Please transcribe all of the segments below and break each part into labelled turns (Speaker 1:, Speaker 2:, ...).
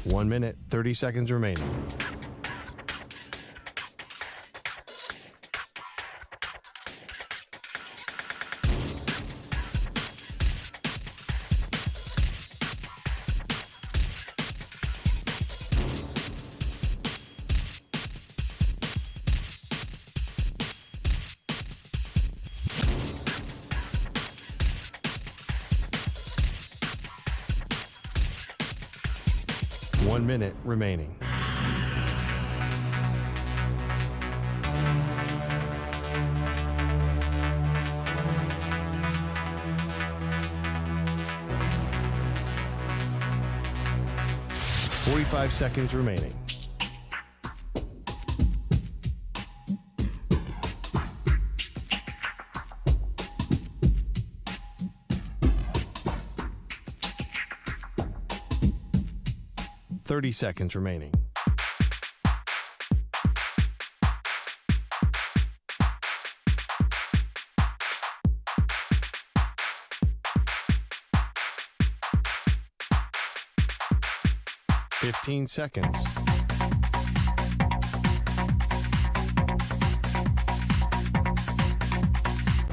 Speaker 1: 1 minute, 30 seconds remaining. One minute remaining. Forty-five seconds remaining. Thirty seconds remaining. Fifteen seconds.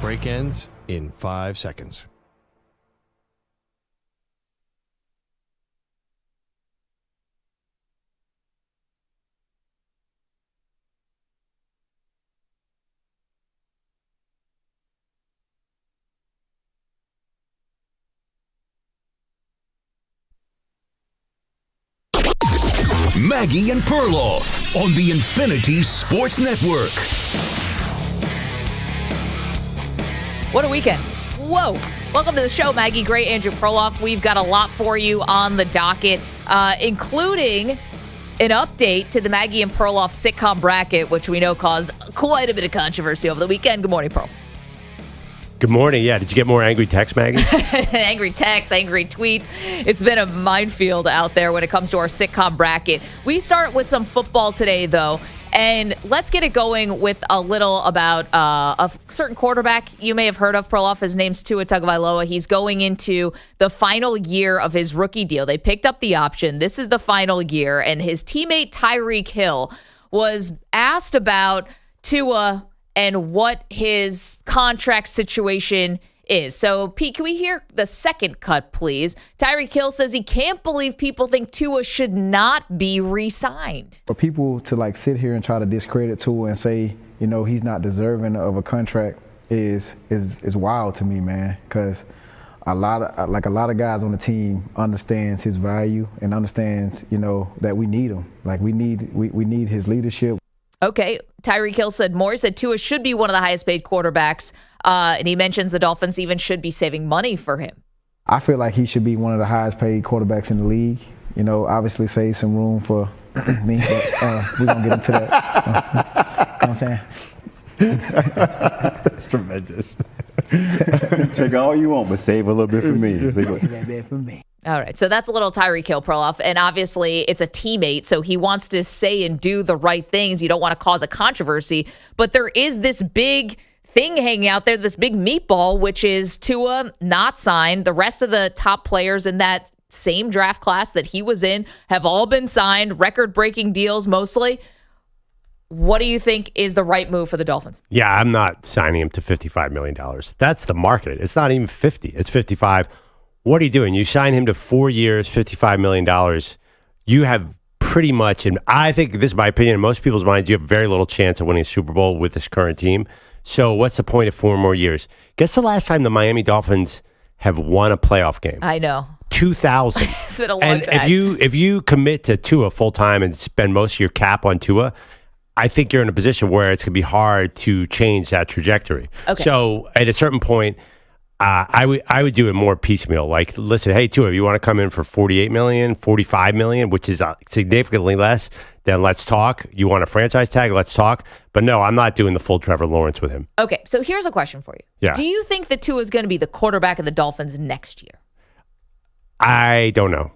Speaker 1: Break ends in 5 seconds.
Speaker 2: Maggie and Perloff on the Infinity Sports Network.
Speaker 3: What a weekend. Whoa. Welcome to the show, Maggie Gray, Andrew Perloff. We've got a lot for you on the docket, including an update to the Maggie and Perloff sitcom bracket, which we know caused quite a bit of controversy over the weekend. Good morning, Pearl.
Speaker 4: Good morning. Yeah, did you get more angry texts, Maggie?
Speaker 3: Angry texts, angry tweets. It's been a minefield out there when it comes to our sitcom bracket. We start with some football today, though, and let's get it going with a little about a certain quarterback you may have heard of, Perloff. His name's Tua Tagovailoa. He's going into the final year of his rookie deal. They picked up the option. This is the final year, and his teammate Tyreek Hill was asked about Tua and what his contract situation is. So, Pete, can we hear the second cut, please? Tyreek Hill says he can't believe people think Tua should not be re-signed.
Speaker 5: For people to sit here and try to discredit Tua and say, he's not deserving of a contract is wild to me, man. Because a lot of guys on the team understands his value and understands, that we need him. We need his leadership.
Speaker 3: Okay, Tyreek Hill said more. He said Tua should be one of the highest paid quarterbacks, and he mentions the Dolphins even should be saving money for him.
Speaker 5: I feel like he should be one of the highest paid quarterbacks in the league. Obviously save some room for me, but we're going to get into that. You know what I'm saying?
Speaker 6: That's tremendous. Take all you want, but save a little bit for me.
Speaker 5: Save that bit for me.
Speaker 3: All right, so that's a little Tyreek Hill, Perloff, and obviously it's a teammate, so he wants to say and do the right things. You don't want to cause a controversy, but there is this big thing hanging out there, this big meatball, which is Tua not signed. The rest of the top players in that same draft class that he was in have all been signed, record-breaking deals mostly. What do you think is the right move for the Dolphins?
Speaker 4: Yeah, I'm not signing him to $55 million. That's the market. It's not even 50. It's 55. What are you doing? You sign him to 4 years, $55 million. You have pretty much, and I think this is my opinion, in most people's minds, you have very little chance of winning a Super Bowl with this current team. So what's the point of 4 more years? Guess the last time the Miami Dolphins have won a playoff game?
Speaker 3: I know.
Speaker 4: 2000.
Speaker 3: It's been a long
Speaker 4: and
Speaker 3: time.
Speaker 4: if you commit to Tua full time and spend most of your cap on Tua, I think you're in a position where it's going to be hard to change that trajectory.
Speaker 3: Okay.
Speaker 4: So at a certain point, I would do it more piecemeal. Like, listen, hey, Tua, if you want to come in for $48 million, $45 million, which is significantly less, then let's talk. You want a franchise tag? Let's talk. But no, I'm not doing the full Trevor Lawrence with him.
Speaker 3: Okay, so here's a question for you.
Speaker 4: Yeah.
Speaker 3: Do you think that Tua is going to be the quarterback of the Dolphins next year?
Speaker 4: I don't know.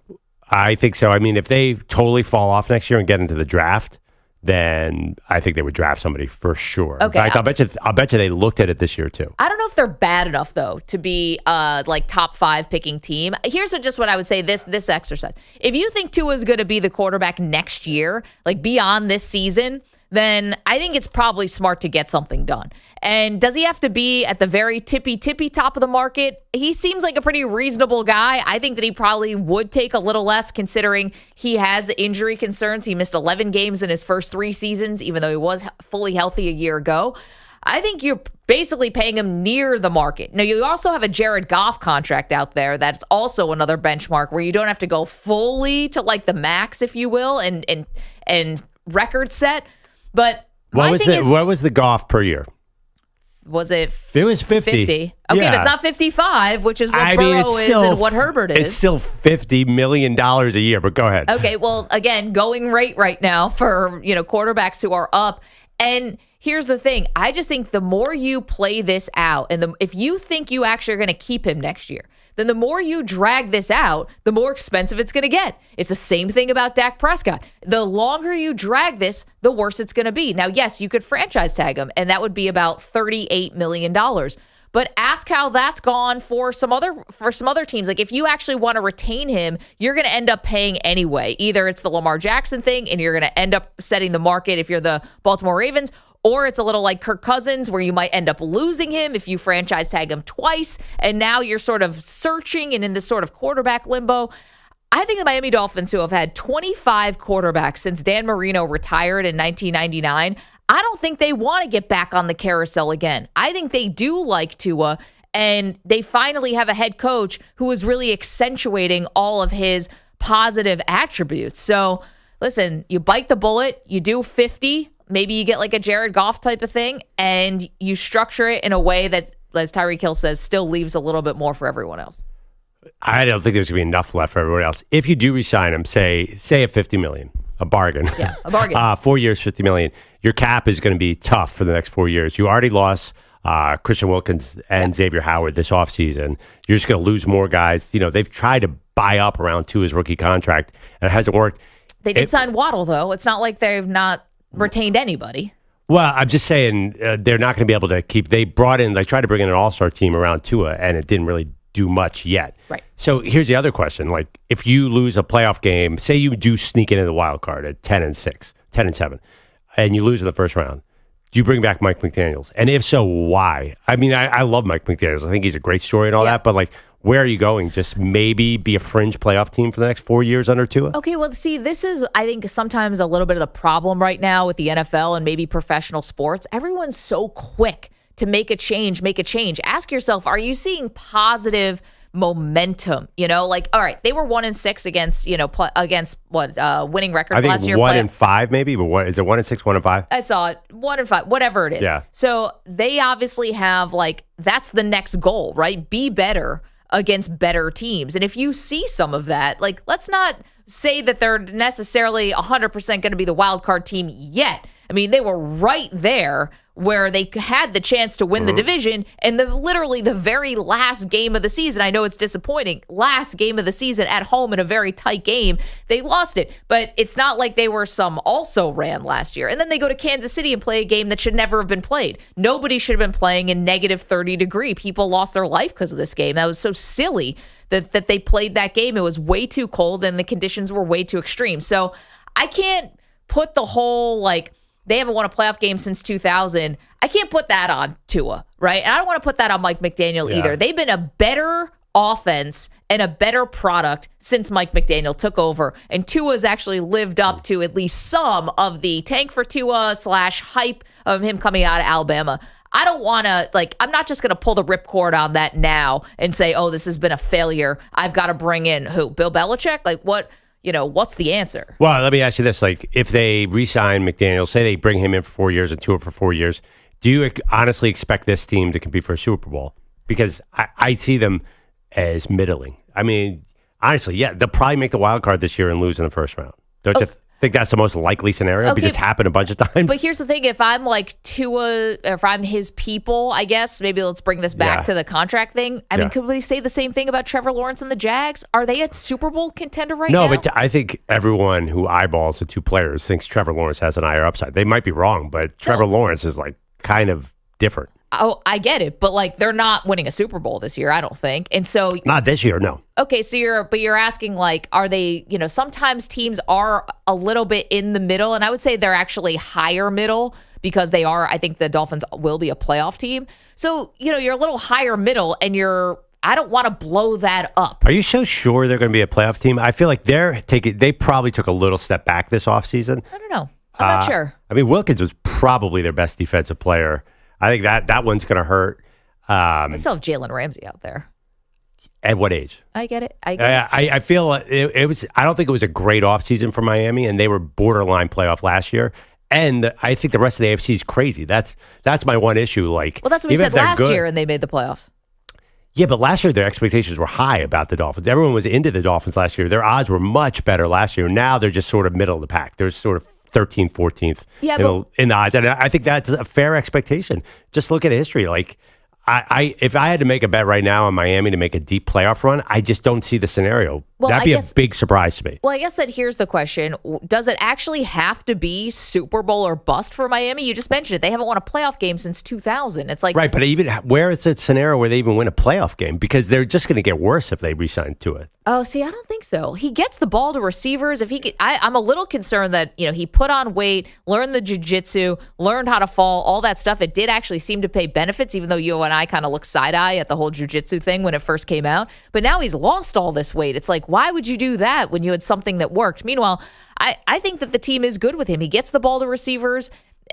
Speaker 4: I think so. I mean, if they totally fall off next year and get into the draft, then I think they would draft somebody for sure.
Speaker 3: Okay.
Speaker 4: In fact, I'll bet you they looked at it this year too.
Speaker 3: I don't know if they're bad enough though to be like top 5 picking team. Here's just what I would say this exercise. If you think Tua is going to be the quarterback next year, like beyond this season, then I think it's probably smart to get something done. And does he have to be at the very tippy top of the market? He seems like a pretty reasonable guy. I think that he probably would take a little less considering he has injury concerns. He missed 11 games in his first 3 seasons, even though he was fully healthy a year ago. I think you're basically paying him near the market. Now, you also have a Jared Goff contract out there that's also another benchmark where you don't have to go fully to like the max, if you will, and record set. But
Speaker 4: what was the Goff per year?
Speaker 3: Was it?
Speaker 4: It was 50.
Speaker 3: 50. Okay,
Speaker 4: yeah.
Speaker 3: but it's not 55, which is what Burrow is and what Herbert is.
Speaker 4: It's still $50 million a year, but go ahead.
Speaker 3: Okay, well, again, going rate right now for, quarterbacks who are up. And here's the thing. I just think the more you play this out, and if you think you actually are going to keep him next year, then the more you drag this out, the more expensive it's going to get. It's the same thing about Dak Prescott. The longer you drag this, the worse it's going to be. Now, yes, you could franchise tag him, and that would be about $38 million. But ask how that's gone for some other teams. Like if you actually want to retain him, you're going to end up paying anyway. Either it's the Lamar Jackson thing, and you're going to end up setting the market if you're the Baltimore Ravens, or it's a little like Kirk Cousins where you might end up losing him if you franchise tag him twice, and now you're sort of searching and in this sort of quarterback limbo. I think the Miami Dolphins, who have had 25 quarterbacks since Dan Marino retired in 1999, I don't think they want to get back on the carousel again. I think they do like Tua, and they finally have a head coach who is really accentuating all of his positive attributes. So, listen, you bite the bullet, you do 50, maybe you get like a Jared Goff type of thing, and you structure it in a way that, as Tyreek Hill says, still leaves a little bit more for everyone else.
Speaker 4: I don't think there's going to be enough left for everyone else. If you do resign him, say at $50 million, a bargain.
Speaker 3: Yeah, a bargain.
Speaker 4: 4 years, $50 million. Your cap is going to be tough for the next 4 years. You already lost Christian Wilkins and Xavier Howard this offseason. You're just going to lose more guys. They've tried to buy up around Tua's rookie contract, and it hasn't worked.
Speaker 3: They did sign Waddle, though. It's not like they've not retained anybody.
Speaker 4: Well, I'm just saying they're not going to be able to keep. They tried to bring in an all-star team around Tua, and it didn't really do much yet.
Speaker 3: Right.
Speaker 4: So here's the other question. Like, if you lose a playoff game, say you do sneak into the wild card at 10-6, 10-7, and you lose in the first round, do you bring back Mike McDaniels? And if so, why? I mean, I love Mike McDaniels. I think he's a great story and all that, but like, where are you going? Just maybe be a fringe playoff team for the next 4 years under Tua?
Speaker 3: Okay, well, see, this is, I think, sometimes a little bit of the problem right now with the NFL and maybe professional sports. Everyone's so quick to make a change. Ask yourself, are you seeing positive momentum? Like, all right, they were 1-6 against, against what, winning records last year.
Speaker 4: 1-5 maybe, but what is it, 1-6, 1-5?
Speaker 3: I saw it, 1-5, whatever it is.
Speaker 4: Yeah.
Speaker 3: So they obviously have, like, that's the next goal, right? Be better against better teams. And if you see some of that, like, let's not say that they're necessarily 100% going to be the wild card team yet. I mean, they were right there where they had the chance to win the division, and literally the very last game of the season, I know it's disappointing, last game of the season at home in a very tight game, they lost it. But it's not like they were some also ran last year. And then they go to Kansas City and play a game that should never have been played. Nobody should have been playing in negative 30 degree. People lost their life because of this game. That was so silly that they played that game. It was way too cold and the conditions were way too extreme. So I can't put the whole, like, they haven't won a playoff game since 2000. I can't put that on Tua, right? And I don't want to put that on Mike McDaniel either. They've been a better offense and a better product since Mike McDaniel took over. And Tua's actually lived up to at least some of the tank for Tua / hype of him coming out of Alabama. I don't want to, like, I'm not just going to pull the ripcord on that now and say, oh, this has been a failure. I've got to bring in who? Bill Belichick? Like, what? What's the answer? Well,
Speaker 4: let me ask you this. Like, if they re-sign McDaniel, say they bring him in for 4 years and Tua for 4 years, do you honestly expect this team to compete for a Super Bowl? Because I see them as middling. I mean, honestly, yeah, they'll probably make the wild card this year and lose in the first round. Don't you? think that's the most likely scenario because it's happened a bunch of times.
Speaker 3: But here's the thing. If I'm like Tua, or if I'm his people, I guess, maybe let's bring this back to the contract thing. I mean, could we say the same thing about Trevor Lawrence and the Jags? Are they a Super Bowl contender right now?
Speaker 4: No, but I think everyone who eyeballs the two players thinks Trevor Lawrence has an higher upside. They might be wrong, but Trevor Lawrence is like kind of different.
Speaker 3: Oh, I get it, but like they're not winning a Super Bowl this year, I don't think. And so
Speaker 4: not this year, no.
Speaker 3: Okay, so you're asking like, are they, sometimes teams are a little bit in the middle, and I would say they're actually higher middle because they are. I think the Dolphins will be a playoff team. So, you're a little higher middle, and I don't want to blow that up.
Speaker 4: Are you so sure they're going to be a playoff team? I feel like they probably took a little step back this offseason.
Speaker 3: I don't know. I'm not sure.
Speaker 4: I mean, Wilkins was probably their best defensive player. I think that one's going to hurt.
Speaker 3: They still have Jalen Ramsey out there.
Speaker 4: At what age?
Speaker 3: I get it.
Speaker 4: I feel it was. I don't think it was a great offseason for Miami, and they were borderline playoff last year. And I think the rest of the AFC is crazy. That's my one issue. Like,
Speaker 3: well, that's what we said last year, and they made the playoffs.
Speaker 4: Yeah, but last year their expectations were high about the Dolphins. Everyone was into the Dolphins last year. Their odds were much better last year. Now they're just sort of middle of the pack. They're sort of 13th, 14th in the odds. And I think that's a fair expectation. Just look at history. Like, if I had to make a bet right now on Miami to make a deep playoff run, I just don't see the scenario.
Speaker 3: Well,
Speaker 4: That'd be a big surprise to me.
Speaker 3: Well, I guess that here's the question. Does it actually have to be Super Bowl or bust for Miami? You just mentioned it. They haven't won a playoff game since 2000. It's like... Right,
Speaker 4: but even where is the scenario where they even win a playoff game? Because they're just going to get worse if they re-sign to it.
Speaker 3: Oh, see, I don't think so. He gets the ball to receivers. I'm a little concerned that, he put on weight, learned the jiu-jitsu, learned how to fall, all that stuff. It did actually seem to pay benefits, even though you and I kind of looked side-eye at the whole jiu-jitsu thing when it first came out. But now he's lost all this weight. It's like, why would you do that when you had something that worked? Meanwhile, I think that the team is good with him. He gets the ball to receivers,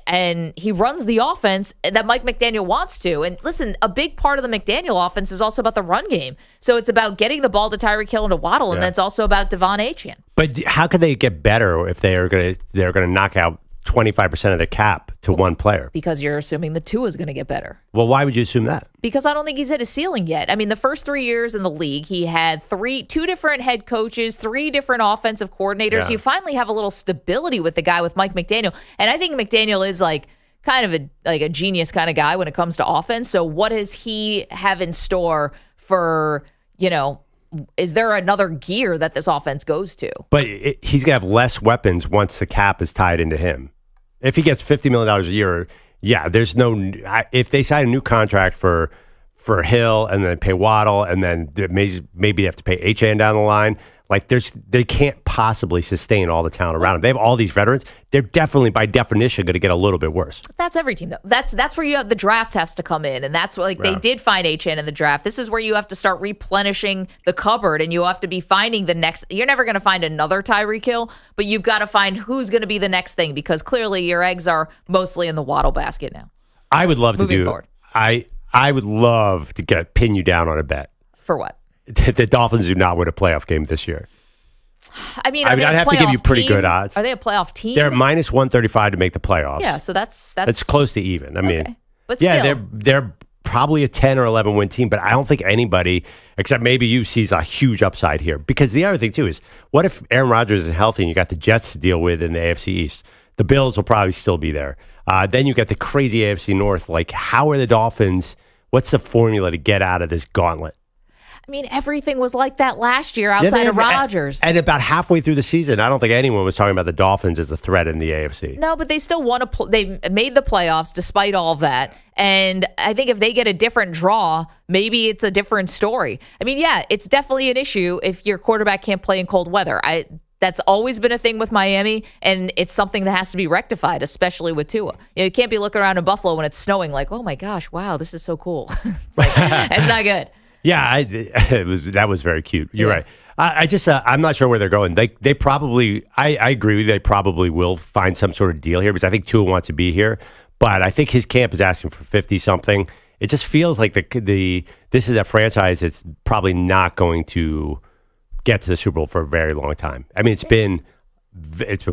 Speaker 3: and he runs the offense that Mike McDaniel wants to. And listen, a big part of the McDaniel offense is also about the run game. So it's about getting the ball to Tyreek Hill and to Waddle, and that's also about Davante.
Speaker 4: But how could they get better if they're going to knock out 25% of the cap to one player?
Speaker 3: Because you're assuming the Tua is going to get better.
Speaker 4: Well, why would you assume that?
Speaker 3: Because I don't think he's hit a ceiling yet. I mean, the first 3 years in the league, he had two different head coaches, 3 different offensive coordinators. Yeah. You finally have a little stability with the guy, with Mike McDaniel. And I think McDaniel is like kind of a genius kind of guy when it comes to offense. So what does he have in store for, is there another gear that this offense goes to?
Speaker 4: But he's going to have less weapons once the cap is tied into him. If he gets $50 million a year, there's no. If they sign a new contract for Hill and then pay Waddle and then maybe they have to pay HN down the line, like they can't possibly sustain all the talent around them. They have all these veterans. They're definitely, by definition, going to get a little bit worse.
Speaker 3: That's every team, though. That's where you have the draft has to come in, and that's what they did find HN in the draft. This is where you have to start replenishing the cupboard, and you have to be finding the next. You're never going to find another Tyreek Hill, but you've got to find who's going to be the next thing, because clearly your eggs are mostly in the Waddle basket now.
Speaker 4: I would love
Speaker 3: Moving
Speaker 4: to do.
Speaker 3: Forward.
Speaker 4: I would love to pin you down on a bet.
Speaker 3: For what?
Speaker 4: The Dolphins do not win a playoff game this year.
Speaker 3: I mean,
Speaker 4: I'd have to give you pretty good odds.
Speaker 3: Are they a playoff team?
Speaker 4: They're minus 135 to make the playoffs.
Speaker 3: Yeah, so that's
Speaker 4: close to even. I mean,
Speaker 3: but
Speaker 4: yeah,
Speaker 3: still.
Speaker 4: they're probably a 10 or 11 win team, but I don't think anybody except maybe you sees a huge upside here. Because the other thing too is, what if Aaron Rodgers isn't healthy and you got the Jets to deal with in the AFC East? The Bills will probably still be there. Then you get the crazy AFC North. Like, how are the Dolphins? What's the formula to get out of this gauntlet?
Speaker 3: I mean, everything was like that last year outside of Rodgers.
Speaker 4: And about halfway through the season, I don't think anyone was talking about the Dolphins as a threat in the AFC.
Speaker 3: No, but they still won they made the playoffs despite all of that. And I think if they get a different draw, maybe it's a different story. I mean, yeah, it's definitely an issue if your quarterback can't play in cold weather. That's always been a thing with Miami, and it's something that has to be rectified, especially with Tua. You can't be looking around in Buffalo when it's snowing like, oh my gosh, wow, this is so cool. It's like, it's not good.
Speaker 4: Yeah, that was very cute. You're right. I'm not sure where they're going. They probably, I agree with you, they probably will find some sort of deal here because I think Tua wants to be here, but I think his camp is asking for 50 something. It just feels like this is a franchise that's probably not going to get to the Super Bowl for a very long time. I mean, it's been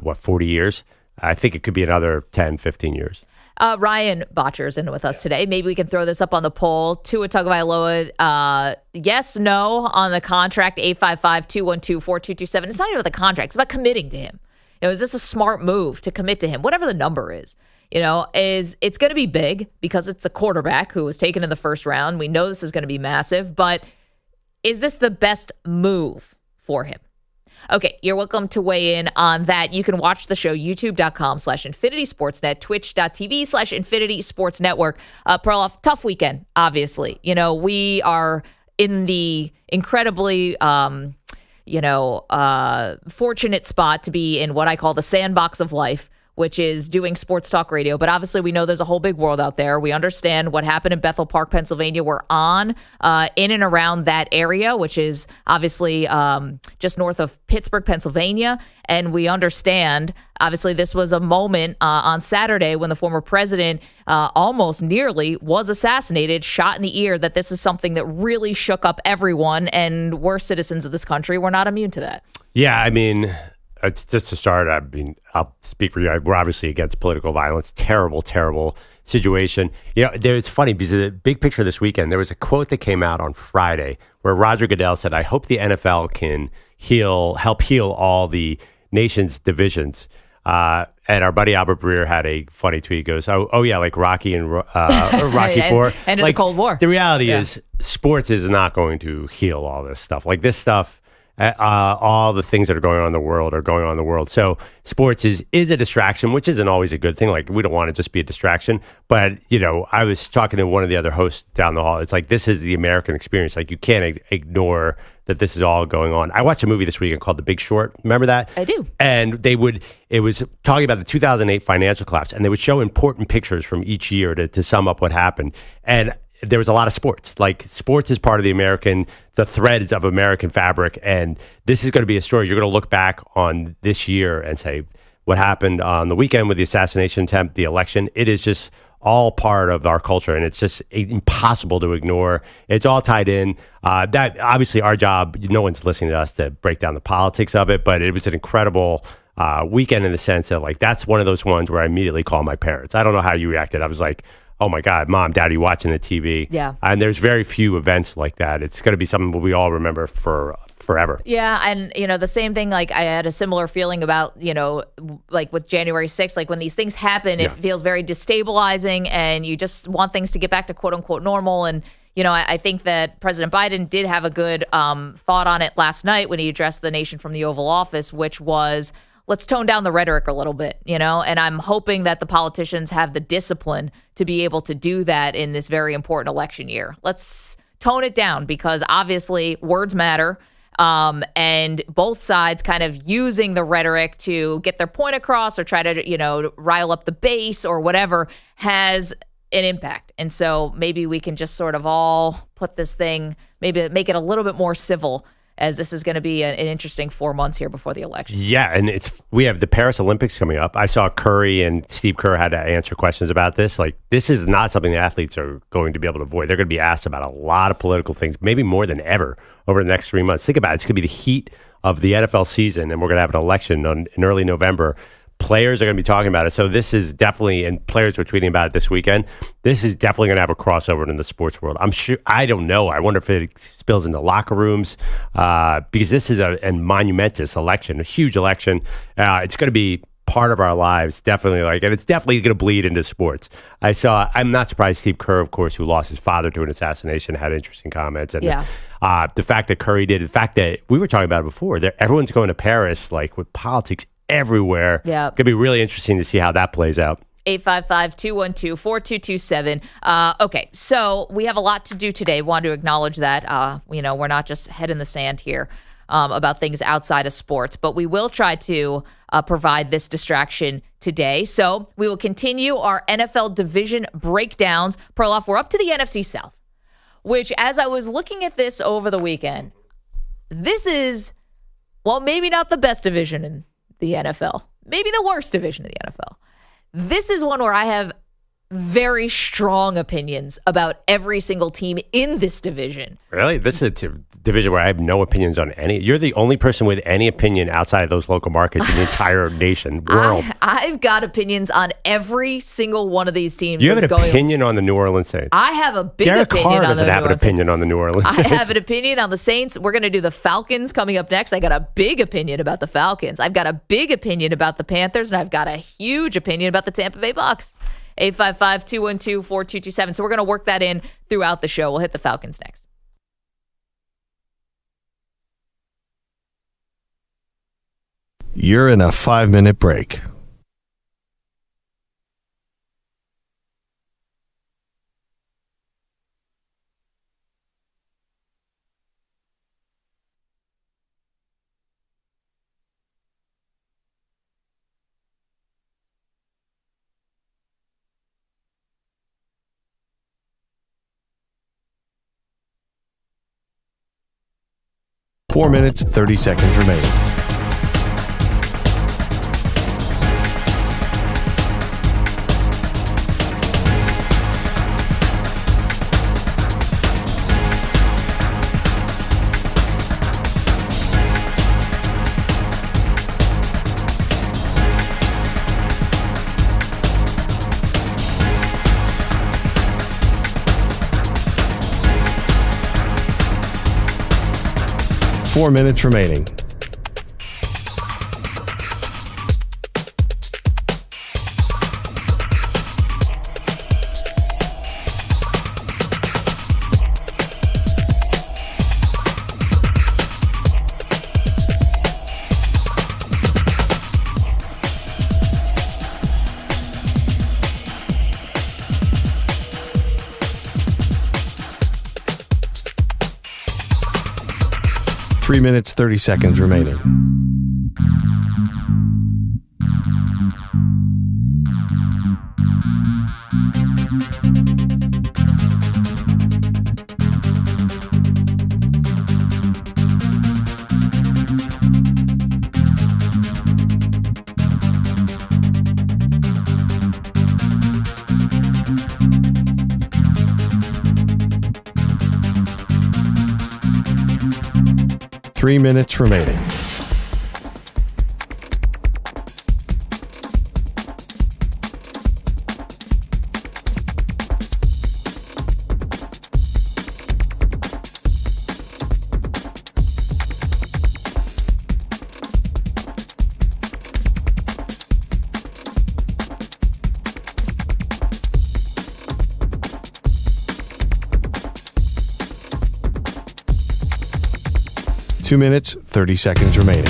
Speaker 4: what, 40 years? I think it could be another 10, 15 years.
Speaker 3: Ryan Botcher's in with us today. Maybe we can throw this up on the poll. Tua Tagovailoa, yes, no on the contract, 855-212-4227. It's not even about the contract. It's about committing to him. Is this a smart move to commit to him? Whatever the number is, it's going to be big because it's a quarterback who was taken in the first round. We know this is going to be massive, but is this the best move for him? Okay, you're welcome to weigh in on that. You can watch the show, youtube.com/InfinitySportsNet, twitch.tv/InfinitySportsNetwork. Perloff, tough weekend, obviously. We are in the incredibly, fortunate spot to be in what I call the sandbox of life, which is doing sports talk radio. But obviously, we know there's a whole big world out there. We understand what happened in Bethel Park, Pennsylvania. We're on in and around that area, which is obviously just north of Pittsburgh, Pennsylvania. And we understand, obviously, this was a moment on Saturday when the former president almost nearly was assassinated, shot in the ear, that this is something that really shook up everyone. And we're citizens of this country. We're not immune to that.
Speaker 4: Yeah, I mean, just to start, I'll speak for you. We're obviously against political violence. Terrible, terrible situation. It's funny because the big picture this weekend, there was a quote that came out on Friday where Roger Goodell said, "I hope the NFL can help heal all the nation's divisions." And our buddy Albert Breer had a funny tweet. He goes, "Oh yeah, like Rocky and Rocky Four,
Speaker 3: and in
Speaker 4: like
Speaker 3: the Cold War."
Speaker 4: The reality is, sports is not going to heal all this stuff. Like this stuff. All the things that are going on in the world are going on in the world. So sports is a distraction, which isn't always a good thing. Like we don't want to just be a distraction. But, I was talking to one of the other hosts down the hall. It's like, this is the American experience. Like you can't ignore that this is all going on. I watched a movie this weekend called The Big Short. Remember that?
Speaker 3: I do.
Speaker 4: And it was talking about the 2008 financial collapse, and they would show important pictures from each year to sum up what happened. And there was a lot of sports. Like sports is part of the threads of American fabric. And this is going to be a story. You're going to look back on this year and say, what happened on the weekend with the assassination attempt, the election, it is just all part of our culture. And it's just impossible to ignore. It's all tied in. That obviously our job, no one's listening to us to break down the politics of it, but it was an incredible weekend in the sense that like, that's one of those ones where I immediately call my parents. I don't know how you reacted. I was like, oh my God, Mom, Dad, are you watching the TV?
Speaker 3: Yeah.
Speaker 4: And there's very few events like that. It's going to be something we all remember for forever.
Speaker 3: Yeah. And, the same thing, like I had a similar feeling about, like with January 6th, like when these things happen, it feels very destabilizing and you just want things to get back to quote unquote normal. And, I think that President Biden did have a good thought on it last night when he addressed the nation from the Oval Office, which was, let's tone down the rhetoric a little bit, and I'm hoping that the politicians have the discipline to be able to do that in this very important election year. Let's tone it down because obviously words matter, and both sides kind of using the rhetoric to get their point across or try to, rile up the base or whatever has an impact. And so maybe we can just sort of all put this thing, maybe make it a little bit more civil, as this is going to be an interesting 4 months here before the election. Yeah,
Speaker 4: and we have the Paris Olympics coming up. I saw Curry and Steve Kerr had to answer questions about this. Like, this is not something the athletes are going to be able to avoid. They're going to be asked about a lot of political things, maybe more than ever over the next 3 months. Think about it. It's going to be the heat of the NFL season, and we're going to have an election in early November. Players are going to be talking about it. So this is definitely, and players were tweeting about it this weekend, this is definitely going to have a crossover in the sports world. I'm sure, I don't know. I wonder if it spills into locker rooms because this is a monumentous election, a huge election. It's going to be part of our lives, definitely, and it's definitely going to bleed into sports. I'm not surprised Steve Kerr, of course, who lost his father to an assassination, had interesting comments. And the fact that Curry did, the fact that we were talking about it before, that everyone's going to Paris, with politics everywhere. Yeah. It's going to be really interesting to see how that plays out.
Speaker 3: 855-212-4227. Okay, so we have a lot to do today. Want to acknowledge that. We're not just head in the sand here about things outside of sports, but we will try to provide this distraction today. So we will continue our NFL division breakdowns. Perloff, we're up to the NFC South, which, as I was looking at this over the weekend, this is, well, maybe not the best division in the NFL, maybe the worst division of the NFL. This is one where I have very strong opinions about every single team in this division.
Speaker 4: Really? This is a division where I have no opinions on any. You're the only person with any opinion outside of those local markets in the entire nation, world.
Speaker 3: I've got opinions on every single one of these teams.
Speaker 4: You have an opinion on the New Orleans Saints.
Speaker 3: I have a big
Speaker 4: Derek
Speaker 3: opinion
Speaker 4: Carr
Speaker 3: on the
Speaker 4: doesn't
Speaker 3: New
Speaker 4: have an
Speaker 3: Orleans
Speaker 4: opinion
Speaker 3: Saints.
Speaker 4: on the New Orleans
Speaker 3: I
Speaker 4: Saints.
Speaker 3: have an opinion on the Saints. We're going to do the Falcons coming up next. I got a big opinion about the Falcons. I've got a big opinion about the Panthers, and I've got a huge opinion about the Tampa Bay Bucks. 855-212-4227. So we're going to work that in throughout the show. We'll hit the Falcons next.
Speaker 1: You're in a 5-minute break. Four minutes, 30 seconds remaining. Four minutes remaining. Three minutes, 30 seconds remaining. Three minutes remaining. Two minutes, 30 seconds remaining.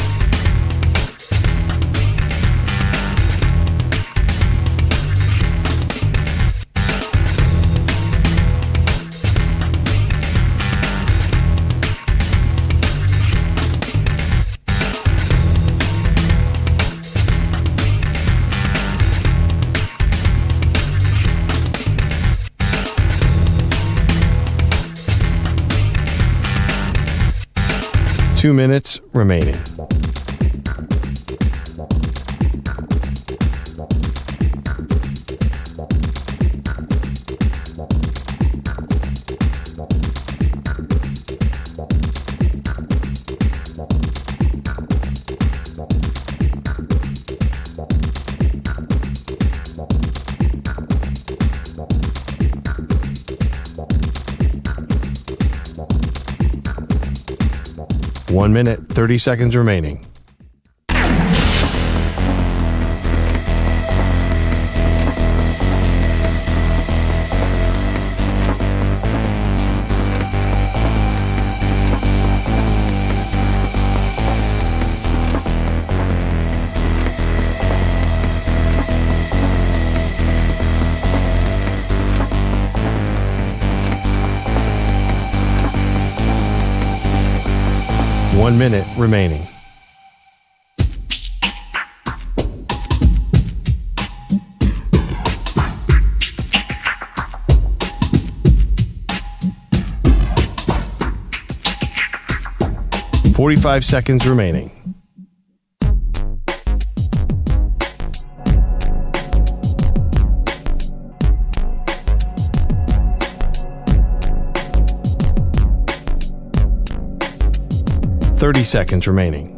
Speaker 1: Two minutes remaining. One minute, 30 seconds remaining. One minute remaining. .45 seconds remaining. 30 seconds remaining.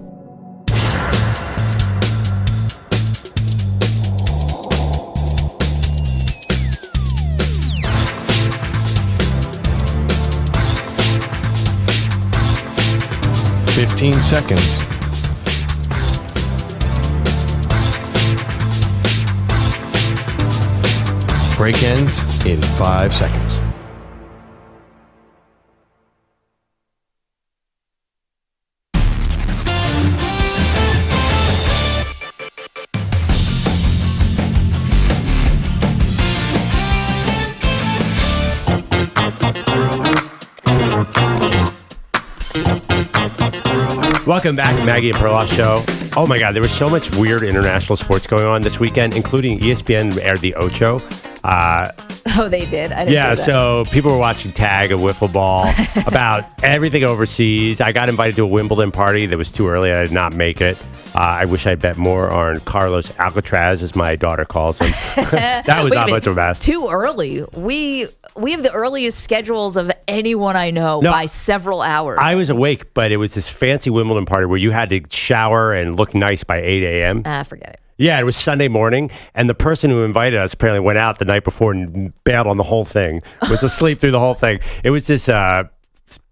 Speaker 1: Fifteen seconds. Break ends in 5 seconds.
Speaker 4: Welcome back, Maggie and Perloff Show. Oh my God, there was so much weird international sports going on this weekend, including ESPN aired the Ocho.
Speaker 3: Oh, they did? I didn't
Speaker 4: Yeah,
Speaker 3: see that.
Speaker 4: so people were watching tag and wiffle ball about everything overseas. I got invited to a Wimbledon party that was too early. I did not make it. I wish I bet more on Carlos Alcaraz, as my daughter calls him. That was
Speaker 3: Wait a
Speaker 4: not
Speaker 3: minute.
Speaker 4: much of a mess.
Speaker 3: Too early. We have the earliest schedules of anyone I know
Speaker 4: No,
Speaker 3: by several hours.
Speaker 4: I was awake, but it was this fancy Wimbledon party where you had to shower and look nice by 8 a.m.
Speaker 3: Forget it.
Speaker 4: Yeah, it was Sunday morning, and the person who invited us apparently went out the night before and bailed on the whole thing, was asleep through the whole thing. It was this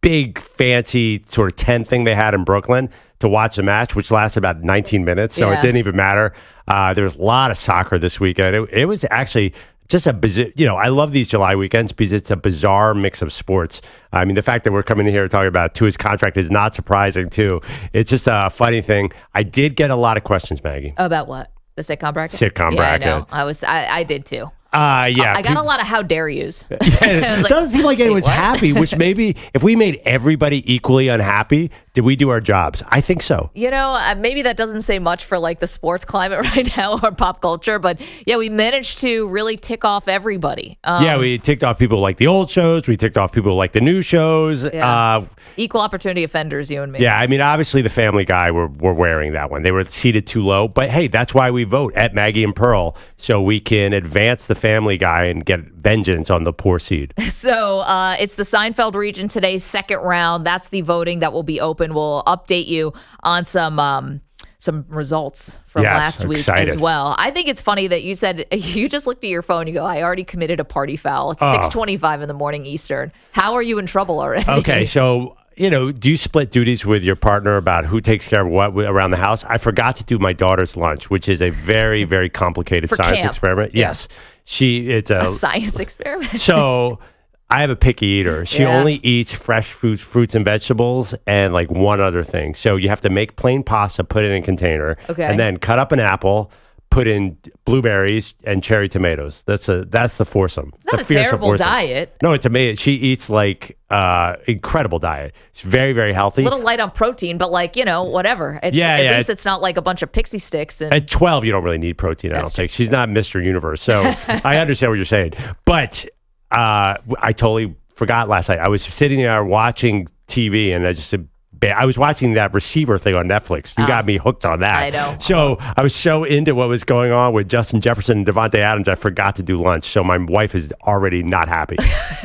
Speaker 4: big, fancy sort of tent thing they had in Brooklyn to watch the match, which lasted about 19 minutes, so it
Speaker 3: Yeah.
Speaker 4: didn't even matter. There was a lot of soccer this weekend. It was actually just a bizarre, I love these July weekends because it's a bizarre mix of sports. I mean, the fact that we're coming in here talking about Tua's contract is not surprising, too. It's just a funny thing. I did get a lot of questions, Maggie.
Speaker 3: About what? The sitcom bracket?
Speaker 4: Sitcom bracket.
Speaker 3: I know. I did too.
Speaker 4: Yeah.
Speaker 3: I got a lot of how dare yous.
Speaker 4: It
Speaker 3: like,
Speaker 4: doesn't seem like
Speaker 3: wait,
Speaker 4: anyone's
Speaker 3: what?
Speaker 4: happy, which maybe if we made everybody equally unhappy, did we do our jobs? I think so.
Speaker 3: Maybe that doesn't say much for like the sports climate right now or pop culture, but yeah, we managed to really tick off everybody.
Speaker 4: Yeah, we ticked off people like the old shows. We ticked off people like the new shows.
Speaker 3: Yeah. Equal opportunity offenders, you and me.
Speaker 4: Yeah, I mean, obviously the Family Guy were wearing that one. They were seated too low. But hey, that's why we vote at Maggie and Pearl, so we can advance the Family Guy and get vengeance on the poor seed.
Speaker 3: So it's the Seinfeld region today's second round. That's the voting that will be open. We'll update you on some results from
Speaker 4: Yes,
Speaker 3: last week
Speaker 4: excited.
Speaker 3: as well. I think it's funny that you said you just looked at your phone. You go, I already committed a party foul. It's 6:25 in the morning Eastern. How are you in trouble already?
Speaker 4: Okay, so do you split duties with your partner about who takes care of what around the house? I forgot to do my daughter's lunch, which is a very, very complicated
Speaker 3: For
Speaker 4: science
Speaker 3: camp.
Speaker 4: experiment.
Speaker 3: Yeah.
Speaker 4: Yes, it's
Speaker 3: A science experiment.
Speaker 4: So I have a picky eater. She
Speaker 3: Yeah.
Speaker 4: only eats fresh fruits and vegetables and like one other thing. So you have to make plain pasta, put it in a container,
Speaker 3: Okay.
Speaker 4: and then cut up an apple, put in blueberries and cherry tomatoes. That's the foursome.
Speaker 3: It's not a terrible diet.
Speaker 4: No, it's amazing. She eats like incredible diet. It's very, very healthy.
Speaker 3: A little light on protein, but whatever. At least it's not like a bunch of pixie sticks. And
Speaker 4: At 12, you don't really need protein, I don't think. She's not Mr. Universe. So I understand what you're saying. But I totally forgot last night. I was sitting there watching TV and I was watching that Receiver thing on Netflix. You got me hooked on that.
Speaker 3: I know.
Speaker 4: So I was so into what was going on with Justin Jefferson and Davante Adams, I forgot to do lunch. So my wife is already not happy.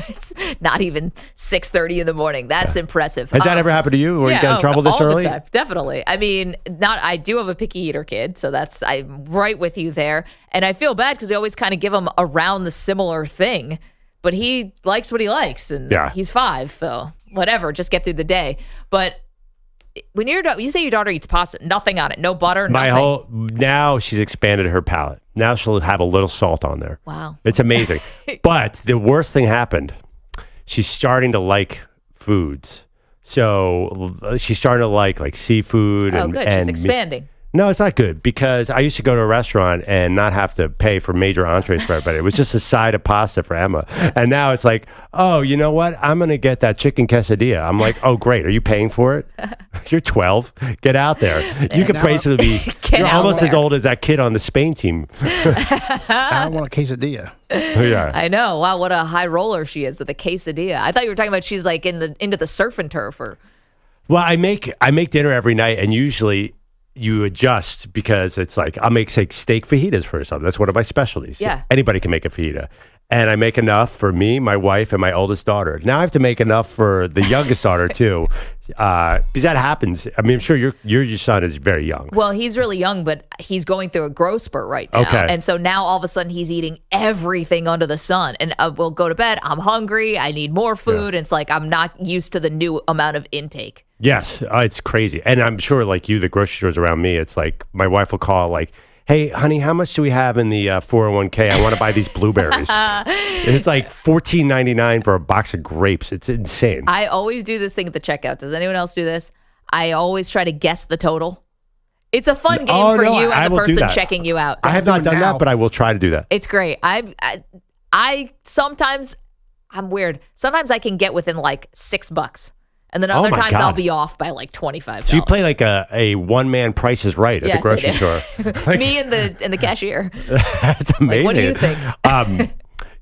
Speaker 3: it's not even 6:30 in the morning. That's impressive.
Speaker 4: Has that ever happened to you? Where you got in trouble this
Speaker 3: all
Speaker 4: early?
Speaker 3: The time. Definitely. I mean, I do have a picky eater kid, so I'm right with you there. And I feel bad because we always kind of give him around the similar thing, but he likes what he likes, and he's 5, so whatever, just get through the day. But when you say your daughter eats pasta, nothing on it, no butter, nothing.
Speaker 4: Now she's expanded her palate. Now she'll have a little salt on there.
Speaker 3: Wow.
Speaker 4: It's amazing. But the worst thing happened. She's starting to like foods. So she's starting to like seafood.
Speaker 3: Oh, good. She's expanding.
Speaker 4: No, it's not good because I used to go to a restaurant and not have to pay for major entrees for everybody. It was just a side of pasta for Emma. And now it's like, oh, you know what? I'm going to get that chicken quesadilla. I'm like, oh, great. Are you paying for it? You're 12. Get out there. You could basically be, you're almost as old as that kid on the Spain team.
Speaker 7: I don't want a quesadilla.
Speaker 4: Yeah.
Speaker 3: I know. Wow, what a high roller she is with a quesadilla. I thought you were talking about she's like into the surf and turf.
Speaker 4: Well, I make dinner every night, and usually you adjust because it's like I'll make steak fajitas for something. That's one of my specialties.
Speaker 3: Yeah.
Speaker 4: Anybody can make a fajita. and I make enough for me, my wife, and my oldest daughter. Now I have to make enough for the youngest daughter too, because that happens. I mean, I'm sure your son is very young.
Speaker 3: Well, he's really young, but he's going through a growth spurt right now.
Speaker 4: Okay.
Speaker 3: And so now all of a sudden he's eating everything under the sun. And we'll go to bed. I'm hungry. I need more food. And it's like I'm not used to the new amount of intake.
Speaker 4: Yes, it's crazy. And I'm sure like you, the grocery stores around me, it's like my wife will call like, hey, honey, how much do we have in the 401k? I want to buy these blueberries. It's like $14.99 for a box of grapes. It's insane.
Speaker 3: I always do this thing at the checkout. Does anyone else do this? I alwaay try to guess the total. It's a fun game for you and the person checking you out.
Speaker 4: I have not done that, but I will try to do that.
Speaker 3: It's great. I sometimes, I'm weird. Sometimes I can get within like $6. And then other times I'll be off by like $25.
Speaker 4: So you play like a one-man Price is Right at the grocery store.
Speaker 3: Like, me and the cashier.
Speaker 4: That's amazing.
Speaker 3: Like, what do you think?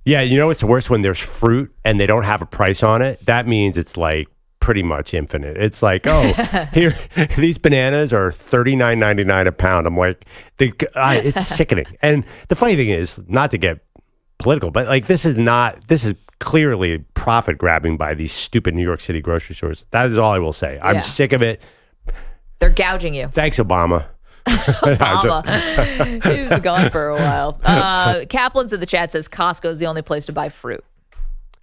Speaker 4: Yeah, you know what's the worst? When there's fruit and they don't have a price on it, that means it's like pretty much infinite. It's like, oh, here, these bananas are $39.99 a pound. I'm like, it's sickening. And the funny thing is, not to get political, but like this is clearly profit grabbing by these stupid New York City grocery stores. That is all I will say. I'm sick of it.
Speaker 3: They're gouging you.
Speaker 4: Thanks, Obama.
Speaker 3: Obama. He's been gone for a while. Kaplan's in the chat says Costco is the only place to buy fruit.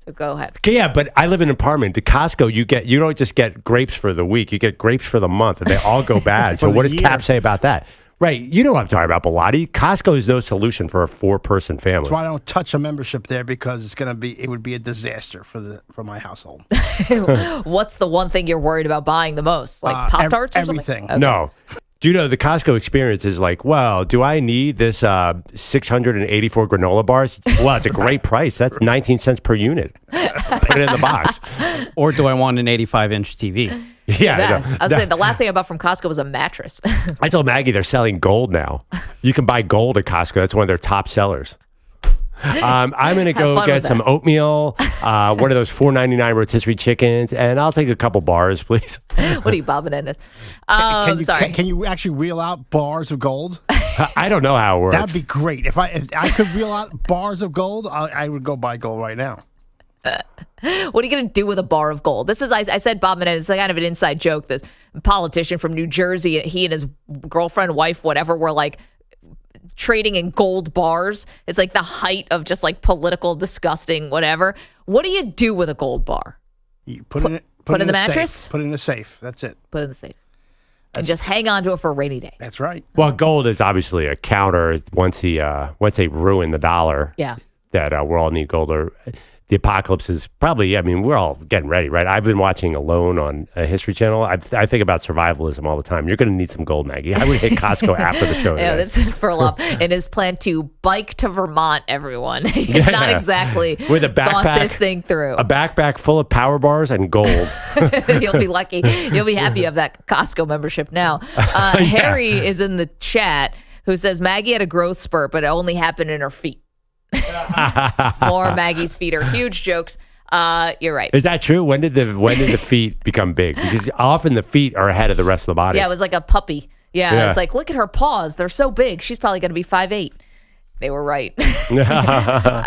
Speaker 3: So go ahead.
Speaker 4: Yeah, but I live in an apartment. At Costco, you don't just get grapes for the week. You get grapes for the month, and they all go bad. So what does Cap say about that? Right. You know what I'm talking about, Bilotti. Costco is no solution for a 4-person family.
Speaker 7: That's why I don't touch a membership there, because it would be a disaster for my household.
Speaker 3: What's the one thing you're worried about buying the most? Like Pop-Tarts or
Speaker 7: everything.
Speaker 3: Okay.
Speaker 4: No. Do you know the Costco experience is like, well, do I need this 684 granola bars? Well, it's a great price. That's 19 cents per unit. Put it in the box.
Speaker 8: Or do I want an 85-inch TV?
Speaker 4: Yeah.
Speaker 3: I was saying the last thing I bought from Costco was a mattress.
Speaker 4: I told Maggie they're selling gold now. You can buy gold at Costco. That's one of their top sellers. I'm going to go get some oatmeal, one of those $4.99 rotisserie chickens, and I'll take a couple bars, please.
Speaker 3: What are you, Bob Menendez?
Speaker 7: Sorry. Can you actually reel out bars of gold?
Speaker 4: I don't know how it works.
Speaker 7: That'd be great. If I could reel out bars of gold, I would go buy gold right now.
Speaker 3: What are you going to do with a bar of gold? This is, I said Bob Menendez, it's kind of an inside joke. This politician from New Jersey, he and his girlfriend, wife, whatever, were like trading in gold bars. It's like the height of just like political, disgusting, whatever. What do you do with a gold bar?
Speaker 7: You put in
Speaker 3: the mattress?
Speaker 7: Safe. Put it in the safe. That's it.
Speaker 3: Put it in the safe. And just hang on to it for a rainy day.
Speaker 7: That's right.
Speaker 4: Well, gold is obviously a counter once they ruin the dollar.
Speaker 3: Yeah.
Speaker 4: That we all need gold. Or the apocalypse is probably, I mean, we're all getting ready, right? I've been watching Alone on a History Channel. I think about survivalism all the time. You're going to need some gold, Maggie. I would hit Costco after the show.
Speaker 3: Yeah, this is Perloff and his plan to bike to Vermont, everyone. He's not exactly
Speaker 4: with a backpack,
Speaker 3: thought this thing through.
Speaker 4: A backpack full of power bars and gold.
Speaker 3: You'll be lucky. You'll be happy you have that Costco membership now. Harry is in the chat who says Maggie had a growth spurt, but it only happened in her feet. More Maggie's feet are huge jokes. You're right.
Speaker 4: Is that true? When did the feet become big? Because often the feet are ahead of the rest of the body.
Speaker 3: Yeah, it was like a puppy. Yeah. It's like, look at her paws. They're so big. She's probably going to be 5'8". They were right.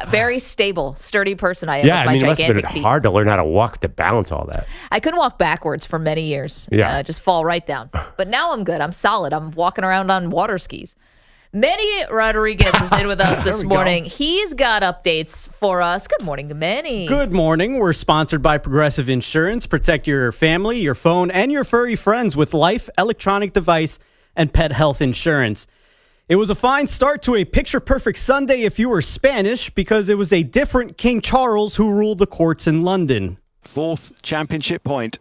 Speaker 3: Very stable, sturdy person I am with my
Speaker 4: it must have
Speaker 3: gigantic
Speaker 4: been
Speaker 3: feet.
Speaker 4: hard to learn how to walk to balance all that.
Speaker 3: I couldn't walk backwards for many years. Just fall right down. But now I'm good. I'm solid. I'm walking around on water skis. Manny Rodriguez is in with us this morning. He's got updates for us. Good morning, Manny.
Speaker 8: Good morning. We're sponsored by Progressive Insurance. Protect your family, your phone, and your furry friends with life, electronic device, and pet health insurance. It was a fine start to a picture-perfect Sunday if you were Spanish, because it was a different King Charles who ruled the courts in London.
Speaker 9: Fourth championship point.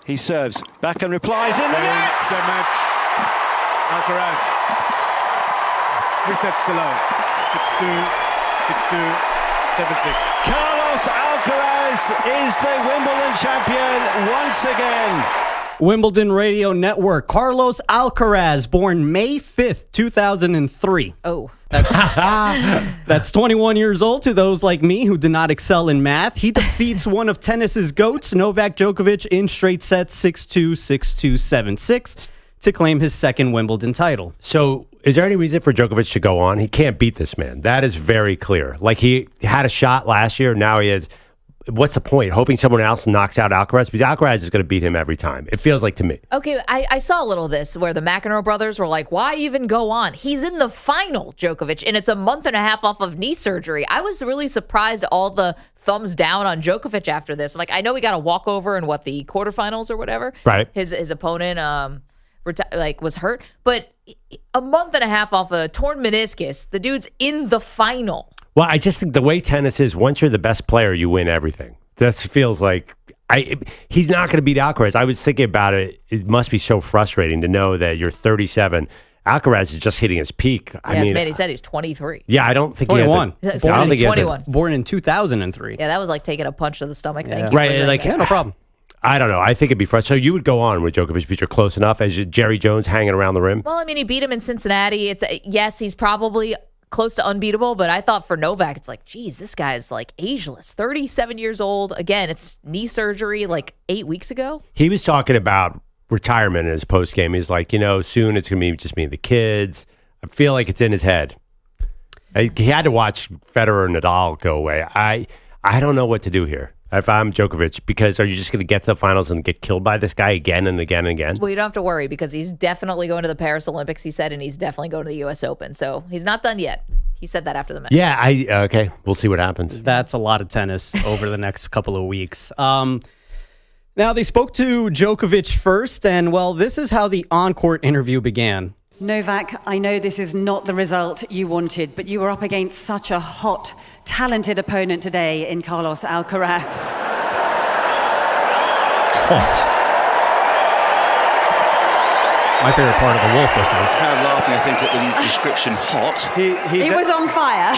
Speaker 9: He serves back and replies in the net.
Speaker 10: The match. Alcaraz. 3 sets to love. 6-2, 6-2, 7-6.
Speaker 9: Carlos Alcaraz is the Wimbledon champion once again.
Speaker 8: Wimbledon Radio Network. Carlos Alcaraz, born May 5th, 2003.
Speaker 3: Oh.
Speaker 8: That's 21 years old to those like me who did not excel in math. He defeats one of tennis's GOATs, Novak Djokovic, in straight sets 6-2, 6-2, 7-6 to claim his second Wimbledon title.
Speaker 4: So Is there any reason for Djokovic to go on? He can't beat this man. That is very clear. Like, he had a shot last year. Now he is. What's the point? Hoping someone else knocks out Alcaraz? Because Alcaraz is going to beat him every time. It feels like to me.
Speaker 3: Okay, I saw a little of this where the McEnroe brothers were like, why even go on? He's in the final, Djokovic, and it's a month and a half off of knee surgery. I was really surprised all the thumbs down on Djokovic after this. Like, I know he got a walkover in the quarterfinals or whatever.
Speaker 4: Right.
Speaker 3: His opponent was hurt. But a month and a half off a torn meniscus, the dude's in the final.
Speaker 4: Well, I just think the way tennis is, once you're the best player, you win everything. That feels like he's not going to beat Alcaraz. I was thinking about it. It must be so frustrating to know that you're 37. Alcaraz is just hitting his peak.
Speaker 3: He said he's 23.
Speaker 4: Yeah, I don't think
Speaker 8: 21.
Speaker 4: he has I don't think
Speaker 3: 21.
Speaker 8: Born in 2003.
Speaker 3: Yeah, that was like taking a punch to the stomach.
Speaker 8: Yeah.
Speaker 3: Thank you.
Speaker 4: Right, like,
Speaker 8: no problem.
Speaker 4: I don't know. I think it'd be frustrating. So you would go on with Djokovic, but you're close enough as Jerry Jones hanging around the rim?
Speaker 3: Well, I mean, he beat him in Cincinnati. Yes, he's probably close to unbeatable, but I thought for Novak, it's like, geez, this guy's like ageless, 37 years old. Again, it's knee surgery like 8 weeks ago.
Speaker 4: He was talking about retirement in his post game. He's like, soon it's going to be just me and the kids. I feel like it's in his head. He had to watch Federer and Nadal go away. I don't know what to do here if I'm Djokovic, because are you just going to get to the finals and get killed by this guy again and again and again?
Speaker 3: Well, you don't have to worry because he's definitely going to the Paris Olympics, he said, and he's definitely going to the U.S. Open. So he's not done yet. He said that after the match.
Speaker 4: Yeah, okay. We'll see what happens.
Speaker 8: That's a lot of tennis over the next couple of weeks. Now, they spoke to Djokovic first, and, well, this is how the on-court interview began.
Speaker 11: Novak, I know this is not the result you wanted, but you were up against such a hot, talented opponent today in Carlos Alcaraz.
Speaker 8: Hot. My favorite part of the wolf whistle.
Speaker 12: Kind of laughing, I think, at the description hot.
Speaker 11: He was on fire.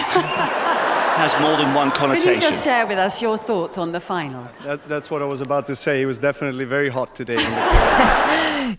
Speaker 12: Has more than one connotation.
Speaker 11: Can you just share with us your thoughts on the final?
Speaker 13: That's what I was about to say. He was definitely very hot today.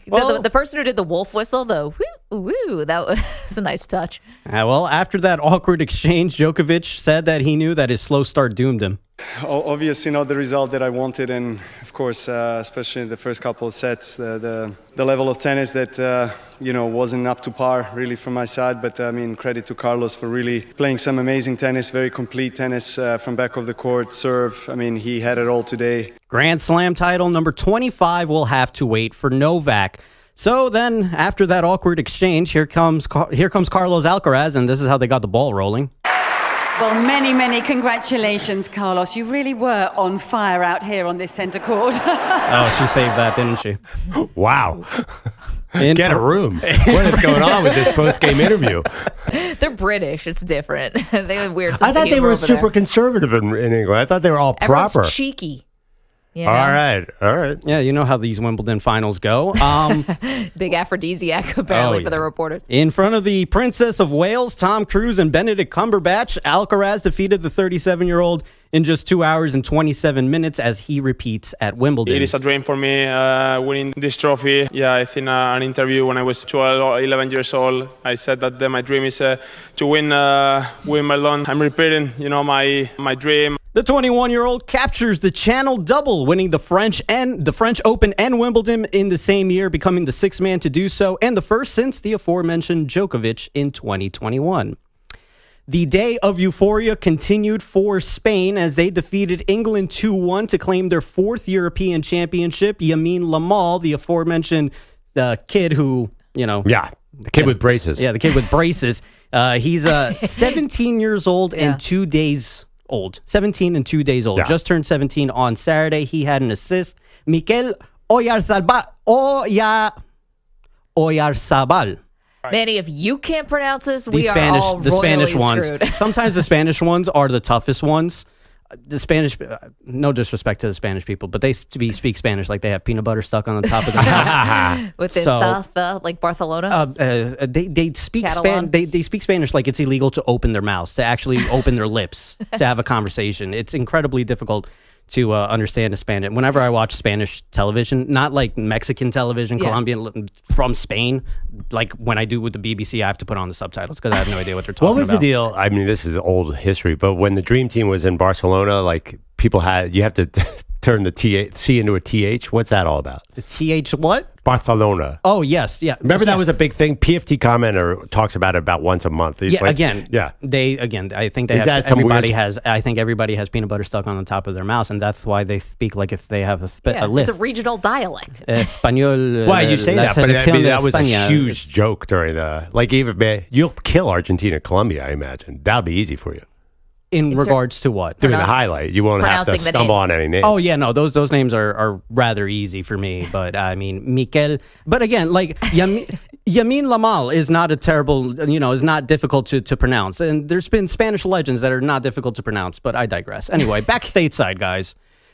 Speaker 3: The person who did the wolf whistle, the woo, that was a nice touch.
Speaker 8: Well, after that awkward exchange, Djokovic said that he knew that his slow start doomed him.
Speaker 13: Obviously not the result that I wanted, and of course, especially in the first couple of sets, the level of tennis that wasn't up to par really from my side. But I mean, credit to Carlos for really playing some amazing tennis, very complete tennis from back of the court, serve. I mean, he had it all today.
Speaker 8: Grand Slam title number 25 will have to wait for Novak. So then, after that awkward exchange, here comes Carlos Alcaraz, and this is how they got the ball rolling.
Speaker 11: Well, many, many congratulations, Carlos. You really were on fire out here on this center court.
Speaker 8: Oh, she saved that, didn't she?
Speaker 4: Wow. Get a room. What is going on with this post-game interview?
Speaker 3: They're British. It's different. They have weird sense
Speaker 4: I thought
Speaker 3: of
Speaker 4: they were
Speaker 3: humor
Speaker 4: super
Speaker 3: there.
Speaker 4: conservative in England. I thought they were all
Speaker 3: Everyone's
Speaker 4: proper.
Speaker 3: cheeky. You know?
Speaker 4: All right.
Speaker 8: Yeah, you know how these Wimbledon finals go.
Speaker 3: Big aphrodisiac, apparently, for the reporters.
Speaker 8: In front of the Princess of Wales, Tom Cruise and Benedict Cumberbatch, Alcaraz defeated the 37-year-old in just 2 hours and 27 minutes as he repeats at Wimbledon.
Speaker 14: It is a dream for me, winning this trophy. Yeah, I think an interview when I was 12 or 11 years old, I said that my dream is to win Wimbledon. I'm repeating, my dream.
Speaker 8: The 21-year-old captures the Channel double, winning the French Open and Wimbledon in the same year, becoming the sixth man to do so, and the first since the aforementioned Djokovic in 2021. The day of euphoria continued for Spain as they defeated England 2-1 to claim their fourth European championship. Yamin Lamal, the aforementioned kid who,
Speaker 4: Yeah, the kid with braces.
Speaker 8: Yeah, the kid with braces. He's 17 years old and 2 days old. 17 and 2 days old.
Speaker 4: Yeah.
Speaker 8: Just turned 17 on Saturday. He had an assist. Mikel Oyarzabal.
Speaker 3: Manny, if you can't pronounce this,
Speaker 8: The
Speaker 3: we are all
Speaker 8: the
Speaker 3: royally
Speaker 8: Spanish ones.
Speaker 3: screwed.
Speaker 8: Sometimes the Spanish ones are the toughest ones. The Spanish, no disrespect to the Spanish people, but they speak Spanish like they have peanut butter stuck on the top of their mouth.
Speaker 3: With the like Barcelona?
Speaker 8: They speak
Speaker 3: Catalan?
Speaker 8: They speak Spanish like it's illegal to open their mouths, to actually open their lips, to have a conversation. It's incredibly difficult to understand a Spanish. Whenever I watch Spanish television, not like Mexican television, Colombian, from Spain, like when I do with the BBC, I have to put on the subtitles because I have no idea what they're talking about.
Speaker 4: What was the deal? I mean, this is old history, but when the Dream Team was in Barcelona, like you have to turn the C into a TH. What's that all about?
Speaker 8: The TH what?
Speaker 4: Barcelona.
Speaker 8: Oh, yes. Yeah.
Speaker 4: Remember that was a big thing? PFT commenter talks about it about once a month. He's
Speaker 8: I think I think everybody has peanut butter stuck on the top of their mouth, and that's why they speak like if they have a
Speaker 3: It's a regional dialect.
Speaker 8: Español.
Speaker 4: Why you say that? But I mean, that was a huge joke during you'll kill Argentina, Colombia, I imagine. That'll be easy for you.
Speaker 8: In regards to what?
Speaker 4: Doing the highlight. You won't have to stumble on any names.
Speaker 8: Oh, yeah, no, those names are rather easy for me. But, I mean, Mikel. But, again, like, Yamin Lamal is not a terrible, is not difficult to pronounce. And there's been Spanish legends that are not difficult to pronounce. But I digress. Anyway, back stateside, guys.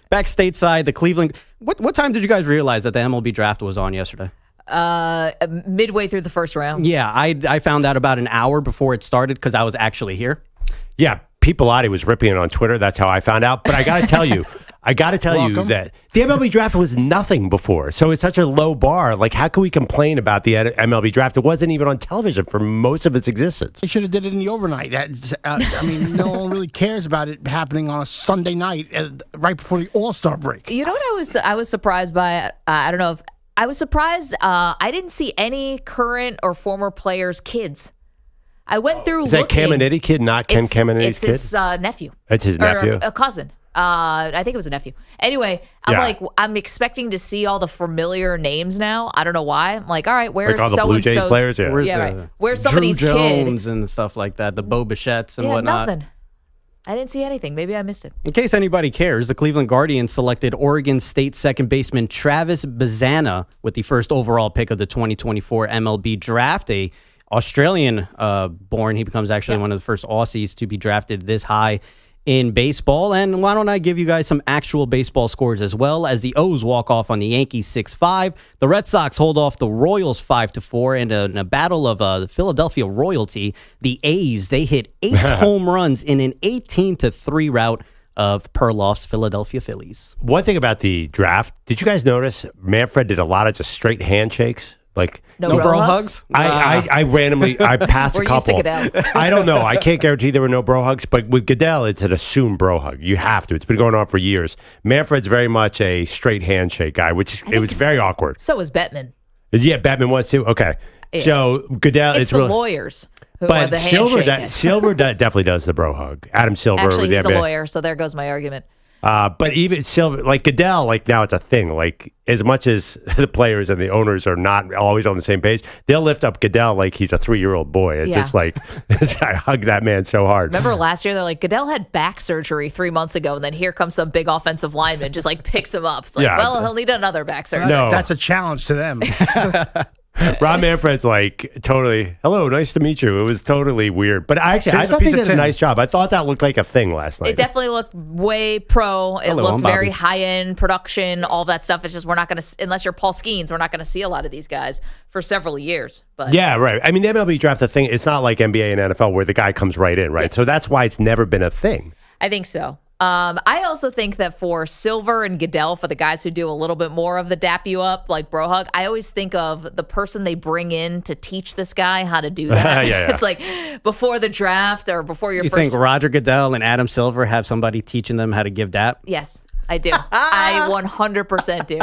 Speaker 8: Back stateside, the Cleveland. What time did you guys realize that the MLB draft was on yesterday?
Speaker 3: Midway through the first round.
Speaker 8: Yeah, I found out about an hour before it started because I was actually here.
Speaker 4: Yeah. Pete Pilati was ripping it on Twitter. That's how I found out. But I got to tell you, that the MLB draft was nothing before. So it's such a low bar. Like, how can we complain about the MLB draft? It wasn't even on television for most of its existence.
Speaker 7: They should have did it in the overnight. No one really cares about it happening on a Sunday night right before the All-Star break.
Speaker 3: You know what I was surprised by? I don't know if I was surprised. I didn't see any current or former players' kids. I went through.
Speaker 4: Is that Caminiti kid, not Ken Caminiti's kid?
Speaker 3: It's his nephew.
Speaker 4: It's his nephew?
Speaker 3: Or a cousin. I think it was a nephew. Anyway, I'm expecting to see all the familiar names now. I don't know why. I'm like, all right, where's
Speaker 4: all the Blue Jays players?
Speaker 3: Yeah, right. Where's somebody's
Speaker 8: Drew Jones
Speaker 3: kid?
Speaker 8: and stuff like that, the Bo Bichettes and whatnot.
Speaker 3: Nothing. I didn't see anything. Maybe I missed it.
Speaker 8: In case anybody cares, the Cleveland Guardians selected Oregon State second baseman Travis Bazana with the first overall pick of the 2024 MLB draft. A Australian born. He becomes actually one of the first Aussies to be drafted this high in baseball. And why don't I give you guys some actual baseball scores as well, as the O's walk off on the Yankees 6-5. The Red Sox hold off the Royals 5-4. And in a battle of the Philadelphia royalty, the A's, they hit 8 home runs in an 18-3 rout of Perloff's Philadelphia Phillies.
Speaker 4: One thing about the draft, did you guys notice Manfred did a lot of just straight handshakes? Like
Speaker 3: no bro hugs?
Speaker 4: I randomly passed a couple. I don't know. I can't guarantee there were no bro hugs, but with Goodell, it's an assumed bro hug. You have to. It's been going on for years. Manfred's very much a straight handshake guy, which it was very awkward.
Speaker 3: So was Bettman.
Speaker 4: Yeah, Bettman was too. Okay, yeah. So Goodell,
Speaker 3: it's the really, lawyers. Who
Speaker 4: but
Speaker 3: are the
Speaker 4: Silver definitely does the bro hug. Adam Silver.
Speaker 3: Actually, he's a lawyer, so there goes my argument.
Speaker 4: But even Silver, like Goodell, like now it's a thing. Like as much as the players and the owners are not always on the same page, they'll lift up Goodell like he's a 3-year-old boy. It's just like, I hug that man so hard.
Speaker 3: Remember last year, they're like, Goodell had back surgery 3 months ago, and then here comes some big offensive lineman, just like picks him up. It's like, well, he'll need another back surgery.
Speaker 4: No.
Speaker 7: That's a challenge to them.
Speaker 4: Rob Manfred's like, totally, hello, nice to meet you. It was totally weird. But I thought they did a nice job. I thought that looked like a thing last night.
Speaker 3: It definitely looked way pro. It looked very high-end production, all that stuff. It's just we're not going to, unless you're Paul Skeens, we're not going to see a lot of these guys for several years. But
Speaker 4: yeah, right. I mean, the MLB draft, the thing, it's not like NBA and NFL where the guy comes right in, right? Yeah. So that's why it's never been a thing.
Speaker 3: I think so. I also think that for Silver and Goodell, for the guys who do a little bit more of the dap you up, like bro hug, I always think of the person they bring in to teach this guy how to do that. Yeah. It's like before the draft or before your
Speaker 8: You
Speaker 3: first...
Speaker 8: think Roger Goodell and Adam Silver have somebody teaching them how to give dap?
Speaker 3: Yes, I do. I 100% do.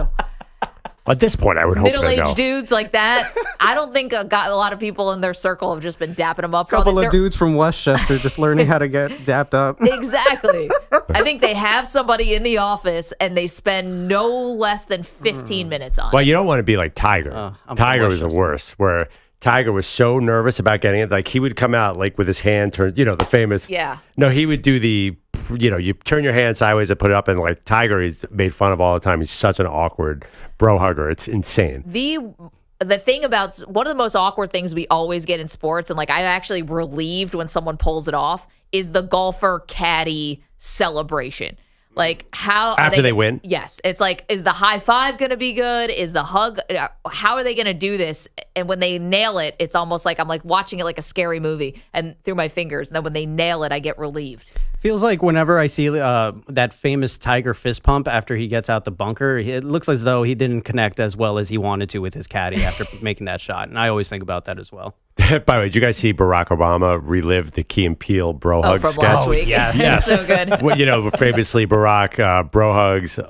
Speaker 4: At this point, I would hope
Speaker 3: middle-aged dudes like that. I don't think a lot of people in their circle have just been dapping them up.
Speaker 8: A couple of dudes from Westchester just learning how to get dapped up.
Speaker 3: Exactly. I think they have somebody in the office and they spend no less than 15 minutes on it.
Speaker 4: Well, you don't want to be like Tiger. Tiger was the worst, where Tiger was so nervous about getting it. Like he would come out like with his hand turned, the famous.
Speaker 3: Yeah.
Speaker 4: No, he would do the, you turn your hand sideways and put it up, and like Tiger, he's made fun of all the time. He's such an awkward bro hugger. It's insane.
Speaker 3: The thing about one of the most awkward things we always get in sports, and like I'm actually relieved when someone pulls it off, is the golfer caddy celebration. Like how
Speaker 4: after they win?
Speaker 3: Yes. It's like, is the high five going to be good? Is the hug? How are they going to do this? And when they nail it, it's almost like I'm like watching it like a scary movie and through my fingers. And then when they nail it, I get relieved.
Speaker 8: Feels like whenever I see that famous Tiger fist pump after he gets out the bunker, it looks as though he didn't connect as well as he wanted to with his caddy after making that shot. And I always think about that as well.
Speaker 4: By the way, did you guys see Barack Obama relive the Key and Peele bro hug
Speaker 3: from
Speaker 4: sketch?
Speaker 3: last week.
Speaker 4: Yes.
Speaker 3: So good.
Speaker 4: Well, famously Barack bro hugs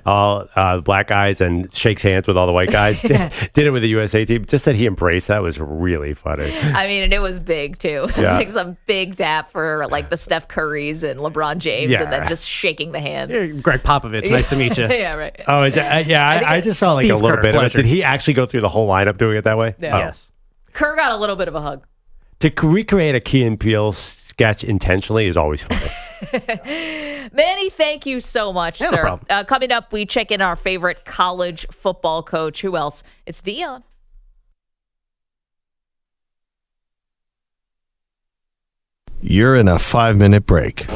Speaker 4: all black guys and shakes hands with all the white guys. Did it with the USA team. Just that he embraced that was really funny.
Speaker 3: I mean, and it was big too. It's like some big dap for like the Steph Currys and LeBron James, and then just shaking the hand.
Speaker 8: Greg Popovich, nice to meet you.
Speaker 3: Yeah, right.
Speaker 4: Oh, is it? I just saw like
Speaker 8: Steve
Speaker 4: a little
Speaker 8: Kerr,
Speaker 4: bit
Speaker 8: pleasure.
Speaker 4: of it. Did he actually go through the whole lineup doing it that way?
Speaker 3: Yeah.
Speaker 4: Oh.
Speaker 8: Yes.
Speaker 3: Kerr got a little bit of a hug.
Speaker 4: To recreate a Key and Peele sketch intentionally is always funny.
Speaker 3: Manny, thank you so much,
Speaker 8: Yeah,
Speaker 3: sir.
Speaker 8: no problem.
Speaker 3: Coming up, we check in our favorite college football coach. Who else? It's Deion.
Speaker 1: You're in a 5-minute break.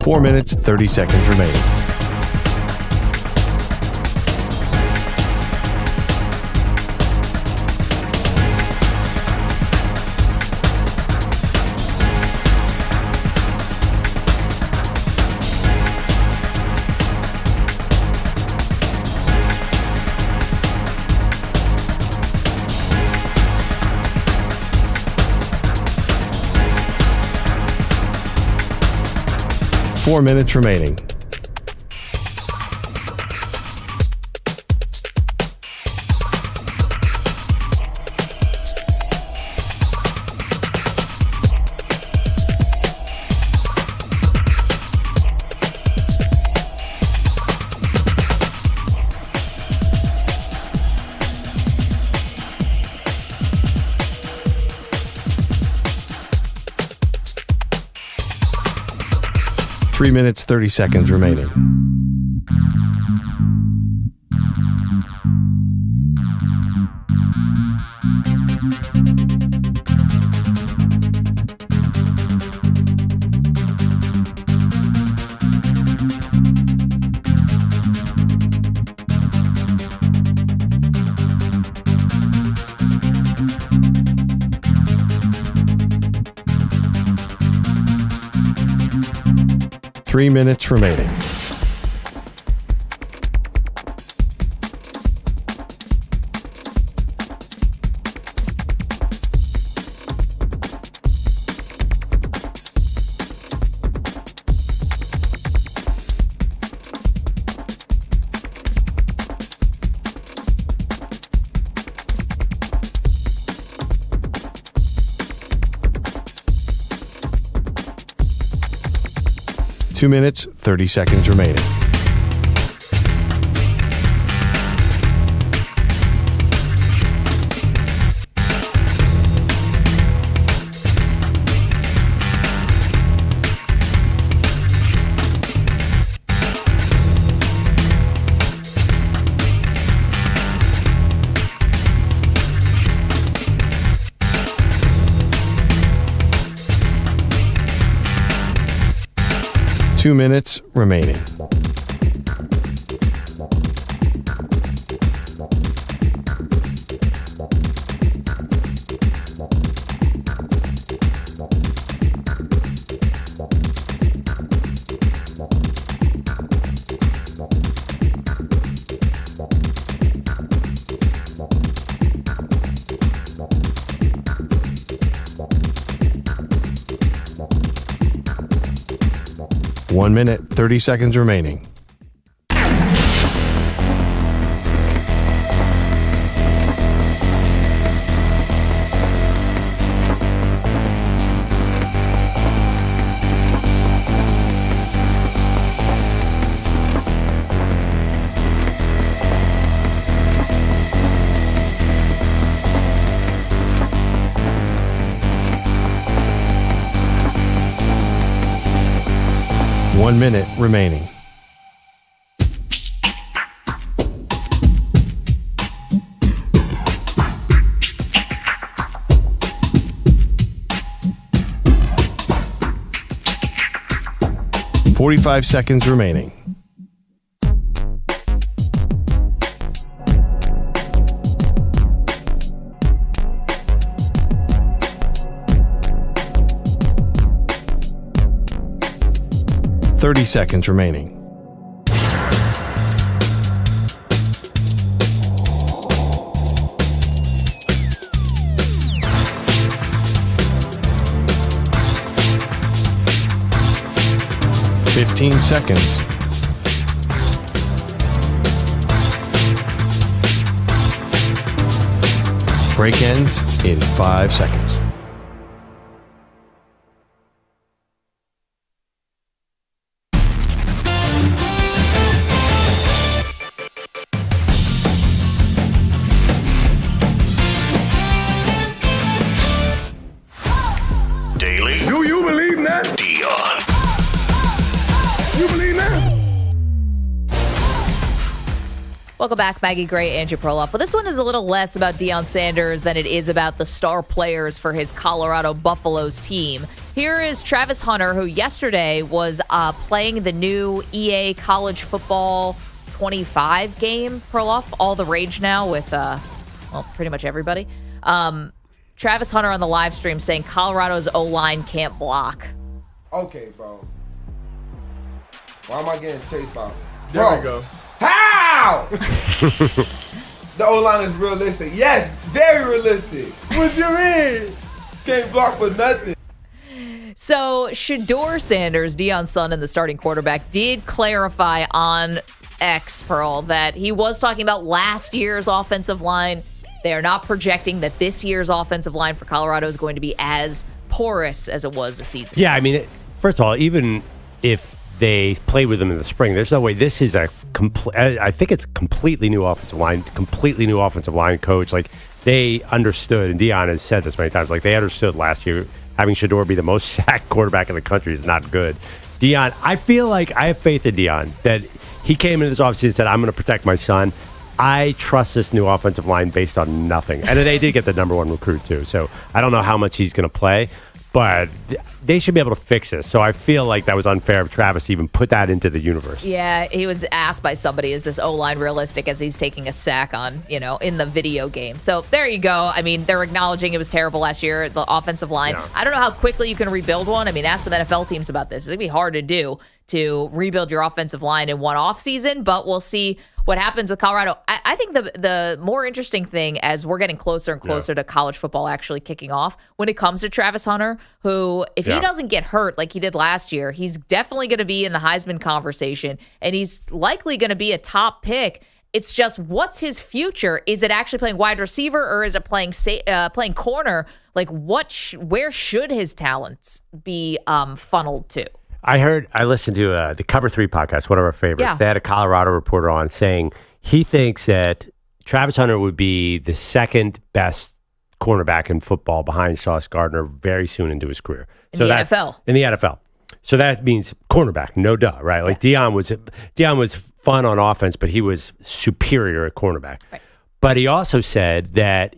Speaker 1: Four minutes, 30 seconds remaining. Four minutes remaining. Three minutes, 30 seconds remaining. Three minutes remaining. Two minutes, 30 seconds remaining. Two minutes remaining. One minute, 30 seconds remaining. One minute remaining. 45 seconds remaining. Thirty seconds remaining. 15 seconds. Break ends in 5 seconds.
Speaker 2: Daily. Do you believe that? Deion. You believe that?
Speaker 3: Welcome back, Maggie Gray, Andrew Perloff. Well, this one is a little less about Deion Sanders than it is about the star players for his Colorado Buffaloes team. Here is Travis Hunter, who yesterday was playing the new EA College Football 25 game, Perloff. All the rage now with, pretty much everybody. Travis Hunter on the live stream saying Colorado's O-line can't block.
Speaker 15: Okay, bro. Why am I getting chased by?
Speaker 16: There we go.
Speaker 15: How? The O-line is realistic. Yes, very realistic. What you mean? Can't block for nothing.
Speaker 3: So Shedeur Sanders, Deion's son and the starting quarterback, did clarify on X, Pearl, that he was talking about last year's offensive line. They are not projecting that this year's offensive line for Colorado is going to be as porous as it was this season.
Speaker 4: Yeah, I mean, first of all, even if they played with them in the spring, there's no way. This is I think it's completely new offensive line coach. Like, they understood, and Deion has said this many times, like, they understood last year having Shedeur be the most sacked quarterback in the country is not good. Deion, I feel like I have faith in Deion that he came into this offseason and said, I'm going to protect my son. I trust this new offensive line based on nothing. And they did get the number one recruit, too. So I don't know how much he's going to play, but they should be able to fix this. So I feel like that was unfair of Travis to even put that into the universe.
Speaker 3: Yeah, he was asked by somebody, is this O-line realistic, as he's taking a sack on, in the video game. So there you go. I mean, they're acknowledging it was terrible last year, the offensive line. Yeah. I don't know how quickly you can rebuild one. I mean, ask some NFL teams about this. It's going to be hard to do, to rebuild your offensive line in one offseason, but we'll see what happens with Colorado. I think the more interesting thing, as we're getting closer and closer to college football actually kicking off, when it comes to Travis Hunter, who, if he doesn't get hurt like he did last year, he's definitely going to be in the Heisman conversation, and he's likely going to be a top pick. It's just, what's his future? Is it actually playing wide receiver, or is it playing corner? Like, where should his talents be funneled to?
Speaker 4: I listened to the Cover 3 podcast, one of our favorites.
Speaker 3: Yeah.
Speaker 4: They had a Colorado reporter on saying he thinks that Travis Hunter would be the second best cornerback in football behind Sauce Gardner very soon into his career.
Speaker 3: In the NFL.
Speaker 4: So that means cornerback, no duh, right? Like, Deion was fun on offense, but he was superior at cornerback.
Speaker 3: Right.
Speaker 4: But he also said that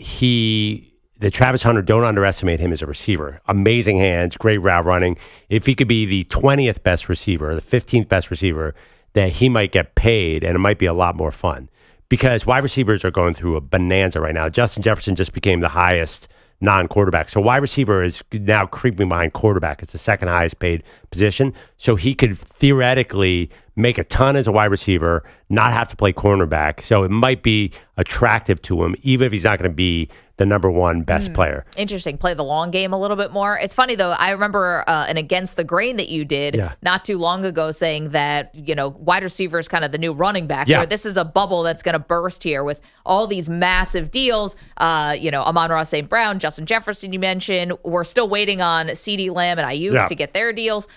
Speaker 4: Travis Hunter, don't underestimate him as a receiver. Amazing hands, great route running. If he could be the 20th best receiver, the 15th best receiver, that he might get paid, and it might be a lot more fun. Because wide receivers are going through a bonanza right now. Justin Jefferson just became the highest non-quarterback. So wide receiver is now creeping behind quarterback. It's the second highest paid position. So he could theoretically make a ton as a wide receiver, not have to play cornerback. So it might be attractive to him, even if he's not going to be the number one best player.
Speaker 3: Interesting. Play the long game a little bit more. It's funny, though. I remember an Against the Grain that you did not too long ago, saying that, wide receiver is kind of the new running back.
Speaker 4: Yeah.
Speaker 3: Where this is a bubble that's going to burst here with all these massive deals. Amon-Ra St. Brown, Justin Jefferson, you mentioned. We're still waiting on CeeDee Lamb and Ayuk to get their deals.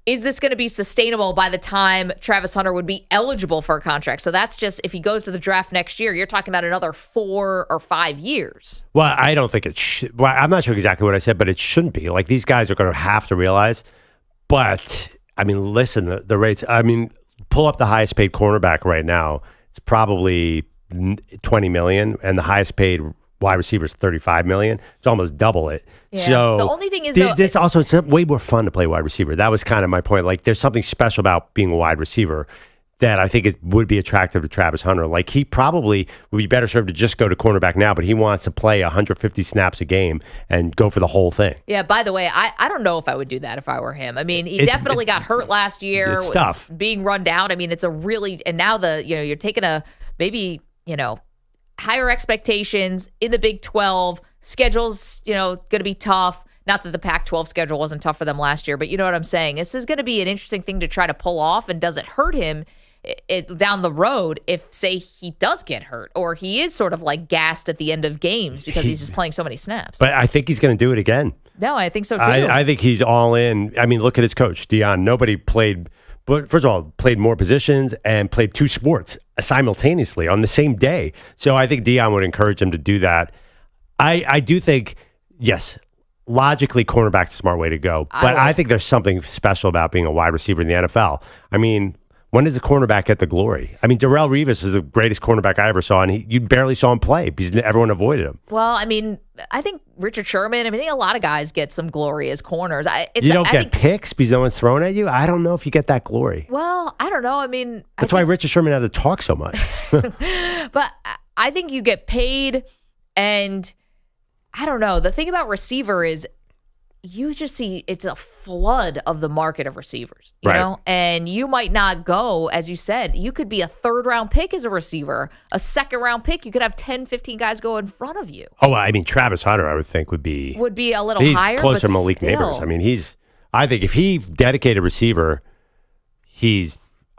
Speaker 3: Is this going to be sustainable by the time Travis Hunter would be eligible for a contract? So that's just, if he goes to the draft next year, you're talking about another 4 or 5 years.
Speaker 4: Well, I don't think it should. Well, I'm not sure exactly what I said, but it shouldn't be. Like, these guys are going to have to realize. But, I mean, listen, the rates, I mean, pull up the highest paid cornerback right now. It's probably $20 million, and the highest paid wide receiver is $35 million. It's almost double it.
Speaker 3: Yeah.
Speaker 4: So
Speaker 3: The only thing is,
Speaker 4: this also it's way more fun to play wide receiver. That was kind of my point. Like, there's something special about being a wide receiver that I think would be attractive to Travis Hunter. Like, he probably would be better served to just go to cornerback now, but he wants to play 150 snaps a game and go for the whole thing.
Speaker 3: Yeah, by the way, I don't know if I would do that if I were him. I mean, he definitely got hurt last year.
Speaker 4: It's tough.
Speaker 3: Being run down. I mean, it's a really, and now you're taking a maybe, higher expectations in the Big 12. Schedule's, going to be tough. Not that the Pac-12 schedule wasn't tough for them last year, but you know what I'm saying? This is going to be an interesting thing to try to pull off, and does it hurt him down the road if, say, he does get hurt or he is sort of like gassed at the end of games because he's just playing so many snaps?
Speaker 4: But I think he's going to do it again.
Speaker 3: No, I think so too.
Speaker 4: I think he's all in. I mean, look at his coach, Deion. Nobody played, but first of all, played more positions and played 2 sports simultaneously on the same day. So I think Deion would encourage him to do that. I do think, yes, logically, cornerback's a smart way to go. But I think there's something special about being a wide receiver in the NFL. I mean, when does a cornerback get the glory? I mean, Darrelle Revis is the greatest cornerback I ever saw, and you barely saw him play because everyone avoided him.
Speaker 3: Well, I mean, I think Richard Sherman, I think a lot of guys get some glory as corners.
Speaker 4: You don't get picks because no one's thrown at you? I don't know if you get that glory.
Speaker 3: Well, I don't know. I mean,
Speaker 4: That's why Richard Sherman had to talk so much.
Speaker 3: But I think you get paid, and I don't know. The thing about receiver is you just see it's a flood of the market of receivers, you know? And you might not go, as you said, you could be a 3rd-round pick as a receiver, a 2nd-round pick. You could have 10, 15 guys go in front of you.
Speaker 4: Oh, I mean, Travis Hunter, I would think, would be
Speaker 3: a little higher.
Speaker 4: He's closer
Speaker 3: but
Speaker 4: to Malik
Speaker 3: still.
Speaker 4: Neighbors. I mean, I think if he dedicated receiver,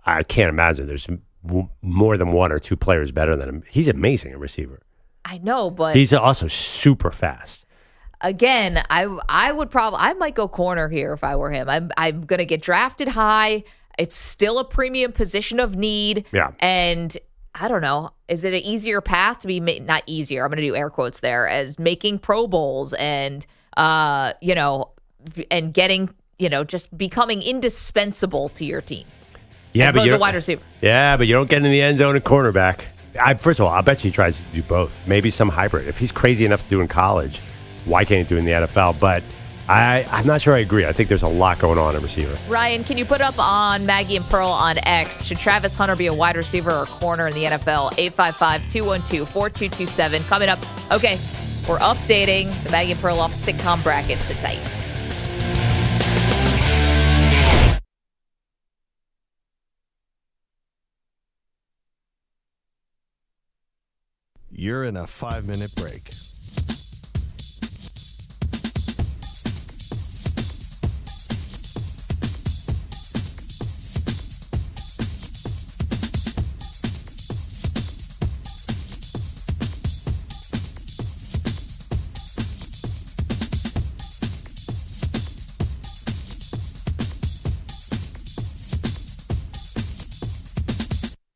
Speaker 4: I can't imagine there's more than 1 or 2 players better than him. He's amazing at receiver.
Speaker 3: I know, but
Speaker 4: he's also super fast.
Speaker 3: Again, I might go corner here if I were him. I'm going to get drafted high. It's still a premium position of need.
Speaker 4: Yeah.
Speaker 3: And I don't know, is it an easier path to be, not easier, I'm going to do air quotes there, as making Pro Bowls and, and getting, just becoming indispensable to your team.
Speaker 4: Yeah,
Speaker 3: as opposed to wide receiver.
Speaker 4: Yeah, but you don't get in the end zone at cornerback. First of all, I bet you he tries to do both. Maybe some hybrid. If he's crazy enough to do in college, why can't he do it in the NFL? But I'm not sure I agree. I think there's a lot going on at receiver.
Speaker 3: Ryan, can you put up on Maggie and Pearl on X, should Travis Hunter be a wide receiver or corner in the NFL? 855-212-4227. Coming up. Okay, we're updating the Maggie and Perloff sitcom bracket. Sit tight.
Speaker 1: You're in a 5-minute break.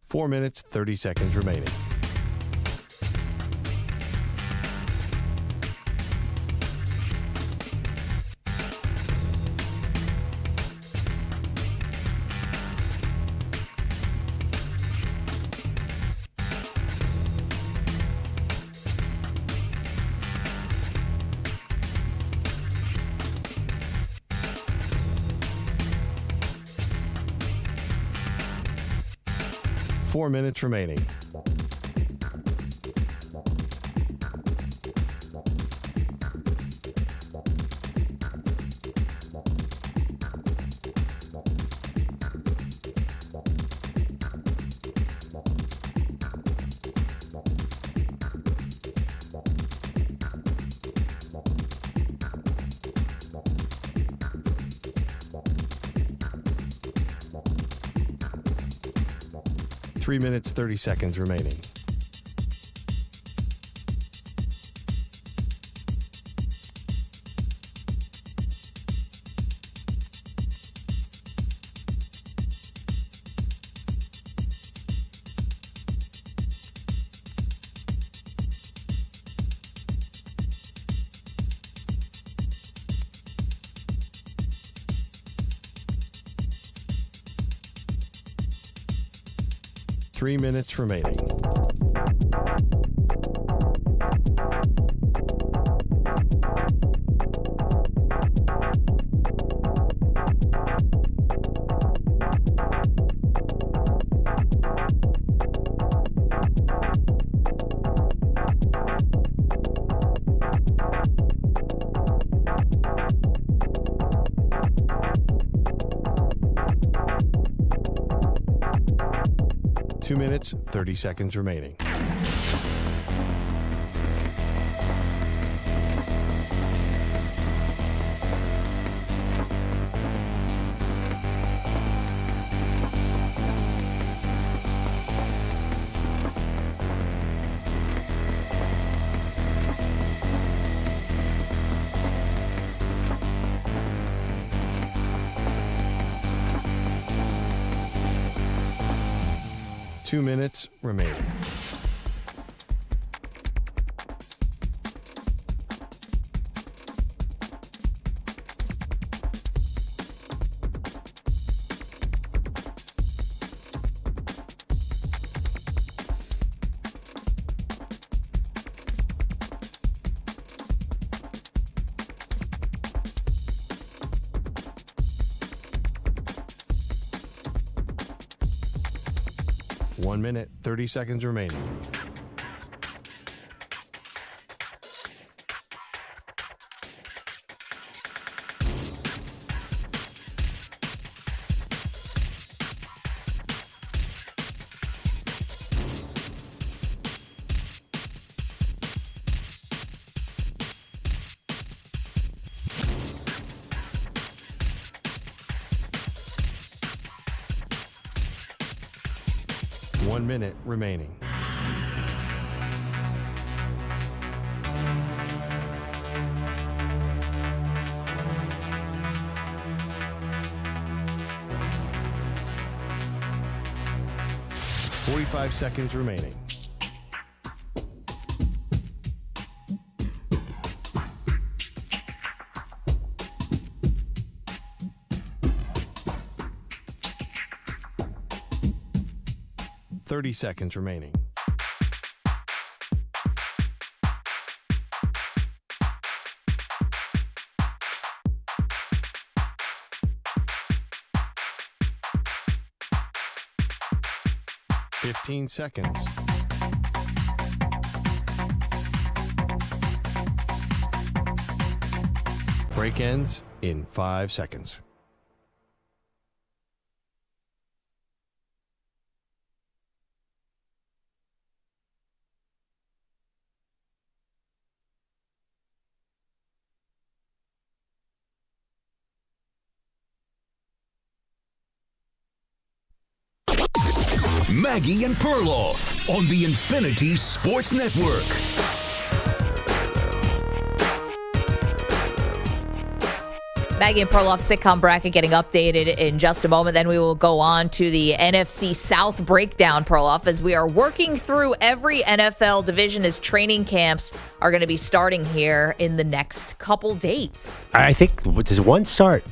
Speaker 1: Four minutes, 30 seconds remaining. Four minutes remaining. Three minutes, 30 seconds remaining. Three minutes remaining. 2 minutes, 30 seconds remaining. Two minutes remaining. One minute, 30 seconds remaining. One minute remaining. Forty-five seconds remaining. Seconds remaining. Fifteen seconds. Break ends in 5 seconds.
Speaker 2: Maggie and Perloff on the Infinity Sports Network.
Speaker 3: Maggie and Perloff sitcom bracket getting updated in just a moment. Then we will go on to the NFC South breakdown, Perloff, as we are working through every NFL division as training camps are going to be starting here in the next couple days.
Speaker 4: I think, does one start?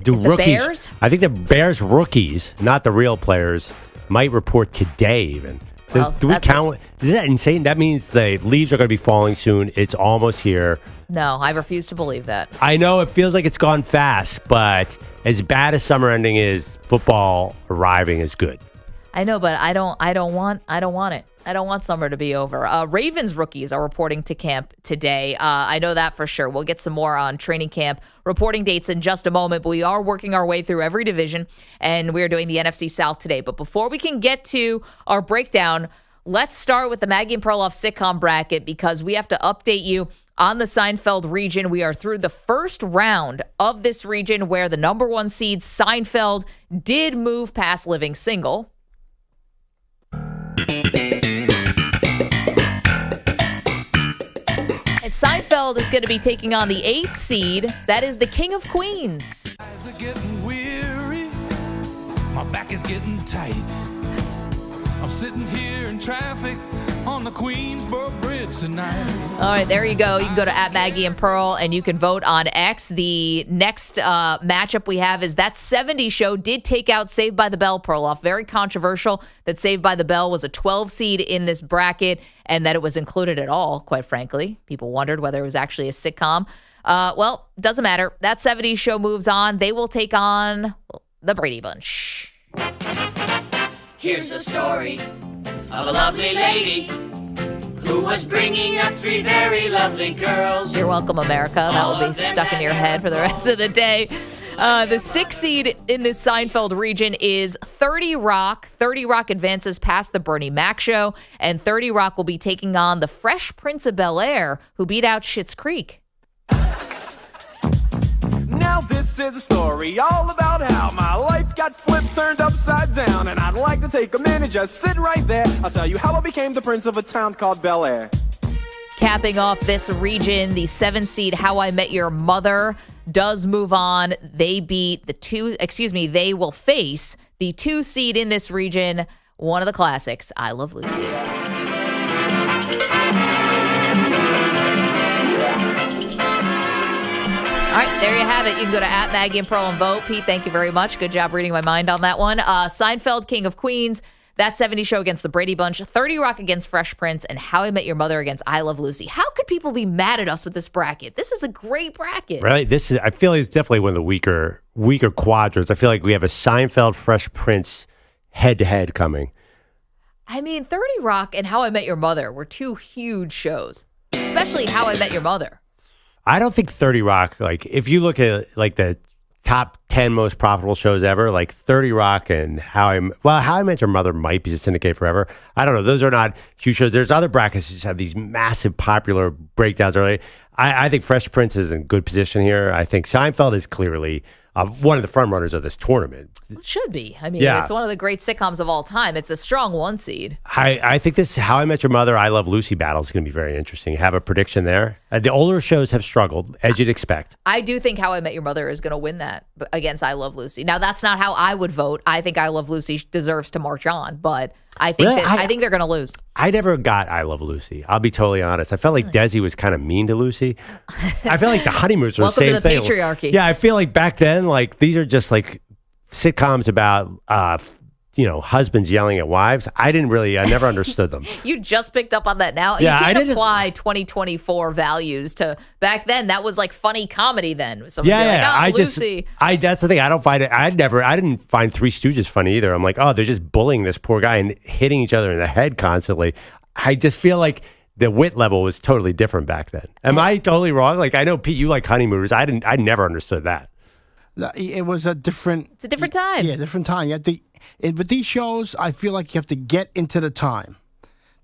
Speaker 4: Do rookies?
Speaker 3: Bears?
Speaker 4: I think the Bears rookies, not the real players, might report today even. Do we count? Is that insane? That means the leaves are going to be falling soon. It's almost here.
Speaker 3: No, I refuse to believe that.
Speaker 4: I know it feels like it's gone fast, but as bad as summer ending is, football arriving is good.
Speaker 3: I know, but I don't want it. I don't want summer to be over. Ravens rookies are reporting to camp today. I know that for sure. We'll get some more on training camp reporting dates in just a moment, but we are working our way through every division, and we're doing the NFC South today. But before we can get to our breakdown, let's start with the Maggie and Perloff sitcom bracket because we have to update you on the Seinfeld region. We are through the first round of this region where the number one seed Seinfeld did move past Living Single. And Seinfeld is going to be taking on the 8th seed. That is the King of Queens.
Speaker 16: Eyes are getting weary. My back is getting tight. I'm sitting here in traffic on the Queensboro Bridge tonight.
Speaker 3: All right, there you go. You can go to @Maggie and Pearl, and you can vote on X. The next matchup we have is That 70s Show did take out Saved by the Bell, Perloff. Very controversial that Saved by the Bell was a 12 seed in this bracket and that it was included at all, quite frankly. People wondered whether it was actually a sitcom. Well, doesn't matter. That 70s Show moves on. They will take on the Brady Bunch.
Speaker 17: Here's the story of a lovely lady who was bringing up 3 very lovely girls.
Speaker 3: You're welcome, America. That will be stuck in your head for the rest of the day. The 6th seed in this Seinfeld region is 30 Rock. 30 Rock advances past the Bernie Mac show, and 30 Rock will be taking on the Fresh Prince of Bel-Air, who beat out Schitt's Creek.
Speaker 18: Now this is a story all about how my life got flipped, turned upside down, and I'd like to take a minute, just sit right there. I'll tell you how I became the prince of a town called Bel-Air.
Speaker 3: Capping off this region, the 7th seed How I Met Your Mother does move on. They will face the 2 seed in this region, one of the classics, I Love Lucy. All right, there you have it. You can go to @Maggie and Pearl and vote. Pete, thank you very much. Good job reading my mind on that one. Seinfeld, King of Queens. That 70s Show against the Brady Bunch, 30 Rock against Fresh Prince, and How I Met Your Mother against I Love Lucy. How could people be mad at us with this bracket? This is a great bracket.
Speaker 4: Right? I feel like it's definitely one of the weaker quadrants. I feel like we have a Seinfeld, Fresh Prince head-to-head coming.
Speaker 3: I mean, 30 Rock and How I Met Your Mother were 2 huge shows, especially How I Met Your Mother.
Speaker 4: I don't think 30 Rock, like, if you look at, like, the top 10 most profitable shows ever, like 30 Rock and How I Met Your Mother might be syndicated forever. I don't know. Those are not huge shows. There's other brackets that just have these massive popular breakdowns early. I think Fresh Prince is in good position here. I think Seinfeld is clearly one of the front runners of this tournament.
Speaker 3: It should be. I mean, It's one of the great sitcoms of all time. It's a strong 1 seed.
Speaker 4: I think this How I Met Your Mother, I Love Lucy battle is going to be very interesting. Have a prediction there. The older shows have struggled, as you'd expect.
Speaker 3: I do think How I Met Your Mother is going to win that against I Love Lucy. Now, that's not how I would vote. I think I Love Lucy deserves to march on, but I think I think they're going to lose.
Speaker 4: I never got I Love Lucy. I'll be totally honest. I felt like Desi was kind of mean to Lucy. I feel like the Honeymooners were the same thing.
Speaker 3: Welcome to the patriarchy.
Speaker 4: Yeah, I feel like back then, like, these are just like sitcoms about husbands yelling at wives. I never understood them.
Speaker 3: You just picked up on that now.
Speaker 4: Yeah,
Speaker 3: you can't apply 2024 values to back then. That was like funny comedy then. So Lucy.
Speaker 4: That's the thing. I don't find it. I didn't find Three Stooges funny either. I'm like, oh, they're just bullying this poor guy and hitting each other in the head constantly. I just feel like the wit level was totally different back then. Am I totally wrong? Like, I know, Pete, you like Honeymooners. I never understood that.
Speaker 7: It was a different...
Speaker 3: It's a different time.
Speaker 7: Yeah, different time. You have to... With these shows, I feel like you have to get into the time.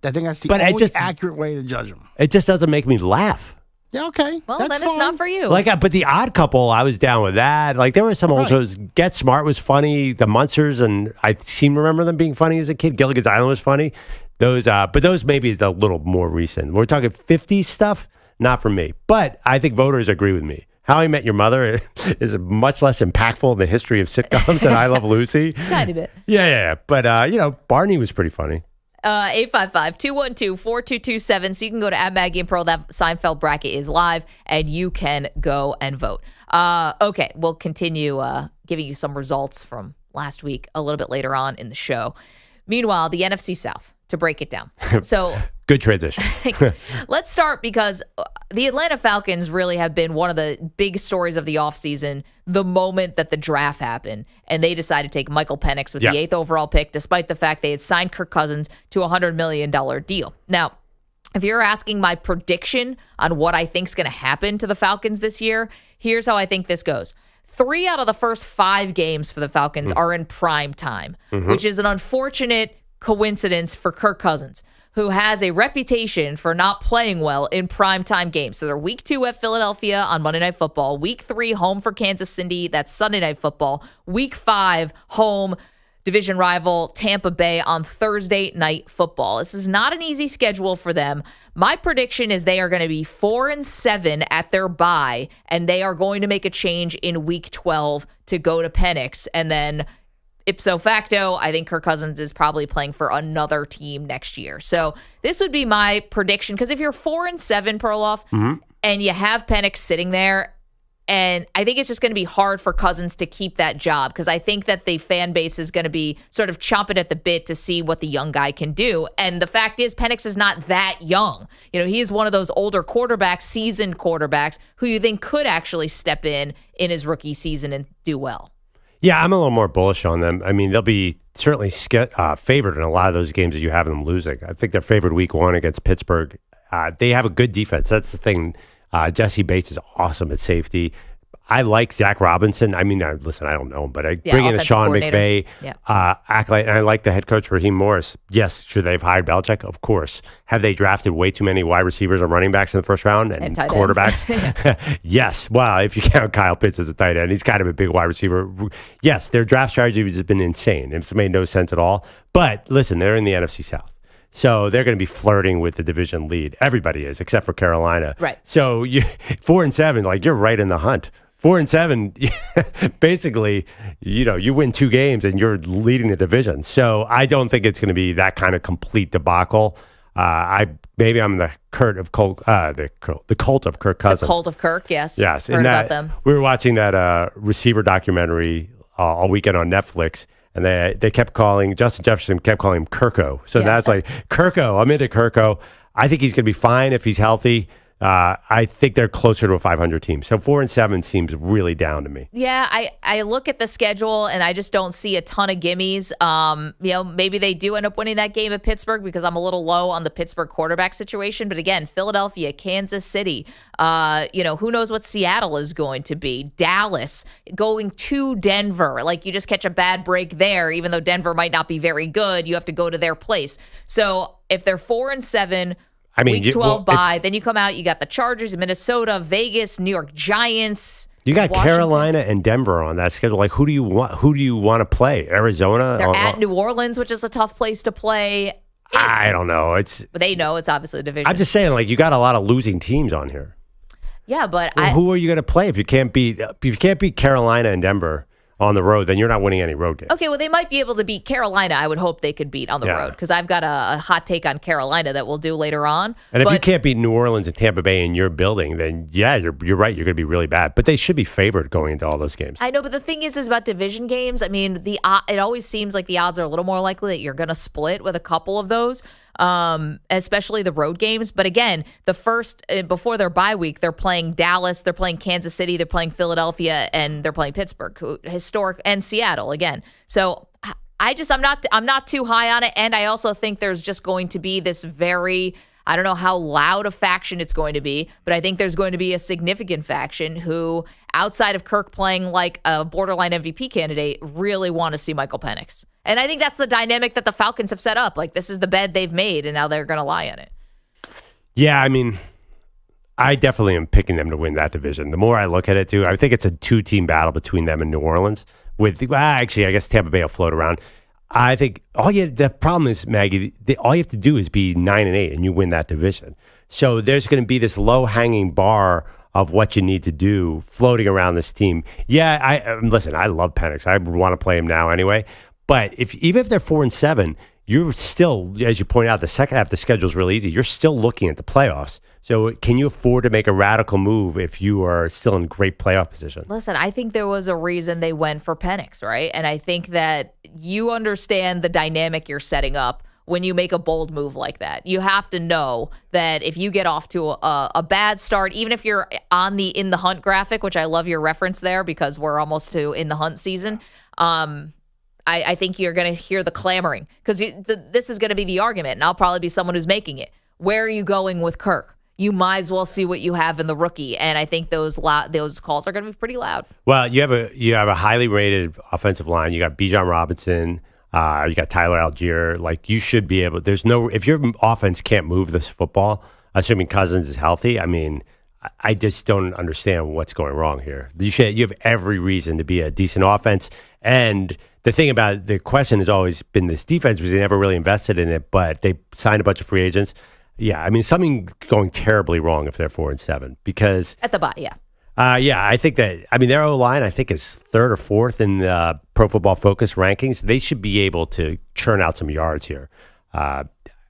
Speaker 7: I think that's the only accurate way to judge them.
Speaker 4: It just doesn't make me laugh.
Speaker 7: Yeah, okay.
Speaker 3: Well, then it's not for you.
Speaker 4: But The Odd Couple, I was down with that. Like, there were some old shows. Get Smart was funny. The Munsters, and I seem to remember them being funny as a kid. Gilligan's Island was funny. But those maybe is a little more recent. We're talking 50s stuff, not for me. But I think voters agree with me. How I Met Your Mother is much less impactful in the history of sitcoms than I Love Lucy.
Speaker 3: Just a tiny bit.
Speaker 4: Yeah. But, Barney was pretty funny.
Speaker 3: 855-212-4227. So you can go to @Maggie and Pearl. That Seinfeld bracket is live, and you can go and vote. Okay, we'll continue giving you some results from last week a little bit later on in the show. Meanwhile, the NFC South, to break it down. So
Speaker 4: good transition.
Speaker 3: Let's start because the Atlanta Falcons really have been one of the big stories of the offseason the moment that the draft happened, and they decided to take Michael Penix with the 8th overall pick, despite the fact they had signed Kirk Cousins to a $100 million deal. Now, if you're asking my prediction on what I think is going to happen to the Falcons this year, here's how I think this goes. 3 out of the first 5 games for the Falcons are in prime time, which is an unfortunate coincidence for Kirk Cousins, who has a reputation for not playing well in primetime games. So they're week 2 at Philadelphia on Monday Night Football, week 3 home for Kansas City, that's Sunday Night Football, week 5 home division rival Tampa Bay on Thursday Night Football. This is not an easy schedule for them. My prediction is they are going to be 4-7 at their bye, and they are going to make a change in week 12 to go to Penix, and then ipso facto, I think Kirk Cousins is probably playing for another team next year. So this would be my prediction, because if you're 4-7, Perloff, and you have Penix sitting there, and I think it's just going to be hard for Cousins to keep that job, because I think that the fan base is going to be sort of chomping at the bit to see what the young guy can do. And the fact is, Penix is not that young. He is one of those older quarterbacks, seasoned quarterbacks, who you think could actually step in his rookie season and do well.
Speaker 4: Yeah, I'm a little more bullish on them. I mean, they'll be certainly favored in a lot of those games that you have them losing. I think they're favored week 1 against Pittsburgh. They have a good defense. That's the thing. Jesse Bates is awesome at safety. I like Zach Robinson. I mean, listen, I don't know him, but I bring in a Sean McVay acolyte, and I like the head coach, Raheem Morris. Yes, should they have hired Belichick? Of course. Have they drafted way too many wide receivers and running backs in the first round and quarterbacks? Yes. Wow, if you count Kyle Pitts as a tight end, he's kind of a big wide receiver. Yes, their draft strategy has been insane. It's made no sense at all. But listen, they're in the NFC South. So they're going to be flirting with the division lead. Everybody is, except for Carolina.
Speaker 3: Right.
Speaker 4: So 4-7, like you're right in the hunt. 4-7, basically, you win 2 games and you're leading the division. So I don't think it's going to be that kind of complete debacle. Maybe I'm the cult of Kirk Cousins.
Speaker 3: The cult of Kirk, yes.
Speaker 4: Yes.
Speaker 3: Heard about them.
Speaker 4: We were watching that receiver documentary all weekend on Netflix. And they kept calling, Justin Jefferson kept calling him Kirko. So that's like, Kirko, I'm into Kirko. I think he's going to be fine if he's healthy. I think they're closer to a 500 team. So 4-7 seems really down to me.
Speaker 3: Yeah, I look at the schedule and I just don't see a ton of gimmies. Maybe they do end up winning that game at Pittsburgh because I'm a little low on the Pittsburgh quarterback situation. But again, Philadelphia, Kansas City, who knows what Seattle is going to be. Dallas, going to Denver. Like you just catch a bad break there, even though Denver might not be very good. You have to go to their place. So if they're 4-7, week 12 bye, then you come out, you got the Chargers, Minnesota, Vegas, New York Giants.
Speaker 4: You got Washington. Carolina and Denver on that schedule. Like, who do you want to play? Arizona?
Speaker 3: They're at New Orleans, which is a tough place to play.
Speaker 4: I don't know.
Speaker 3: But they know it's obviously a division.
Speaker 4: I'm just saying, like, you got a lot of losing teams on here.
Speaker 3: Yeah, but
Speaker 4: who are you going to play if you can't beat Carolina and Denver on the road? Then you're not winning any road games.
Speaker 3: Okay, well, they might be able to beat Carolina. I would hope they could beat on the road because I've got a hot take on Carolina that we'll do later on.
Speaker 4: And if you can't beat New Orleans and Tampa Bay in your building, then you're right. You're going to be really bad. But they should be favored going into all those games.
Speaker 3: I know, but the thing is about division games. I mean, it always seems like the odds are a little more likely that you're going to split with a couple of those. Especially the road games. But again, the first, before their bye week, they're playing Dallas, they're playing Kansas City, they're playing Philadelphia, and they're playing Pittsburgh, historic, and Seattle again. So I'm not too high on it. And I also think there's just going to be this I don't know how loud a faction it's going to be, but I think there's going to be a significant faction who, outside of Kirk playing like a borderline MVP candidate, really want to see Michael Penix. And I think that's the dynamic that the Falcons have set up. Like, this is the bed they've made, and now they're going to lie in it.
Speaker 4: Yeah, I mean, I definitely am picking them to win that division. The more I look at it, too, I think it's a 2-team battle between them and New Orleans. Actually, I guess Tampa Bay will float around. I think the problem is, Maggie, all you have to do is be 9-8, and you win that division. So there's going to be this low-hanging bar of what you need to do floating around this team. Yeah, listen, I love Penix. I want to play him now anyway. But even if they're 4-7, you're still, as you point out, the second half of the schedule is really easy. You're still looking at the playoffs. So can you afford to make a radical move if you are still in great playoff position?
Speaker 3: Listen, I think there was a reason they went for Penix, right? And I think that you understand the dynamic you're setting up when you make a bold move like that. You have to know that if you get off to a bad start, even if you're on the in the hunt graphic, which I love your reference there because we're almost to in the hunt season, I think you're going to hear the clamoring because this is going to be the argument, and I'll probably be someone who's making it. Where are you going with Kirk? You might as well see what you have in the rookie, and I think those calls are going to be pretty loud.
Speaker 4: Well, you have a highly rated offensive line. You got Bijan Robinson. You got Tyler Algier. Like, you should be able. If your offense can't move this football, assuming Cousins is healthy, I mean, I just don't understand what's going wrong here. You have every reason to be a decent offense. And the thing about the question has always been this defense because they never really invested in it, but they signed a bunch of free agents. Yeah, I mean, something going terribly wrong if they're 4-7 because
Speaker 3: at the bottom, yeah.
Speaker 4: I think that, I mean, their O-line, I think, is 3rd or 4th in the Pro Football Focus rankings. They should be able to churn out some yards here.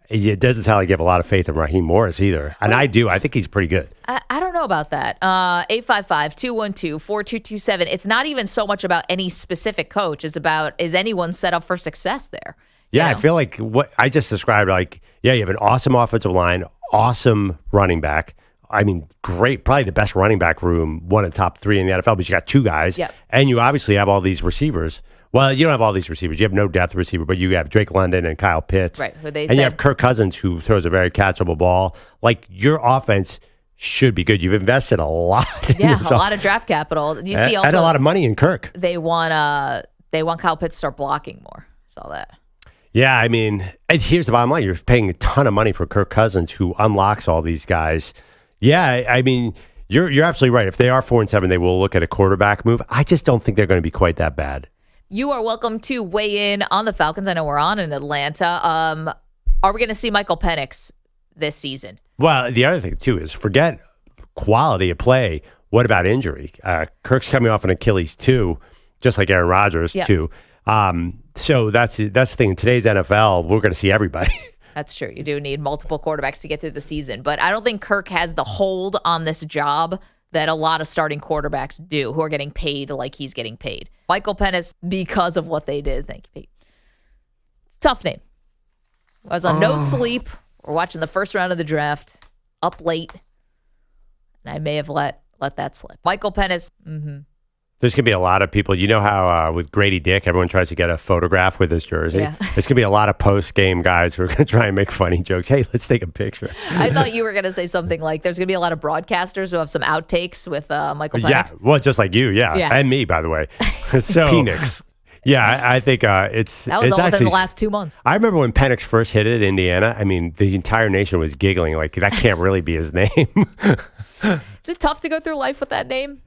Speaker 4: It doesn't sound like you have a lot of faith in Raheem Morris either. And I do. I think he's pretty good.
Speaker 3: I don't know about that. 855-212-4227. It's not even so much about any specific coach. It's about, is anyone set up for success there?
Speaker 4: Yeah, I feel like what I just described, you have an awesome offensive line, awesome running back. I mean, great, probably the best running back room, one of the top 3 in the NFL, but you got 2 guys.
Speaker 3: Yep.
Speaker 4: And you obviously have all these receivers. Well, you don't have all these receivers. You have no depth receiver, but you have Drake London and Kyle Pitts.
Speaker 3: Right.
Speaker 4: You have Kirk Cousins, who throws a very catchable ball. Like, your offense should be good. You've invested a lot.
Speaker 3: Yeah, a lot of draft capital. You see also
Speaker 4: and a lot of money in Kirk.
Speaker 3: They want Kyle Pitts to start blocking more. Saw that.
Speaker 4: Yeah, I mean, and here's the bottom line. You're paying a ton of money for Kirk Cousins, who unlocks all these guys. Yeah, I mean, you're absolutely right. If they are 4-7, they will look at a quarterback move. I just don't think they're going to be quite that bad.
Speaker 3: You are welcome to weigh in on the Falcons. I know we're on in Atlanta. Are we going to see Michael Penix this season?
Speaker 4: Well, the other thing, too, is forget quality of play. What about injury? Kirk's coming off an Achilles, too, just like Aaron Rodgers, too. So that's the thing. In today's NFL, we're going to see everybody.
Speaker 3: That's true. You do need multiple quarterbacks to get through the season. But I don't think Kirk has the hold on this job that a lot of starting quarterbacks do, who are getting paid like he's getting paid. Michael Penix, because of what they did. Thank you, Pete. It's a tough name. I was on no sleep. We're watching the first round of the draft, up late, and I may have let that slip. Michael Penix,
Speaker 4: There's going to be a lot of people. You know how with Grady Dick, everyone tries to get a photograph with his jersey? Yeah. There's going to be a lot of post-game guys who are going to try and make funny jokes. Hey, let's take a picture.
Speaker 3: I thought you were going to say something like there's going to be a lot of broadcasters who have some outtakes with Michael Penix.
Speaker 4: Yeah, well, just like you, yeah. And me, by the way. So, Penix. Yeah, I think it's...
Speaker 3: That was all
Speaker 4: actually,
Speaker 3: within the last 2 months.
Speaker 4: I remember when Penix first hit it in Indiana, I mean, the entire nation was giggling. Like, that can't really be his name.
Speaker 3: Is it tough to go through life with that name?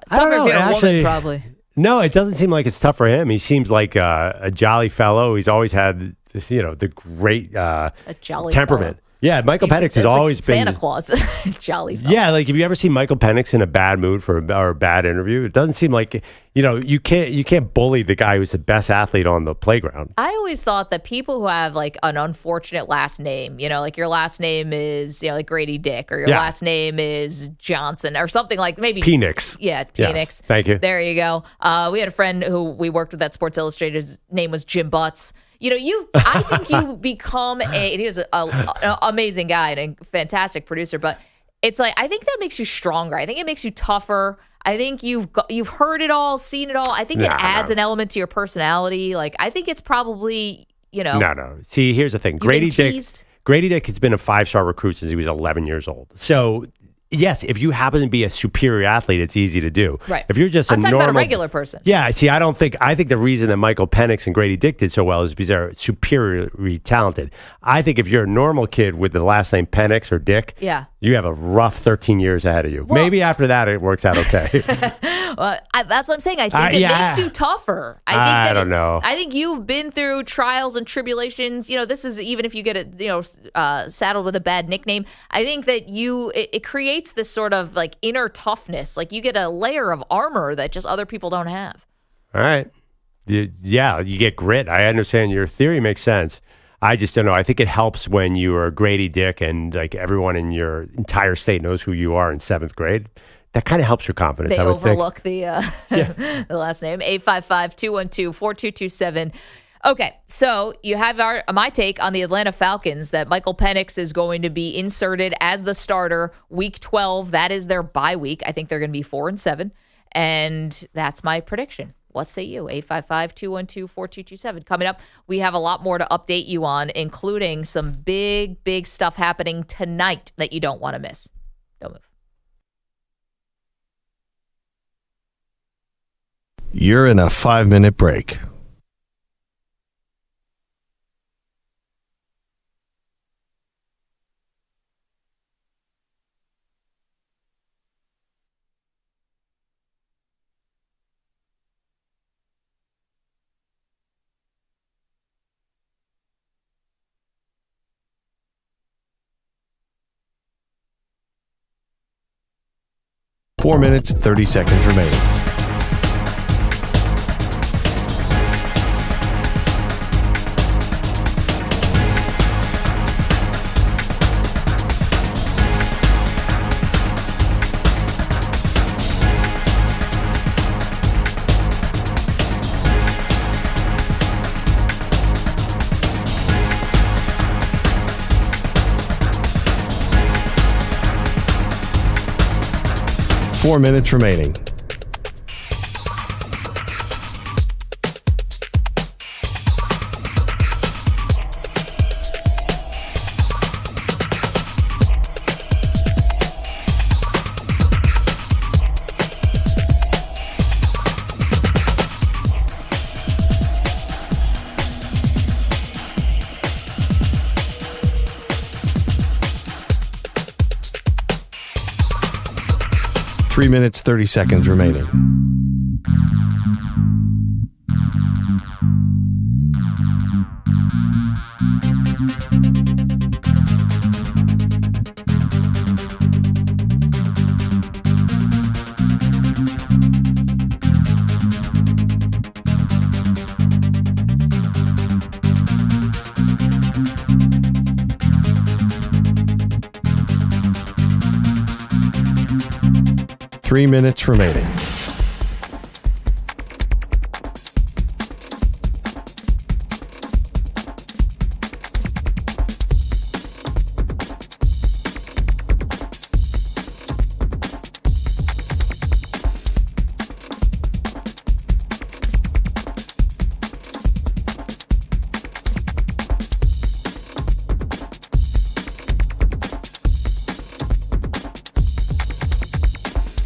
Speaker 4: I don't know.
Speaker 3: If you're a woman, probably.
Speaker 4: No, it doesn't seem like it's tough for him. He seems like a jolly fellow. He's always had this, the great
Speaker 3: a jolly
Speaker 4: temperament.
Speaker 3: Fellow.
Speaker 4: Yeah, Michael Penix has always been
Speaker 3: Santa Claus, jolly fellow.
Speaker 4: Yeah, like have you ever seen Michael Penix in a bad mood or a bad interview? It doesn't seem like you can't bully the guy who's the best athlete on the playground.
Speaker 3: I always thought that people who have like an unfortunate last name, like your last name is like Grady Dick, or your last name is Johnson, or something like maybe
Speaker 4: Penix.
Speaker 3: Yeah, Penix.
Speaker 4: Yes, thank you.
Speaker 3: There you go. We had a friend who we worked with at Sports Illustrated. His name was Jim Butts. I think you become he was an amazing guy and a fantastic producer, but it's like, I think that makes you stronger. I think it makes you tougher. I think you've heard it all, seen it all. I think it adds an element to your personality. Like, I think it's probably,
Speaker 4: No. See, here's the thing. Grady Dick has been a 5-star recruit since he was 11 years old. So, yes, if you happen to be a superior athlete, it's easy to do.
Speaker 3: Right.
Speaker 4: If you're just
Speaker 3: I'm talking about a regular person.
Speaker 4: Yeah, see, I think the reason that Michael Penix and Grady Dick did so well is because they're superiorly talented. I think if you're a normal kid with the last name Penix or Dick, you have a rough 13 years ahead of you. Well, maybe after that it works out okay.
Speaker 3: That's what I'm saying. I think it makes you tougher.
Speaker 4: I don't know.
Speaker 3: I think you've been through trials and tribulations. This is even if you get saddled with a bad nickname. I think that it creates this sort of like inner toughness. Like you get a layer of armor that just other people don't have.
Speaker 4: All right. You get grit. I understand your theory makes sense. I just don't know. I think it helps when you are Grady Dick and like everyone in your entire state knows who you are in 7th grade. That kind of helps your confidence.
Speaker 3: They
Speaker 4: I would
Speaker 3: overlook
Speaker 4: think.
Speaker 3: the last name. 855-212-4227. Okay, so you have my take on the Atlanta Falcons that Michael Penix is going to be inserted as the starter week 12. That is their bye week. I think they're going to be 4-7, and that's my prediction. What say you? 855-212-4227. Coming up, we have a lot more to update you on, including some big, big stuff happening tonight that you don't want to miss. Don't move.
Speaker 1: You're in a 5-minute break. Four minutes, 30 seconds remaining. Four minutes remaining. 3 minutes, 30 seconds remaining. Three minutes remaining.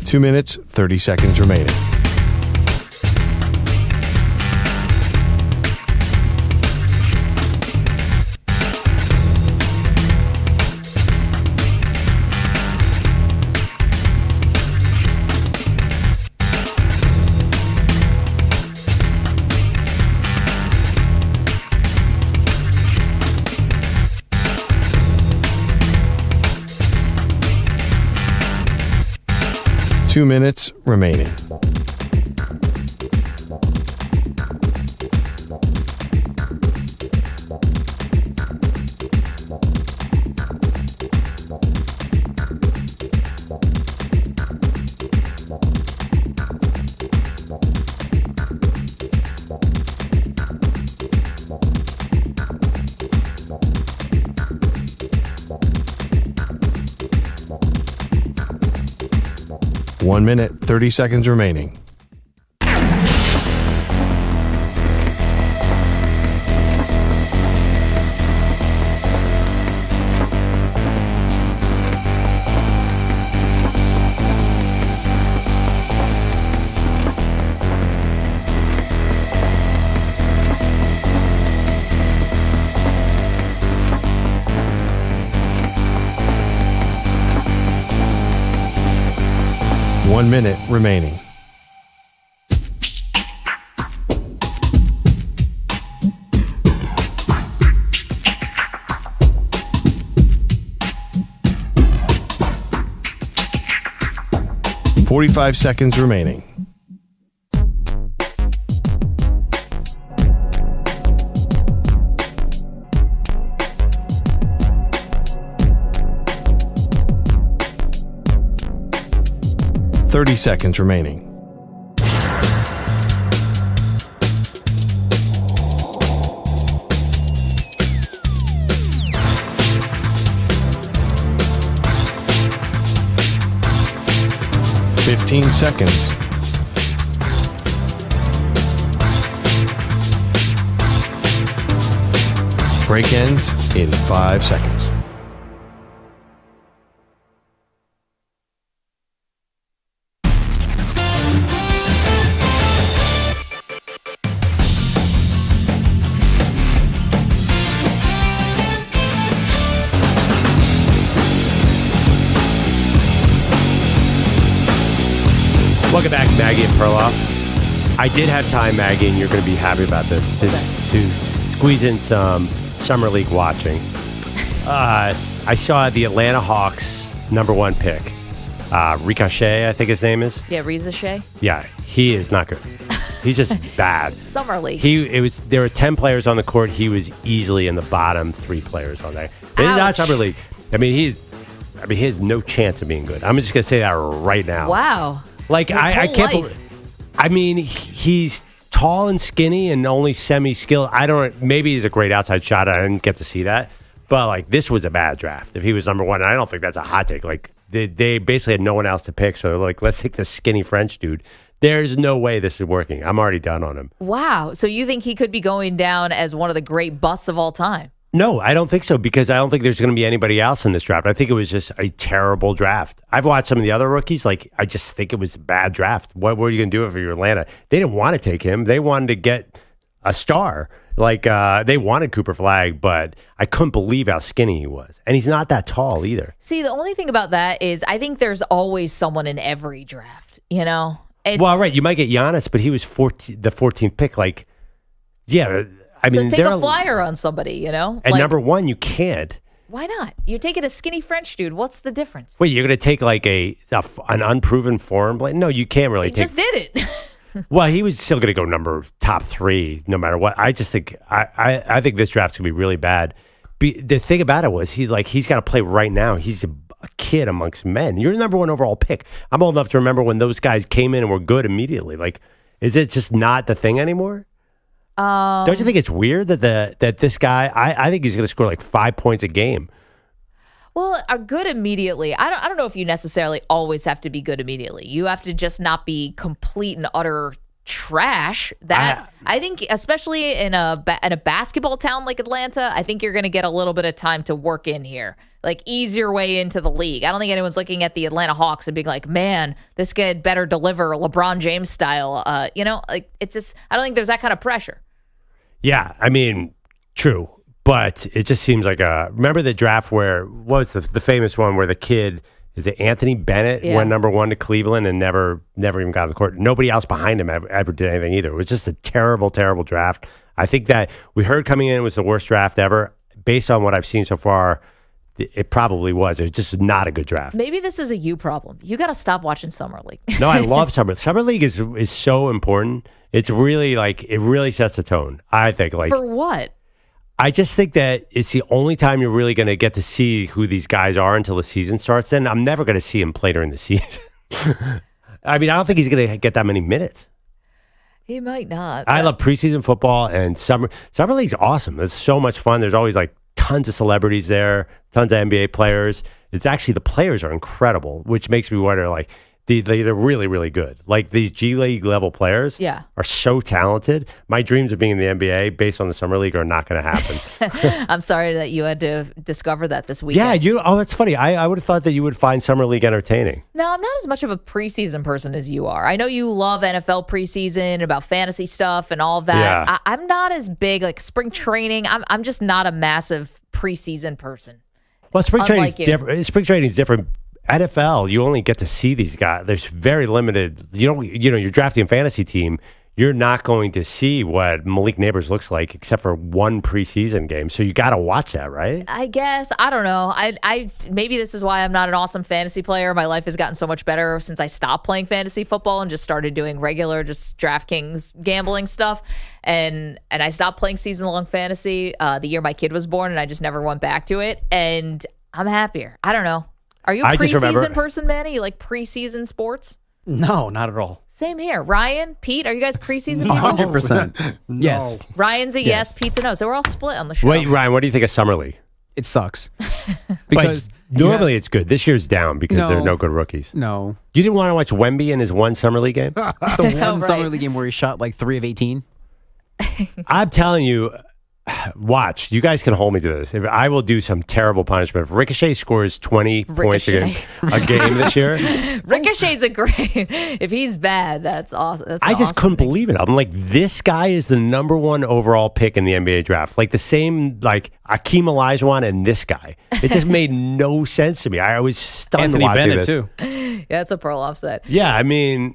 Speaker 1: Two minutes, 30 seconds remaining. Two minutes remaining. One minute, 30 seconds remaining. One minute remaining. $45 seconds remaining. $30 seconds remaining. $15 seconds. Break ends in 5 seconds.
Speaker 4: Welcome back, Maggie and Perloff. I did have time, Maggie, and you're going to be happy about this, to squeeze in some Summer League watching. I saw the Atlanta Hawks #1 pick. Ricochet, I think his name is.
Speaker 3: Yeah, Ricochet.
Speaker 4: Yeah, he is not good. He's just bad.
Speaker 3: Summer League.
Speaker 4: There were 10 players on the court. He was easily in the bottom 3 players on there. But he's not Summer League. He has no chance of being good. I'm just going to say that right now.
Speaker 3: Wow.
Speaker 4: Like, I can't believe. He's tall and skinny and only semi-skilled. Maybe he's a great outside shot. I didn't get to see that. But, like, this was a bad draft. If he was #1, and I don't think that's a hot take. Like, they basically had no one else to pick. So, like, let's take this skinny French dude. There's no way this is working. I'm already done on him.
Speaker 3: Wow. So you think he could be going down as one of the great busts of all time?
Speaker 4: No, I don't think so, because I don't think there's going to be anybody else in this draft. I think it was just a terrible draft. I've watched some of the other rookies. Like, I just think it was a bad draft. What were you going to do if you're Atlanta? They didn't want to take him. They wanted to get a star. Like, they wanted Cooper Flagg, but I couldn't believe how skinny he was. And he's not that tall either.
Speaker 3: See, the only thing about that is I think there's always someone in every draft, you know?
Speaker 4: Well, right. You might get Giannis, but he was the 14th pick. Like, yeah, I mean,
Speaker 3: so take a flyer on somebody, you know?
Speaker 4: And
Speaker 3: like,
Speaker 4: number one, you can't.
Speaker 3: Why not? You're taking a skinny French dude. What's the difference?
Speaker 4: Wait, you're going to take like an unproven foreign blade? No, you can't really
Speaker 3: He
Speaker 4: take.
Speaker 3: just did it.
Speaker 4: Well, he was still going to go top 3 no matter what. I just think I think this draft's going to be really bad. The thing about it was he's got to play right now. He's a kid amongst men. You're the number 1 overall pick. I'm old enough to remember when those guys came in and were good immediately. Like, is it just not the thing anymore? Don't you think it's weird that this guy? I think he's going to score like 5 points a game.
Speaker 3: Well, are good immediately. I don't know if you necessarily always have to be good immediately. You have to just not be complete and utter trash. I think, especially in a basketball town like Atlanta, I think you're going to get a little bit of time to work in here. Like, ease your way into the league. I don't think anyone's looking at the Atlanta Hawks and being like, man, this kid better deliver LeBron James style. Like, it's just, I don't think there's that kind of pressure.
Speaker 4: Yeah, I mean, true. But it just seems like remember the draft where, what was the famous one where the kid, is it Anthony Bennett, went number 1 to Cleveland and never even got on the court. Nobody else behind him ever did anything either. It was just a terrible, terrible draft. I think that we heard coming in it was the worst draft ever. Based on what I've seen so far, it probably was. It was just not a good draft.
Speaker 3: Maybe this is a you problem. You got to stop watching Summer League.
Speaker 4: No, I love Summer. Summer League is so important. It's really it really sets the tone, I think. Like,
Speaker 3: for what?
Speaker 4: I just think that it's the only time you're really going to get to see who these guys are until the season starts. Then I'm never going to see him play during the season. I mean, I don't think he's going to get that many minutes.
Speaker 3: He might not.
Speaker 4: I love preseason football, and summer league's awesome. It's so much fun. There's always like tons of celebrities there, tons of NBA players. It's actually, the players are incredible, which makes me wonder, like, they're really, really good. Like, these G League level players are so talented. My dreams of being in the NBA based on the Summer League are not going to happen.
Speaker 3: I'm sorry that you had to discover that this weekend.
Speaker 4: Yeah, that's funny. I would have thought that you would find Summer League entertaining.
Speaker 3: No, I'm not as much of a preseason person as you are. I know you love NFL preseason, about fantasy stuff and all of that.
Speaker 4: Yeah.
Speaker 3: I'm not as big, like spring training. I'm just not a massive preseason person.
Speaker 4: Well, spring training is different. Spring training is different. NFL, you only get to see these guys. There's very limited. You're drafting a fantasy team. You're not going to see what Malik Neighbors looks like except for one preseason game. So you got to watch that, right?
Speaker 3: I guess. I don't know. I maybe this is why I'm not an awesome fantasy player. My life has gotten so much better since I stopped playing fantasy football and just started doing regular, just DraftKings gambling stuff. And I stopped playing season-long fantasy the year my kid was born, and I just never went back to it. And I'm happier. I don't know. Are you a preseason person, Manny? You like preseason sports?
Speaker 8: No, not at all.
Speaker 3: Same here. Ryan, Pete, are you guys preseason people?
Speaker 19: 100%. Yes.
Speaker 3: Ryan's a yes, Pete's a no. So we're all split on the show.
Speaker 4: Wait, Ryan, what do you think of Summer League?
Speaker 19: It sucks. Because
Speaker 4: normally it's good. This year's down because there are no good rookies.
Speaker 19: No.
Speaker 4: You didn't want to watch Wemby in his one Summer League game?
Speaker 19: The one Summer League game where he shot like 3 of 18?
Speaker 4: I'm telling you, watch. You guys can hold me to this. I will do some terrible punishment. If Ricochet scores 20 points a game this year.
Speaker 3: Ricochet's a great. If he's bad, that's awesome.
Speaker 4: I just couldn't believe it. I'm like, this guy is the number 1 overall pick in the NBA draft. Like the same, like Akeem Olajuwon and this guy. It just made no sense to me. I was stunned
Speaker 8: Anthony
Speaker 4: watching
Speaker 8: Bennett
Speaker 4: this.
Speaker 8: too.
Speaker 3: Yeah, that's what Perloff said.
Speaker 4: Yeah, I mean,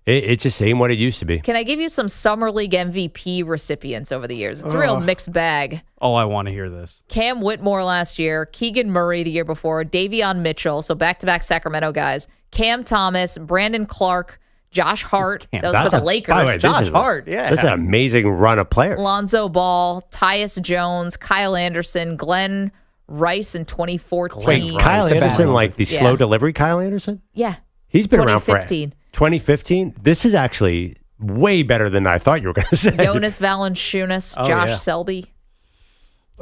Speaker 4: it just ain't what it used to be.
Speaker 3: Can I give you some Summer League MVP recipients over the years? It's a real mixed bag.
Speaker 8: Oh, I want to hear this.
Speaker 3: Cam Whitmore last year, Keegan Murray the year before, Davion Mitchell, so back-to-back Sacramento guys, Cam Thomas, Brandon Clark, Josh Hart. That was for the Lakers.
Speaker 4: By the way, Josh Hart, yeah. This is an amazing run of players.
Speaker 3: Lonzo Ball, Tyus Jones, Kyle Anderson, Glenn Rice in 2014.
Speaker 4: Wait, Kyle Anderson, like the slow delivery Kyle Anderson?
Speaker 3: Yeah.
Speaker 4: He's been around for
Speaker 3: 2015.
Speaker 4: 2015. This is actually way better than I thought you were going to say.
Speaker 3: Jonas Valanciunas, Josh Selby.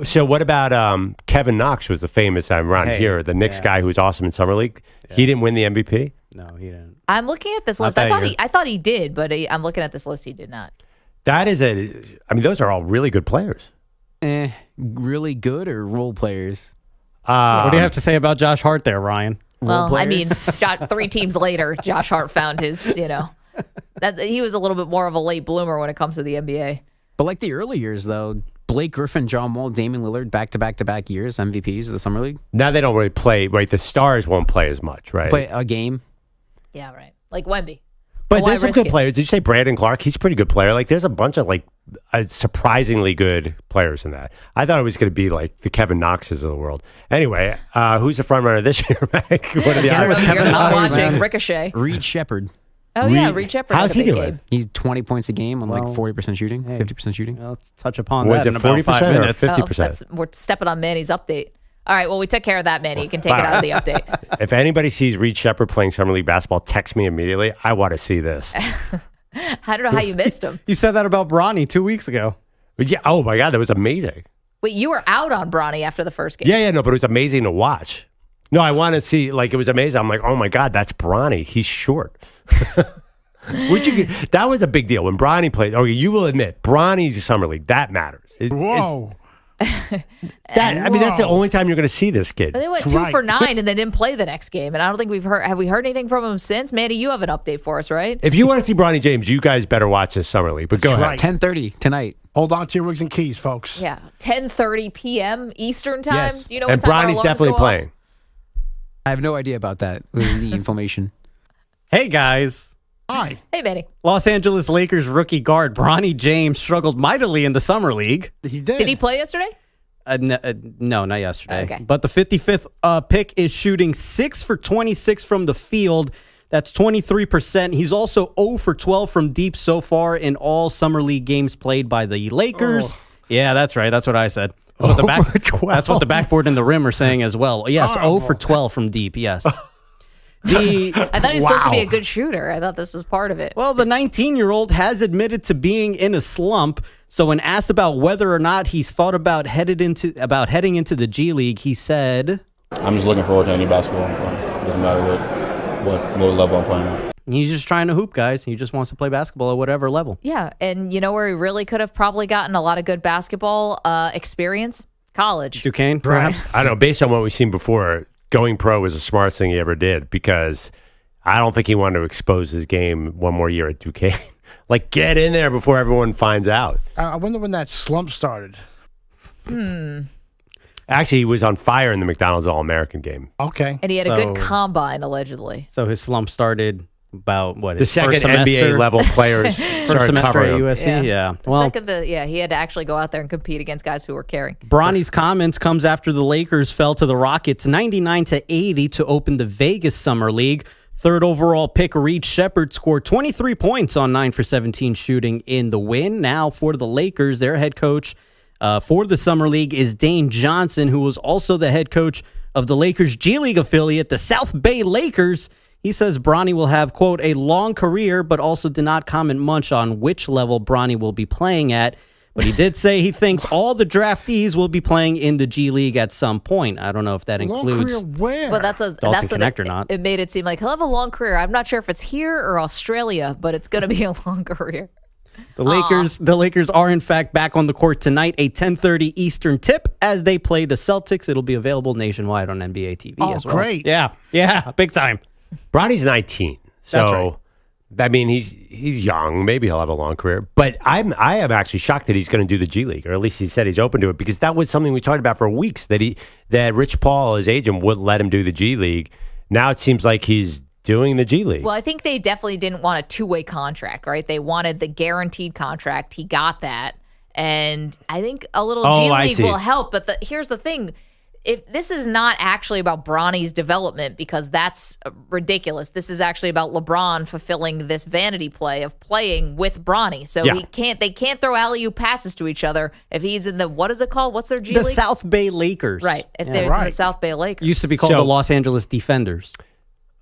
Speaker 4: So what about Kevin Knox was the famous around here, the Knicks guy who was awesome in Summer League. Yeah. He didn't win the MVP?
Speaker 8: No, he didn't.
Speaker 3: I'm looking at this list. I thought he did, but I'm looking at this list. He did not.
Speaker 4: That is those are all really good players.
Speaker 19: Really good or role players?
Speaker 8: What do you have to say about Josh Hart there, Ryan?
Speaker 3: Well, I mean, 3 teams later, Josh Hart found his, that he was a little bit more of a late bloomer when it comes to the NBA.
Speaker 19: But like the early years, though, Blake Griffin, John Wall, Damian Lillard, back-to-back years, MVPs of the Summer League.
Speaker 4: Now they don't really play, right? The stars won't play as much, right?
Speaker 19: Play a game.
Speaker 3: Yeah, right. Like Wemby.
Speaker 4: But there's some good players. Did you say Brandon Clark? He's a pretty good player. Like, there's a bunch of, like, surprisingly good players in that. I thought it was going to be, like, the Kevin Knoxes of the world. Anyway, who's the front runner this year, Mike? What are the odds?
Speaker 3: You're not watching Ricochet.
Speaker 19: Reed Shepard.
Speaker 3: Oh, yeah, Reed Shepard.
Speaker 4: How's he doing?
Speaker 3: Game.
Speaker 19: He's 20 points a game on like 40% shooting, 50% shooting.
Speaker 8: Let's touch upon
Speaker 4: Was
Speaker 8: that
Speaker 4: it
Speaker 8: in about
Speaker 4: 40%
Speaker 8: 5
Speaker 4: or
Speaker 8: minutes.
Speaker 4: 50%?
Speaker 3: We're stepping on Manny's update. All right, well, we took care of that, Manny. You can take it out of the update.
Speaker 4: If anybody sees Reed Shepard playing Summer League basketball, text me immediately. I want to see this.
Speaker 3: I don't know how you missed him.
Speaker 8: You said that about Bronny 2 weeks ago.
Speaker 4: Yeah. Oh, my God. That was amazing.
Speaker 3: Wait, you were out on Bronny after the first game.
Speaker 4: Yeah, no, but it was amazing to watch. No, I want to see, like, it was amazing. I'm like, oh, my God, that's Bronny. He's short. That was a big deal when Bronny played. Okay, you will admit, Bronny's Summer League, that matters.
Speaker 7: Whoa.
Speaker 4: That's the only time you're going to see this kid.
Speaker 3: They went 2 for 9 and they didn't play the next game. And I don't think have we heard anything from him since? Manny, you have an update for us, right?
Speaker 4: If you want to see Bronny James, you guys better watch this Summer League. But go ahead.
Speaker 19: 10:30 tonight.
Speaker 7: Hold on to your wigs and keys, folks.
Speaker 3: Yeah, 10:30 p.m. Eastern time.
Speaker 19: Yes.
Speaker 3: Do you know what
Speaker 4: And
Speaker 3: time our
Speaker 4: Bronny's
Speaker 3: alarms
Speaker 4: definitely
Speaker 3: go off?
Speaker 4: playing.
Speaker 19: I have no idea about that. The information.
Speaker 8: Hey, guys.
Speaker 7: Hi.
Speaker 3: Hey, Manny.
Speaker 8: Los Angeles Lakers rookie guard Bronny James struggled mightily in the Summer League.
Speaker 7: He did.
Speaker 3: Did he play yesterday?
Speaker 8: No, not yesterday.
Speaker 3: Okay.
Speaker 8: But the 55th pick is shooting 6 for 26 from the field. That's 23%. He's also 0 for 12 from deep so far in all Summer League games played by the Lakers. Oh. Yeah, that's right. That's what I said. That's what the backboard and the rim are saying as well. Yes, 0 for 12 from deep. Yes.
Speaker 3: I thought he was supposed to be a good shooter. I thought this was part of it.
Speaker 8: Well, the 19-year-old has admitted to being in a slump. So when asked about whether or not he's thought about heading into the G League, he said,
Speaker 20: "I'm just looking forward to any basketball I'm playing. Doesn't matter what level I'm playing at."
Speaker 8: He's just trying to hoop, guys. He just wants to play basketball at whatever level.
Speaker 3: Yeah, and you know where he really could have probably gotten a lot of good basketball experience? College.
Speaker 8: Duquesne, perhaps?
Speaker 4: I don't know. Based on what we've seen before, going pro was the smartest thing he ever did because I don't think he wanted to expose his game one more year at Duquesne. Like, get in there before everyone finds out.
Speaker 7: I wonder when that slump started.
Speaker 4: Actually, he was on fire in the McDonald's All-American game.
Speaker 7: Okay.
Speaker 3: And he had a good combine, allegedly.
Speaker 8: So his slump started about,
Speaker 4: the second NBA level players
Speaker 8: first
Speaker 4: started
Speaker 8: semester
Speaker 4: covering
Speaker 8: at
Speaker 4: him.
Speaker 8: USC? Yeah.
Speaker 3: Well, he had to actually go out there and compete against guys who were carrying.
Speaker 8: Bronny's comments comes after the Lakers fell to the Rockets 99-80 to open the Vegas Summer League. Third overall pick Reed Shepard scored 23 points on 9 for 17 shooting in the win. Now for the Lakers, their head coach for the Summer League is Dane Johnson, who was also the head coach of the Lakers G League affiliate, the South Bay Lakers. He says Bronny will have, quote, a long career, but also did not comment much on which level Bronny will be playing at. But he did say he thinks all the draftees will be playing in the G League at some point. I don't know if that includes
Speaker 7: long career where?
Speaker 3: Well, that's
Speaker 8: Connect or not.
Speaker 3: It made it seem like he'll have a long career. I'm not sure if it's here or Australia, but it's going to be a long career.
Speaker 8: The Lakers are in fact back on the court tonight, a 10:30 Eastern tip as they play the Celtics. It'll be available nationwide on NBA TV as well.
Speaker 7: Great.
Speaker 8: Yeah, big time.
Speaker 4: Bronny's 19, so
Speaker 8: That's right.
Speaker 4: I mean he's young. Maybe he'll have a long career. But I am actually shocked that he's going to do the G League, or at least he said he's open to it, because that was something we talked about for weeks, that Rich Paul, his agent, wouldn't let him do the G League. Now it seems like he's doing the G League.
Speaker 3: Well, I think they definitely didn't want a two-way contract, right? They wanted the guaranteed contract. He got that. And I think a little G League will help. But here's the thing. If this is not actually about Bronny's development, because that's ridiculous. This is actually about LeBron fulfilling this vanity play of playing with Bronny. So they can't throw alley-oop passes to each other if he's in the, what is it called? What's their G League?
Speaker 8: The South Bay Lakers.
Speaker 3: Right. If there's in the South Bay Lakers.
Speaker 8: Used to be called the Los Angeles Defenders.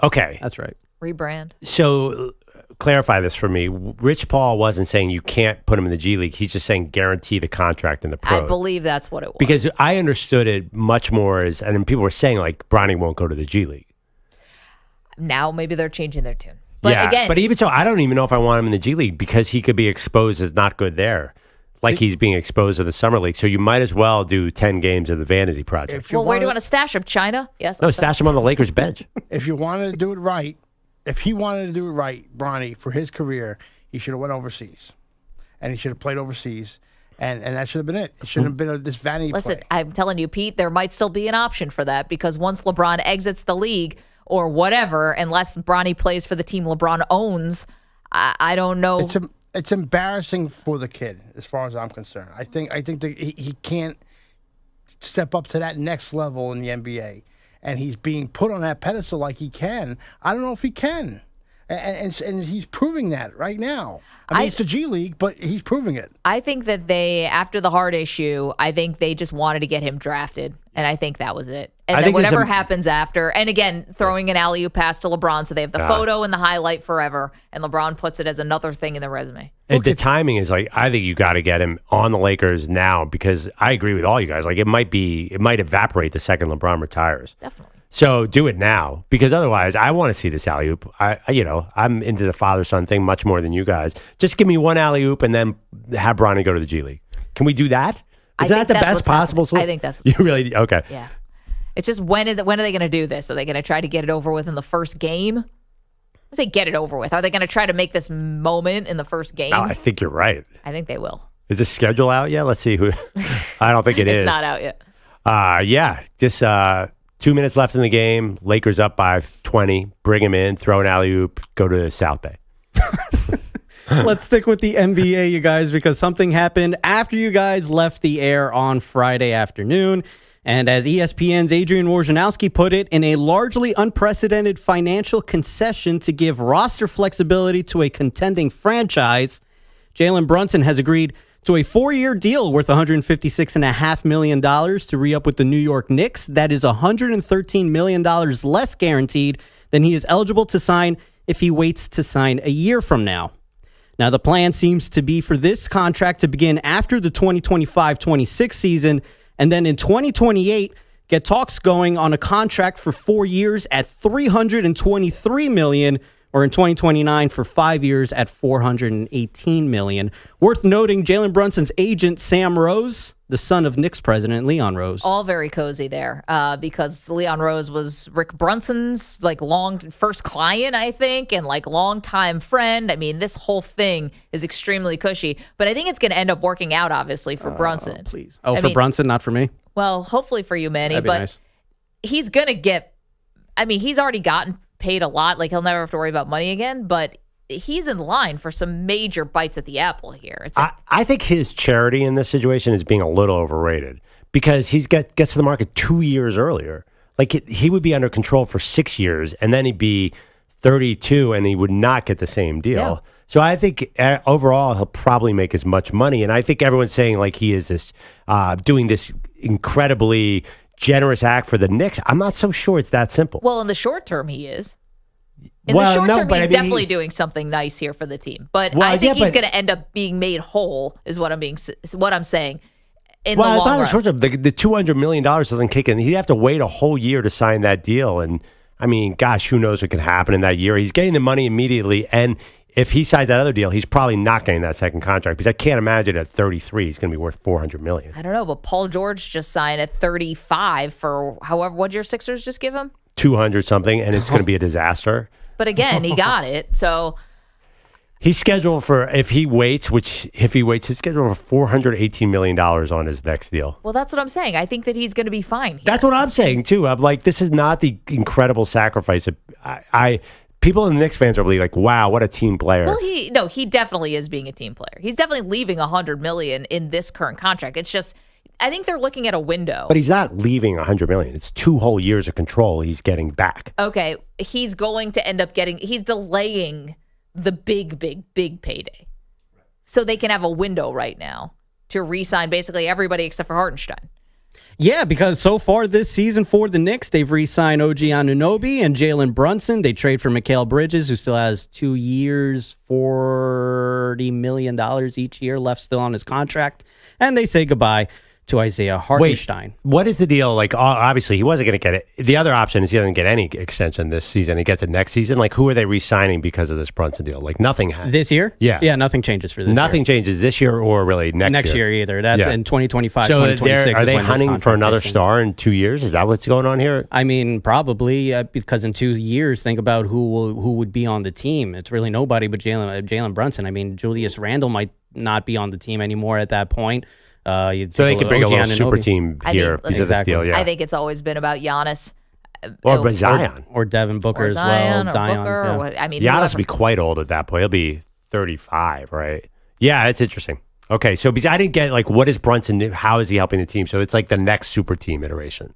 Speaker 4: Okay.
Speaker 8: That's right.
Speaker 3: Rebrand.
Speaker 4: So clarify this for me. Rich Paul wasn't saying you can't put him in the G League. He's just saying guarantee the contract in the pro.
Speaker 3: I believe that's what it was.
Speaker 4: Because I understood it much more as, and then people were saying like Bronny won't go to the G League.
Speaker 3: Now maybe they're changing their tune. But again,
Speaker 4: but even so, I don't even know if I want him in the G League because he could be exposed as not good there. Like he's being exposed to the Summer League. So you might as well do 10 games of the Vanity Project.
Speaker 3: Well, where do you want to stash him? China? Yes.
Speaker 4: No, stash him on the Lakers bench.
Speaker 7: If you wanted to do it right, if he wanted to do it right, Bronny, for his career, he should have went overseas. And he should have played overseas. And that should have been it. It shouldn't have been this vanity
Speaker 3: Listen,
Speaker 7: play.
Speaker 3: I'm telling you, Pete, there might still be an option for that because once LeBron exits the league or whatever, unless Bronny plays for the team LeBron owns, I don't know.
Speaker 7: It's embarrassing for the kid, as far as I'm concerned. I think that he can't step up to that next level in the NBA, and he's being put on that pedestal like he can. I don't know if he can, and he's proving that right now. I mean, it's the G League, but he's proving it.
Speaker 3: I think that after the heart issue, I think they just wanted to get him drafted, and I think that was it. And then whatever happens after, and again, throwing an alley-oop pass to LeBron, so they have the photo and the highlight forever, and LeBron puts it as another thing in the resume.
Speaker 4: And the timing is like, I think you got to get him on the Lakers now because I agree with all you guys. Like, it might evaporate the second LeBron retires.
Speaker 3: Definitely.
Speaker 4: So do it now because otherwise, I want to see this alley oop. I'm into the father-son thing much more than you guys. Just give me one alley oop and then have Bronny go to the G League. Can we do that? Is that the best possible solution?
Speaker 3: I think that's
Speaker 4: you really okay.
Speaker 3: Yeah. It's just when are they going to do this? Are they going to try to get it over with in the first game? I say get it over with. Are they going to try to make this moment in the first game?
Speaker 4: No, I think you're right.
Speaker 3: I think they will.
Speaker 4: Is the schedule out yet? Let's see who. I don't think it is.
Speaker 3: It's not out yet.
Speaker 4: Yeah, just 2 minutes left in the game. Lakers up by 20. Bring him in, throw an alley-oop, go to South Bay.
Speaker 8: Let's stick with the NBA, you guys, because something happened after you guys left the air on Friday afternoon. And as ESPN's Adrian Wojnarowski put it, in a largely unprecedented financial concession to give roster flexibility to a contending franchise, Jalen Brunson has agreed to a 4-year deal worth $156.5 million to re-up with the New York Knicks. That is $113 million less guaranteed than he is eligible to sign if he waits to sign a year from now. Now, the plan seems to be for this contract to begin after the 2025-26 season, and then in 2028, get talks going on a contract for 4 years at $323 million, or in 2029 for 5 years at $418 million. Worth noting, Jalen Brunson's agent, Sam Rose, the son of Knicks president Leon Rose.
Speaker 3: All very cozy there because Leon Rose was Rick Brunson's long first client, I think, and longtime friend. I mean, this whole thing is extremely cushy, but I think it's going to end up working out, obviously, for Brunson.
Speaker 8: Please. For Brunson, not for me?
Speaker 3: Well, hopefully for you, Manny,
Speaker 8: That'd be
Speaker 3: but
Speaker 8: nice.
Speaker 3: He's going to get, he's already gotten paid a lot. He'll never have to worry about money again, but he's in line for some major bites at the apple here.
Speaker 4: I think his charity in this situation is being a little overrated because he gets to the market 2 years earlier. He would be under control for 6 years, and then he'd be 32, and he would not get the same deal.
Speaker 3: Yeah.
Speaker 4: So I think overall he'll probably make as much money, and I think everyone's saying he is this doing this incredibly generous act for the Knicks. I'm not so sure it's that simple.
Speaker 3: Well, in the short term, he is. In the short term, he's definitely doing something nice here for the team. But I think he's going to end up being made whole, is what I'm saying. In the long run.
Speaker 4: It's not short term. The $200 million doesn't kick in. He'd have to wait a whole year to sign that deal. And gosh, who knows what can happen in that year? He's getting the money immediately. And if he signs that other deal, he's probably not getting that second contract because I can't imagine at 33 he's going to be worth $400 million.
Speaker 3: I don't know, but Paul George just signed at 35 for however, what'd your Sixers just give him?
Speaker 4: 200 something, and it's going to be a disaster.
Speaker 3: But again, he got it. So
Speaker 4: he's scheduled for, if he waits, he's scheduled for $418 million on his next deal.
Speaker 3: Well, that's what I'm saying. I think that he's going to be fine here.
Speaker 4: That's what I'm saying, too. I'm like, this is not the incredible sacrifice. People in the Knicks fans are really wow, what a team player.
Speaker 3: Well, he definitely is being a team player. He's definitely leaving $100 million in this current contract. It's just, I think they're looking at a window.
Speaker 4: But he's not leaving $100 million. It's 2 whole years of control he's getting back.
Speaker 3: Okay, he's going to end up he's delaying the big payday. So they can have a window right now to re-sign basically everybody except for Hartenstein.
Speaker 8: Yeah, because so far this season for the Knicks, they've re-signed OG Anunoby and Jalen Brunson. They trade for Mikal Bridges, who still has 2 years, $40 million each year left still on his contract. And they say goodbye to Isaiah Hartenstein.
Speaker 4: Wait, what is the deal? Obviously, he wasn't going to get it. The other option is he doesn't get any extension this season. He gets it next season. Who are they re-signing because of this Brunson deal? Nothing.
Speaker 8: This year?
Speaker 4: Yeah.
Speaker 8: Yeah, nothing changes for this year.
Speaker 4: Nothing changes this year or really next year.
Speaker 8: Either. That's in 2025,
Speaker 4: so
Speaker 8: 2026.
Speaker 4: Are they hunting for another star in 2 years? Is that what's going on here?
Speaker 8: Probably, because in 2 years, think about who would be on the team. It's really nobody but Jalen Brunson. Julius Randle might not be on the team anymore at that point.
Speaker 4: So they could bring a little super team here because of this deal. Yeah,
Speaker 3: I think it's always been about Giannis.
Speaker 4: Or Zion.
Speaker 8: Or Devin Booker
Speaker 3: or
Speaker 8: as
Speaker 3: Zion,
Speaker 8: well.
Speaker 3: Or
Speaker 8: Zion,
Speaker 3: Booker,
Speaker 8: yeah.
Speaker 3: or what, I mean,
Speaker 4: Giannis will be quite old at that point. He'll be 35, right? Yeah, it's interesting. Okay, so because I didn't get like what is Brunson? How is he helping the team? So it's like the next super team iteration.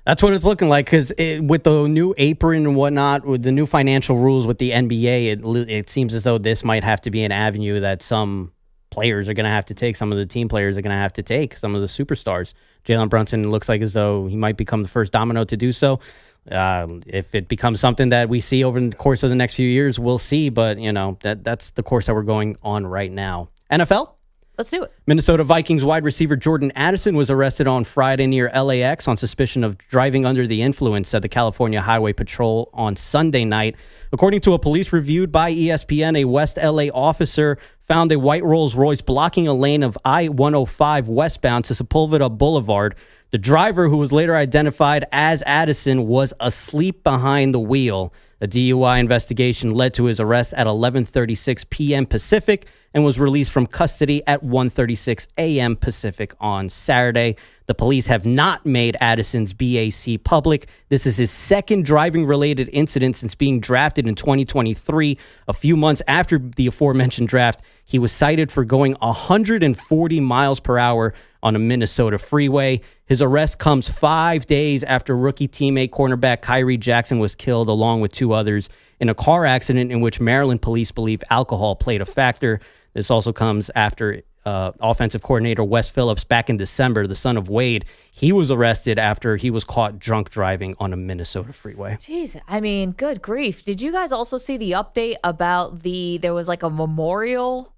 Speaker 8: That's what it's looking like because with the new apron and whatnot, with the new financial rules with the NBA, it seems as though this might have to be an avenue that some players are going to have to take. Some of the team players are going to have to take. Some of the superstars. Jalen Brunson looks like as though he might become the first domino to do so. If it becomes something that we see over the course of the next few years, we'll see. But, that's the course that we're going on right now. NFL?
Speaker 3: Let's do it.
Speaker 8: Minnesota Vikings wide receiver Jordan Addison was arrested on Friday near LAX on suspicion of driving under the influence, said the California Highway Patrol on Sunday night. According to a police reviewed by ESPN, a West LA officer found a white Rolls-Royce blocking a lane of I-105 westbound to Sepulveda Boulevard. The driver, who was later identified as Addison, was asleep behind the wheel. A DUI investigation led to his arrest at 11:36 p.m. Pacific and was released from custody at 1:36 a.m. Pacific on Saturday. The police have not made Addison's BAC public. This is his second driving-related incident since being drafted in 2023. A few months after the aforementioned draft, he was cited for going 140 miles per hour on a Minnesota freeway. His arrest comes 5 days after rookie teammate cornerback Kyrie Jackson was killed along with two others in a car accident in which Maryland police believe alcohol played a factor. This also comes after offensive coordinator Wes Phillips back in December, the son of Wade. He was arrested after he was caught drunk driving on a Minnesota freeway.
Speaker 3: Jeez, I mean, good grief. Did you guys also see the update about there was like a memorial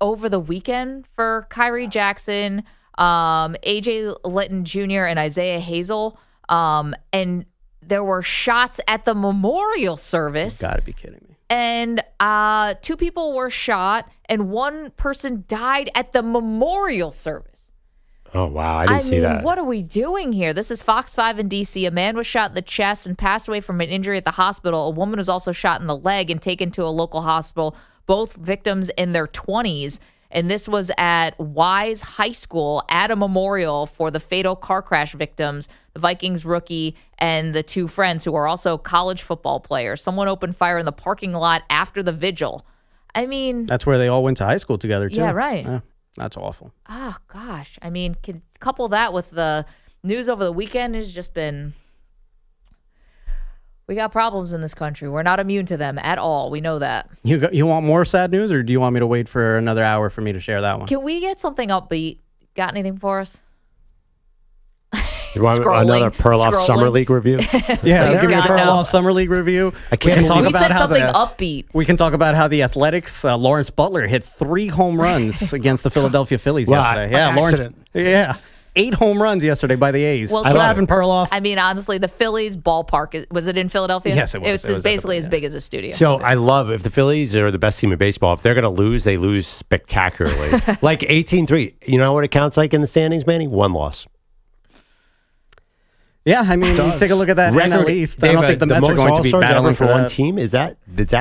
Speaker 3: over the weekend for Kyrie Jackson, AJ Litton Jr. and Isaiah Hazel, and there were shots at the memorial service.
Speaker 8: You gotta be kidding me.
Speaker 3: And two people were shot, and one person died at the memorial service.
Speaker 4: Oh, wow. I didn't see that.
Speaker 3: What are we doing here? This is Fox 5 in D.C. A man was shot in the chest and passed away from an injury at the hospital. A woman was also shot in the leg and taken to a local hospital, both victims in their 20s. And this was at Wise High School at a memorial for the fatal car crash victims, the Vikings rookie and the two friends who are also college football players. Someone opened fire in the parking lot after the vigil. I mean,
Speaker 8: that's where they all went to high school together, too.
Speaker 3: Yeah, right.
Speaker 8: Yeah, that's awful.
Speaker 3: Oh, gosh. I mean, couple that with the news over the weekend has just been... We got problems in this country. We're not immune to them at all. We know that.
Speaker 8: You want more sad news, or do you want me to wait for another hour for me to share that one?
Speaker 3: Can we get something upbeat? Got anything for us?
Speaker 4: You want another Perloff Summer League review?
Speaker 8: Yeah, give me a Perloff Summer League review.
Speaker 4: I can't
Speaker 3: talk about how something upbeat.
Speaker 8: We can talk about how the Athletics, Lawrence Butler hit 3 home runs against the Philadelphia Phillies yesterday. Yeah, Lawrence. Yeah. 8 home runs yesterday by the A's.
Speaker 3: Well,
Speaker 8: what happened, Perloff?
Speaker 3: I mean, honestly, the Phillies ballpark, was it in Philadelphia?
Speaker 8: Yes, it was.
Speaker 3: It was basically as big as a studio.
Speaker 4: So I love, if the Phillies are the best team in baseball, if they're going to lose, they lose spectacularly. Like 18-3. You know what it counts like in the standings, Manny? 1 loss.
Speaker 8: Yeah, I mean, take a look at that NL East. I don't think the Mets are going to be battling for
Speaker 4: one team. Is that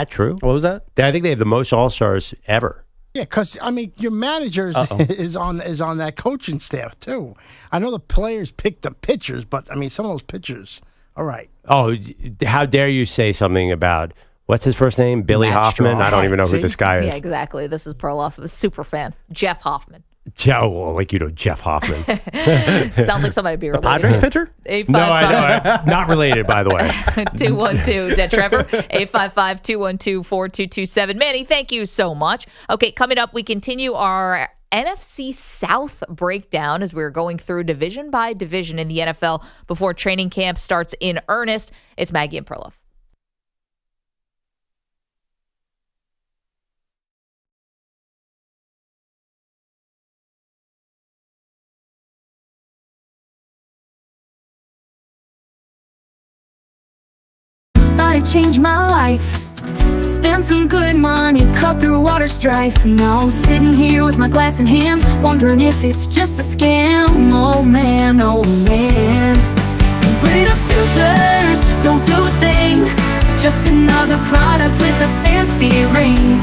Speaker 4: true?
Speaker 8: What was that?
Speaker 4: I think they have the most All-Stars ever.
Speaker 7: Yeah, because I mean, your manager is on that coaching staff too. I know the players pick the pitchers, but I mean, some of those pitchers. All right.
Speaker 4: Oh, how dare you say something about what's his first name? Billy Hoffman. I don't even know who this guy is.
Speaker 3: Yeah, exactly. This is Perloff, a super fan. Jeff Hoffman.
Speaker 4: Jeff Hoffman.
Speaker 3: Sounds like somebody be related.
Speaker 8: The Padres pitcher?
Speaker 3: 855.
Speaker 4: No, I know. Not related, by the way.
Speaker 3: 212, Dead Trevor. 855-212-4227. Manny, thank you so much. Okay, coming up, we continue our NFC South breakdown as we're going through division by division in the NFL before training camp starts in earnest. It's Maggie and Perloff.
Speaker 21: Changed my life. Spent some good money, cut through water strife. Now I'm sitting here with my glass in hand, wondering if it's just a scam. Oh man, oh man. Brita filters don't do a thing, just another product with a fancy ring.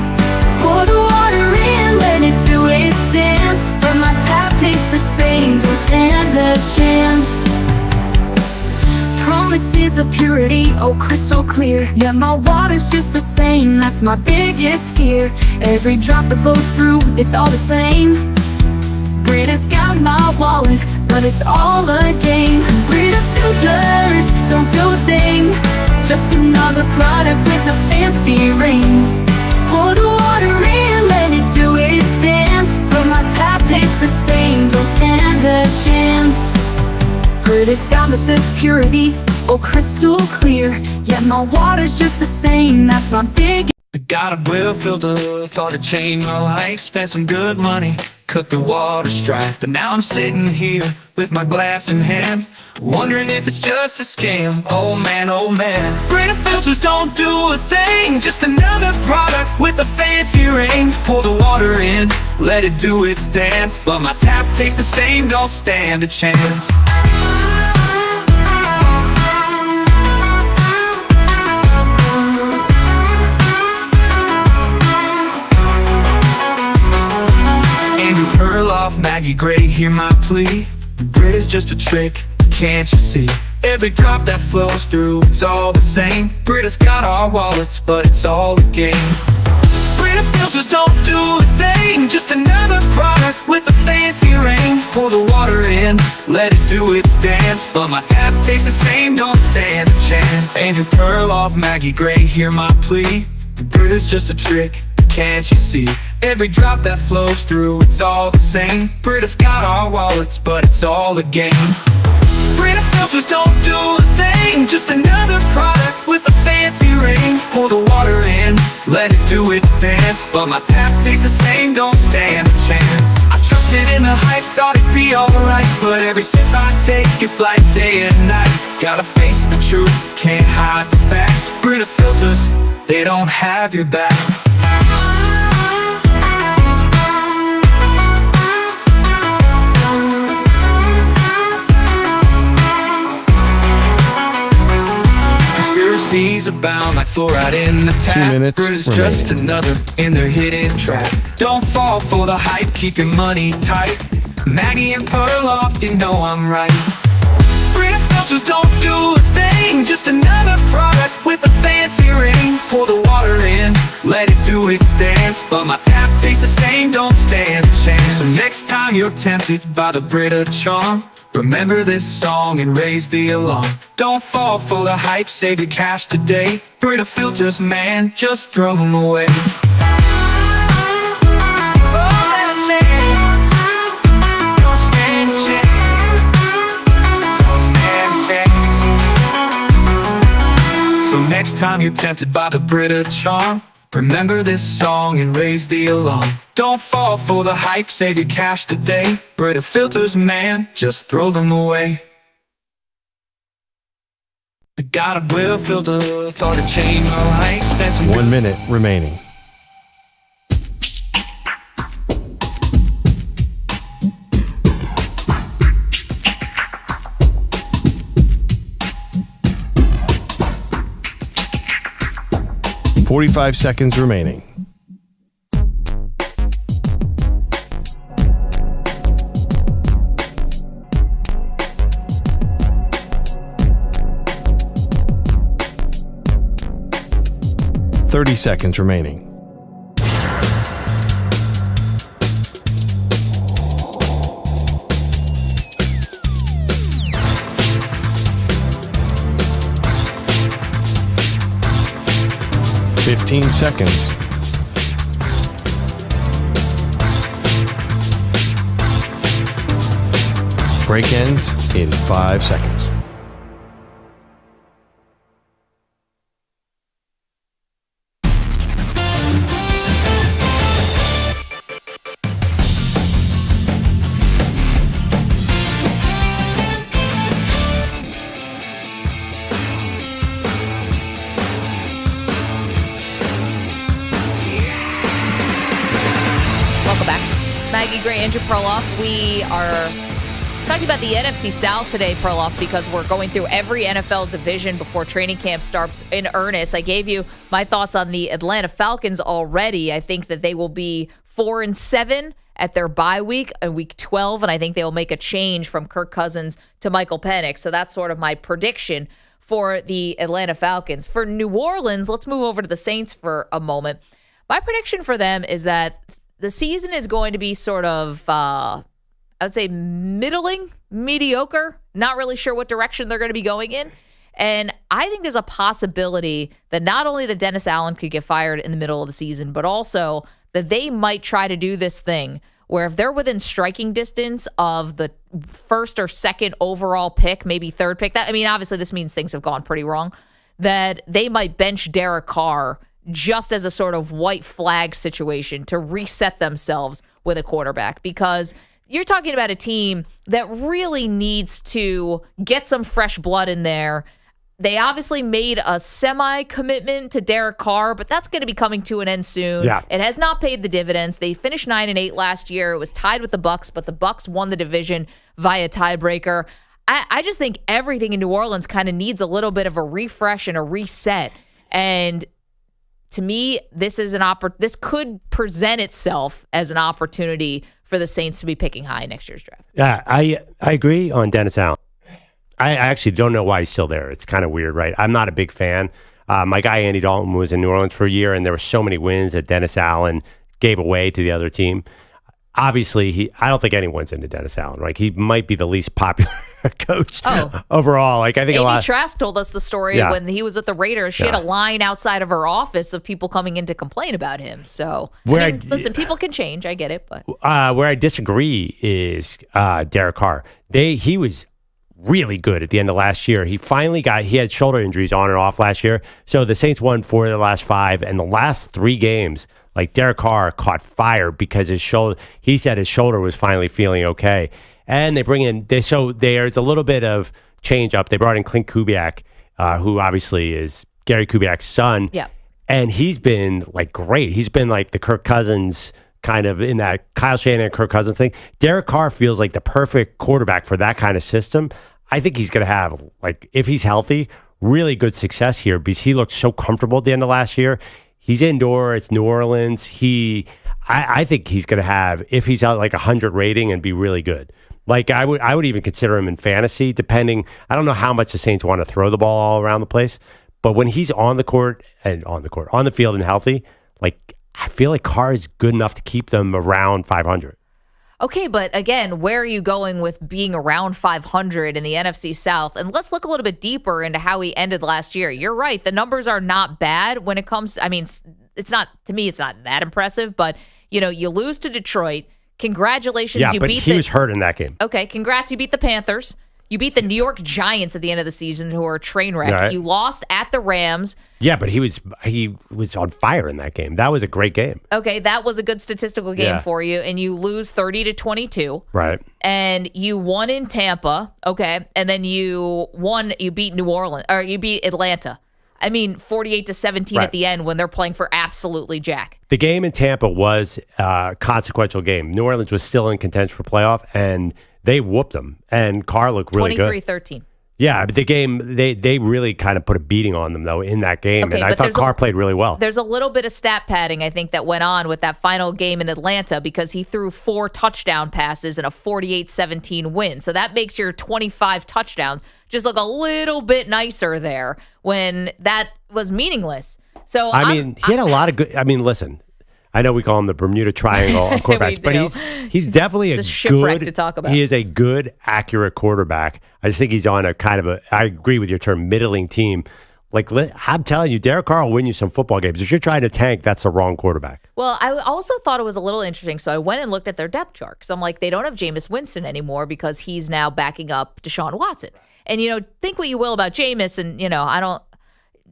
Speaker 21: Pour the water in, let it do same, don't stand a chance. Promises of purity, oh crystal clear. Yeah, my water's just the same, that's my biggest fear. Every drop that flows through, it's all the same. Brita's got my wallet, but it's all a game. Brita filters don't do a thing, just another product with a fancy ring. Pour the water in, let it do its dance, but my tap tastes the same, don't stand a chance. British promises purity, oh crystal clear. Yet my water's just the same, that's my big.
Speaker 16: I got a well filter, thought it changed my life. Spent some good money, cut the water strife. But now I'm sitting here with my glass in hand, wondering if it's just a scam. Oh man, Brita filters don't do a thing, just another product with a fancy ring. Pour the water in, let it do its dance, but my tap tastes the same, don't stand a chance. Perloff, Maggie Gray, hear my plea. Brita's just a trick, can't you see? Every drop that flows through, it's all the same. Brita's got our wallets, but it's all a game. Brita filters don't do a thing, just another product with a fancy ring. Pour the water in, let it do its dance, but my tap tastes the same, don't stand a chance. Andrew Perloff, Maggie Gray, hear my plea. Brita's just a trick, can't you see? Every drop that flows through, it's all the same. Brita's got our wallets, but it's all a game. Brita filters don't do a thing, just another product with a fancy ring. Pour the water in, let it do its dance, but my tap tastes the same, don't stand a chance. I trusted in the hype, thought it'd be alright, but every sip I take, it's like day and night. Gotta face the truth, can't hide the fact. Brita filters, they don't have your back. Conspiracies abound like fluoride in the tap.
Speaker 1: 2 minutes
Speaker 16: Brita's just another in their hidden trap. Don't fall for the hype, keep your money tight. Maggie and Perloff, you know I'm right. Brita filters don't do a thing, just another product with a fancy ring. Pour the water in, let it do its dance, but my tap tastes the same, don't stand a chance. So next time you're tempted by the Brita charm, remember this song and raise the alarm. Don't fall for the hype, save your cash today. Brita filters, man, just throw them away. So next time you're tempted by the Brita charm, remember this song and raise the alarm. Don't fall for the hype, save your cash today. Brita filters, man, just throw them away. I got a well filter, thought it changed my life. Spent some
Speaker 1: 1 minute remaining. .45 seconds remaining. .30 seconds remaining. .15 seconds. Break ends in 5 seconds.
Speaker 3: Maggie Gray, Andrew Perloff. We are talking about the NFC South today, Perloff, because we're going through every NFL division before training camp starts in earnest. I gave you my thoughts on the Atlanta Falcons already. I think that they will be 4-7 at their bye week, week 12, and I think they'll make a change from Kirk Cousins to Michael Penix. So that's sort of my prediction for the Atlanta Falcons. For New Orleans, let's move over to the Saints for a moment. My prediction for them is that the season is going to be sort of, I would say, middling, mediocre. Not really sure what direction they're going to be going in. And I think there's a possibility that not only that Dennis Allen could get fired in the middle of the season, but also that they might try to do this thing where if they're within striking distance of the first or second overall pick, maybe third pick, obviously this means things have gone pretty wrong, that they might bench Derek Carr just as a sort of white flag situation to reset themselves with a quarterback, because you're talking about a team that really needs to get some fresh blood in there. They obviously made a semi-commitment to Derek Carr, but that's going to be coming to an end soon.
Speaker 4: Yeah.
Speaker 3: It has not paid the dividends. They finished 9-8 last year. It was tied with the Bucs, but the Bucs won the division via tiebreaker. I just think everything in New Orleans kind of needs a little bit of a refresh and a reset. And to me, this could present itself as an opportunity for the Saints to be picking high in next year's draft.
Speaker 4: Yeah, I agree on Dennis Allen. I actually don't know why he's still there. It's kind of weird, right? I'm not a big fan. My guy Andy Dalton was in New Orleans for a year, and there were so many wins that Dennis Allen gave away to the other team. Obviously, I don't think anyone's into Dennis Allen. Right? He might be the least popular coach overall. I think
Speaker 3: Amy Trask told us the story when he was with the Raiders. She had a line outside of her office of people coming in to complain about him. So, listen, people can change. I get it, but
Speaker 4: where I disagree is Derek Carr. He was really good at the end of last year. He had shoulder injuries on and off last year. So the Saints won 4 of the last 5, and the last 3 games, like Derek Carr caught fire because he said his shoulder was finally feeling okay. And there's a little bit of change up. They brought in Clint Kubiak, who obviously is Gary Kubiak's son.
Speaker 3: Yeah.
Speaker 4: And he's been like great. He's been like the Kirk Cousins kind of in that Kyle Shanahan, Kirk Cousins thing. Derek Carr feels like the perfect quarterback for that kind of system. I think he's going to have, like, if he's healthy, really good success here because he looked so comfortable at the end of last year. He's indoor. It's New Orleans. I think he's going to have, if he's out like 100 rating, and be really good. Like I would even consider him in fantasy, depending. I don't know how much the Saints want to throw the ball all around the place, but when he's on the field and healthy, like I feel like Carr is good enough to keep them around 500.
Speaker 3: Okay, but again, where are you going with being around 500 in the NFC South? And let's look a little bit deeper into how he ended last year. You're right. The numbers are not bad when it comes, it's not that impressive, but you lose to Detroit. Congratulations.
Speaker 4: Yeah, but he was hurt in that game.
Speaker 3: Okay, congrats. You beat the Panthers. You beat the New York Giants at the end of the season, who are a train wreck.
Speaker 4: Right.
Speaker 3: You lost at the Rams.
Speaker 4: Yeah, but he was on fire in that game. That was a great game.
Speaker 3: Okay, that was a good statistical game for you, and you lose 30-22.
Speaker 4: Right.
Speaker 3: And you won in Tampa. Okay, and then you beat New Orleans, or you beat Atlanta. 48-17 at the end when they're playing for absolutely jack.
Speaker 4: The game in Tampa was a consequential game. New Orleans was still in contention for playoff, and they whooped them. And Carr looked really good.
Speaker 3: 23-13.
Speaker 4: Yeah, but the game, they really kind of put a beating on them, though, in that game.
Speaker 3: Okay,
Speaker 4: and I thought Carr played really well.
Speaker 3: There's a little bit of stat padding, I think, that went on with that final game in Atlanta because he threw 4 touchdown passes in a 48-17 win. So that makes your 25 touchdowns just look a little bit nicer there when that was meaningless. So
Speaker 4: he had a lot of good. Listen, I know we call him the Bermuda Triangle of quarterbacks, but he's definitely
Speaker 3: a shipwreck to talk about.
Speaker 4: He is a good, accurate quarterback. I just think he's on a kind of I agree with your term, middling team. Like, I'm telling you, Derek Carr will win you some football games. If you're trying to tank, that's the wrong quarterback.
Speaker 3: Well, I also thought it was a little interesting. So I went and looked at their depth chart. Because I'm like, they don't have Jameis Winston anymore because he's now backing up Deshaun Watson. And, think what you will about Jameis. And,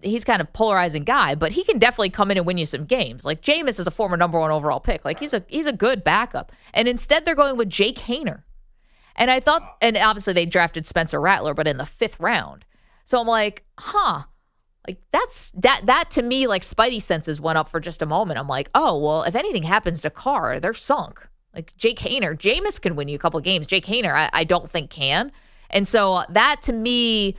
Speaker 3: he's kind of polarizing guy, but he can definitely come in and win you some games. Like, Jameis is a former number 1 overall pick. Like, he's a good backup. And instead, they're going with Jake Haener. And I thought, and obviously they drafted Spencer Rattler, but in the 5th round. So I'm like, like that to me, like spidey senses went up for just a moment. I'm like, oh, well, if anything happens to Carr, they're sunk. Like Jake Haener, Jameis can win you a couple of games. Jake Haener, I don't think can. And so that to me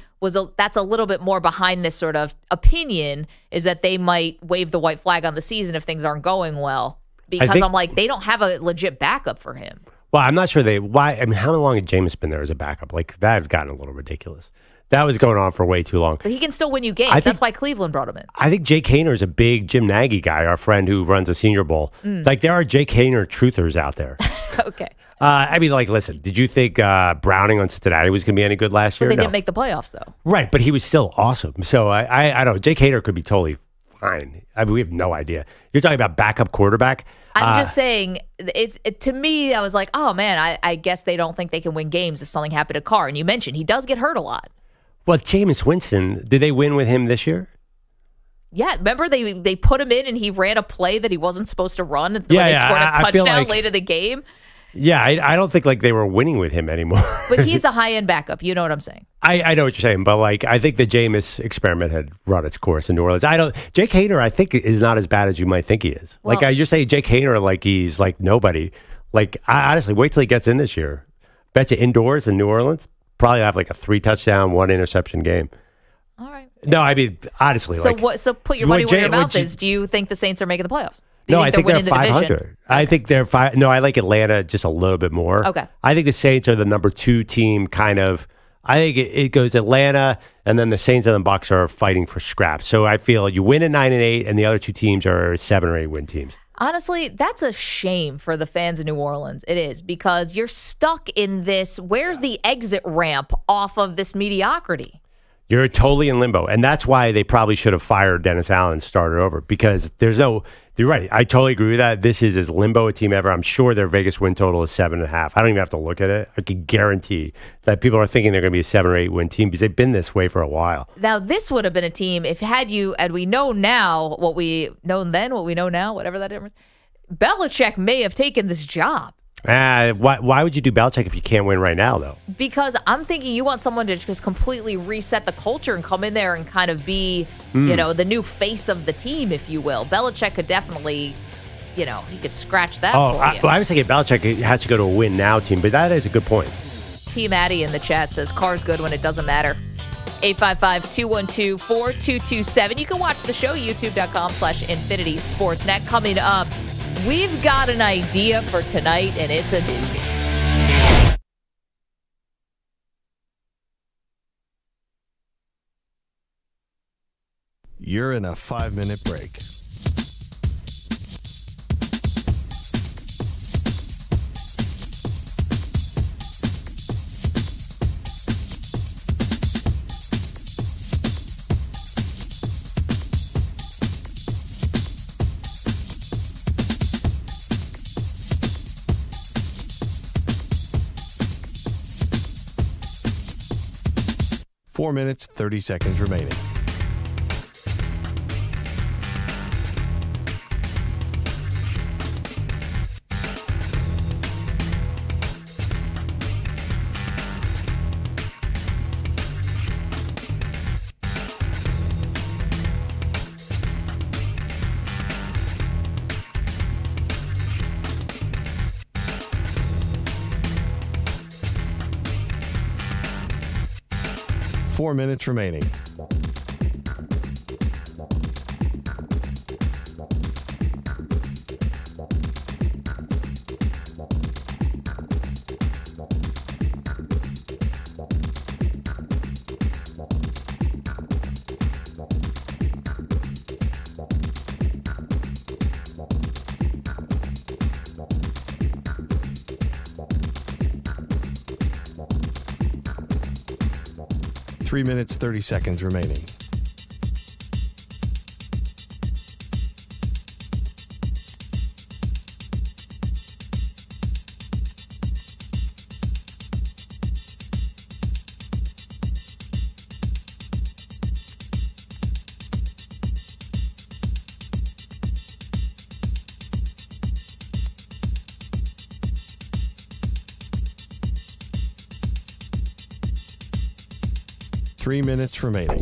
Speaker 3: that's a little bit more behind this sort of opinion, is that they might wave the white flag on the season if things aren't going well. because I'm like, they don't have a legit backup for him.
Speaker 4: Well, I'm not sure why. I mean, how long had Jameis been there as a backup? Like, that had gotten a little ridiculous. That was going on for way too long.
Speaker 3: But he can still win you games. That's why Cleveland brought him in.
Speaker 4: I think Jake Haener is a big Jim Nagy guy, our friend who runs a Senior Bowl. Like, there are Jake Haener truthers out there.
Speaker 3: Okay.
Speaker 4: I mean, like, listen, did you think Browning on Cincinnati was going to be any good last year?
Speaker 3: But they didn't make the playoffs, though.
Speaker 4: Right, but he was still awesome. So I don't know. Jake Haener could be totally fine. I mean, we have no idea. You're talking about backup quarterback.
Speaker 3: I'm just saying, to me, I was like, oh, man, I guess they don't think they can win games if something happened to Carr. And you mentioned he does get hurt a lot.
Speaker 4: Well, Jameis Winston, did they win with him this year?
Speaker 3: Yeah, remember they put him in and he ran a play that he wasn't supposed to run when they scored a touchdown late in the game.
Speaker 4: Yeah, I don't think like they were winning with him anymore.
Speaker 3: But he's a high-end backup. You know what I'm saying?
Speaker 4: I know what you're saying, but like I think the Jameis experiment had run its course in New Orleans. Jake Haener, I think, is not as bad as you might think he is.
Speaker 3: Well,
Speaker 4: like you're saying Jake Haener like he's like nobody. Like I honestly wait till he gets in this year. Bet you indoors in New Orleans, probably have like a 3-touchdown, 1-interception game.
Speaker 3: All right.
Speaker 4: No, I mean honestly.
Speaker 3: So put your money where your mouth is. Do you think the Saints are making the playoffs?
Speaker 4: No, I think they're 500.
Speaker 3: Okay.
Speaker 4: I think they're five. No, I like Atlanta just a little bit more.
Speaker 3: Okay.
Speaker 4: I think the Saints are the number 2 team, kind of. I think it goes Atlanta, and then the Saints and the Bucs are fighting for scraps. So I feel you win at 9-8, and the other 2 teams are 7 or 8 win teams.
Speaker 3: Honestly, that's a shame for the fans in New Orleans. It is, because you're stuck in this. Where's the exit ramp off of this mediocrity?
Speaker 4: You're totally in limbo. And that's why they probably should have fired Dennis Allen and started over, because you're right. I totally agree with that. This is as limbo a team ever. I'm sure their Vegas win total is 7.5. I don't even have to look at it. I can guarantee that people are thinking they're going to be a 7 or 8 win team because they've been this way for a while.
Speaker 3: Now, this would have been a team if and we know now what we know then, what we know now, whatever that difference. Belichick may have taken this job.
Speaker 4: Why would you do Belichick if you can't win right now, though?
Speaker 3: Because I'm thinking you want someone to just completely reset the culture and come in there and kind of be, the new face of the team, if you will. Belichick could definitely, he could scratch that for you.
Speaker 4: I was thinking Belichick has to go to a win now team, but that is a good point.
Speaker 3: P. Maddie in the chat says, Carr's good when it doesn't matter. 855-212-4227. You can watch the show, youtube.com/Infinity Sportsnet. Coming up, we've got an idea for tonight, and it's a doozy.
Speaker 1: You're in a 5-minute break. Four minutes, 30 seconds remaining. Four minutes remaining. Three minutes, 30 seconds remaining. Three minutes remaining.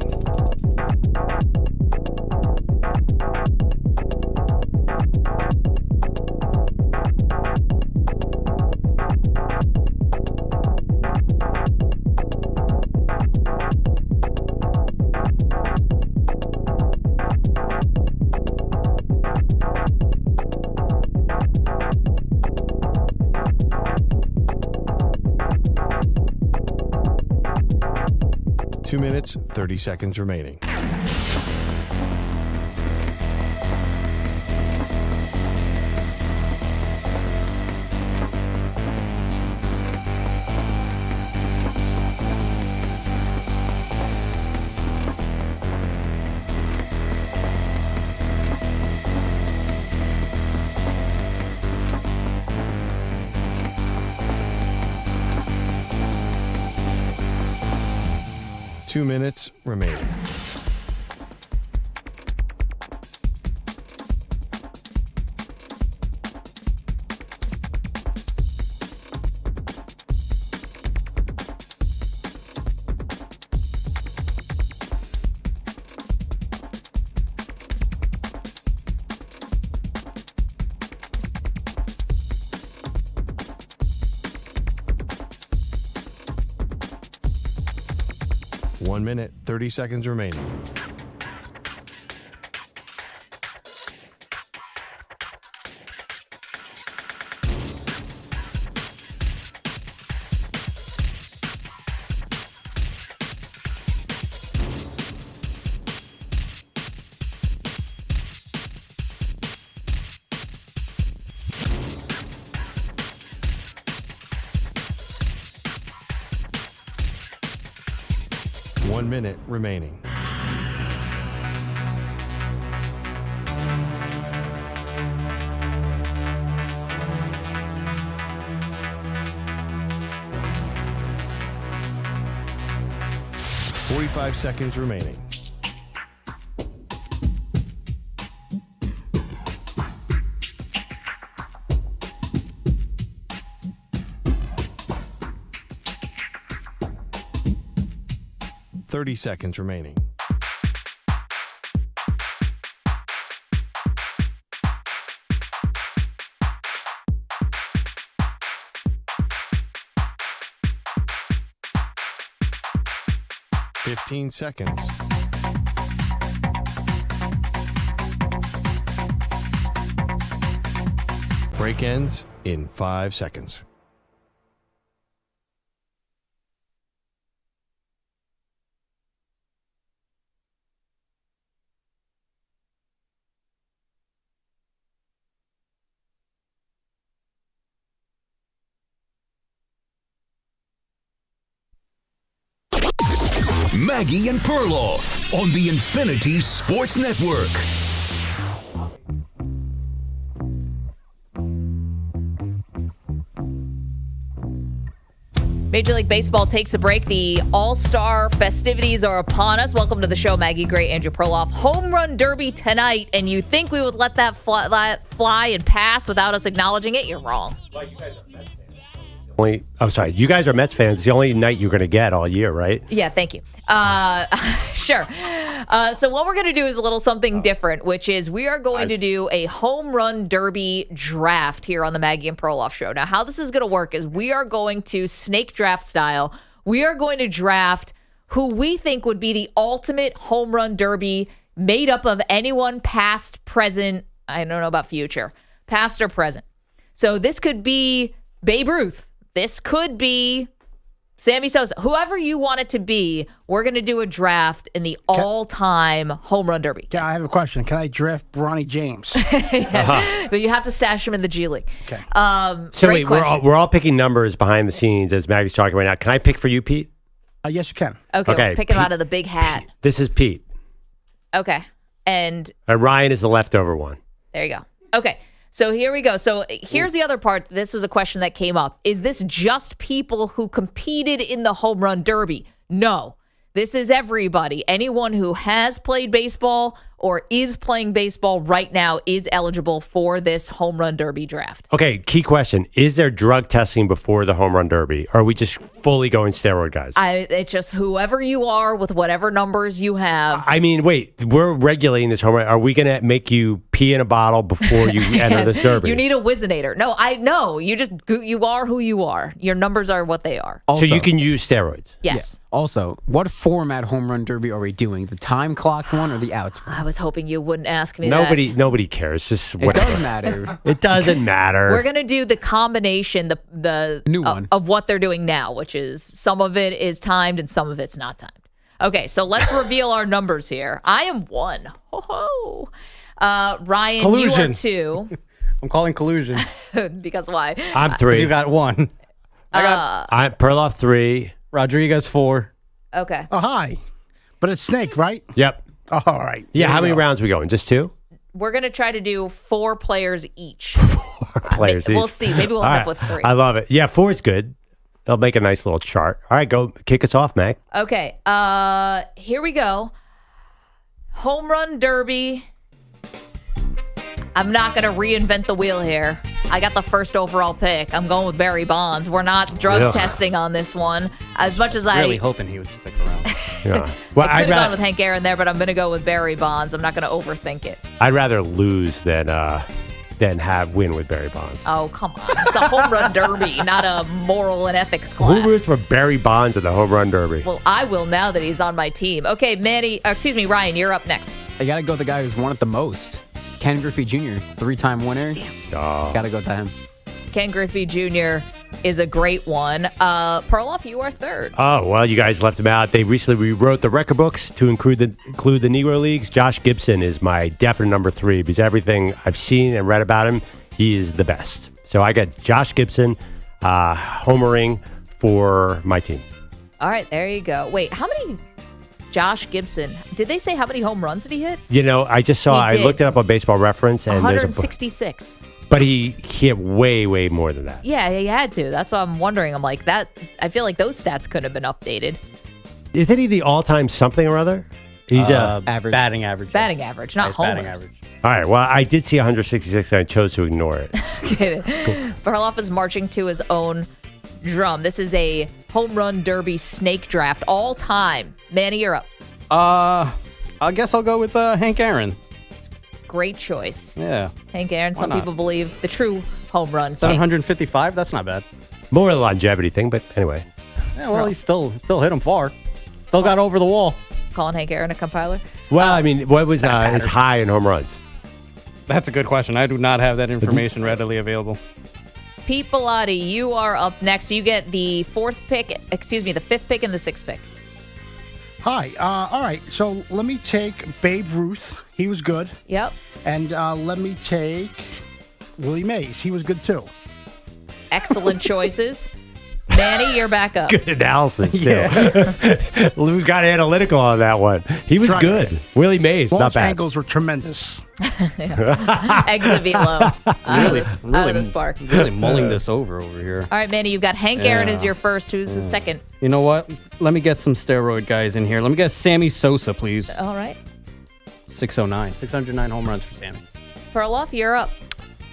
Speaker 1: 2 minutes, 30 seconds remaining. Two minutes remaining. One minute, 30 seconds remaining. One minute remaining. Forty-five seconds remaining. Seconds remaining. Fifteen seconds. Break ends in 5 seconds.
Speaker 6: Maggie and Perloff on the Infinity Sports Network.
Speaker 3: Major League Baseball takes a break. The All-Star festivities are upon us. Welcome to the show, Maggie Gray, Andrew Perloff. Home Run Derby tonight, and you think we would let that fly and pass without us acknowledging it? You're wrong.
Speaker 4: You guys are Mets fans. It's the only night you're going to get all year, right?
Speaker 3: Yeah, thank you. Sure. So what we're going to do is a little something different, which is we are going to do a home run derby draft here on the Maggie and Perloff show. Now, how this is going to work is we are going to snake draft style. We are going to draft who we think would be the ultimate home run derby made up of anyone past, present, I don't know about future, past or present. So this could be Babe Ruth. This could be Sammy Sosa. Whoever you want it to be, we're going to do a draft in the all-time home run derby.
Speaker 7: I have a question. Can I draft Bronny James?
Speaker 3: But you have to stash him in the G League.
Speaker 7: Okay.
Speaker 4: So wait, we're all picking numbers behind the scenes as Maggie's talking right now. Can I pick for you, Pete?
Speaker 7: Yes, you can.
Speaker 3: Okay, we'll pick him out of the big hat.
Speaker 4: This is Pete.
Speaker 3: Okay. And
Speaker 4: Ryan is the leftover one.
Speaker 3: There you go. Okay. So here we go. So here's the other part. This was a question that came up. Is this just people who competed in the home run derby? No. This is everybody. Anyone who has played baseball or is playing baseball right now is eligible for this home run derby draft.
Speaker 4: Okay, key question. Is there drug testing before the home run derby? Or are we just fully going steroid guys?
Speaker 3: It's just whoever you are with whatever numbers you have.
Speaker 4: I mean, wait, we're regulating this home run. Are we going to make you pee in a bottle before you enter this derby?
Speaker 3: You need a Wizinator. No, I know. You are who you are. Your numbers are what they are.
Speaker 4: Also, so you can use steroids?
Speaker 3: Yes.
Speaker 19: Yeah. Also, what format home run derby are we doing? The time clock one or the outs one?
Speaker 3: I was hoping you wouldn't ask me
Speaker 4: Nobody cares. Just whatever.
Speaker 19: It does matter.
Speaker 4: It doesn't matter.
Speaker 3: We're going to do the combination, the
Speaker 19: new one
Speaker 3: of what they're doing now, which is some of it is timed and some of it's not timed. Okay, so let's reveal our numbers here. I am 1. Ho-ho. Ryan,
Speaker 8: Collusion.
Speaker 3: you are 2.
Speaker 8: I'm calling collusion.
Speaker 3: Because why?
Speaker 4: I'm 3.
Speaker 8: You got 1.
Speaker 4: I'm Perloff 3.
Speaker 8: Rodriguez 4.
Speaker 3: Okay.
Speaker 7: Oh, hi. But it's Snake, right?
Speaker 4: Yep.
Speaker 7: Oh, all right.
Speaker 4: Yeah,
Speaker 7: Here
Speaker 4: how
Speaker 7: we
Speaker 4: many
Speaker 7: go.
Speaker 4: rounds are we going? Just 2?
Speaker 3: We're going to try to do 4 players each.
Speaker 4: Players
Speaker 3: We'll
Speaker 4: each.
Speaker 3: see. Maybe we'll
Speaker 4: All
Speaker 3: end
Speaker 4: right.
Speaker 3: up with 3.
Speaker 4: I love it. Yeah, 4 is good. It'll make a nice little chart. All right, go kick us off, Mac.
Speaker 3: Okay. Here we go. Home run derby. I'm not going to reinvent the wheel here. I got the first overall pick. I'm going with Barry Bonds. We're not drug
Speaker 4: Ugh.
Speaker 3: testing on this one. As much as I
Speaker 8: Really hoping he would stick around.
Speaker 4: Yeah. Well,
Speaker 3: I
Speaker 4: I'd
Speaker 3: could have gone
Speaker 4: rather,
Speaker 3: with Hank Aaron there, but I'm going to go with Barry Bonds. I'm not going to overthink it.
Speaker 4: I'd rather lose than have win with Barry Bonds.
Speaker 3: Oh, come on. It's a home run derby, not a moral and ethics class.
Speaker 4: Who roots for Barry Bonds in the home run derby?
Speaker 3: Well, I will now that he's on my team. Okay, Ryan, you're up next.
Speaker 19: I got to go with the guy who's won it the most. Ken Griffey Jr., 3-time winner.
Speaker 4: Oh.
Speaker 19: Got to go with him.
Speaker 3: Ken Griffey Jr. is a great one. Perloff, you are 3rd.
Speaker 4: Oh, well, you guys left him out. They recently rewrote the record books to include the Negro Leagues. Josh Gibson is my definite number 3 because everything I've seen and read about him, he is the best. So I got Josh Gibson homering for my team.
Speaker 3: All right, there you go. Wait, how many... Josh Gibson. Did they say how many home runs did he hit?
Speaker 4: You know, I just saw, I looked it up on Baseball Reference. And
Speaker 3: 166.
Speaker 4: But he hit way, way more than that.
Speaker 3: Yeah, he had to. That's why I'm wondering. I'm like, that. I feel like those stats could have been updated.
Speaker 4: Isn't he the all-time something or other? He's
Speaker 19: average.
Speaker 8: Batting average.
Speaker 3: Batting average, not
Speaker 8: Nice
Speaker 3: homers.
Speaker 8: batting average.
Speaker 4: All right, well, I did see 166 and I chose to ignore it.
Speaker 3: Okay. Perloff is marching to his own drum. This is a home run derby snake draft all time. Manny, you're up.
Speaker 8: I guess I'll go with Hank Aaron.
Speaker 3: Great choice.
Speaker 8: Yeah.
Speaker 3: Hank Aaron,
Speaker 8: Why
Speaker 3: some
Speaker 8: not?
Speaker 3: people believe the true home run king.
Speaker 8: 755, that's not bad.
Speaker 4: More a longevity thing, but anyway.
Speaker 8: Yeah, well, he still hit him far. Still got over the wall.
Speaker 3: Calling Hank Aaron a compiler.
Speaker 4: Well, I mean, what was his high in home runs?
Speaker 8: That's a good question. I do not have that information readily available.
Speaker 3: Pete Bellotti, you are up next. You get the 5th pick and the 6th pick.
Speaker 7: Hi. All right. So let me take Babe Ruth. He was good.
Speaker 3: Yep.
Speaker 7: And let me take Willie Mays. He was good too.
Speaker 3: Excellent choices. Manny, you're back up.
Speaker 4: Good analysis, too. We got analytical on that one. He was good. Willie Mays, not
Speaker 7: Launch
Speaker 4: bad.
Speaker 7: angles were tremendous.
Speaker 3: Exit velo. Out of this park.
Speaker 8: Really mulling this over here.
Speaker 3: All right, Manny, you've got Hank Aaron
Speaker 8: Yeah.
Speaker 3: as your first. Who's the second?
Speaker 8: You know what? Let me get some steroid guys in here. Let me get Sammy Sosa, please.
Speaker 3: All right.
Speaker 8: 609 home runs for Sammy.
Speaker 3: Perloff, you're up.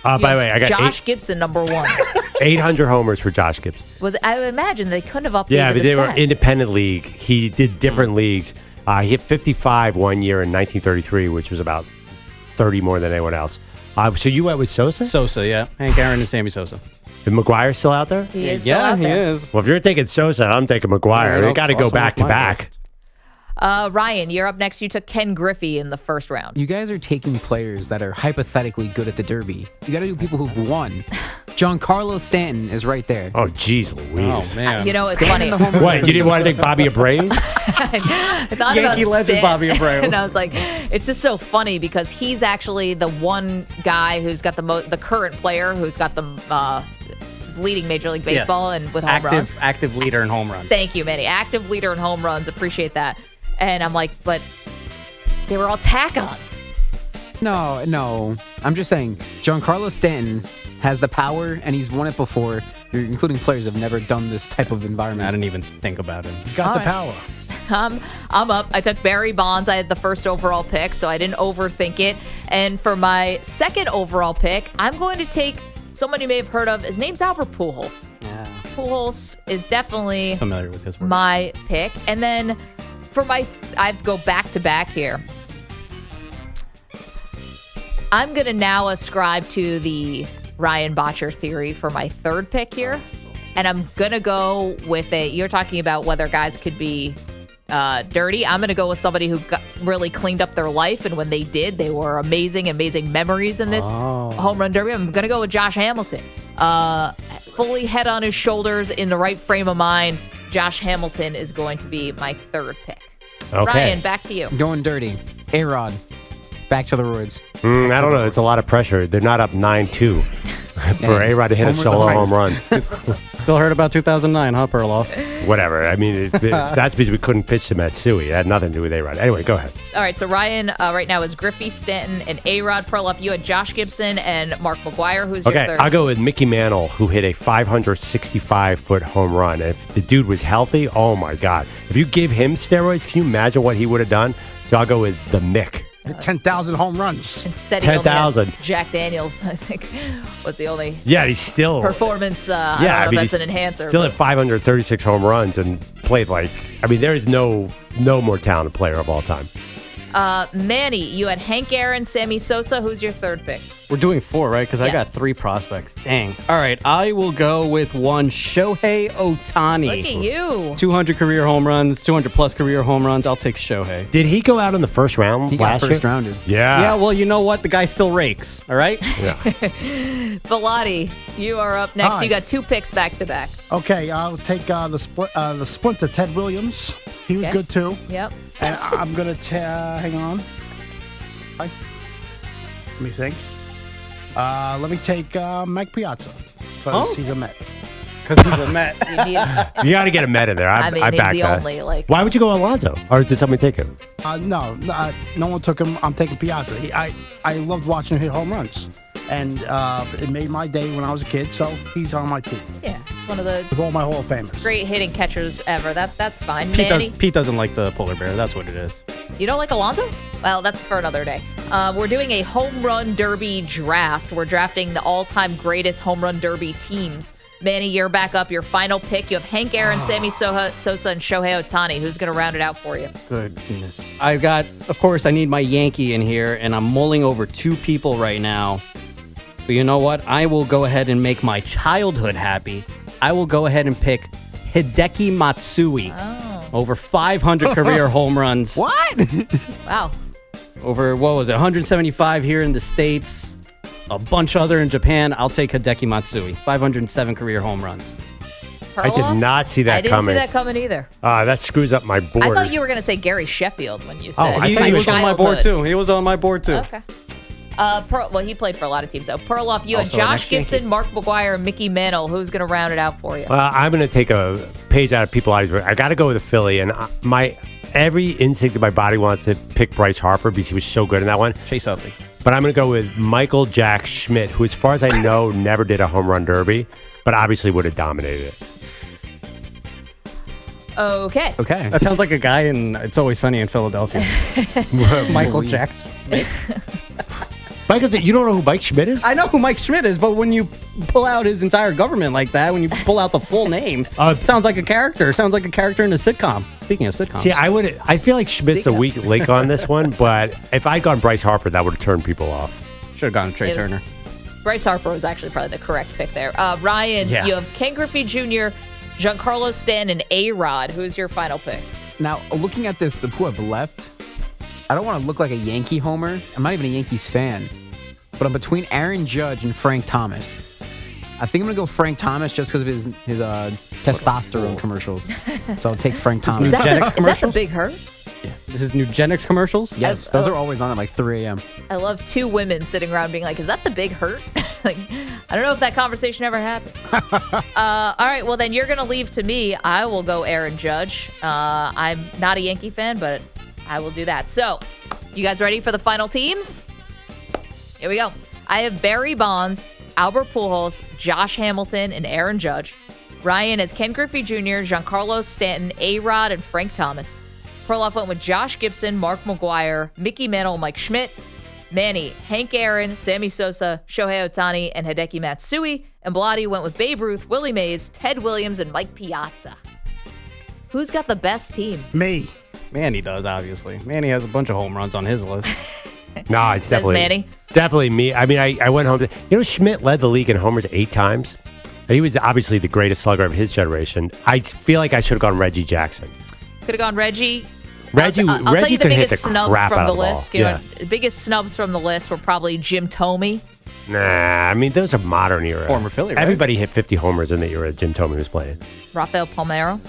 Speaker 4: By the way, I got
Speaker 3: Josh Gibson, number 1.
Speaker 4: 800 homers for Josh Gibson.
Speaker 3: I would imagine they couldn't have updated
Speaker 4: Yeah, but
Speaker 3: the
Speaker 4: they were
Speaker 3: stat.
Speaker 4: independent league. He did different leagues. He hit 55 one year in 1933, which was about 30 more than anyone else. So you went with Sosa?
Speaker 8: Sosa, yeah. Hank Aaron and Sammy Sosa.
Speaker 4: Is McGuire still out there?
Speaker 3: He is still out
Speaker 8: he
Speaker 3: there.
Speaker 8: is.
Speaker 4: Well, if you're taking Sosa, I'm taking McGuire.
Speaker 8: Yeah,
Speaker 4: You got to go
Speaker 8: cross him
Speaker 4: back
Speaker 8: off
Speaker 4: to
Speaker 8: my
Speaker 4: back.
Speaker 8: list.
Speaker 3: Ryan, you're up next. You took Ken Griffey in the first round.
Speaker 19: You guys are taking players that are hypothetically good at the Derby. You got to do people who've won. Giancarlo Stanton is right there.
Speaker 4: Oh, geez Louise.
Speaker 8: Oh, man.
Speaker 3: You know, it's
Speaker 19: Stanton
Speaker 3: funny.
Speaker 19: in the home run
Speaker 4: What, you didn't
Speaker 19: derby.
Speaker 4: want to take Bobby Abreu?
Speaker 3: I thought
Speaker 8: Yankee
Speaker 3: about
Speaker 8: legend
Speaker 3: Stan-
Speaker 8: Bobby Abreu.
Speaker 3: And I was like, it's just so funny because he's actually the one guy who's got the current player who's got the who's leading Major League Baseball and with home runs.
Speaker 8: Active leader in home runs.
Speaker 3: Thank you, Manny. Active leader in home runs. Appreciate that. And I'm like, but they were all tack-ons.
Speaker 19: No. I'm just saying, Giancarlo Stanton has the power, and he's won it before, including players who have never done this type of environment.
Speaker 8: I didn't even think about it.
Speaker 7: Got the power.
Speaker 3: I'm up. I took Barry Bonds. I had the first overall pick, so I didn't overthink it. And for my second overall pick, I'm going to take someone you may have heard of. His name's Albert Pujols.
Speaker 19: Yeah.
Speaker 3: Pujols is definitely
Speaker 8: Familiar with his work.
Speaker 3: my pick. And then for I have to go back to back here. I'm going to now ascribe to the Ryan Botcher theory for my third pick here. And I'm going to go with you're talking about whether guys could be dirty. I'm going to go with somebody who really cleaned up their life. And when they did, they were amazing memories in this home run derby. I'm going to go with Josh Hamilton. Fully head on his shoulders, in the right frame of mind. Josh Hamilton is going to be my third pick.
Speaker 4: Okay.
Speaker 3: Ryan, back to you.
Speaker 19: Going dirty. A-Rod. Back to the roids.
Speaker 4: I don't know. It's a lot of pressure. They're not up 9-2 for A-Rod to hit a solo home run.
Speaker 8: Still heard about 2009, huh, Perloff?
Speaker 4: Whatever. I mean, that's because we couldn't pitch to Matsui. It had nothing to do with A-Rod. Anyway, go ahead.
Speaker 3: All right, so Ryan right now is Griffey, Stanton, and A-Rod. Perloff, you had Josh Gibson and Mark McGwire. Who's your third?
Speaker 4: Okay, I'll go with Mickey Mantle, who hit a 565-foot home run. If the dude was healthy, oh, my God. If you gave him steroids, can you imagine what he would have done? So I'll go with the Mick.
Speaker 7: 10,000 home runs.
Speaker 3: Instead,
Speaker 4: 10,000.
Speaker 3: Jack Daniels, I think, was the only
Speaker 4: he's still
Speaker 3: performance. I don't know if that's an enhancer.
Speaker 4: Still at 536 home runs and played there is no more talented player of all time.
Speaker 3: Manny, you had Hank Aaron, Sammy Sosa. Who's your third pick?
Speaker 8: We're doing 4, right? Because I got 3 prospects. Dang. All right, I will go with one Shohei Ohtani.
Speaker 3: Look at you.
Speaker 8: 200 career home runs, 200-plus career home runs. I'll take Shohei.
Speaker 4: Did he go out in the first round
Speaker 19: He got first rounded.
Speaker 4: Yeah.
Speaker 8: Yeah, well, you know what? The guy still rakes, all right?
Speaker 4: Yeah.
Speaker 3: Bellotti, you are up next.
Speaker 7: Hi.
Speaker 3: You got 2 picks back-to-back.
Speaker 7: Okay, I'll take the splinter, Ted Williams. He was good, too.
Speaker 3: Yep.
Speaker 7: And I'm going to hang on. Let me think. Let me take Mike Piazza because he's a Met.
Speaker 8: Because he's a Met.
Speaker 4: You got to get a Met in there. I
Speaker 3: he's
Speaker 4: back
Speaker 3: the
Speaker 4: that.
Speaker 3: only,
Speaker 4: Why would you go Alonso? Or did somebody take him?
Speaker 7: No one took him. I'm taking Piazza. I loved watching him hit home runs. And it made my day when I was a kid, so he's on my team.
Speaker 3: Yeah, it's one of the
Speaker 7: with all my Hall of Famers.
Speaker 3: great hitting catchers ever. That's fine.
Speaker 8: Pete,
Speaker 3: Manny,
Speaker 8: Pete doesn't like the polar bear. That's what it is.
Speaker 3: you don't like Alonso? Well, that's for another day. We're doing a home run derby draft. We're drafting the all-time greatest home run derby teams. Manny, you're back up. Your final pick. You have Hank Aaron, Sammy Sosa, and Shohei Ohtani. Who's going to round it out for you?
Speaker 8: Goodness. I've got, of course, I need my Yankee in here, and I'm mulling over 2 people right now. But you know what? I will go ahead and make my childhood happy. I will go ahead and pick Hideki Matsui. Over 500 career home runs.
Speaker 19: What?
Speaker 3: Wow.
Speaker 8: Over, 175 here in the States. A bunch other in Japan. I'll take Hideki Matsui. 507 career home runs.
Speaker 4: I did not see that coming.
Speaker 3: I didn't see that coming either.
Speaker 4: That screws up my board.
Speaker 3: I thought you were going to say Gary Sheffield when you said
Speaker 8: he was on my board too. He was on my board too.
Speaker 3: Okay. He played for a lot of teams. So Perloff, you had
Speaker 8: Also
Speaker 3: Josh
Speaker 8: an ex-Yankee.
Speaker 3: Gibson, Mark McGwire, and Mickey Mantle. Who's going to round it out for you?
Speaker 4: I'm going to take a page out of people. I got to go with a Philly, and every instinct of my body wants to pick Bryce Harper because he was so good in that one.
Speaker 8: Chase Utley.
Speaker 4: But I'm going to go with Michael Jack Schmidt, who, as far as I know, never did a home run derby, but obviously would have dominated it.
Speaker 3: Okay.
Speaker 8: That sounds like a guy in It's Always Sunny in Philadelphia. Michael Jackson.
Speaker 4: Michael, you don't know who Mike Schmidt is?
Speaker 8: I know who Mike Schmidt is, but when you pull out his entire government like that, when you pull out the full name, it sounds like a character. It sounds like a character in a sitcom. Speaking of sitcoms.
Speaker 4: See, I feel like Schmidt's the weak link on this one, but if I'd gone Bryce Harper, that would have turned people off.
Speaker 8: Should have gone Trey Turner.
Speaker 3: Bryce Harper was actually probably the correct pick there. Ryan, you have Ken Griffey Jr., Giancarlo Stanton, and A-Rod. Who's your final pick?
Speaker 19: Now, looking at this, the who have left, I don't want to look like a Yankee homer. I'm not even a Yankees fan. But I'm between Aaron Judge and Frank Thomas. I think I'm going to go Frank Thomas just because of his testosterone commercials. So I'll take Frank Thomas.
Speaker 3: Is that the Big Hurt?
Speaker 19: Yeah.
Speaker 8: This is Nugenix commercials?
Speaker 19: Yes. Those are always on at like 3 a.m.
Speaker 3: I love 2 women sitting around being like, is that the Big Hurt? Like, I don't know if that conversation ever happened. All right, well, then you're going to leave to me. I will go Aaron Judge. I'm not a Yankee fan, but I will do that. So, you guys ready for the final teams? Here we go. I have Barry Bonds, Albert Pujols, Josh Hamilton, and Aaron Judge. Ryan has Ken Griffey Jr., Giancarlo Stanton, A-Rod, and Frank Thomas. Perloff went with Josh Gibson, Mark McGwire, Mickey Mantle, Mike Schmidt. Manny, Hank Aaron, Sammy Sosa, Shohei Ohtani, and Hideki Matsui. And Bellotti went with Babe Ruth, Willie Mays, Ted Williams, and Mike Piazza. Who's got the best team?
Speaker 7: Me.
Speaker 8: Manny does, obviously. Manny has a bunch of home runs on his list.
Speaker 4: No, it's
Speaker 3: Says Manny.
Speaker 4: definitely me. I mean, I went home. Schmidt led the league in homers 8 times. He was obviously the greatest slugger of his generation. I feel like I should have gone Reggie Jackson.
Speaker 3: Could have gone Reggie.
Speaker 4: Reggie
Speaker 3: I'll tell you the
Speaker 4: could hit
Speaker 3: biggest
Speaker 4: the
Speaker 3: snubs
Speaker 4: crap
Speaker 3: from
Speaker 4: out
Speaker 3: the
Speaker 4: of the ball.
Speaker 3: list. The biggest snubs from the list were probably Jim Thome.
Speaker 4: Nah, I mean, those are modern era.
Speaker 8: Former Philly, right?
Speaker 4: Everybody hit 50 homers in the era Jim Thome was playing.
Speaker 3: Rafael Palmeiro.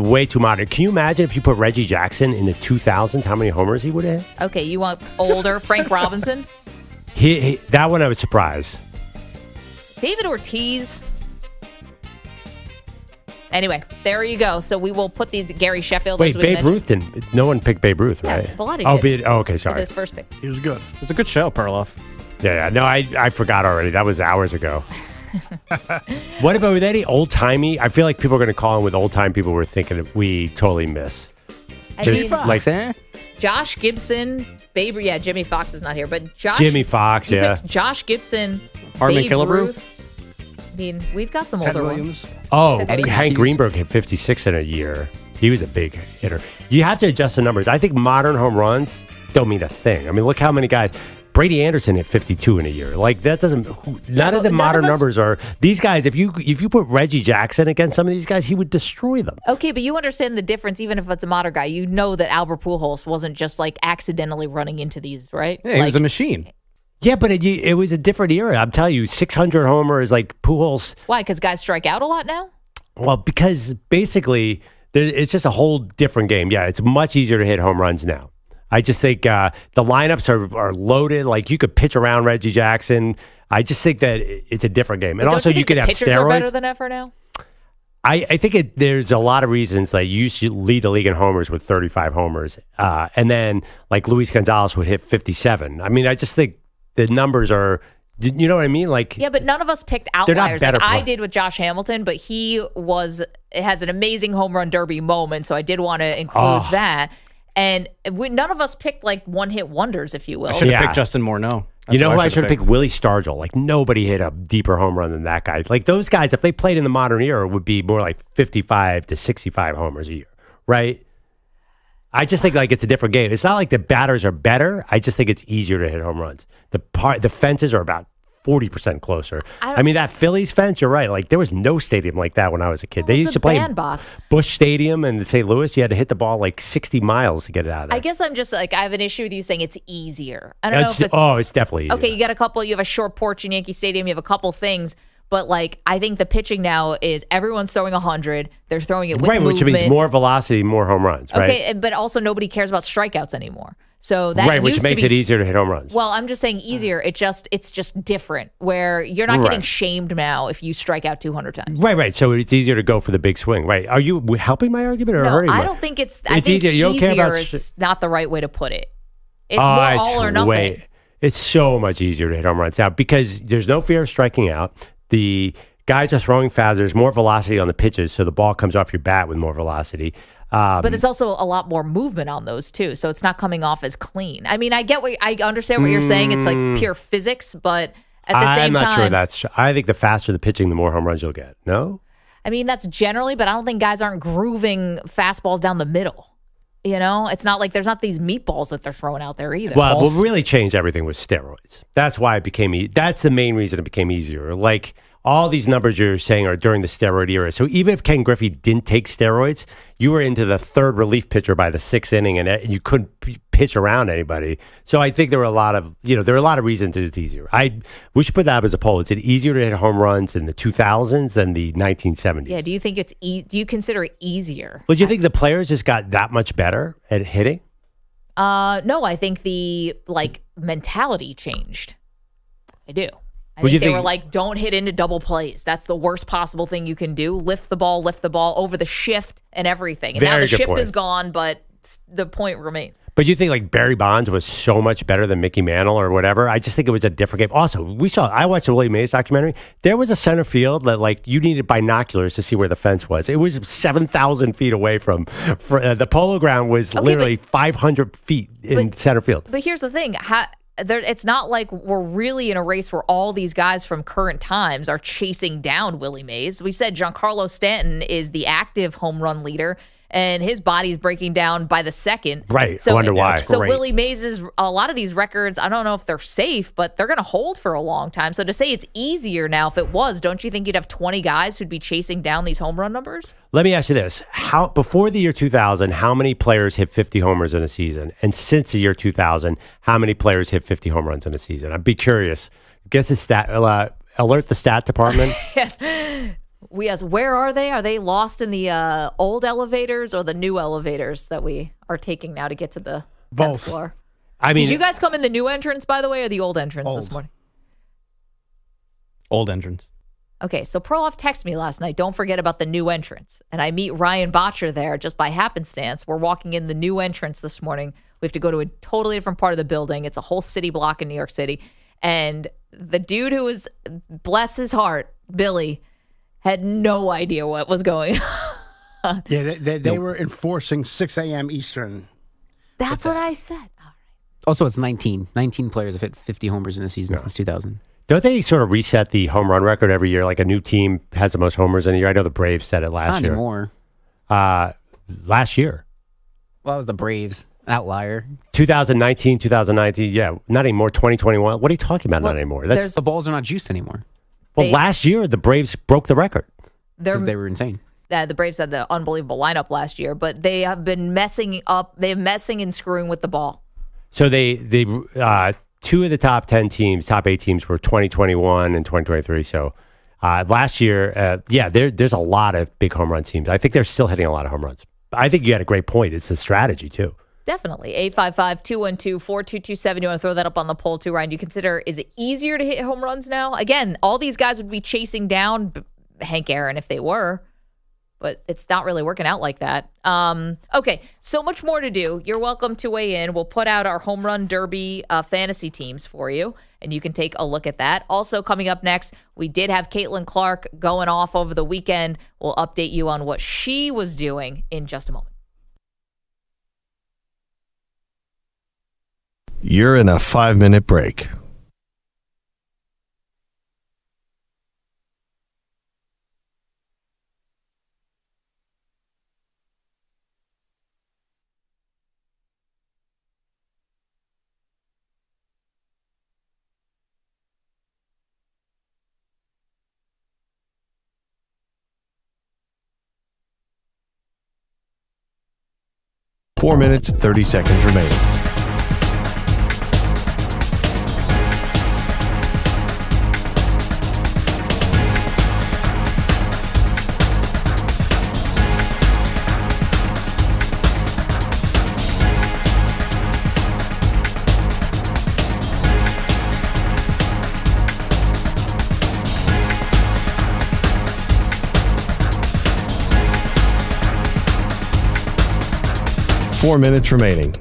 Speaker 4: way too modern. Can you imagine if you put Reggie Jackson in the 2000s, how many homers he would have hit?
Speaker 3: Okay, you want older Frank Robinson?
Speaker 4: That one I was surprised.
Speaker 3: David Ortiz. Anyway, there you go. So we will put these Gary Sheffield.
Speaker 4: Wait, Babe Ruth didn't. No one picked Babe Ruth, right?
Speaker 3: Yeah, Bilotti did.
Speaker 4: Okay, sorry.
Speaker 3: His first pick.
Speaker 7: He was good.
Speaker 8: It's a good show, Perloff.
Speaker 4: Yeah. No, I forgot already. That was hours ago. What about with any old timey? I feel like people are going to call in with old time people we're thinking we totally miss.
Speaker 3: Josh Gibson, Jimmy Fox is not here, but
Speaker 4: Jimmy Fox,
Speaker 3: Josh Gibson,
Speaker 8: Harmon
Speaker 3: Babe
Speaker 8: Killebrew.
Speaker 3: Ruth. I mean, we've got some
Speaker 7: Ted
Speaker 3: older
Speaker 7: Williams.
Speaker 3: ones.
Speaker 4: Oh,
Speaker 3: Eddie
Speaker 4: Hank Greenberg hit 56 in a year. He was a big hitter. You have to adjust the numbers. I think modern home runs don't mean a thing. I mean, look how many guys. Brady Anderson hit 52 in a year. Like that doesn't. None of the modern numbers are. These guys, if you put Reggie Jackson against some of these guys, he would destroy them.
Speaker 3: Okay, but you understand the difference. Even if it's a modern guy, you know that Albert Pujols wasn't just like accidentally running into these, right?
Speaker 8: Yeah, he was a machine.
Speaker 4: Yeah, but it was a different era. I'm telling you, 600 homers, like Pujols.
Speaker 3: Why? Because guys strike out a lot now?
Speaker 4: Well, because basically, it's just a whole different game. Yeah, it's much easier to hit home runs now. I just think the lineups are loaded. Like, you could pitch around Reggie Jackson. I just think that it's a different game. And also, you could have
Speaker 3: pitchers
Speaker 4: steroids.
Speaker 3: Are better than ever now?
Speaker 4: I think there's a lot of reasons. Like, you should lead the league in homers with 35 homers. And then, like, Luis Gonzalez would hit 57. I mean, I just think the numbers are, you know what I mean? Like,
Speaker 3: yeah, but none of us picked
Speaker 4: they're not
Speaker 3: outliers.
Speaker 4: better
Speaker 3: Like I did with Josh Hamilton, but has an amazing home run derby moment, so I did want to include that. And none of us picked like one-hit wonders, if you will.
Speaker 8: I should have picked Justin Morneau.
Speaker 4: You know who I should have picked? Willie Stargell. Like, nobody hit a deeper home run than that guy. Like, those guys, if they played in the modern era, would be more like 55 to 65 homers a year, right? I just think like it's a different game. It's not like the batters are better. I just think it's easier to hit home runs. The fences are about 40% closer. I mean, that Phillies fence, you're right. Like, there was no stadium like that when I was a kid. They used to play in Busch Stadium in St. Louis. You had to hit the ball like 60 miles to get it out of there.
Speaker 3: I guess I'm just like, I have an issue with you saying it's easier. I don't know if it's...
Speaker 4: it's definitely easier.
Speaker 3: Okay, you have a short porch in Yankee Stadium. You have a couple things. But, like, I think the pitching now is everyone's throwing 100. They're throwing it with movement.
Speaker 4: Which means more velocity, more home runs, right?
Speaker 3: Okay, but also nobody cares about strikeouts anymore. So that
Speaker 4: which makes it easier to hit home runs.
Speaker 3: Well, I'm just saying easier. It's just different, where you're not getting shamed now if you strike out 200 times.
Speaker 4: Right. So it's easier to go for the big swing, right? Are you helping my argument or hurting?
Speaker 3: I don't think it's. I think easier. You don't care about is not the right way to put it. It's more all or nothing.
Speaker 4: It's so much easier to hit home runs now because there's no fear of striking out. The guys are throwing fast. There's more velocity on the pitches, so the ball comes off your bat with more velocity.
Speaker 3: But there's also a lot more movement on those too, so it's not coming off as clean. I mean, I understand what you're saying. It's like pure physics, but at the same time,
Speaker 4: I'm not sure that's true. I think the faster the pitching, the more home runs you'll get. No?
Speaker 3: I mean, that's generally, but I don't think guys aren't grooving fastballs down the middle. You know, it's not like there's not these meatballs that they're throwing out there either.
Speaker 4: Well, what really changed everything was steroids. That's why it became that's the main reason it became easier. Like, all these numbers you're saying are during the steroid era. So even if Ken Griffey didn't take steroids, you were into the third relief pitcher by the sixth inning, and you couldn't pitch around anybody. So I think there were a lot of reasons it's easier. We should put that up as a poll. Is it easier to hit home runs in the 2000s than the 1970s?
Speaker 3: Yeah. Do you think do you consider it easier?
Speaker 4: Well, do you think the players just got that much better at hitting?
Speaker 3: No, I think the mentality changed. I do. I think they were like, don't hit into double plays. That's the worst possible thing you can do. Lift the ball over the shift and everything. And now the shift is gone, but the point remains.
Speaker 4: But you think like Barry Bonds was so much better than Mickey Mantle or whatever? I just think it was a different game. Also, I watched the Willie Mays documentary. There was a center field that like you needed binoculars to see where the fence was. It was 7,000 feet away from the Polo Ground was literally 500 feet in center field.
Speaker 3: But here's the thing. It's not like we're really in a race where all these guys from current times are chasing down Willie Mays. We said Giancarlo Stanton is the active home run leader, and his body's breaking down by the second.
Speaker 4: Right. I wonder why.
Speaker 3: So Willie Mays a lot of these records, I don't know if they're safe, but they're going to hold for a long time. So to say it's easier now, if it was, don't you think you'd have 20 guys who'd be chasing down these home run numbers?
Speaker 4: Let me ask you this. Before the year 2000, how many players hit 50 homers in a season? And since the year 2000, how many players hit 50 home runs in a season? I'd be curious. Guess the stat, alert the stat department.
Speaker 3: Yes. Yes, where are they? Are they lost in the old elevators or the new elevators that we are taking now to get to the 10th floor?
Speaker 4: I mean,
Speaker 3: did you guys come in the new entrance, by the way, or the old entrance this morning?
Speaker 8: Old entrance.
Speaker 3: Okay, so Perloff texted me last night, don't forget about the new entrance. And I meet Ryan Botcher there just by happenstance. We're walking in the new entrance this morning. We have to go to a totally different part of the building. It's a whole city block in New York City. And the dude who was, bless his heart, Billy, had no idea what was going on.
Speaker 7: Yeah, they were enforcing 6 a.m. Eastern.
Speaker 3: That's what I said.
Speaker 19: Also, it's 19 players have hit 50 homers in a season since 2000.
Speaker 4: Don't they sort of reset the home run record every year? Like a new team has the most homers in a year. I know the Braves said it last year.
Speaker 19: Not
Speaker 4: anymore. Last year.
Speaker 19: Well, that was the Braves. Outlier.
Speaker 4: 2019, yeah. Not anymore. 2021. What are you talking about? Not anymore.
Speaker 19: The balls are not juiced anymore.
Speaker 4: Well, last year, the Braves broke the record.
Speaker 19: They were insane.
Speaker 3: The Braves had the unbelievable lineup last year, but they have been messing and screwing with the ball.
Speaker 4: So they two of the top 10 teams, top 8 teams were 2021 and 2023. So last year, there's a lot of big home run teams. I think they're still hitting a lot of home runs. I think you had a great point. It's the strategy, too.
Speaker 3: Definitely. 855-212-4227. You want to throw that up on the poll, too, Ryan? Do you consider, is it easier to hit home runs now? Again, all these guys would be chasing down Hank Aaron if they were, but it's not really working out like that. Okay, so much more to do. You're welcome to weigh in. We'll put out our home run derby fantasy teams for you, and you can take a look at that. Also, coming up next, we did have Caitlin Clark going off over the weekend. We'll update you on what she was doing in just a moment.
Speaker 1: You're in a 5-minute break. Four minutes, 30 seconds remaining. Four minutes remaining.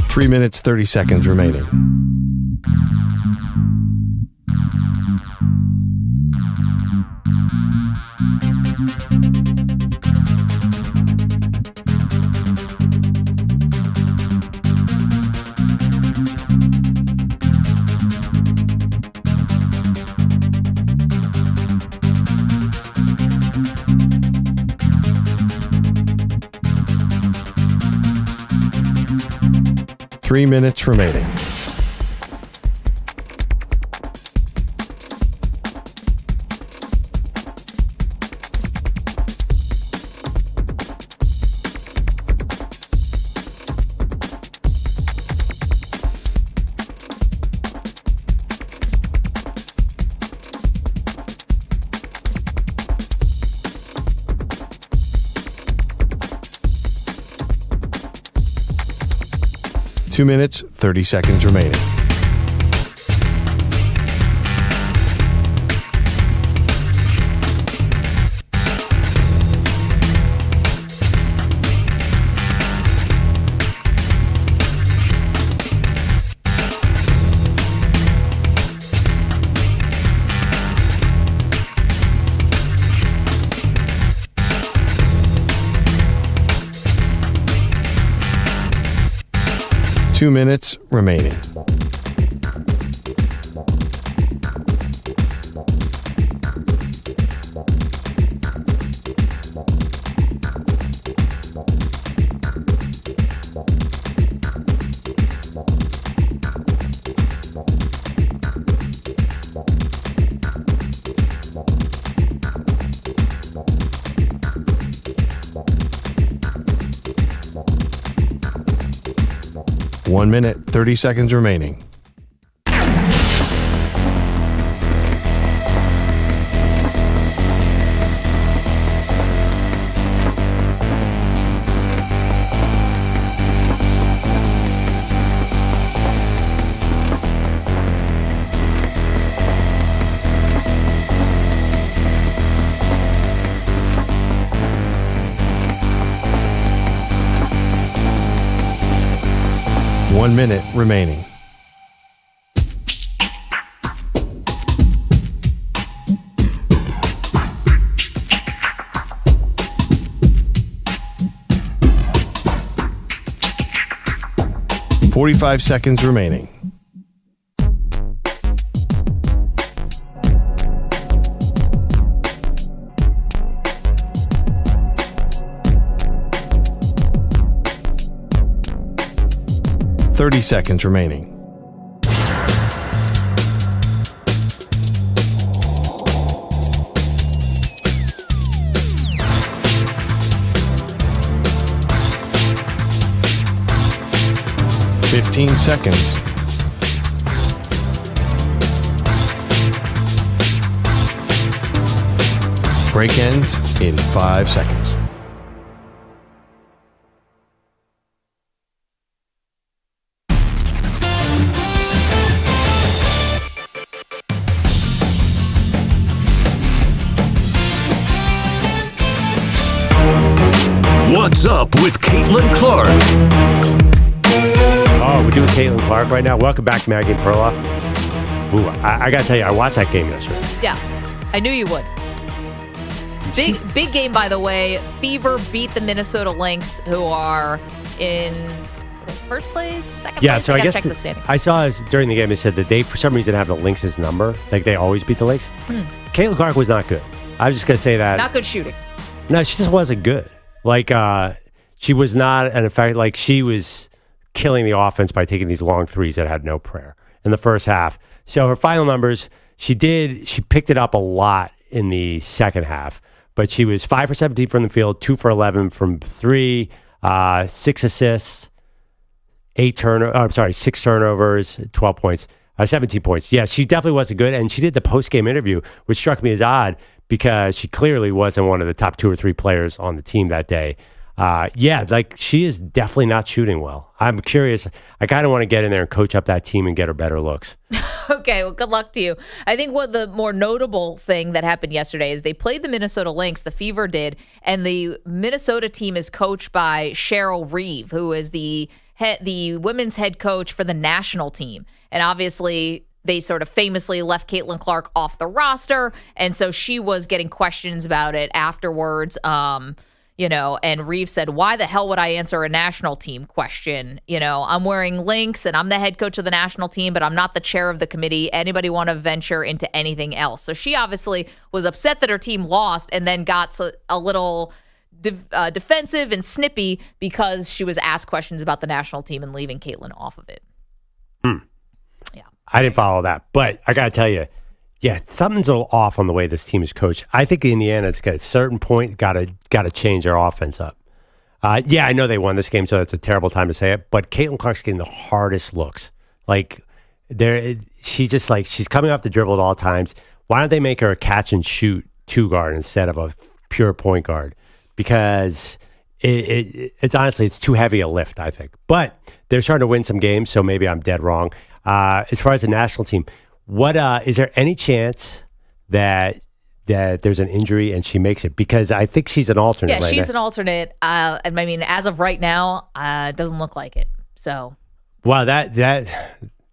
Speaker 1: Three minutes, 30 seconds remaining. Three minutes remaining. Two minutes, 30 seconds remaining. Two minutes remaining. 1 minute, 30 seconds remaining. One minute remaining. $45 seconds remaining. $30 seconds remaining. $15 seconds. Break ends in 5 seconds.
Speaker 6: What's up with Caitlin Clark?
Speaker 4: Oh, we're doing Caitlin Clark right now. Welcome back, Maggie Perloff. Ooh, I got to tell you, I watched that game yesterday.
Speaker 3: Yeah, I knew you would. Big game, by the way. Fever beat the Minnesota Lynx, who are in first place, second place.
Speaker 4: Yeah, so I guess
Speaker 3: check the standings.
Speaker 4: I saw during the game they said that they, for some reason, have the Lynx's number. Like they always beat the Lynx. Caitlin Clark was not good. I was just going to say that.
Speaker 3: Not good shooting.
Speaker 4: No, she just wasn't good. Like, she was not, and in fact, like she was killing the offense by taking these long threes that had no prayer in the first half. So her final numbers, she picked it up a lot in the second half, but she was 5 for 17 from the field, 2 for 11 from 3, 6 assists, 6 turnovers, 12 points, 17 points. Yeah, she definitely wasn't good. And she did the post-game interview, which struck me as odd because she clearly wasn't one of the top 2 or 3 players on the team that day. Yeah, like she is definitely not shooting well. I'm curious. I kind of want to get in there and coach up that team and get her better looks.
Speaker 3: Okay, well, good luck to you. I think what the more notable thing that happened yesterday is they played the Minnesota Lynx, the Fever did, and the Minnesota team is coached by Cheryl Reeve, who is the women's head coach for the national team. And obviously, they sort of famously left Caitlin Clark off the roster, and so she was getting questions about it afterwards. And Reeve said, why the hell would I answer a national team question? I'm wearing Lynx and I'm the head coach of the national team, but I'm not the chair of the committee. Anybody want to venture into anything else? So she obviously was upset that her team lost and then got a little defensive and snippy because she was asked questions about the national team and leaving Caitlin off of it. Yeah.
Speaker 4: I didn't follow that, but I got to tell you, yeah, something's a little off on the way this team is coached. I think Indiana, it's got a certain point, got to change their offense up. Yeah, I know they won this game, so that's a terrible time to say it. But Caitlin Clark's getting the hardest looks. Like she's coming off the dribble at all times. Why don't they make her a catch and shoot 2 guard instead of a pure point guard? Because it's honestly it's too heavy a lift, I think. But they're starting to win some games, so maybe I'm dead wrong. As far as the national team. What is there any chance that there's an injury and she makes it? Because I think she's an alternate.
Speaker 3: Yeah, she's an alternate. I mean, as of right now, it doesn't look like it. So,
Speaker 4: wow, that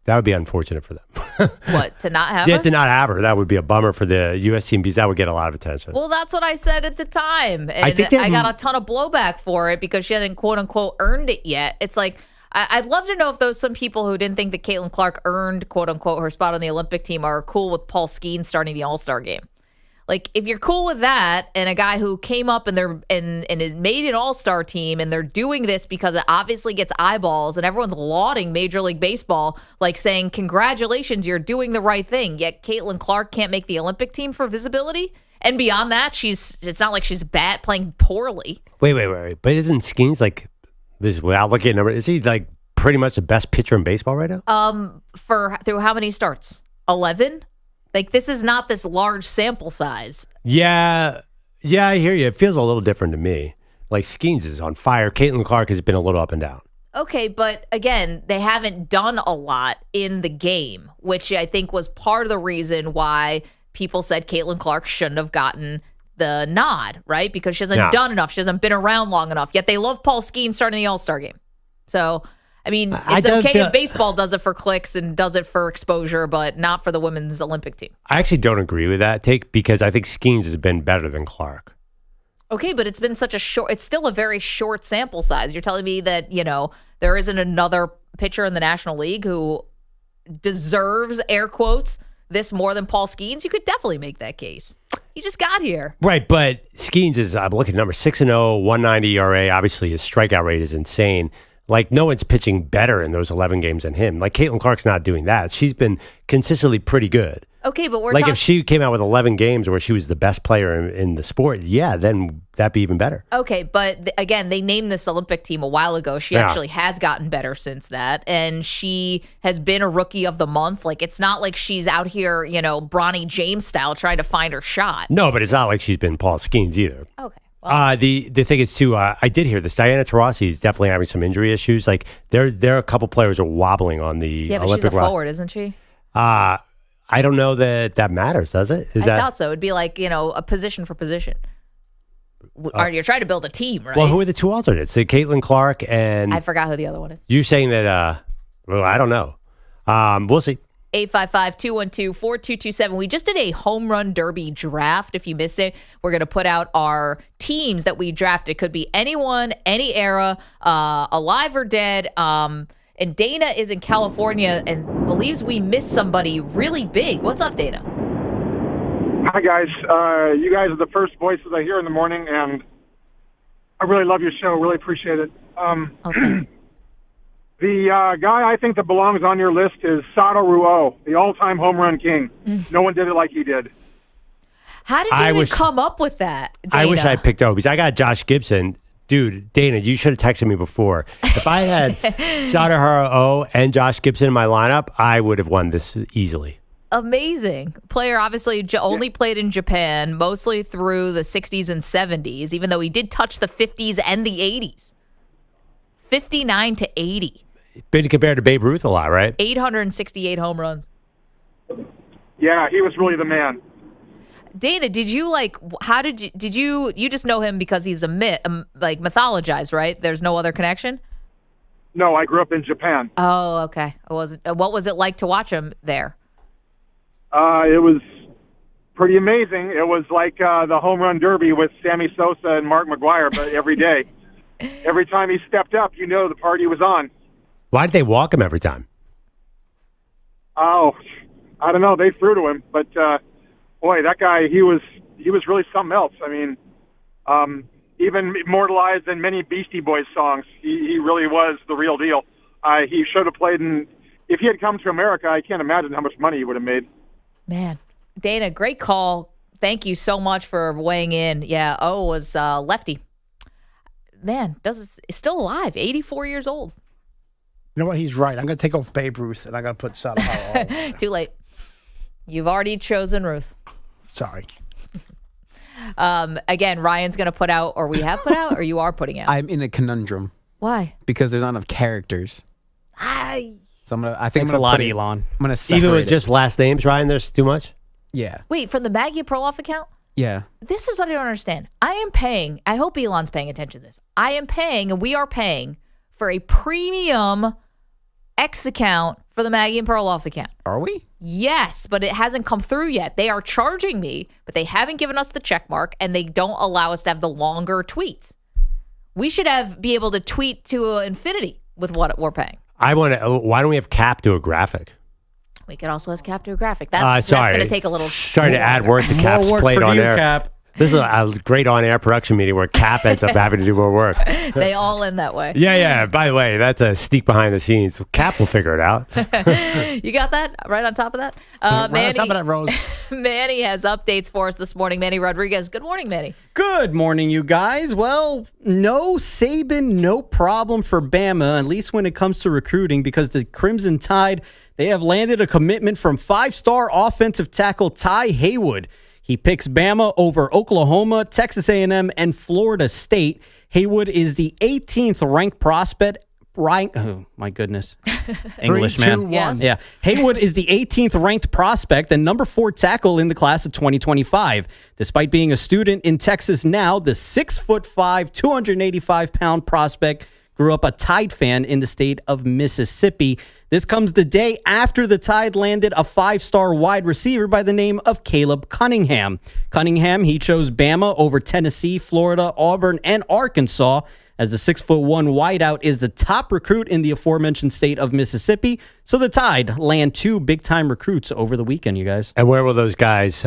Speaker 4: would be unfortunate for them.
Speaker 3: What, to not have her?
Speaker 4: Yeah, to not have her. That would be a bummer for the U.S. team because that would get a lot of attention.
Speaker 3: Well, that's what I said at the time, and I got a ton of blowback for it because she hadn't quote unquote earned it yet. It's like. I'd love to know if those some people who didn't think that Caitlin Clark earned, quote unquote, her spot on the Olympic team are cool with Paul Skeen starting the All-Star game. Like, if you're cool with that and a guy who came up and is made an All-Star team and they're doing this because it obviously gets eyeballs and everyone's lauding Major League Baseball, like saying, congratulations, you're doing the right thing. Yet Caitlin Clark can't make the Olympic team for visibility. And beyond that, it's not like she's playing poorly.
Speaker 4: Wait. But isn't Skeen's like... This without looking at number, is he like pretty much the best pitcher in baseball right now?
Speaker 3: Through how many starts? 11? Like, this is not this large sample size.
Speaker 4: Yeah, I hear you. It feels a little different to me. Like, Skeens is on fire. Caitlin Clark has been a little up and down.
Speaker 3: Okay, but again, they haven't done a lot in the game, which I think was part of the reason why people said Caitlin Clark shouldn't have gotten the nod, right? Because she hasn't done enough. She hasn't been around long enough. Yet they love Paul Skeens starting the All-Star game. So, I mean, it's okay if baseball does it for clicks and does it for exposure, but not for the women's Olympic team.
Speaker 4: I actually don't agree with that take because I think Skeens has been better than Clark.
Speaker 3: Okay, but it's been such a short, it's still a very short sample size. You're telling me that, there isn't another pitcher in the National League who deserves, air quotes, this more than Paul Skeens? You could definitely make that case. He just got here.
Speaker 4: Right, but Skeens is, I'm looking at number 6-0, 190 ERA. Obviously, his strikeout rate is insane. Like, no one's pitching better in those 11 games than him. Like, Caitlin Clark's not doing that. She's been consistently pretty good.
Speaker 3: Okay, but we're
Speaker 4: like if she came out with 11 games where she was the best player in the sport, then that'd be even better.
Speaker 3: Okay, but again, they named this Olympic team a while ago. She actually has gotten better since that, and she has been a Rookie of the Month. Like, it's not like she's out here, Bronny James style trying to find her shot.
Speaker 4: No, but it's not like she's been Paul Skeens either.
Speaker 3: Okay. Well,
Speaker 4: the thing is too, I did hear this. Diana Taurasi is definitely having some injury issues. Like there are a couple players are wobbling on the
Speaker 3: but
Speaker 4: Olympic
Speaker 3: she's a forward, isn't she?
Speaker 4: I don't know that matters, does it?
Speaker 3: I thought so. It'd be like, a position for position. You're trying to build a team, right?
Speaker 4: Well, who are the two alternates? Caitlin Clark and...
Speaker 3: I forgot who the other one is.
Speaker 4: You're saying that, I don't know. We'll see.
Speaker 3: 855-212-4227. We just did a home run derby draft. If you missed it, we're going to put out our teams that we drafted. Could be anyone, any era, alive or dead. And Dana is in California and believes we missed somebody really big. What's up, Dana?
Speaker 5: Hi, guys. You guys are the first voices I hear in the morning, and I really love your show. Really appreciate it. The guy I think that belongs on your list is Sato Ruo, the all-time home run king. No one did it like he did.
Speaker 3: How did you even come up with that, Dana?
Speaker 4: I wish I had picked because I got Josh Gibson. Dude, Dana, you should have texted me before. If I had Sato Ruo and Josh Gibson in my lineup, I would have won this easily.
Speaker 3: Amazing. Player obviously only played in Japan, mostly through the 60s and 70s, even though he did touch the 50s and the 80s. 59 to 80.
Speaker 4: Been compared to Babe Ruth a lot, right?
Speaker 3: 868 home runs.
Speaker 5: Yeah, he was really the man.
Speaker 3: Dana, did you you just know him because he's a myth, mythologized, right? There's no other connection?
Speaker 5: No, I grew up in Japan.
Speaker 3: Oh, okay. What was it like to watch him there?
Speaker 5: It was pretty amazing. It was like the home run derby with Sammy Sosa and Mark McGwire, but every day. Every time he stepped up, the party was on.
Speaker 4: Why did they walk him every time?
Speaker 5: Oh, I don't know. They threw to him, but boy, that guy, he was really something else. I mean, even immortalized in many Beastie Boys songs. He really was the real deal. He should have played in. If he had come to America, I can't imagine how much money he would have made.
Speaker 3: Man, Dana, great call. Thank you so much for weighing in. Yeah, was lefty. Man, is still alive, 84 years old.
Speaker 7: You know what? He's right. I'm going to take off Babe Ruth, and I'm going to put Sato Ruo.
Speaker 3: Too late. You've already chosen Ruth.
Speaker 7: Sorry.
Speaker 3: Again, Ryan's going to put out, or we have put out, or you are putting out?
Speaker 19: I'm in a conundrum.
Speaker 3: Why?
Speaker 19: Because there's not enough characters. So I think
Speaker 8: Thanks a lot, Elon.
Speaker 19: I'm going to separate
Speaker 4: Even with
Speaker 19: it.
Speaker 4: just last names, Ryan, there's too much?
Speaker 19: Yeah.
Speaker 3: Wait, from the Maggie Perloff account?
Speaker 19: Yeah.
Speaker 3: This is what I don't understand. I am paying, I hope Elon's paying attention to this. I am paying, and we are paying, for a premium X account for the Maggie and Perloff account.
Speaker 19: Are we?
Speaker 3: Yes, but it hasn't come through yet. They are charging me, but they haven't given us the check mark, and they don't allow us to have the longer tweets. We should be able to tweet to infinity with what we're paying.
Speaker 4: Why don't we have Cap do a graphic?
Speaker 3: We could also ask Cap do a graphic. That's going to take a little...
Speaker 4: Sorry to add work to Cap's
Speaker 8: More work
Speaker 4: plate
Speaker 8: for
Speaker 4: on
Speaker 8: you,
Speaker 4: air.
Speaker 8: Cap.
Speaker 4: This is a great on-air production meeting where Cap ends up having to do more work.
Speaker 3: They all end that way.
Speaker 4: Yeah. By the way, that's a sneak behind the scenes. Cap will figure it out.
Speaker 3: You got that right on top of that?
Speaker 7: Right on top of that, Rose.
Speaker 3: Manny has updates for us this morning. Manny Rodriguez. Good morning, Manny.
Speaker 8: Good morning, you guys. Well, no Saban, no problem for Bama, at least when it comes to recruiting, because the Crimson Tide, they have landed a commitment from 5-star offensive tackle Ty Haywood. He picks Bama over Oklahoma, Texas A&M, and Florida State. Haywood is the 18th ranked prospect. Oh, my goodness. English,
Speaker 7: 3, 2,
Speaker 8: man.
Speaker 7: 1.
Speaker 8: Yeah. Haywood is the 18th ranked prospect and number 4 tackle in the class of 2025. Despite being a student in Texas now, the 6'5", 285-pound prospect grew up a Tide fan in the state of Mississippi. This comes the day after the Tide landed a 5-star wide receiver by the name of Caleb Cunningham. Cunningham, he chose Bama over Tennessee, Florida, Auburn, and Arkansas, as the 6'1" wideout is the top recruit in the aforementioned state of Mississippi. So the Tide land 2 big-time recruits over the weekend, you guys.
Speaker 4: And where will those guys,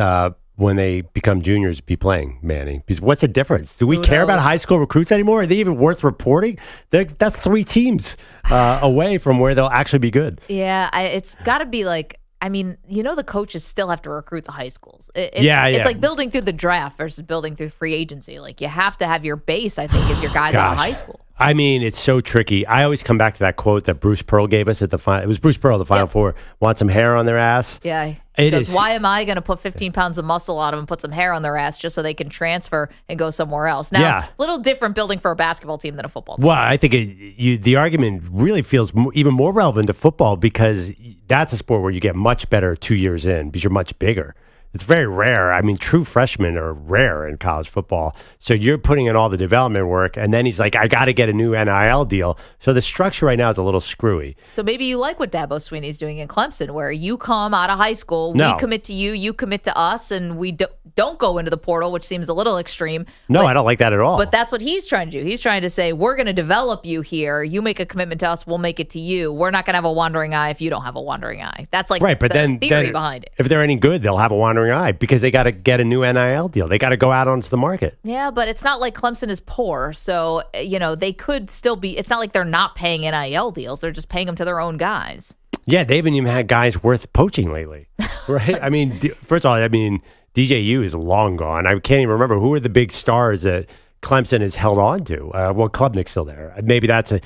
Speaker 4: when they become juniors, be playing, Manny? Because what's the difference? Do we care about high school recruits anymore? Are they even worth reporting? That's 3 teams away from where they'll actually be good.
Speaker 3: Yeah, it's got to be like, I mean, the coaches still have to recruit the high schools.
Speaker 4: It's
Speaker 3: like building through the draft versus building through free agency. Like, you have to have your base, I think, is your guys out of high school.
Speaker 4: I mean, it's so tricky. I always come back to that quote that Bruce Pearl gave us at the final. It was Bruce Pearl, the Final Four. Want some hair on their ass?
Speaker 3: Yeah.
Speaker 4: It is.
Speaker 3: Why am I going to put 15 pounds of muscle on them and put some hair on their ass just so they can transfer and go somewhere else? Now, a little different building for a basketball team than a football team.
Speaker 4: Well, I think the argument really feels even more relevant to football because that's a sport where you get much better 2 years in because you're much bigger. It's very rare. I mean, true freshmen are rare in college football. So you're putting in all the development work, and then he's like, I got to get a new NIL deal. So the structure right now is a little screwy.
Speaker 3: So maybe you like what Dabo Swinney's doing in Clemson, where you come out of high school, we commit to you, you commit to us, and we don't go into the portal, which seems a little extreme.
Speaker 4: No, I don't like that at all.
Speaker 3: But that's what he's trying to do. He's trying to say, we're going to develop you here. You make a commitment to us, we'll make it to you. We're not going to have a wandering eye if you don't have a wandering eye. That's like
Speaker 4: right, but
Speaker 3: the
Speaker 4: then,
Speaker 3: theory behind it.
Speaker 4: If they're any good, they'll have a wandering eye because they got to get a new NIL deal. They got to go out onto the market.
Speaker 3: Yeah, but it's not like Clemson is poor. So, they could still be. It's not like they're not paying NIL deals. They're just paying them to their own guys.
Speaker 4: Yeah, they haven't even had guys worth poaching lately. Right? I mean, first of all, DJU is long gone. I can't even remember who are the big stars that Clemson has held on to. Well, Klubnik's still there. Maybe that's an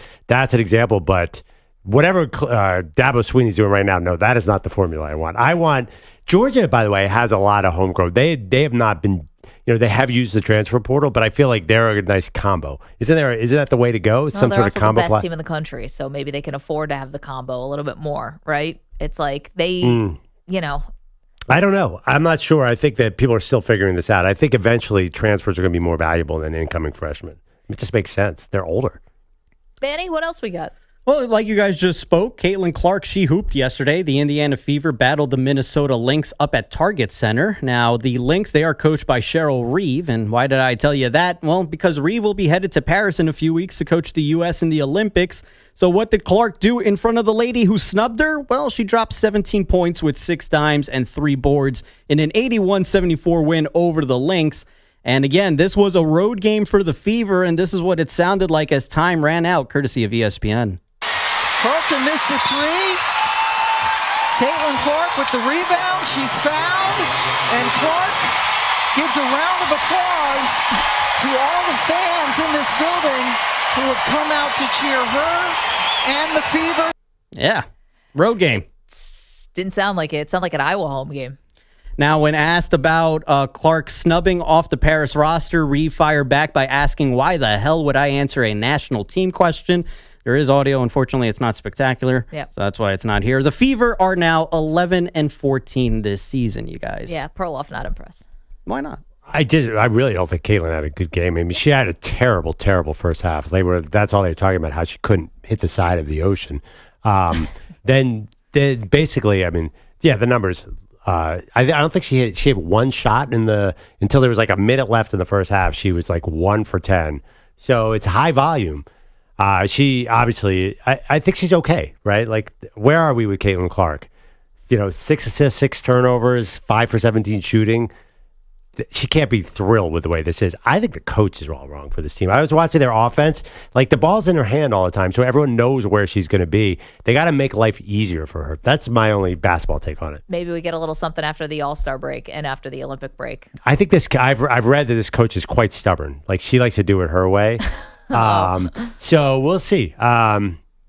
Speaker 4: example, but whatever Dabo Swinney's doing right now, no, that is not the formula I want. Georgia, by the way, has a lot of homegrown. They have not been, they have used the transfer portal, but I feel like they're a nice combo. Isn't that the way to go?
Speaker 3: Some sort of combo. They're the best team in the country, so maybe they can afford to have the combo a little bit more, right? It's like they,
Speaker 4: I don't know. I'm not sure. I think that people are still figuring this out. I think eventually transfers are going to be more valuable than incoming freshmen. It just makes sense. They're older.
Speaker 3: Manny, what else we got?
Speaker 8: Well, like you guys just spoke, Caitlin Clark, she hooped yesterday. The Indiana Fever battled the Minnesota Lynx up at Target Center. Now, the Lynx, they are coached by Cheryl Reeve. And why did I tell you that? Well, because Reeve will be headed to Paris in a few weeks to coach the U.S. in the Olympics. So what did Clark do in front of the lady who snubbed her? Well, she dropped 17 points with 6 dimes and 3 boards in an 81-74 win over the Lynx. And again, this was a road game for the Fever, and this is what it sounded like as time ran out, courtesy of ESPN.
Speaker 10: Carlton missed the 3. Caitlin Clark with the rebound. She's fouled. And Clark gives a round of applause to all the fans in this building who have come out to cheer her and the Fever.
Speaker 8: Yeah, road game.
Speaker 3: Didn't sound like it. It sounded like an Iowa home game.
Speaker 8: Now, when asked about Clark snubbing off the Paris roster, Reeve fired back by asking, why the hell would I answer a national team question? There is audio. Unfortunately, it's not spectacular.
Speaker 3: Yep.
Speaker 8: So that's why it's not here. The Fever are now 11-14 this season, you guys.
Speaker 3: Yeah, Perloff not impressed.
Speaker 8: Why not?
Speaker 4: I really don't think Caitlin had a good game. I mean, she had a terrible, terrible first half. That's all they were talking about, how she couldn't hit the side of the ocean. Then basically, I mean, yeah, the numbers. I don't think she had one shot until there was like a minute left in the first half. She was like 1 for 10. So it's high volume. She obviously, I think she's okay, right? Like, where are we with Caitlin Clark? 6 assists, 6 turnovers, 5 for 17 shooting. she can't be thrilled with the way this is. I think the coaches are all wrong for this team. I was watching their offense. Like, the ball's in her hand all the time, so everyone knows where she's going to be. They got to make life easier for her. That's my only basketball take on it.
Speaker 3: Maybe we get a little something after the All-Star break and after the Olympic break.
Speaker 4: I think I've read that this coach is quite stubborn. Like, she likes to do it her way. So we'll see.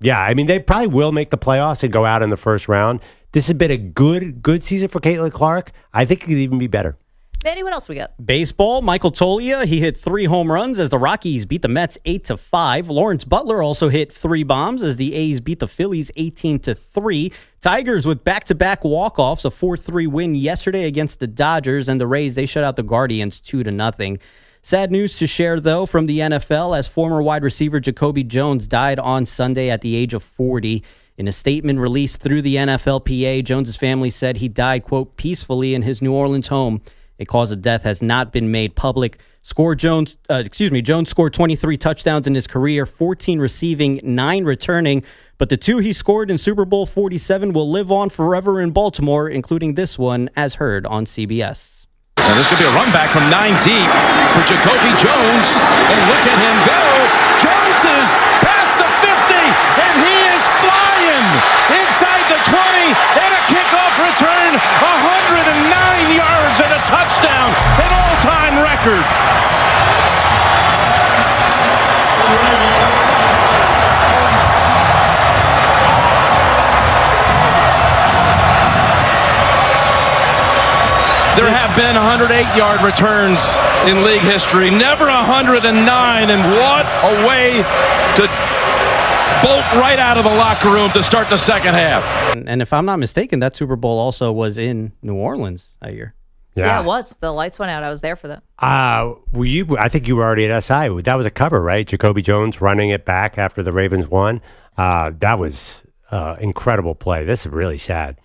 Speaker 4: Yeah, I mean, they probably will make the playoffs and go out in the first round. This has been a good season for Caitlin Clark. I think it could even be better.
Speaker 3: Manny, what else we got?
Speaker 8: Baseball, Michael Toglia, he hit 3 home runs as the Rockies beat the Mets 8-5. Lawrence Butler also hit 3 bombs as the A's beat the Phillies 18-3. Tigers with back-to-back walk-offs, a 4-3 win yesterday against the Dodgers, and the Rays, they shut out the Guardians 2-0. Sad news to share, though, from the NFL as former wide receiver Jacoby Jones died on Sunday at the age of 40. In a statement released through the NFLPA, Jones's family said he died, quote, peacefully in his New Orleans home. A cause of death has not been made public. Jones scored 23 touchdowns in his career, 14 receiving, 9 returning. But the 2 he scored in Super Bowl 47 will live on forever in Baltimore, including this one, as heard on CBS.
Speaker 9: So this could be a run back from 9 deep for Jacoby Jones. And look at him go. Jones is past the 50, and he is flying inside the 20, and a kickoff return, 109 yards and a touchdown, an all-time record. There have been 108-yard returns in league history, never 109, and what a way to bolt right out of the locker room to start the second half.
Speaker 8: And if I'm not mistaken, that Super Bowl also was in New Orleans that year.
Speaker 3: Yeah, it was. The lights went out. I was there for that.
Speaker 4: I think you were already at SI. That was a cover, right? Jacoby Jones running it back after the Ravens won. That was incredible play. This is really sad.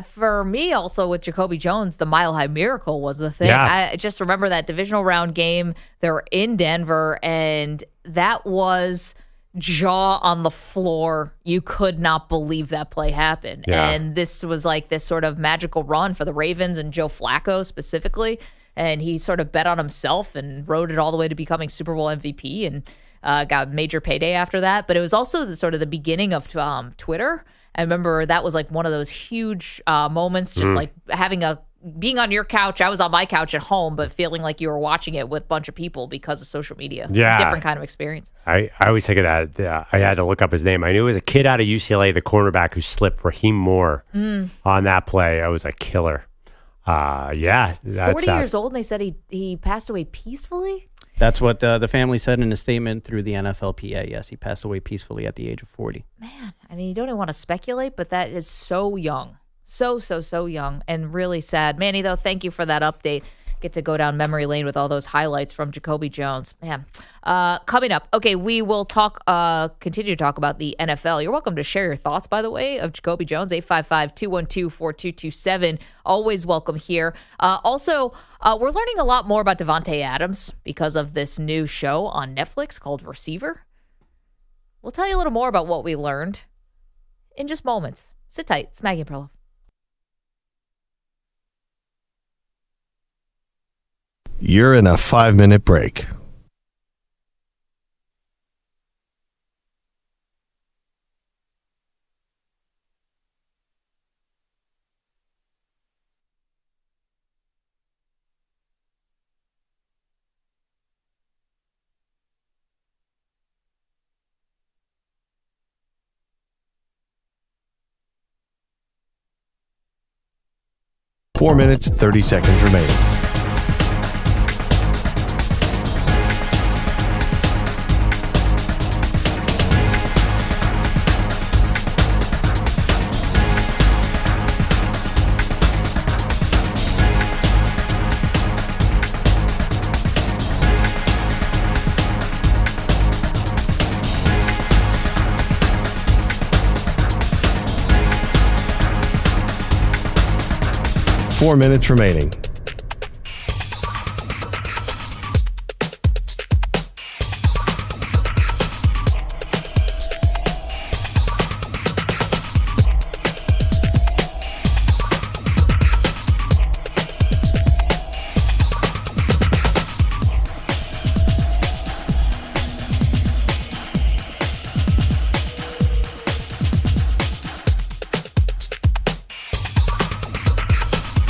Speaker 3: For me, also with Jacoby Jones, the Mile High Miracle was the thing.
Speaker 4: Yeah.
Speaker 3: I just remember that divisional round game. They were in Denver, and that was jaw on the floor. You could not believe that play happened.
Speaker 4: Yeah.
Speaker 3: And this was like this sort of magical run for the Ravens and Joe Flacco specifically. And he sort of bet on himself and rode it all the way to becoming Super Bowl MVP and got a major payday after that. But it was also the beginning of Twitter. I remember that was like one of those huge moments, just like being on your couch. I was on my couch at home, but feeling like you were watching it with a bunch of people because of social media.
Speaker 4: Yeah.
Speaker 3: Different kind of experience.
Speaker 4: I always think of that. I had to look up his name. I knew it was a kid out of UCLA, the cornerback who slipped, Raheem Moore, on that play. I was a killer.
Speaker 3: 40 years old, and they said he passed away peacefully?
Speaker 8: That's what the family said in a statement through the NFLPA. Yes, he passed away peacefully at the age of 40.
Speaker 3: Man, I mean, you don't even want to speculate, but that is so young. So young and really sad. Manny, though, thank you for that update. Get to go down memory lane with all those highlights from Jacoby Jones. Man, coming up. Okay, we will continue to talk about the NFL. You're welcome to share your thoughts, by the way, of Jacoby Jones, 855-212-4227. Always welcome here. Also, we're learning a lot more about Davante Adams because of this new show on Netflix called Receiver. We'll tell you a little more about what we learned in just moments. Sit tight. It's Maggie Perloff.
Speaker 1: You're in a 5-minute break. Four minutes, 30 seconds remaining. Four minutes remaining.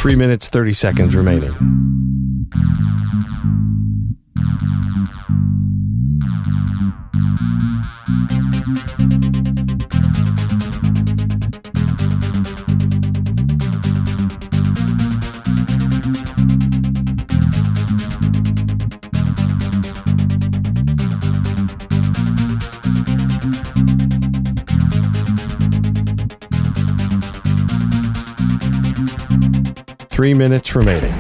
Speaker 1: 3 minutes, 30 seconds remaining. Three minutes remaining.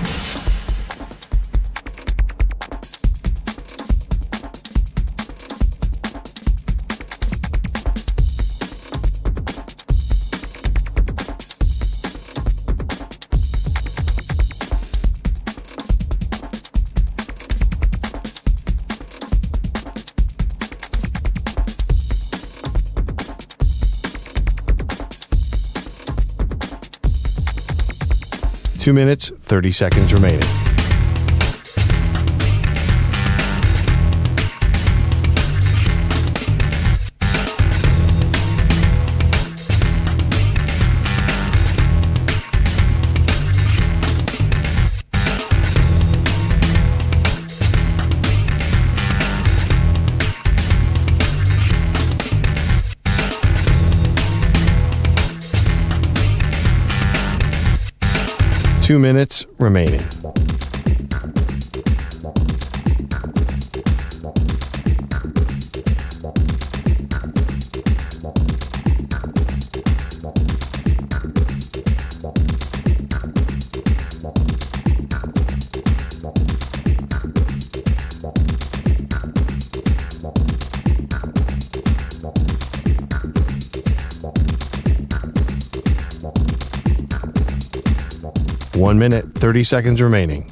Speaker 1: Two minutes, 30 seconds remaining. Two minutes remaining. One minute, 30 seconds remaining.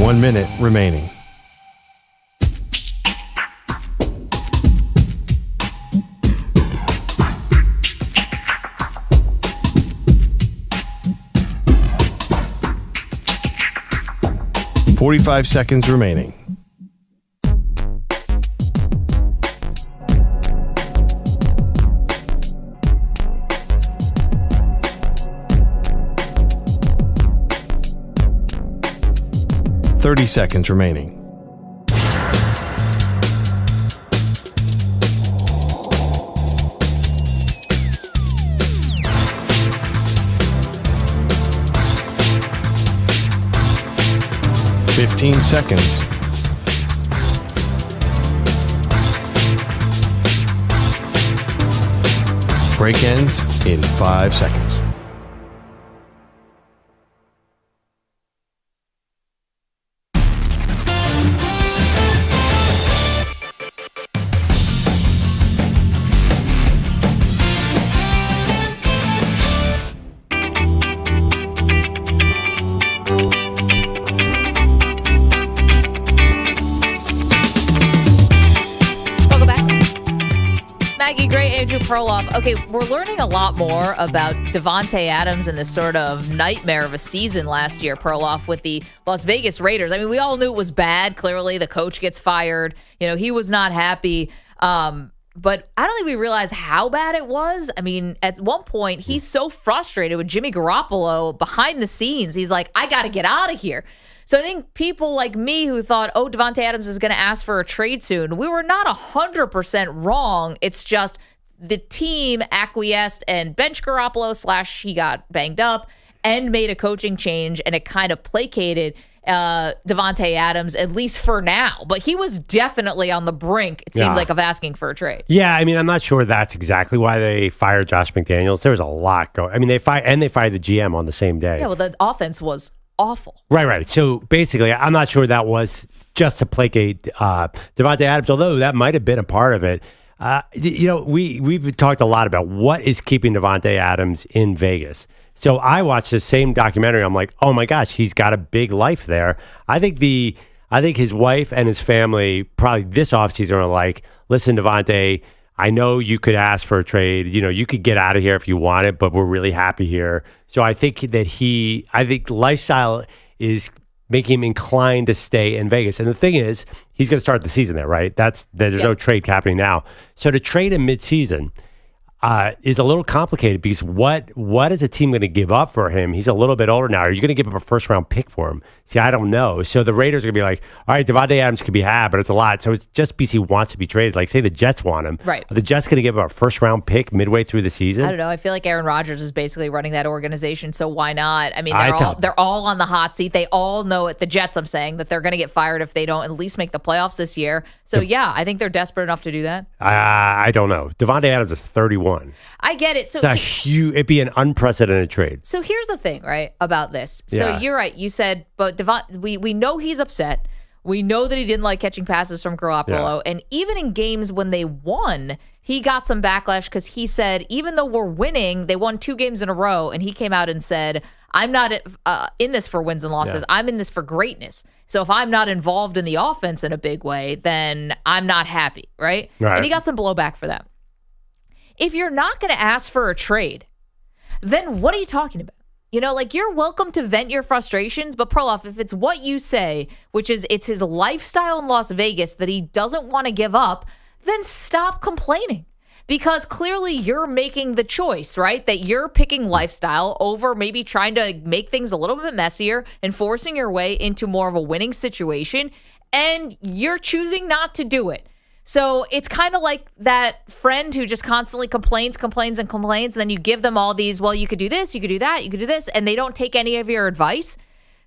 Speaker 1: One minute remaining. $45 seconds remaining. $30 seconds remaining. $15 seconds. Break ends in 5 seconds.
Speaker 3: Maggie Perloff. Okay, we're learning a lot more about Davante Adams and this sort of nightmare of a season last year, Perloff, with the Las Vegas Raiders. I mean, we all knew it was bad. Clearly, the coach gets fired. You know, he was not happy. But I don't think we realized how bad it was. I mean, at one point, he's so frustrated with Jimmy Garoppolo behind the scenes. He's like, I got to get out of here. So I think people like me who thought, oh, Davante Adams is going to ask for a trade soon, we were not 100% wrong. It's just the team acquiesced and benched Garoppolo / he got banged up and made a coaching change, and it kind of placated Davante Adams, at least for now. But he was definitely on the brink, it seems like, of asking for a trade.
Speaker 4: Yeah, I mean, I'm not sure that's exactly why they fired Josh McDaniels. There was a lot going. I mean, they fired the GM on the same day.
Speaker 3: Yeah, well, the offense was awful.
Speaker 4: Right. So basically, I'm not sure that was just to placate Davante Adams, although that might have been a part of it. We've talked a lot about what is keeping Davante Adams in Vegas. So I watched the same documentary. I'm like, oh my gosh, he's got a big life there. I think his wife and his family probably this offseason are like, listen, Davante, I know you could ask for a trade. You know, you could get out of here if you want it, but we're really happy here. So I think lifestyle is making him inclined to stay in Vegas. And the thing is, he's going to start the season there, right? There's no trade happening now. So to trade him midseason is a little complicated because what is a team going to give up for him? He's a little bit older now. Are you going to give up a first-round pick for him? See, I don't know. So the Raiders are going to be like, all right, Davante Adams could be had, but it's a lot. So it's just because he wants to be traded. Like, say the Jets want him.
Speaker 3: Right.
Speaker 4: Are the Jets going to give up a first-round pick midway through the season?
Speaker 3: I don't know. I feel like Aaron Rodgers is basically running that organization, so why not? I mean, they're all on the hot seat. They all know it. The Jets, I'm saying, that they're going to get fired if they don't at least make the playoffs this year. So, yeah, I think they're desperate enough to do that.
Speaker 4: I don't know. Davante Adams is 31.
Speaker 3: I get it. So
Speaker 4: it'd be an unprecedented trade.
Speaker 3: So here's the thing, right, about this. So
Speaker 4: Yeah.
Speaker 3: you're right. You said, but we know he's upset. We know that he didn't like catching passes from Garoppolo. And even in games when they won, he got some backlash because he said, even though we're winning, they won 2 games in a row. And he came out and said, I'm not in this for wins and losses.
Speaker 4: Yeah.
Speaker 3: I'm in this for greatness. So if I'm not involved in the offense in a big way, then I'm not happy, right? And he got some blowback for that. If you're not going to ask for a trade, then what are you talking about? You know, like, you're welcome to vent your frustrations, but Perloff, if it's what you say, which is it's his lifestyle in Las Vegas that he doesn't want to give up, then stop complaining. Because clearly you're making the choice, right? That you're picking lifestyle over maybe trying to make things a little bit messier and forcing your way into more of a winning situation, and you're choosing not to do it. So it's kind of like that friend who just constantly complains, and then you give them all these, well, you could do this, you could do that, you could do this, and they don't take any of your advice.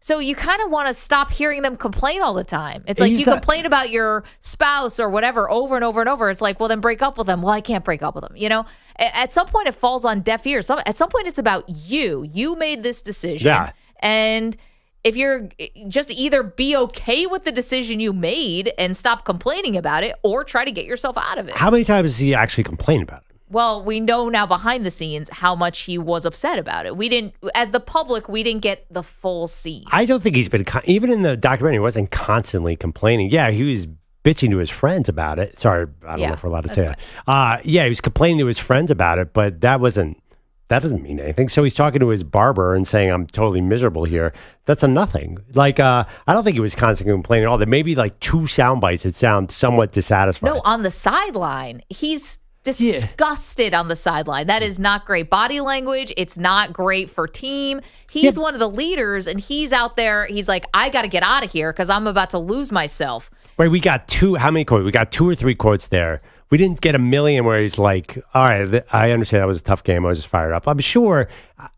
Speaker 3: So you kind of want to stop hearing them complain all the time. It's like complain about your spouse or whatever over and over and over. It's like, well, then break up with them. Well, I can't break up with them. You know, at some point it falls on deaf ears. At some point it's about you. You made this decision.
Speaker 4: Yeah.
Speaker 3: And if you're just either be okay with the decision you made and stop complaining about it, or try to get yourself out of it.
Speaker 4: How many times does he actually complain about it?
Speaker 3: Well, we know now behind the scenes how much he was upset about it. We didn't, as the public, we didn't get the full scene.
Speaker 4: I don't think he's been, even in the documentary, he wasn't constantly complaining. Yeah, he was bitching to his friends about it. Sorry, I don't know if we're allowed to say that. Yeah, he was complaining to his friends about it, but that doesn't mean anything. So he's talking to his barber and saying, I'm totally miserable here. That's a nothing. Like, I don't think he was constantly complaining at all. There may be like 2 sound bites that sound somewhat dissatisfied.
Speaker 3: No, on the sideline, he's disgusted on the sideline. That is not great body language. It's not great for team. He's one of the leaders, and he's out there. He's like, I got to get out of here because I'm about to lose myself.
Speaker 4: Right, we got 2, how many quotes? We got 2 or 3 quotes there. We didn't get a million where he's like, all right, I understand that was a tough game. I was just fired up. I'm sure.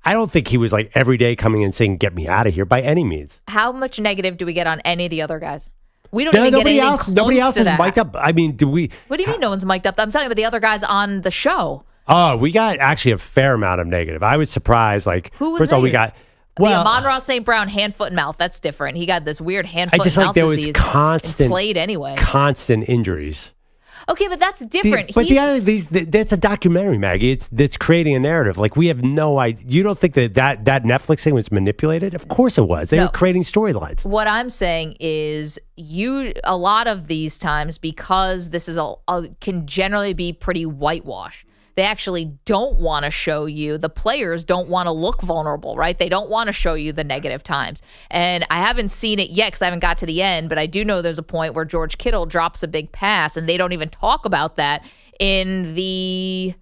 Speaker 4: I don't think he was like every day coming in saying, get me out of here by any means.
Speaker 3: How much negative do we get on any of the other guys? We don't even get anything close
Speaker 4: Nobody else
Speaker 3: to
Speaker 4: is
Speaker 3: that.
Speaker 4: mic'd up. I mean, do we?
Speaker 3: What do you mean no one's mic'd up? I'm talking about the other guys on the show.
Speaker 4: Oh, we got actually a fair amount of negative. I was surprised. Like,
Speaker 3: Who was
Speaker 4: first of all, we got
Speaker 3: the Amon-Ra St. Brown hand, foot, and mouth. That's different. He got this weird hand, foot,
Speaker 4: I just
Speaker 3: and
Speaker 4: like
Speaker 3: mouth
Speaker 4: there was
Speaker 3: disease.
Speaker 4: constant
Speaker 3: Played anyway.
Speaker 4: constant injuries.
Speaker 3: Okay, but that's different.
Speaker 4: But that's a documentary, Maggie. That's creating a narrative. Like, we have no idea. You don't think that Netflix thing was manipulated? Of course it was. They were creating storylines.
Speaker 3: What I'm saying is, a lot of these times, because this is can generally be pretty whitewash. They actually don't want to show you. The players don't want to look vulnerable, right? They don't want to show you the negative times. And I haven't seen it yet because I haven't got to the end, but I do know there's a point where George Kittle drops a big pass, and they don't even talk about that in the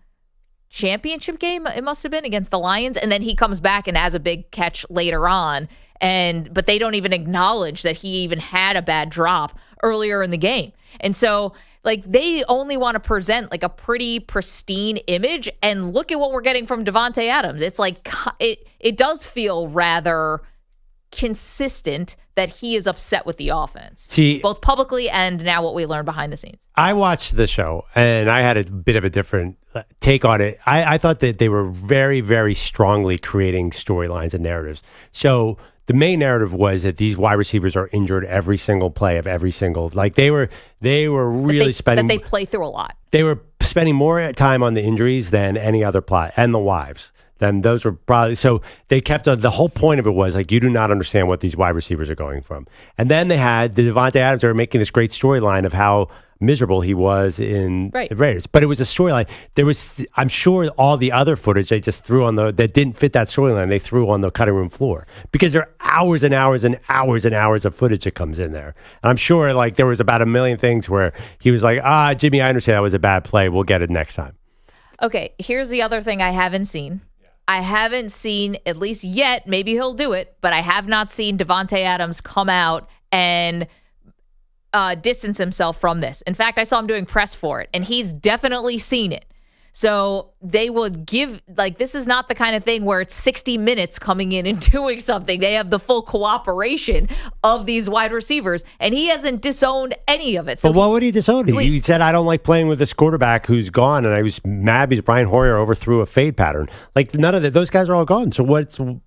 Speaker 3: championship game, it must have been, against the Lions. And then he comes back and has a big catch later on. But they don't even acknowledge that he even had a bad drop earlier in the game. And so, like, they only want to present like a pretty pristine image, and look at what we're getting from Davante Adams. It's like it does feel rather consistent that he is upset with the offense, both publicly and now what we learned behind the scenes.
Speaker 4: I watched the show, and I had a bit of a different take on it. I thought that they were very, very strongly creating storylines and narratives. So the main narrative was that these wide receivers are injured every single play of every single, like they were really spending.
Speaker 3: That they play through a lot.
Speaker 4: They were spending more time on the injuries than any other plot, and the wives. then those were probably, so they kept, the whole point of it was like, you do not understand what these wide receivers are going from. And then they had the Davante Adams, they were making this great storyline of how miserable he was in the Raiders. But it was a storyline. There was, I'm sure all the other footage they just threw on that didn't fit that storyline, they threw on the cutting room floor. Because there are hours and hours and hours and hours of footage that comes in there. And I'm sure like there was about a million things where he was like, Jimmy, I understand that was a bad play. We'll get it next time.
Speaker 3: Okay, here's the other thing I haven't seen. I haven't seen, at least yet, maybe he'll do it, but I have not seen Davante Adams come out and distance himself from this. In fact, I saw him doing press for it, and he's definitely seen it. So they would give, like, this is not the kind of thing where it's 60 minutes coming in and doing something. They have the full cooperation of these wide receivers, and he hasn't disowned any of it. So
Speaker 4: but what would he disown? He said, I don't like playing with this quarterback who's gone, and I was mad because Brian Hoyer overthrew a fade pattern. Like, none of those guys are all gone. So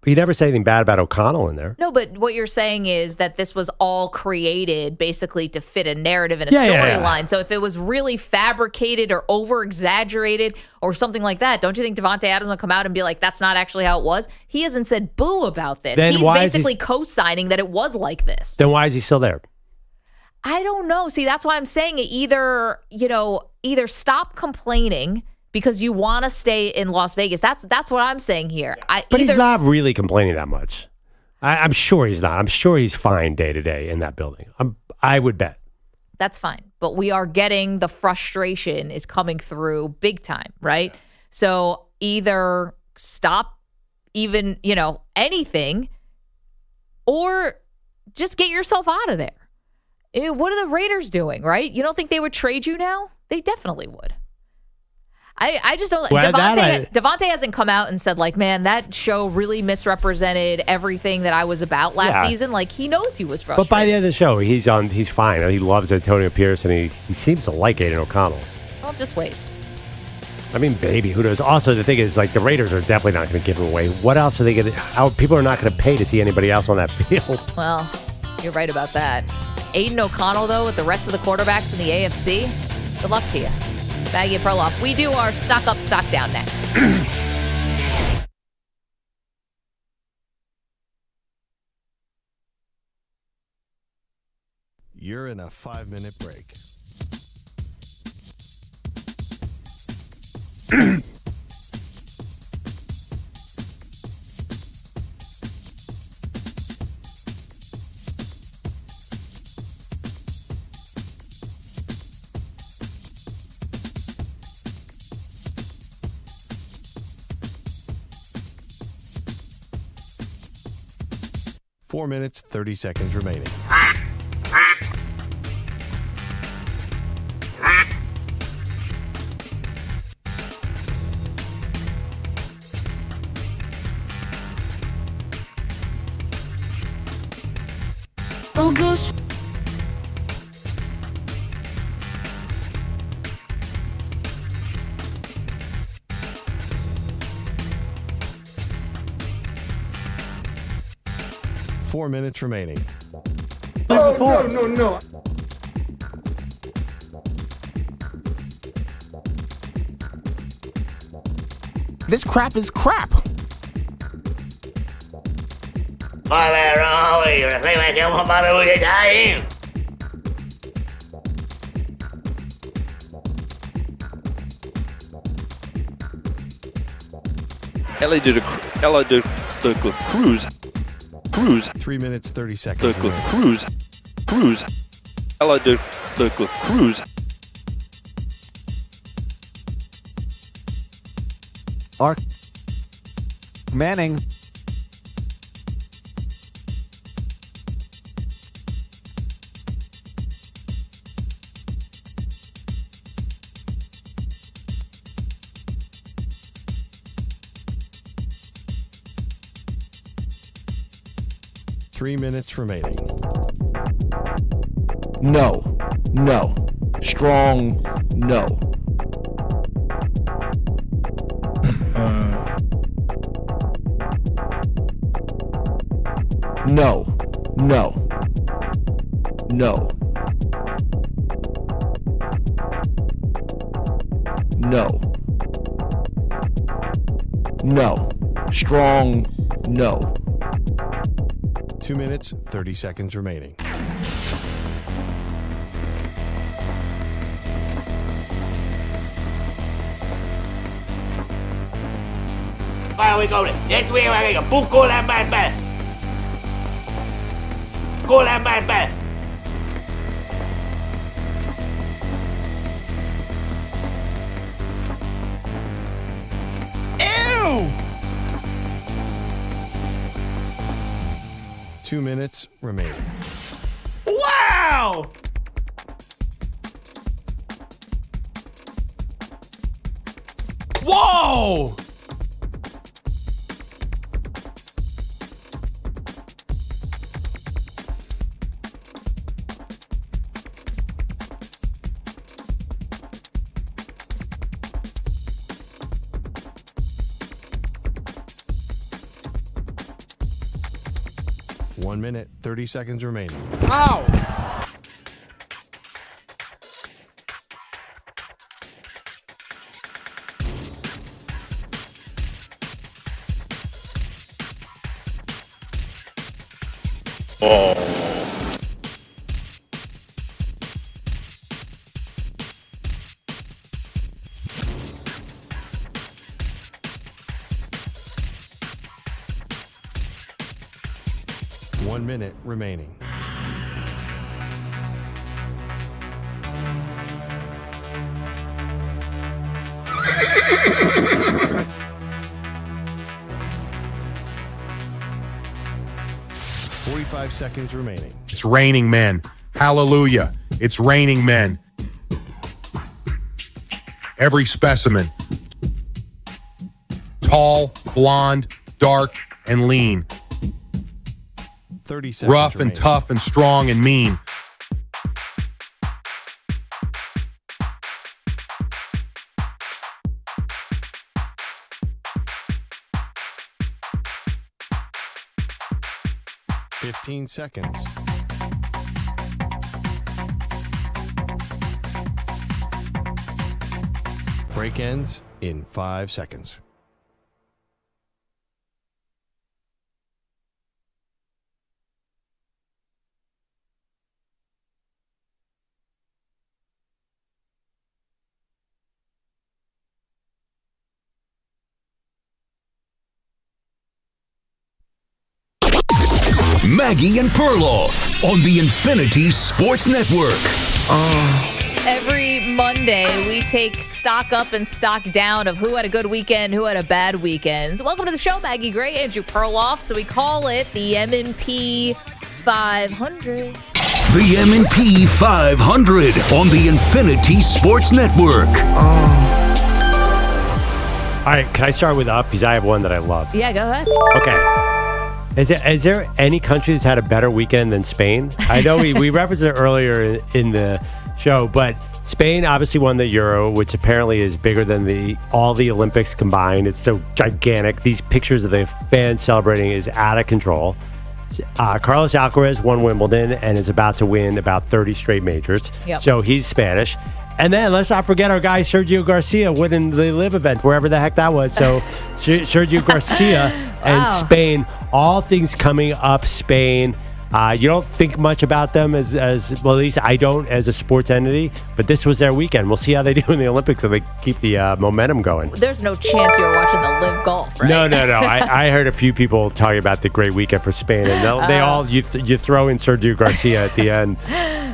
Speaker 4: he never said anything bad about O'Connell in there.
Speaker 3: No, but what you're saying is that this was all created basically to fit a narrative and a storyline. Yeah. So if it was really fabricated or over-exaggerated, or something like that, don't you think Davante Adams will come out and be like, that's not actually how it was? He hasn't said boo about this.
Speaker 4: Then
Speaker 3: he's basically co-signing that it was like this.
Speaker 4: Then why is he still there?
Speaker 3: I don't know. See, that's why I'm saying either stop complaining because you want to stay in Las Vegas. That's what I'm saying here.
Speaker 4: But he's not really complaining that much. I'm sure he's not. I'm sure he's fine day to day in that building. I would bet.
Speaker 3: That's fine. But we are getting the frustration is coming through big time, right? Yeah. So either stop even, anything, or just get yourself out of there. I mean, what are the Raiders doing, right? You don't think they would trade you now? They definitely would. I just don't.
Speaker 4: Well,
Speaker 3: Davante hasn't come out and said, like, man, that show really misrepresented everything that I was about last season. Like, he knows he was frustrated.
Speaker 4: But by the end of the show, he's fine. He loves Antonio Pierce, and he seems to like Aiden O'Connell.
Speaker 3: Well, just wait.
Speaker 4: I mean, baby, who knows? Also, the thing is, like, the Raiders are definitely not going to give him away. What else are they going to? How people are not going to pay to see anybody else on that field?
Speaker 3: Well, you're right about that. Aiden O'Connell, though, with the rest of the quarterbacks in the AFC, good luck to you. Maggie Perloff. We do our stock up, stock down next.
Speaker 1: You're in a 5-minute break. 4 minutes, 30 seconds remaining.
Speaker 21: Focus.
Speaker 1: Four minutes remaining.
Speaker 15: Oh, no.
Speaker 12: This crap is crap.
Speaker 9: Ella did the cruise.
Speaker 1: 3 minutes, 30 seconds.
Speaker 9: Cruise. Ella did the cruise.
Speaker 12: Ark Manning.
Speaker 1: Three minutes remaining.
Speaker 12: No. Strong no. No. Strong, no.
Speaker 1: 2 minutes, 30 seconds remaining.
Speaker 13: Here we go. Next week, I got boom, call that man back. Call that man back.
Speaker 2: Ew!
Speaker 1: 2 minutes remaining.
Speaker 2: Wow! Whoa!
Speaker 1: One minute, 30 seconds remaining.
Speaker 2: Ow!
Speaker 1: Oh. One minute remaining. Five seconds remaining.
Speaker 22: It's raining men. Hallelujah. It's raining men. Every specimen. Tall, blonde, dark, and lean.
Speaker 1: 30 seconds
Speaker 22: rough
Speaker 1: remaining.
Speaker 22: and tough and strong and mean.
Speaker 1: Fifteen seconds. Break ends in 5 seconds.
Speaker 6: Maggie and Perloff on the Infinity Sports Network.
Speaker 3: Every Monday, we take stock up and stock down of who had a good weekend, who had a bad weekend. So welcome to the show, Maggie Gray, Andrew Perloff. So we call it the M&P 500.
Speaker 6: The M&P 500 on the Infinity Sports Network.
Speaker 4: All right, can I start with up? Because I have one that I love.
Speaker 3: Yeah, go ahead.
Speaker 4: Okay. Is there any country that's had a better weekend than Spain? I know we referenced it earlier in the show, but Spain obviously won the Euro, which apparently is bigger than all the Olympics combined. It's so gigantic. These pictures of the fans celebrating is out of control. Carlos Alcaraz won Wimbledon and is about to win about 30 straight majors.
Speaker 3: Yep.
Speaker 4: So he's Spanish. And then let's not forget our guy Sergio Garcia winning the Live event, wherever the heck that was. So Sergio Garcia and Spain, all things coming up Spain. You don't think much about them as well, at least I don't, as a sports entity, but this was their weekend. We'll see how they do in the Olympics if they keep the momentum going.
Speaker 3: There's no chance you were watching the Live Golf, right?
Speaker 4: No. I heard a few people talking about the great weekend for Spain, and they all, you throw in Sergio Garcia at the end.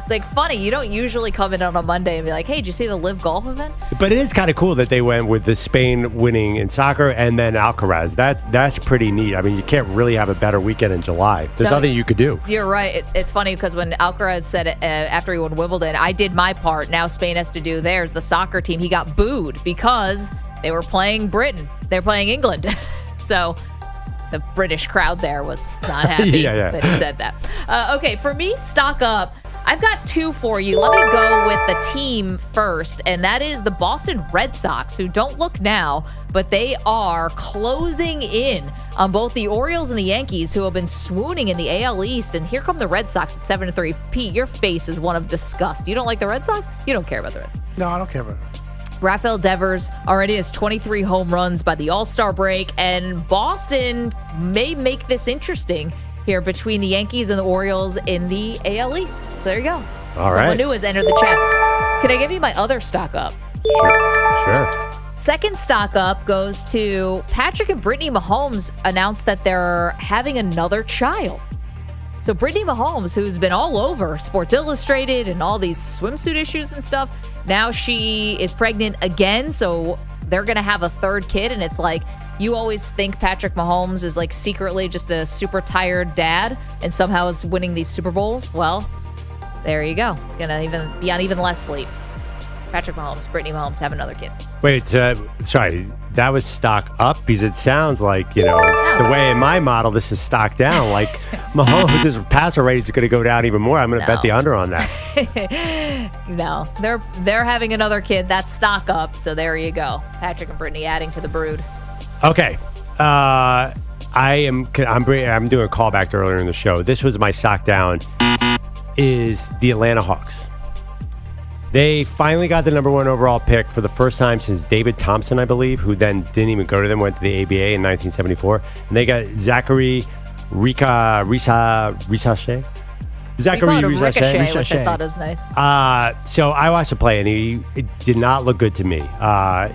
Speaker 3: It's like funny. You don't usually come in on a Monday and be like, hey, did you see the Live Golf event?
Speaker 4: But it is kind of cool that they went with the Spain winning in soccer and then Alcaraz. That's pretty neat. I mean, you can't really have a better weekend in July. There's nothing you could do.
Speaker 3: You're right. It's funny because when Alcaraz said it, after he won Wimbledon, I did my part. Now Spain has to do theirs. The soccer team, he got booed because they were playing Britain. They're playing England. So the British crowd there was not happy that he said that. Okay, for me, stock up. I've got two for you. Let me go with the team first, and that is the Boston Red Sox, who don't look now, but they are closing in on both the Orioles and the Yankees, who have been swooning in the AL East, and here come the Red Sox at 7-3. Pete, your face is one of disgust. You don't like the Red Sox? You don't care about the Red Sox.
Speaker 7: No, I don't care about it.
Speaker 3: Rafael Devers already has 23 home runs by the All-Star break, and Boston may make this interesting here between the Yankees and the Orioles in the AL East. So there you go. Someone new has entered the chat. Can I give you my other stock up?
Speaker 4: Sure.
Speaker 3: Second stock up goes to Patrick and Brittany Mahomes announced that they're having another child. So Brittany Mahomes, who's been all over Sports Illustrated and all these swimsuit issues and stuff, now she is pregnant again. So they're going to have a third kid. And it's like, you always think Patrick Mahomes is like secretly just a super tired dad and somehow is winning these Super Bowls. Well, there you go. It's going to be on even less sleep. Patrick Mahomes, Brittany Mahomes have another kid.
Speaker 4: Wait, sorry, that was stock up? Because it sounds like, the way in my model, this is stock down. Like, Mahomes' passer rate is going to go down even more. I'm going to bet the under on that.
Speaker 3: No, they're having another kid. That's stock up. So there you go. Patrick and Brittany adding to the brood.
Speaker 4: Okay. I'm doing a callback to earlier in the show. This was my stock down, is the Atlanta Hawks. They finally got the number 1 overall pick for the first time since David Thompson, I believe, who then didn't even go to them, went to the ABA in 1974. And they got Zachary Ricochet. Zachary
Speaker 3: Ricochet, which I thought was nice.
Speaker 4: So I watched him play, and it did not look good to me.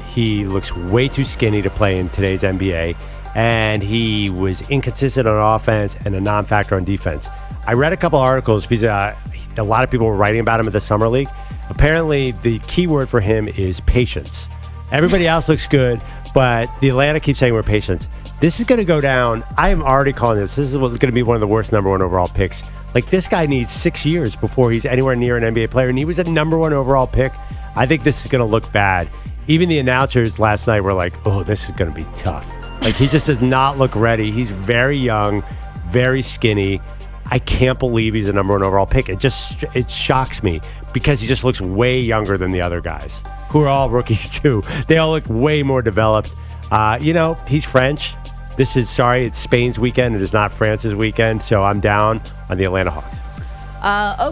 Speaker 4: He looks way too skinny to play in today's NBA, and he was inconsistent on offense and a non-factor on defense. I read a couple articles because a lot of people were writing about him at the Summer League. Apparently, the key word for him is patience. Everybody else looks good, but the Atlanta keeps saying we're patient. This is going to go down. I am already calling this. This is going to be one of the worst number 1 overall picks. Like, this guy needs 6 years before he's anywhere near an NBA player, and he was a number 1 overall pick. I think this is going to look bad. Even the announcers last night were like, oh, this is going to be tough. Like, he just does not look ready. He's very young, very skinny. I can't believe he's a number 1 overall pick. It shocks me because he just looks way younger than the other guys who are all rookies too. They all look way more developed. He's French. It's Spain's weekend. It is not France's weekend. So I'm down on the Atlanta Hawks.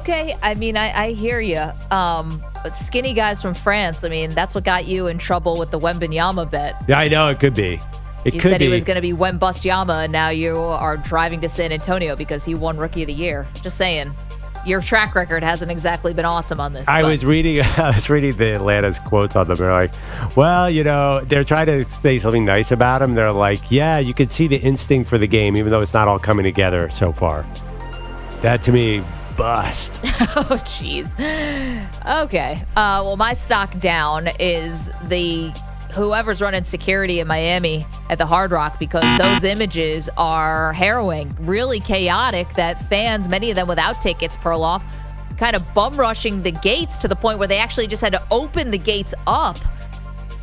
Speaker 3: Okay. I mean, I hear you. But skinny guys from France, I mean, that's what got you in trouble with the Wembanyama bet.
Speaker 4: Yeah, I know. It could be.
Speaker 3: You said he was going to be Wembanyama, and now you are driving to San Antonio because he won Rookie of the Year. Just saying. Your track record hasn't exactly been awesome on this.
Speaker 4: I was reading the Atlanta's quotes on them. They're like, well, they're trying to say something nice about him. They're like, yeah, you could see the instinct for the game, even though it's not all coming together so far. That, to me, bust.
Speaker 3: Oh, jeez. Okay. Well, my stock down is whoever's running security in Miami at the Hard Rock, because those images are harrowing, really chaotic, that fans, many of them without tickets, Perloff, kind of bum rushing the gates to the point where they actually just had to open the gates up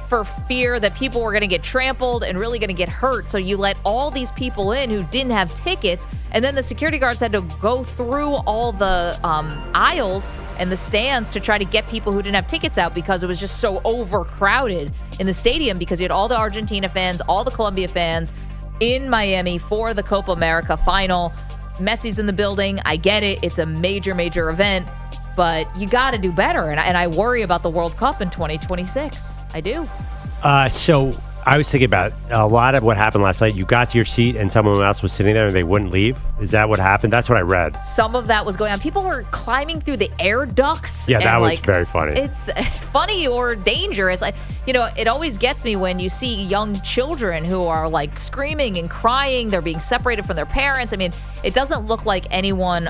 Speaker 3: for fear that people were going to get trampled and really going to get hurt. So you let all these people in who didn't have tickets, and then the security guards had to go through all the aisles and the stands to try to get people who didn't have tickets out because it was just so overcrowded in the stadium, because you had all the Argentina fans, all the Colombia fans in Miami for the Copa America final. Messi's in the building. I get it. It's a major, major event, but you got to do better. And I worry about the World Cup in 2026. I do.
Speaker 4: So I was thinking about a lot of what happened last night. You got to your seat and someone else was sitting there and they wouldn't leave. Is that what happened? That's what I read.
Speaker 3: Some of that was going on. People were climbing through the air ducts.
Speaker 4: Yeah, that was very funny.
Speaker 3: It's funny or dangerous. It always gets me when you see young children who are like screaming and crying. They're being separated from their parents. I mean, it doesn't look like anyone,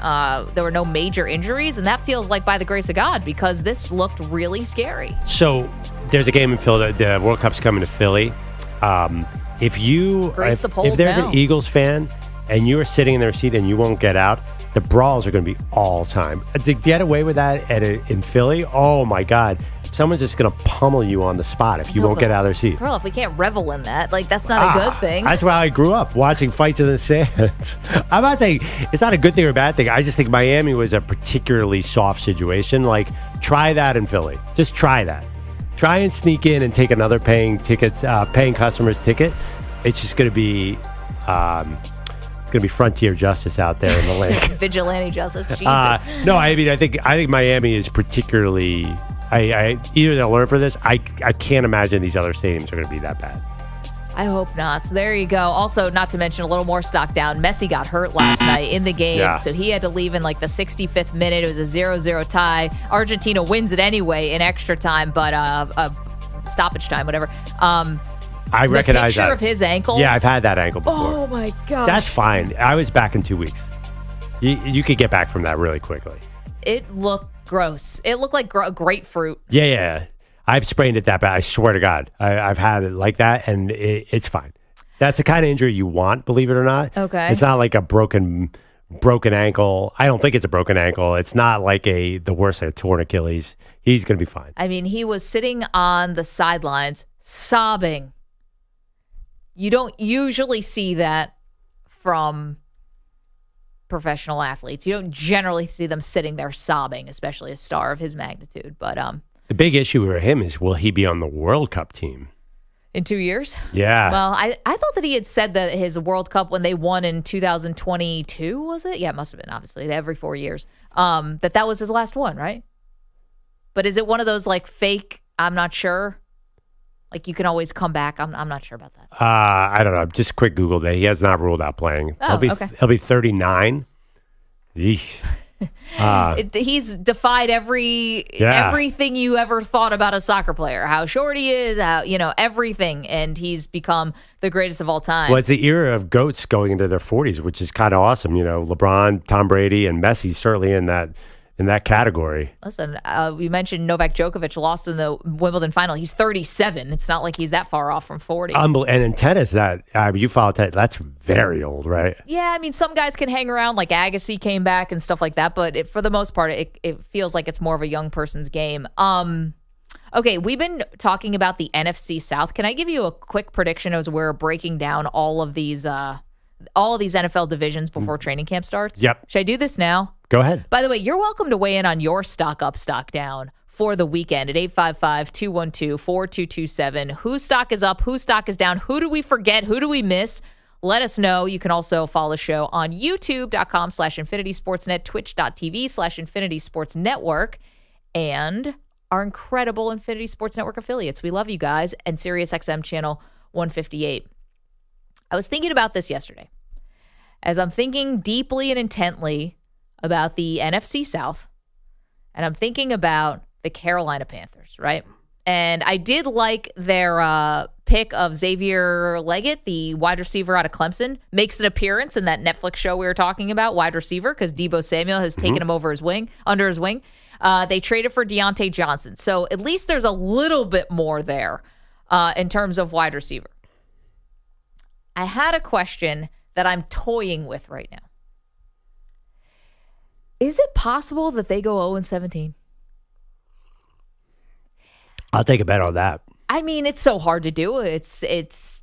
Speaker 3: there were no major injuries. And that feels like by the grace of God, because this looked really scary.
Speaker 4: So there's a game in Philly. The World Cup's coming to Philly. If there's an Eagles fan and you are sitting in their seat and you won't get out, the brawls are going to be all time. To get away with that in Philly, oh my God. Someone's just going to pummel you on the spot if you won't get out of their seat.
Speaker 3: Pearl, if we can't revel in that, that's not a good thing.
Speaker 4: That's why I grew up watching fights in the stands. I'm not saying it's not a good thing or a bad thing. I just think Miami was a particularly soft situation. Try that in Philly. Just try that. Try and sneak in and take another paying customer's ticket. It's just going to be frontier justice out there in the lake.
Speaker 3: Vigilante justice. Jesus.
Speaker 4: No, I think Miami is particularly Either they'll learn from this. I can't imagine these other stadiums are going to be that bad.
Speaker 3: I hope not. So there you go. Also, not to mention a little more stock down. Messi got hurt last night in the game, so he had to leave in like the 65th minute. It was a 0-0 tie. Argentina wins it anyway in extra time, but stoppage time, whatever.
Speaker 4: I recognize
Speaker 3: the picture
Speaker 4: that.
Speaker 3: of his ankle.
Speaker 4: Yeah, I've had that ankle before.
Speaker 3: Oh my gosh.
Speaker 4: That's fine. I was back in 2 weeks. You could get back from that really quickly.
Speaker 3: It looked gross. It looked like grapefruit.
Speaker 4: Yeah. I've sprained it that bad. I swear to God. I've had it like that, and it's fine. That's the kind of injury you want, believe it or not.
Speaker 3: Okay.
Speaker 4: It's not like a broken ankle. I don't think it's a broken ankle. It's not like the worst, like a torn Achilles. He's going to be fine.
Speaker 3: I mean, he was sitting on the sidelines sobbing. You don't usually see that from professional athletes. You don't generally see them sitting there sobbing, especially a star of his magnitude. But
Speaker 4: the big issue for him is, will he be on the World Cup team?
Speaker 3: In 2 years?
Speaker 4: Yeah.
Speaker 3: Well, I thought that he had said that his World Cup when they won in 2022, was it? Yeah, it must have been, obviously, every 4 years. That was his last one, right? But is it one of those like fake, I'm not sure? Like you can always come back. I'm not sure about that.
Speaker 4: I don't know. Just quick Google that. He has not ruled out playing.
Speaker 3: Oh, okay.
Speaker 4: He'll be 39. Yeesh.
Speaker 3: He's defied everything you ever thought about a soccer player. How short he is, everything, and he's become the greatest of all time.
Speaker 4: Well, it's the era of GOATs going into their 40s, which is kind of awesome. LeBron, Tom Brady, and Messi certainly in that category.
Speaker 3: Listen, we mentioned Novak Djokovic lost in the Wimbledon final. He's 37. It's not like he's that far off from 40.
Speaker 4: And in tennis, you follow tennis, that's very old, right?
Speaker 3: Yeah, I mean, some guys can hang around, like Agassi came back and stuff like that, but for the most part, it feels like it's more of a young person's game. Okay, we've been talking about the NFC South. Can I give you a quick prediction as we're breaking down all of these NFL divisions before training camp starts?
Speaker 4: Yep.
Speaker 3: Should I do this now?
Speaker 4: Go ahead.
Speaker 3: By the way, you're welcome to weigh in on your stock up, stock down for the weekend at 855-212-4227. Whose stock is up? Whose stock is down? Who do we forget? Who do we miss? Let us know. You can also follow the show on youtube.com/Infinity Sportsnet, twitch.tv/Infinity Sports Network, and our incredible Infinity Sports Network affiliates. We love you guys, and SiriusXM channel 158. I was thinking about this yesterday. As I'm thinking deeply and intently about the NFC South, and I'm thinking about the Carolina Panthers, right? And I did like their pick of Xavier Leggett, the wide receiver out of Clemson, makes an appearance in that Netflix show we were talking about, wide receiver, because Deebo Samuel has taken him under his wing. They traded for Deontay Johnson. So at least there's a little bit more there in terms of wide receiver. I had a question that I'm toying with right now. Is it possible that they go 0-17?
Speaker 4: I'll take a bet on that.
Speaker 3: I mean, it's so hard to do.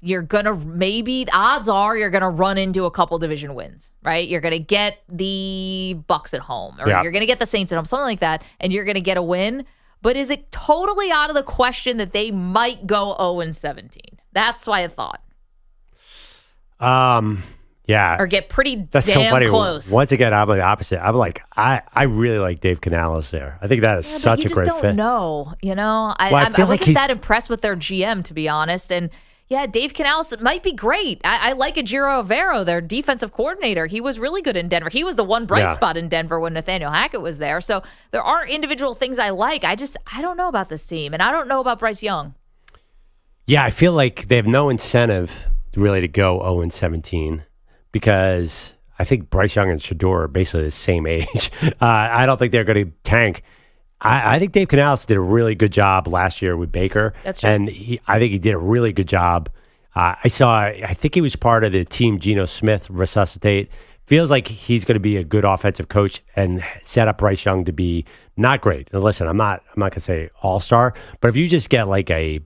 Speaker 3: You're going to the odds are you're going to run into a couple division wins, right? You're going to get the Bucs at home, or you're going to get the Saints at home, something like that, and you're going to get a win. But is it totally out of the question that they might go 0-17? That's why I thought.
Speaker 4: Yeah.
Speaker 3: Or get pretty
Speaker 4: That's
Speaker 3: damn
Speaker 4: so funny.
Speaker 3: close.
Speaker 4: Once again, I'm the opposite. I'm like, I really like Dave Canales there. I think that is such a great fit.
Speaker 3: You just don't know, I wasn't that impressed with their GM, to be honest. And yeah, Dave Canales might be great. I like Ejiro Evero, their defensive coordinator. He was really good in Denver. He was the one bright spot in Denver when Nathaniel Hackett was there. So there are individual things I like. I don't know about this team, and I don't know about Bryce Young.
Speaker 4: Yeah, I feel like they have no incentive really to go 0-17. Because I think Bryce Young and Shador are basically the same age. I don't think they're going to tank. I think Dave Canales did a really good job last year with Baker.
Speaker 3: That's true.
Speaker 4: And I think he did a really good job. I think he was part of the team Geno Smith resuscitate. Feels like he's going to be a good offensive coach and set up Bryce Young to be not great. Now, listen, I'm not going to say all-star, but if you just get like a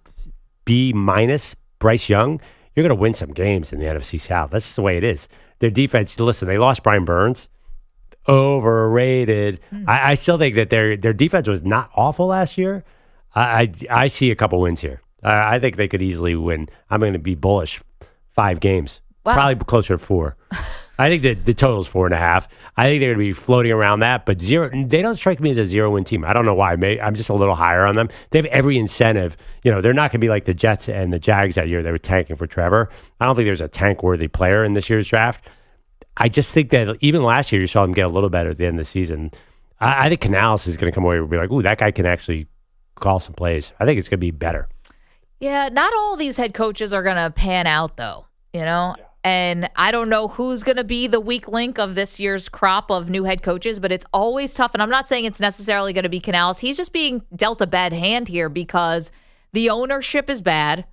Speaker 4: B- Bryce Young, you're going to win some games in the NFC South. That's just the way it is. Their defense, listen, they lost Brian Burns. Overrated. I still think that their defense was not awful last year. I see a couple wins here. I think they could easily win. I'm going to be bullish 5 games.
Speaker 3: Wow.
Speaker 4: Probably closer to 4. I think that the total is 4.5. I think they're going to be floating around that, but they don't strike me as a 0-win team. I don't know why. I'm just a little higher on them. They have every incentive. They're not going to be like the Jets and the Jags that year. They were tanking for Trevor. I don't think there's a tank-worthy player in this year's draft. I just think that even last year, you saw them get a little better at the end of the season. I think Canales is going to come away and be like, ooh, that guy can actually call some plays. I think it's going to be better.
Speaker 3: Yeah, not all these head coaches are going to pan out, though, And I don't know who's going to be the weak link of this year's crop of new head coaches, but it's always tough. And I'm not saying it's necessarily going to be Canales. He's just being dealt a bad hand here because the ownership is bad.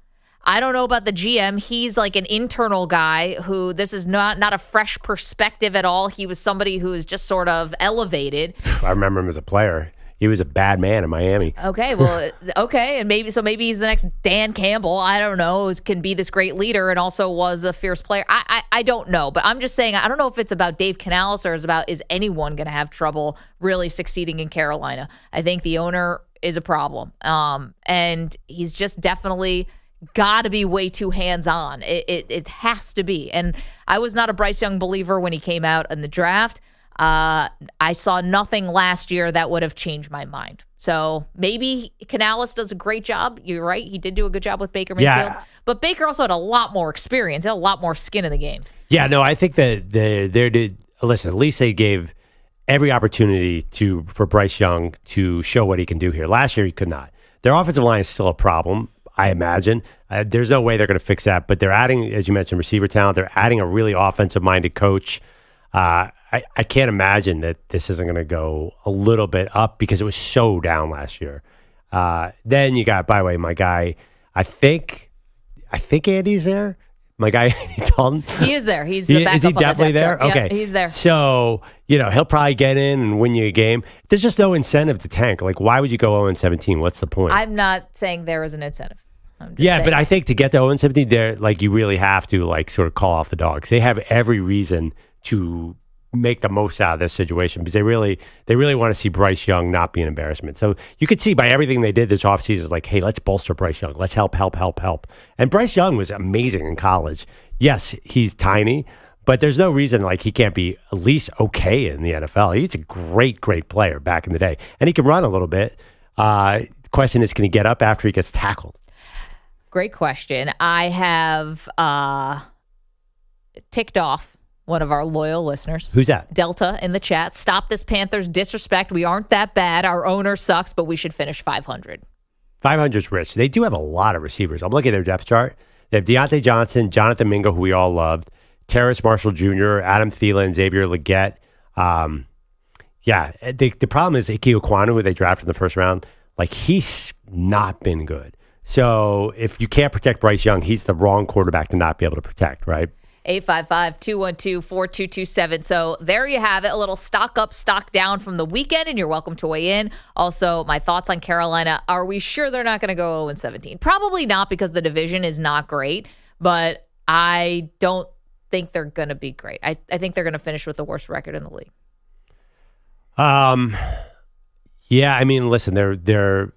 Speaker 3: I don't know about the GM. He's like an internal guy who this is not a fresh perspective at all. He was somebody who is just sort of elevated.
Speaker 4: I remember him as a player. He was a bad man in Miami.
Speaker 3: Okay, well, and maybe he's the next Dan Campbell. I don't know. Can be this great leader and also was a fierce player. I don't know, but I'm just saying I don't know if it's about Dave Canales or is anyone going to have trouble really succeeding in Carolina. I think the owner is a problem, and he's just definitely got to be way too hands-on. It has to be. And I was not a Bryce Young believer when he came out in the draft. I saw nothing last year that would have changed my mind. So maybe Canales does a great job. You're right. He did do a good job with Baker Mayfield. Yeah. But Baker also had a lot more experience, had a lot more skin in the game.
Speaker 4: Yeah, no, I think that listen, at least they gave every opportunity for Bryce Young to show what he can do here. Last year, he could not. Their offensive line is still a problem, I imagine. There's no way they're going to fix that. But they're adding, as you mentioned, receiver talent. They're adding a really offensive-minded coach. I can't imagine that this isn't going to go a little bit up because it was so down last year. Then you got, by the way, my guy, I think Andy's there. My guy, Andy Dalton.
Speaker 3: He is there. He's the backup.
Speaker 4: Is he definitely there?
Speaker 3: Yep,
Speaker 4: okay.
Speaker 3: He's there.
Speaker 4: So, he'll probably get in and win you a game. There's just no incentive to tank. Like, why would you go 0-17? What's the point?
Speaker 3: I'm not saying there is an incentive.
Speaker 4: Yeah, but I think to get to 0-17, there, like, you really have to, like, sort of call off the dogs. They have every reason to make the most out of this situation because they really want to see Bryce Young not be an embarrassment. So you could see by everything they did this offseason is like, hey, let's bolster Bryce Young. Let's help. And Bryce Young was amazing in college. Yes, he's tiny, but there's no reason like he can't be at least okay in the NFL. He's a great, great player back in the day. And he can run a little bit. The question is, can he get up after he gets tackled?
Speaker 3: Great question. I have ticked off one of our loyal listeners.
Speaker 4: Who's that?
Speaker 3: Delta in the chat. Stop this Panthers disrespect. We aren't that bad. Our owner sucks, but we should finish 500.
Speaker 4: 500's rich. They do have a lot of receivers. I'm looking at their depth chart. They have Deontay Johnson, Jonathan Mingo, who we all loved, Terrace Marshall Jr., Adam Thielen, Xavier Legette. The problem is Ike Ekwonu, who they drafted in the first round, like he's not been good. So if you can't protect Bryce Young, he's the wrong quarterback to not be able to protect, right?
Speaker 3: 855-212-4227. So there you have it, a little stock up, stock down from the weekend, and you're welcome to weigh in. Also, my thoughts on Carolina. Are we sure they're not going to go 0-17? Probably not because the division is not great, but I don't think they're going to be great. I think they're going to finish with the worst record in the league.
Speaker 4: Yeah, I mean, listen, they're the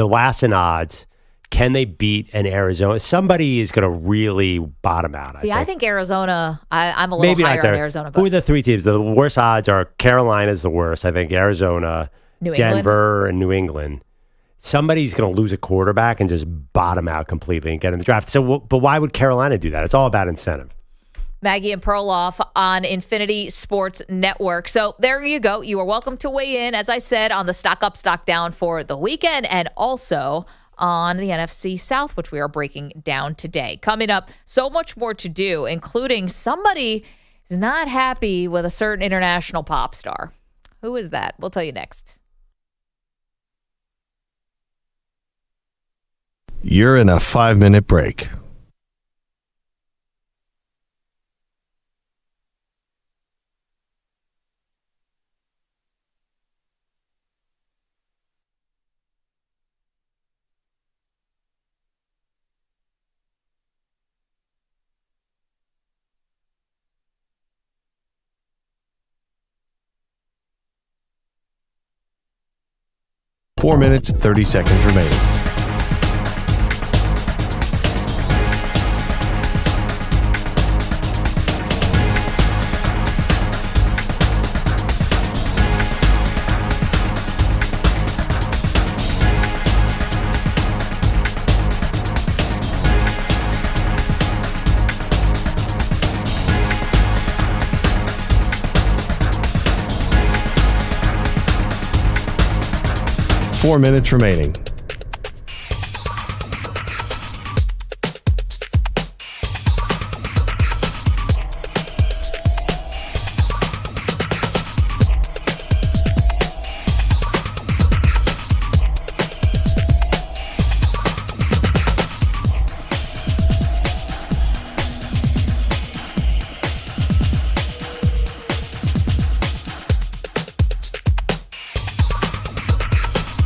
Speaker 4: last in odds. Can they beat an Arizona? Somebody is going to really bottom out.
Speaker 3: I think Arizona, I'm a little higher on Arizona. But
Speaker 4: who are the three teams? The worst odds are Carolina's the worst. I think Arizona, Denver, and New England. Somebody's going to lose a quarterback and just bottom out completely and get in the draft. So, but why would Carolina do that? It's all about incentive.
Speaker 3: Maggie and Perloff on Infinity Sports Network. So there you go. You are welcome to weigh in, as I said, on the stock up, stock down for the weekend, and also on the NFC South, which we are breaking down today. Coming up, so much more to do, including somebody is not happy with a certain international pop star. Who is that? We'll tell you next.
Speaker 1: You're in a 5-minute break. Four minutes, 30 seconds remaining. 4 minutes remaining.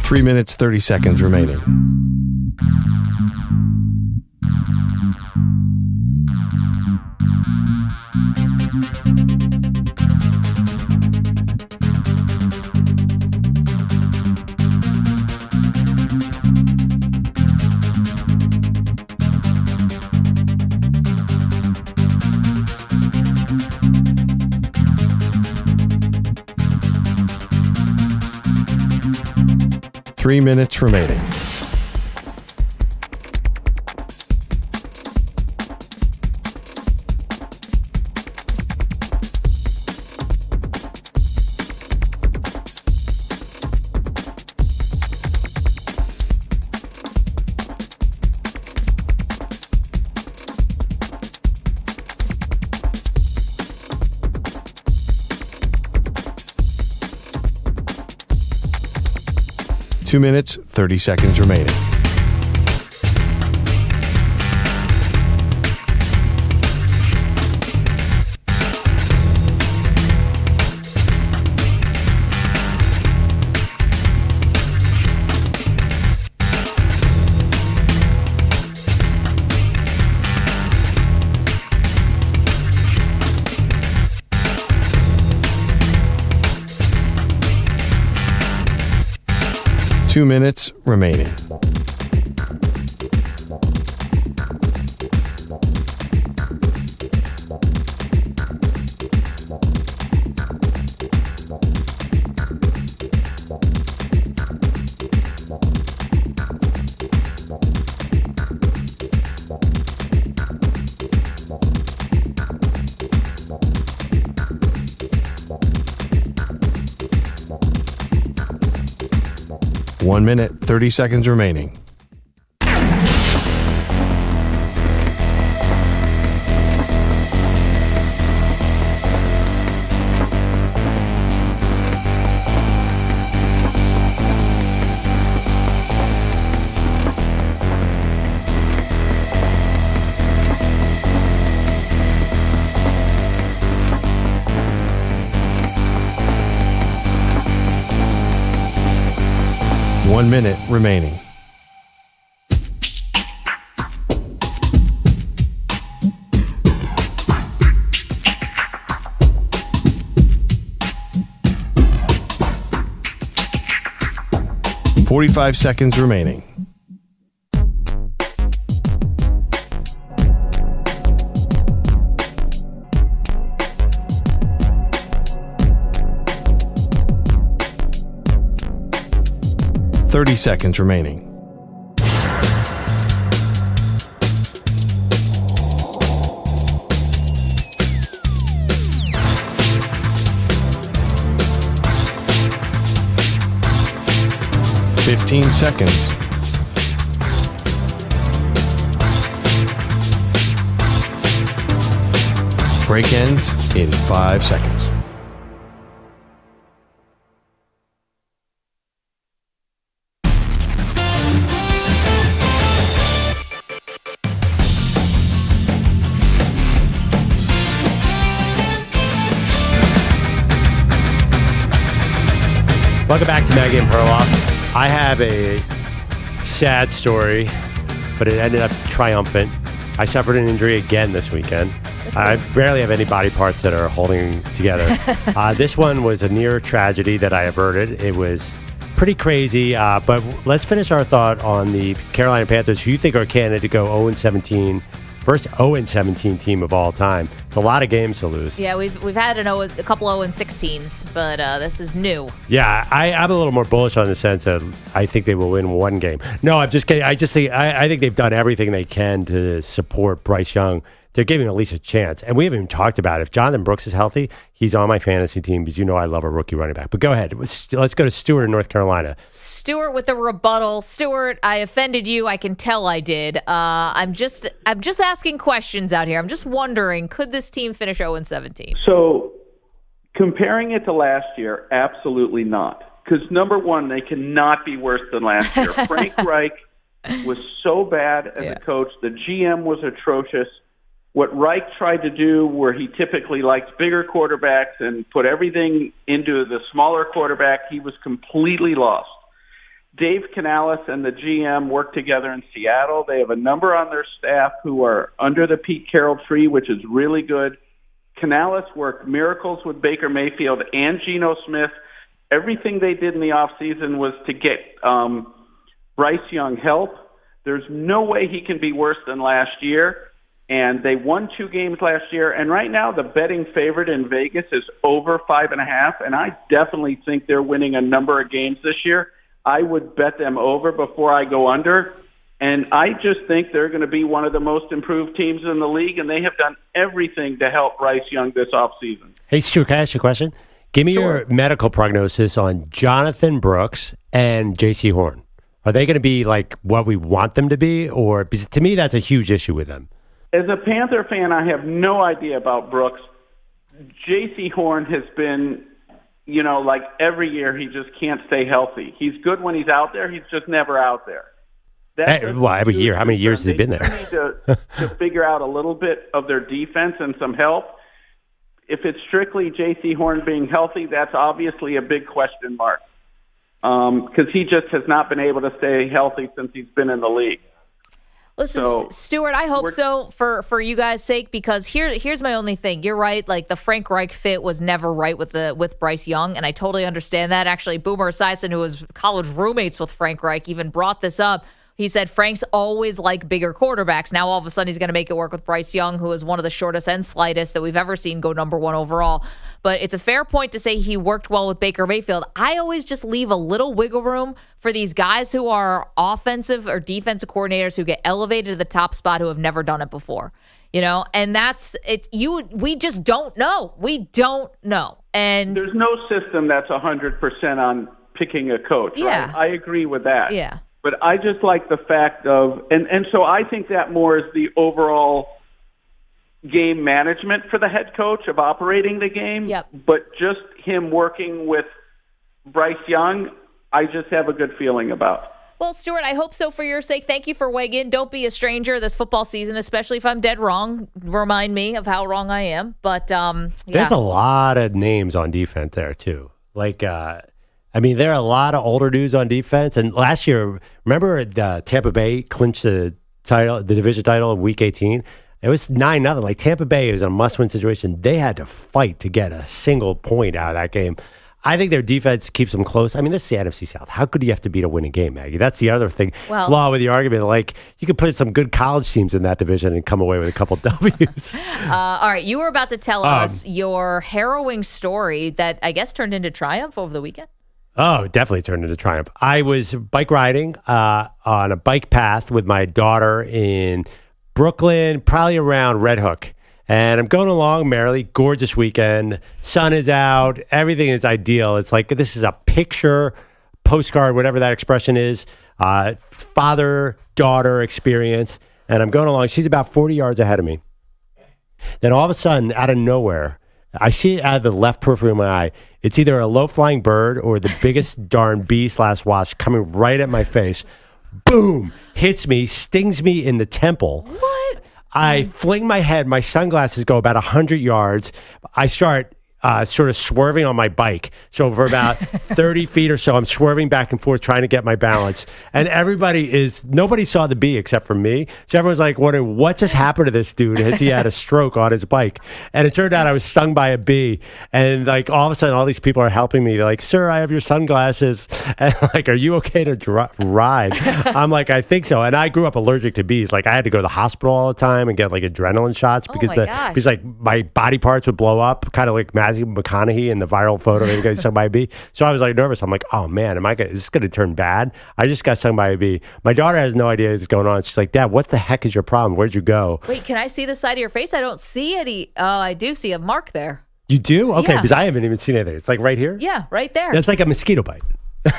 Speaker 1: Three minutes, 30 seconds remaining. Three minutes remaining. Two minutes, 30 seconds remaining. Two minutes remaining. One minute, 30 seconds remaining. One minute remaining. Forty-five seconds remaining. Thirty seconds remaining. Fifteen seconds. Break ends in 5 seconds.
Speaker 4: Welcome back to Maggie Perloff. I have a sad story, but it ended up triumphant. I suffered an injury again this weekend. I barely have any body parts that are holding together. This one was a near tragedy that I averted. It was pretty crazy, but let's finish our thought on the Carolina Panthers, who you think are a candidate to go 0-17. First 0-17 team of all time. It's a lot of games to lose.
Speaker 3: Yeah, we've had a couple 0-16s, but this is new.
Speaker 4: Yeah, I'm a little more bullish on the sense that I think they will win one game. No, I'm just kidding. I think they've done everything they can to support Bryce Young they're giving him at least a chance. And we haven't even talked about it. If Jonathan Brooks is healthy, he's on my fantasy team because I love a rookie running back. But go ahead. Let's go to Stewart in North Carolina.
Speaker 3: Stewart with the rebuttal. Stewart, I offended you. I can tell I did. I'm just asking questions out here. I'm just wondering, could this team finish 0-17?
Speaker 11: So comparing it to last year, absolutely not. Because number one, they cannot be worse than last year. Frank Reich was so bad as a coach. The GM was atrocious. What Reich tried to do, where he typically likes bigger quarterbacks and put everything into the smaller quarterback, he was completely lost. Dave Canales and the GM work together in Seattle. They have a number on their staff who are under the Pete Carroll tree, which is really good. Canales worked miracles with Baker Mayfield and Geno Smith. Everything they did in the offseason was to get Bryce Young help. There's no way he can be worse than last year. And they won 2 games last year. And right now, the betting favorite in Vegas is over 5.5. And I definitely think they're winning a number of games this year. I would bet them over before I go under. And I just think they're going to be one of the most improved teams in the league. And they have done everything to help Bryce Young this offseason.
Speaker 4: Hey, Stu, can I ask you a question? Give me your medical prognosis on Jonathan Brooks and J.C. Horn. Are they going to be like what we want them to be? Or because to me, that's a huge issue with them.
Speaker 11: As a Panther fan, I have no idea about Brooks. J.C. Horn has been, like every year he just can't stay healthy. He's good when he's out there. He's just never out there.
Speaker 4: Every year. How many years has he been there?
Speaker 11: They need to figure out a little bit of their defense and some help. If it's strictly J.C. Horn being healthy, that's obviously a big question mark because he just has not been able to stay healthy since he's been in the league.
Speaker 3: Listen, Stuart, I hope so for you guys' sake, because here's my only thing. You're right. Like, the Frank Reich fit was never right with Bryce Young, and I totally understand that. Actually, Boomer Esiason, who was college roommates with Frank Reich, even brought this up. He said Frank's always like bigger quarterbacks. Now all of a sudden he's going to make it work with Bryce Young, who is one of the shortest and slightest that we've ever seen go number 1 overall. But it's a fair point to say he worked well with Baker Mayfield. I always just leave a little wiggle room for these guys who are offensive or defensive coordinators who get elevated to the top spot who have never done it before. And that's it. We just don't know. We don't know. And
Speaker 11: there's no system that's 100% on picking a coach.
Speaker 3: Yeah.
Speaker 11: Right? I agree with that.
Speaker 3: Yeah.
Speaker 11: But I just like the fact of, and so I think that more is the overall game management for the head coach of operating the game.
Speaker 3: Yep.
Speaker 11: But just him working with Bryce Young, I just have a good feeling about.
Speaker 3: Well, Stuart, I hope so for your sake. Thank you for weighing in. Don't be a stranger this football season, especially if I'm dead wrong. Remind me of how wrong I am. But
Speaker 4: There's a lot of names on defense there, too. There are a lot of older dudes on defense. And last year, remember Tampa Bay clinched the division title in Week 18? It was 9-0. Like, Tampa Bay was in a must-win situation. They had to fight to get a single point out of that game. I think their defense keeps them close. This is the NFC South. How could you have to beat a winning game, Maggie? That's the other thing. Flaw with the argument. Like, you could put some good college teams in that division and come away with a couple W's.
Speaker 3: All right. You were about to tell us your harrowing story that I guess turned into triumph over the weekend.
Speaker 4: Oh, definitely turned into triumph. I was bike riding on a bike path with my daughter in Brooklyn, probably around Red Hook. And I'm going along merrily, gorgeous weekend. Sun is out. Everything is ideal. It's like this is a picture, postcard, whatever that expression is, father-daughter experience. And I'm going along. She's about 40 yards ahead of me. Then all of a sudden, out of nowhere, I see it out of the left periphery of my eye. It's either a low-flying bird or the biggest darn bee/wasp coming right at my face. Boom! Hits me, stings me in the temple.
Speaker 3: What?
Speaker 4: I fling my head. My sunglasses go about 100 yards. I start sort of swerving on my bike. So for about 30 feet or so, I'm swerving back and forth trying to get my balance. And nobody saw the bee except for me. So everyone's like wondering, what just happened to this dude? Has he had a stroke on his bike? And it turned out I was stung by a bee. And like all of a sudden, all these people are helping me. They're like, sir, I have your sunglasses. And like, are you okay to ride? I'm like, I think so. And I grew up allergic to bees. Like I had to go to the hospital all the time and get like adrenaline shots because like my body parts would blow up, kind of like Magic Matthew McConaughey in the viral photo that got stung by a bee. So I was like nervous. I'm like, oh man, is this going to turn bad? I just got stung by a bee. My daughter has no idea what's going on. She's like, Dad, what the heck is your problem? Where'd you go?
Speaker 3: Wait, can I see the side of your face? I don't see any. Oh, I do see a mark there.
Speaker 4: You do? Okay,
Speaker 3: Yeah.
Speaker 4: because I haven't even seen anything. It's like right here?
Speaker 3: Yeah, right there.
Speaker 4: That's like a mosquito bite.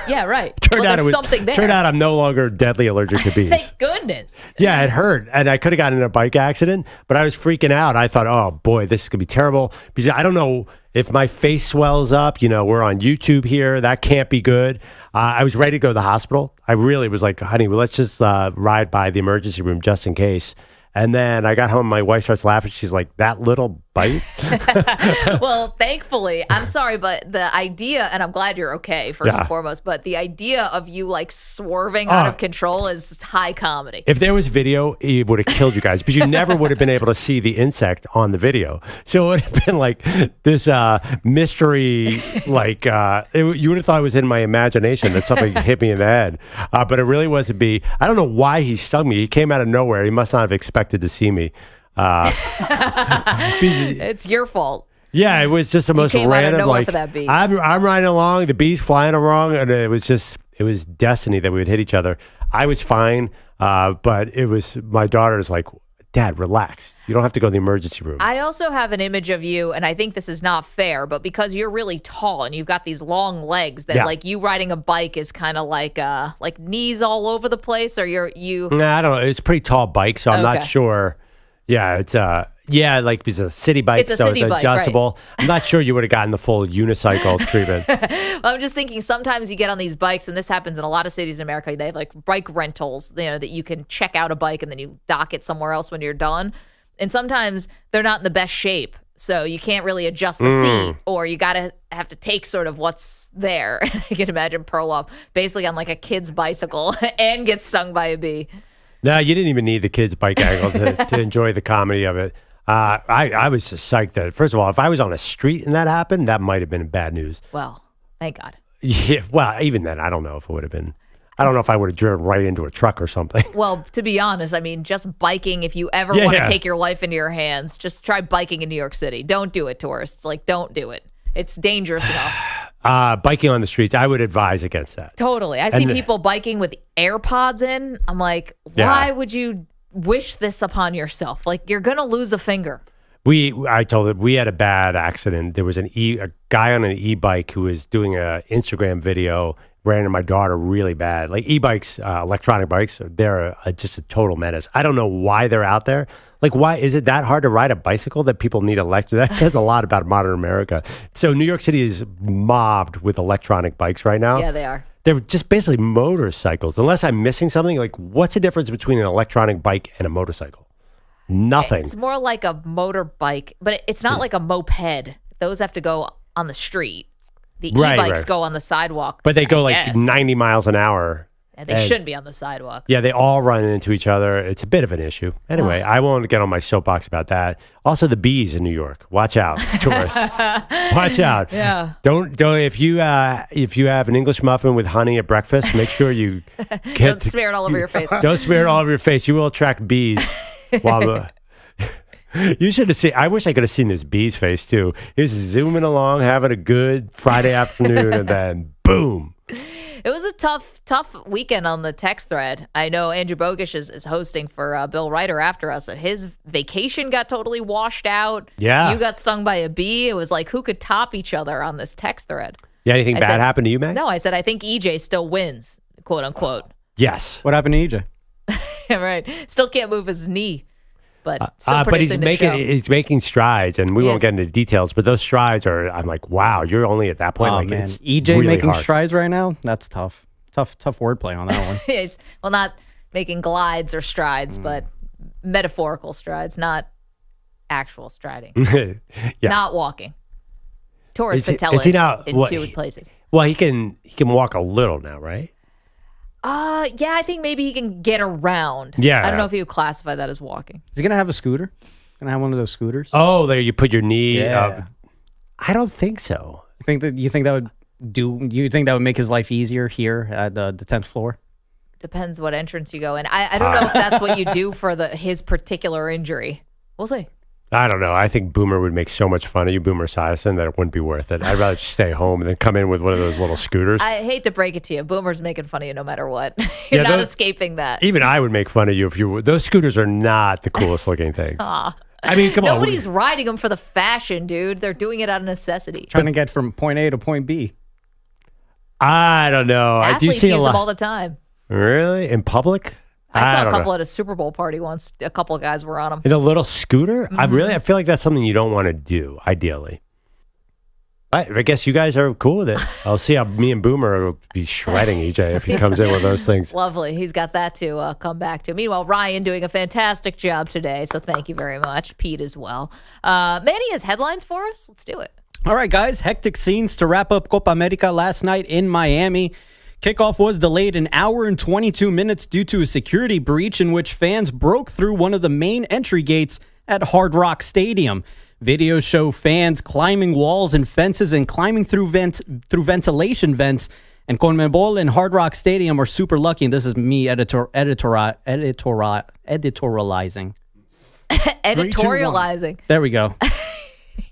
Speaker 3: Yeah, right.
Speaker 4: Turned
Speaker 3: well,
Speaker 4: out
Speaker 3: there's something there.
Speaker 4: Turned out I'm no longer deadly allergic to bees.
Speaker 3: Thank goodness.
Speaker 4: Yeah, it hurt. And I could have gotten in a bike accident, but I was freaking out. I thought, oh boy, this is going to be terrible. Because I don't know if my face swells up. We're on YouTube here. That can't be good. I was ready to go to the hospital. I really was like, honey, well, let's just ride by the emergency room just in case. And then I got home. My wife starts laughing. She's like, that little bite?
Speaker 3: Well, thankfully, I'm sorry, but the idea, and I'm glad you're okay, first and foremost, but the idea of you like swerving out of control is high comedy.
Speaker 4: If there was video, it would have killed you guys because you never would have been able to see the insect on the video. So it would have been like this mystery, like you would have thought it was in my imagination that something hit me in the head. But it really was a bee. I don't know why he stung me. He came out of nowhere. He must not have expected to see me.
Speaker 3: It's your fault.
Speaker 4: Yeah, it was just the most
Speaker 3: came out of
Speaker 4: random.
Speaker 3: nowhere
Speaker 4: Like
Speaker 3: for that bee.
Speaker 4: I'm riding along, the bee's flying along, and it was destiny that we would hit each other. I was fine, but it was my daughter's like, Dad, relax. You don't have to go to the emergency room.
Speaker 3: I also have an image of you, and I think this is not fair, but because you're really tall and you've got these long legs, that like you riding a bike is kind of like knees all over the place, or you.
Speaker 4: Nah, I don't know. It's a pretty tall bike, so I'm not sure. Yeah, it's like it's a city bike,
Speaker 3: It's a
Speaker 4: so
Speaker 3: city
Speaker 4: it's
Speaker 3: bike,
Speaker 4: adjustable. I'm not sure you would have gotten the full unicycle treatment.
Speaker 3: I'm just thinking sometimes you get on these bikes, and this happens in a lot of cities in America. They have like bike rentals, that you can check out a bike and then you dock it somewhere else when you're done. And sometimes they're not in the best shape, so you can't really adjust the seat, or you have to take sort of what's there. I can imagine Perloff basically on like a kid's bicycle and get stung by a bee.
Speaker 4: No, you didn't even need the kids' bike angle to enjoy the comedy of it. I was just psyched that, first of all, if I was on a street and that happened, that might have been bad news.
Speaker 3: Well, thank God.
Speaker 4: Yeah, well, even then, I don't know if it would have been. I don't know if I would have driven right into a truck or something.
Speaker 3: Well, to be honest, I mean, just biking, if you ever want to take your life into your hands, just try biking in New York City. Don't do it, tourists. Like, don't do it. It's dangerous enough.
Speaker 4: Biking on the streets, I would advise against that.
Speaker 3: Totally. I see people biking with AirPods in. I'm like, why would you wish this upon yourself? Like, you're going to lose a finger.
Speaker 4: I told it, we had a bad accident. There was a guy on an e-bike who was doing an Instagram video, ran into my daughter really bad. Like e-bikes, electronic bikes, they're just a total menace. I don't know why they're out there. Like, why is it that hard to ride a bicycle that people need electric? That says a lot about modern America. So New York City is mobbed with electronic bikes right now.
Speaker 3: Yeah, they are.
Speaker 4: They're just basically motorcycles. Unless I'm missing something, like what's the difference between an electronic bike and a motorcycle? Nothing.
Speaker 3: It's more like a motorbike, but it's not like a moped. Those have to go on the street. The e-bikes go on the sidewalk.
Speaker 4: But they go like 90 miles an hour.
Speaker 3: And they shouldn't be on the sidewalk.
Speaker 4: Yeah, they all run into each other. It's a bit of an issue. Anyway, I won't get on my soapbox about that. Also, the bees in New York. Watch out, tourists. Watch out.
Speaker 3: Yeah.
Speaker 4: Don't if you have an English muffin with honey at breakfast, make sure you
Speaker 3: don't smear it all over your face.
Speaker 4: Don't smear it all over your face. You will attract bees. You should have seen. I wish I could have seen this bee's face too. He's zooming along, having a good Friday afternoon, and then boom.
Speaker 3: It was a tough weekend on the text thread. I know Andrew Bogish is hosting for Bill Ryder after us, and his vacation got totally washed out.
Speaker 4: Yeah.
Speaker 3: You got stung by a bee. It was like, who could top each other on this text thread?
Speaker 4: Yeah, anything bad happened to you, Meg?
Speaker 3: No, I said, I think EJ still wins, quote unquote.
Speaker 4: Yes.
Speaker 8: What happened to EJ?
Speaker 3: Right. Still can't move his knee. But
Speaker 4: he's making strides, and we won't get into details. But those strides are, I'm like, wow, you're only at that point.
Speaker 8: Oh
Speaker 4: like,
Speaker 8: man,
Speaker 4: it's
Speaker 8: EJ
Speaker 4: really
Speaker 8: making
Speaker 4: hard.
Speaker 8: strides right now. That's tough. Tough wordplay on that one.
Speaker 3: Yes, well, not making glides or strides, but metaphorical strides, not actual striding. Not walking. Torres patella in two places.
Speaker 4: Well, he can walk a little now, right?
Speaker 3: Yeah, I think maybe he can get around.
Speaker 4: Yeah.
Speaker 3: I don't know if you would classify that as walking.
Speaker 8: Is he gonna have a scooter? Gonna have one of those scooters?
Speaker 4: Oh, there you put your knee.
Speaker 8: Yeah.
Speaker 4: I don't think so.
Speaker 8: You think that would make his life easier here at the 10th floor?
Speaker 3: Depends what entrance you go in. I don't know if that's what you do for his particular injury. We'll see.
Speaker 4: I don't know. I think Boomer would make so much fun of you, Boomer Esiason, that it wouldn't be worth it. I'd rather just stay home and then come in with one of those little scooters.
Speaker 3: I hate to break it to you. Boomer's making fun of you no matter what. You're not escaping that.
Speaker 4: Even I would make fun of you if you were. Those scooters are not the coolest looking things.
Speaker 3: Aw.
Speaker 4: I mean, come on.
Speaker 3: Nobody's riding them for the fashion, dude. They're doing it out of necessity.
Speaker 8: Trying to get from point A to point B.
Speaker 4: I don't know.
Speaker 3: Athletes use them all the time.
Speaker 4: Really? In public?
Speaker 3: I saw a
Speaker 4: don't
Speaker 3: couple
Speaker 4: know.
Speaker 3: at a Super Bowl party once. A couple of guys were on them.
Speaker 4: In a little scooter?
Speaker 3: Mm-hmm.
Speaker 4: I feel like that's something you don't want to do, ideally. I guess you guys are cool with it. I'll see how me and Boomer will be shredding EJ if he comes in with those things.
Speaker 3: Lovely. He's got that to come back to. Meanwhile, Ryan doing a fantastic job today, so thank you very much. Pete as well. Manny has headlines for us. Let's do it.
Speaker 8: All right, guys. Hectic scenes to wrap up Copa America last night in Miami. Kickoff was delayed an hour and 22 minutes due to a security breach in which fans broke through one of the main entry gates at Hard Rock Stadium. Videos show fans climbing walls and fences and climbing through ventilation vents. And CONMEBOL and Hard Rock Stadium are super lucky. And this is me editorializing.
Speaker 3: Editorializing.
Speaker 8: There we go.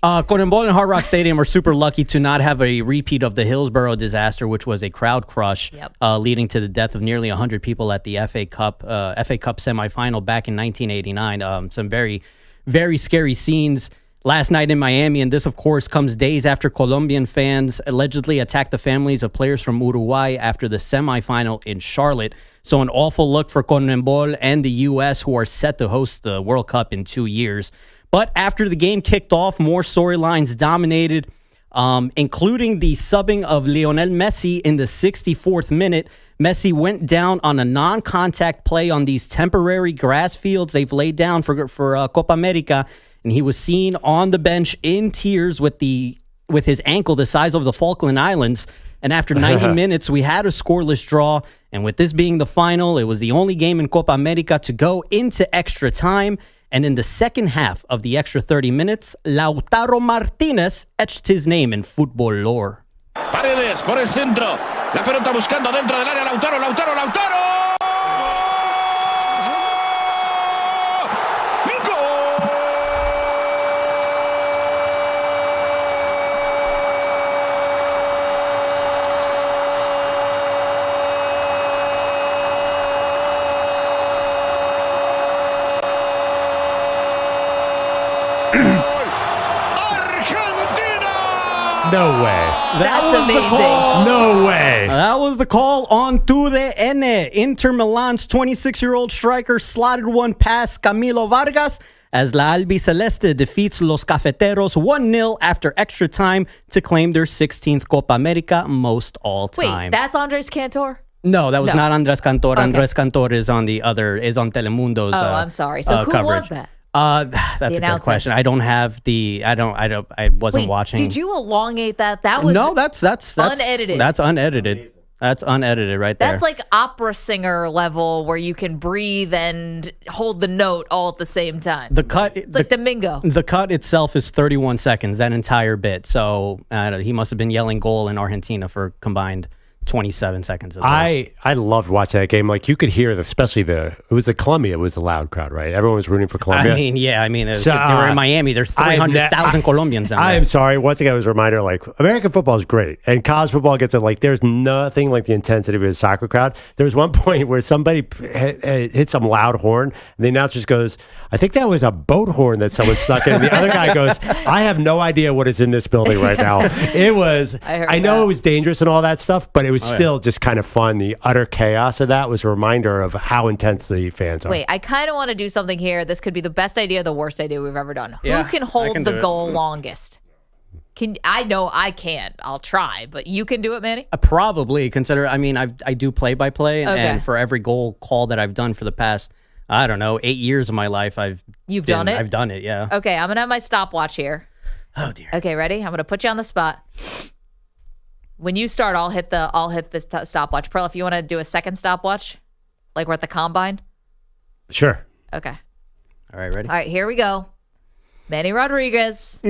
Speaker 8: CONMEBOL and Hard Rock Stadium are super lucky to not have a repeat of the Hillsborough disaster, which was a crowd crush, leading to the death of nearly 100 people at the FA Cup semifinal back in 1989. Some very, very scary scenes last night in Miami, and this, of course, comes days after Colombian fans allegedly attacked the families of players from Uruguay after the semifinal in Charlotte. So an awful look for CONMEBOL and the U.S., who are set to host the World Cup in 2 years. But after the game kicked off, more storylines dominated, including the subbing of Lionel Messi in the 64th minute. Messi went down on a non-contact play on these temporary grass fields they've laid down for Copa America, and he was seen on the bench in tears with his ankle the size of the Falkland Islands. And after 90 minutes, we had a scoreless draw. And with this being the final, it was the only game in Copa America to go into extra time. And in the second half of the extra 30 minutes, Lautaro Martínez etched his name in football lore.
Speaker 9: Paredes por el centro. La pelota buscando dentro del área. Lautaro.
Speaker 4: No way.
Speaker 3: That's amazing.
Speaker 4: No way.
Speaker 8: That was the call on TUDN. Inter Milan's 26-year-old striker slotted one past Camilo Vargas as La Albiceleste defeats Los Cafeteros 1-0 after extra time to claim their 16th Copa America most all time.
Speaker 3: Wait, that's Andres Cantor?
Speaker 8: No, that was not Andres Cantor.
Speaker 3: Okay.
Speaker 8: Andres Cantor is on Telemundo's.
Speaker 3: I'm sorry. So who
Speaker 8: coverage.
Speaker 3: was that?
Speaker 8: That's a good question. I don't have the. I wasn't watching.
Speaker 3: Did you elongate that? That was
Speaker 8: that's
Speaker 3: unedited.
Speaker 8: That's unedited. That's unedited right there.
Speaker 3: That's like opera singer level where you can breathe and hold the note all at the same time.
Speaker 8: The cut.
Speaker 3: It's like Domingo.
Speaker 8: The cut itself is 31 seconds. That entire bit. So he must have been yelling goal in Argentina for combined 27 seconds of those.
Speaker 4: I loved watching that game. Like, you could hear, especially it was the Colombia, it was a loud crowd, right? Everyone was rooting for Colombia.
Speaker 8: They were in Miami. There's 300,000 Colombians down there.
Speaker 4: I am sorry. Once again, it was a reminder, like, American football is great. And college football gets it. Like, there's nothing like the intensity of a soccer crowd. There was one point where somebody hit some loud horn, and the announcer just goes, I think that was a boat horn that someone snuck in. And the other guy goes, I have no idea what is in this building right now. It was, I know it was dangerous and all that stuff, but it was still just kind of fun. The utter chaos of that was a reminder of how intense the fans are.
Speaker 3: Wait, I kind of want to do something here. This could be the best idea, the worst idea we've ever done.
Speaker 8: Yeah,
Speaker 3: Who can hold the goal longest? I know I can't. I'll try, but you can do it, Manny?
Speaker 8: Probably. I do play-by-play, and for every goal call that I've done for the past, 8 years of my life,
Speaker 3: You've done it?
Speaker 8: I've done it, yeah.
Speaker 3: Okay, I'm going to have my stopwatch here.
Speaker 8: Oh, dear.
Speaker 3: Okay, ready? I'm going to put you on the spot. When you start, I'll hit the stopwatch. Pearl, if you want to do a second stopwatch, like we're at the combine.
Speaker 4: Sure.
Speaker 3: Okay.
Speaker 8: All right, ready?
Speaker 3: All right, here we go. Manny Rodriguez.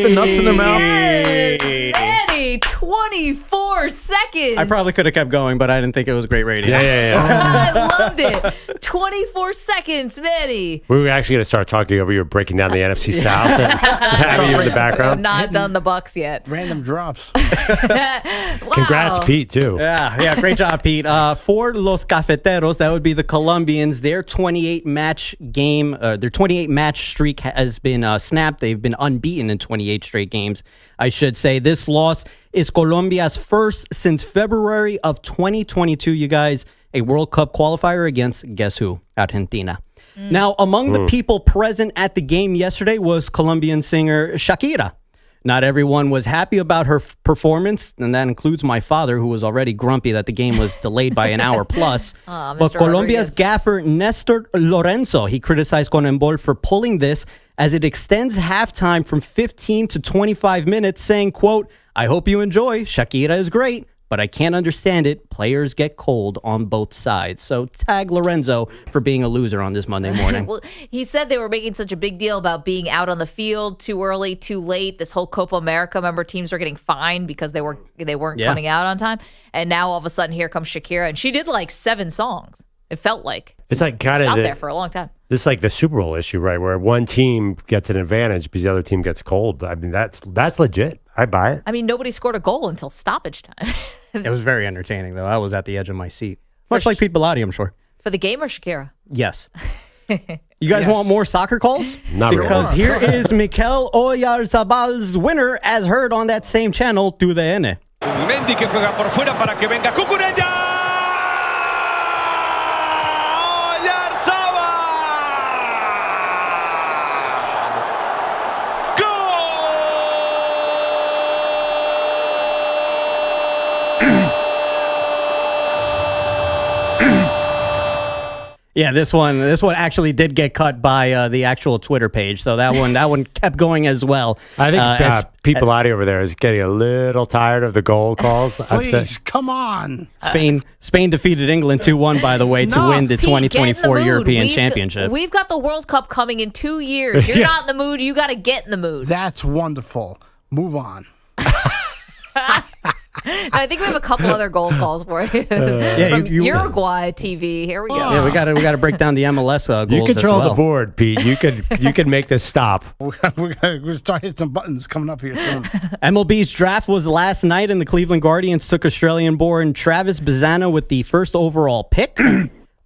Speaker 8: the nuts in their mouth.
Speaker 3: Eddie, 24 seconds.
Speaker 8: I probably could have kept going, but I didn't think it was great radio.
Speaker 3: I loved it. 24 seconds, Eddie.
Speaker 4: We were actually going to start talking over you were breaking down the NFC South and having you in the
Speaker 3: I've
Speaker 4: background.
Speaker 3: not done the Bucks yet.
Speaker 7: Random drops.
Speaker 4: Congrats, Pete, too.
Speaker 8: Yeah, great job, Pete. For Los Cafeteros, that would be the Colombians. Their 28 match streak has been snapped. They've been unbeaten in 28 straight games, I should say. This loss is Colombia's first since February of 2022, you guys. A World Cup qualifier against, guess who? Argentina. Now, among the people present at the game yesterday was Colombian singer Shakira. Not everyone was happy about her performance, and that includes my father, who was already grumpy that the game was delayed by an hour plus. But Colombia's gaffer, Nestor Lorenzo, he criticized Conmebol for pulling this as it extends halftime from 15 to 25 minutes, saying, quote, I hope you enjoy. Shakira is great, but I can't understand it. Players get cold on both sides. So tag Lorenzo for being a loser on this Monday morning.
Speaker 3: Well, he said they were making such a big deal about being out on the field too early, too late. This whole Copa America, remember, teams were getting fined because they weren't coming out on time. And now all of a sudden here comes Shakira, and she did like 7 songs. It felt like
Speaker 4: it's like kind of
Speaker 3: out there for a long time.
Speaker 4: This is like the Super Bowl issue, right? Where one team gets an advantage because the other team gets cold. I mean, that's legit. I buy it.
Speaker 3: I mean, nobody scored a goal until stoppage time.
Speaker 8: It was very entertaining, though. I was at the edge of my seat. Much like Pete Bellotti, I'm sure.
Speaker 3: For the game or Shakira?
Speaker 8: Yes. You guys want more soccer calls?
Speaker 4: Not really.
Speaker 8: Because here is Mikel Oyarzabal's winner, as heard on that same channel, Tu DN.
Speaker 9: Mendy que juega por fuera para que venga Cucurella.
Speaker 8: Yeah, this one actually did get cut by the actual Twitter page, so that one kept going as well.
Speaker 4: I think Pete Bellotti over there is getting a little tired of the goal calls.
Speaker 7: Please, come on.
Speaker 8: Spain defeated England 2-1, by the way, to win the 2024 European Championship.
Speaker 3: We've got the World Cup coming in 2 years. You're not in the mood. You got to get in the mood.
Speaker 7: That's wonderful. Move on.
Speaker 3: I think we have a couple other goal calls for you. From Uruguay TV. Here we go.
Speaker 8: Yeah, we got to break down the MLS goals.
Speaker 4: You control
Speaker 8: as well.
Speaker 4: the board, Pete. You could make this stop.
Speaker 7: We're start hitting some buttons coming up here soon.
Speaker 8: MLB's draft was last night, and the Cleveland Guardians took Australian-born Travis Bazzano with the first overall pick.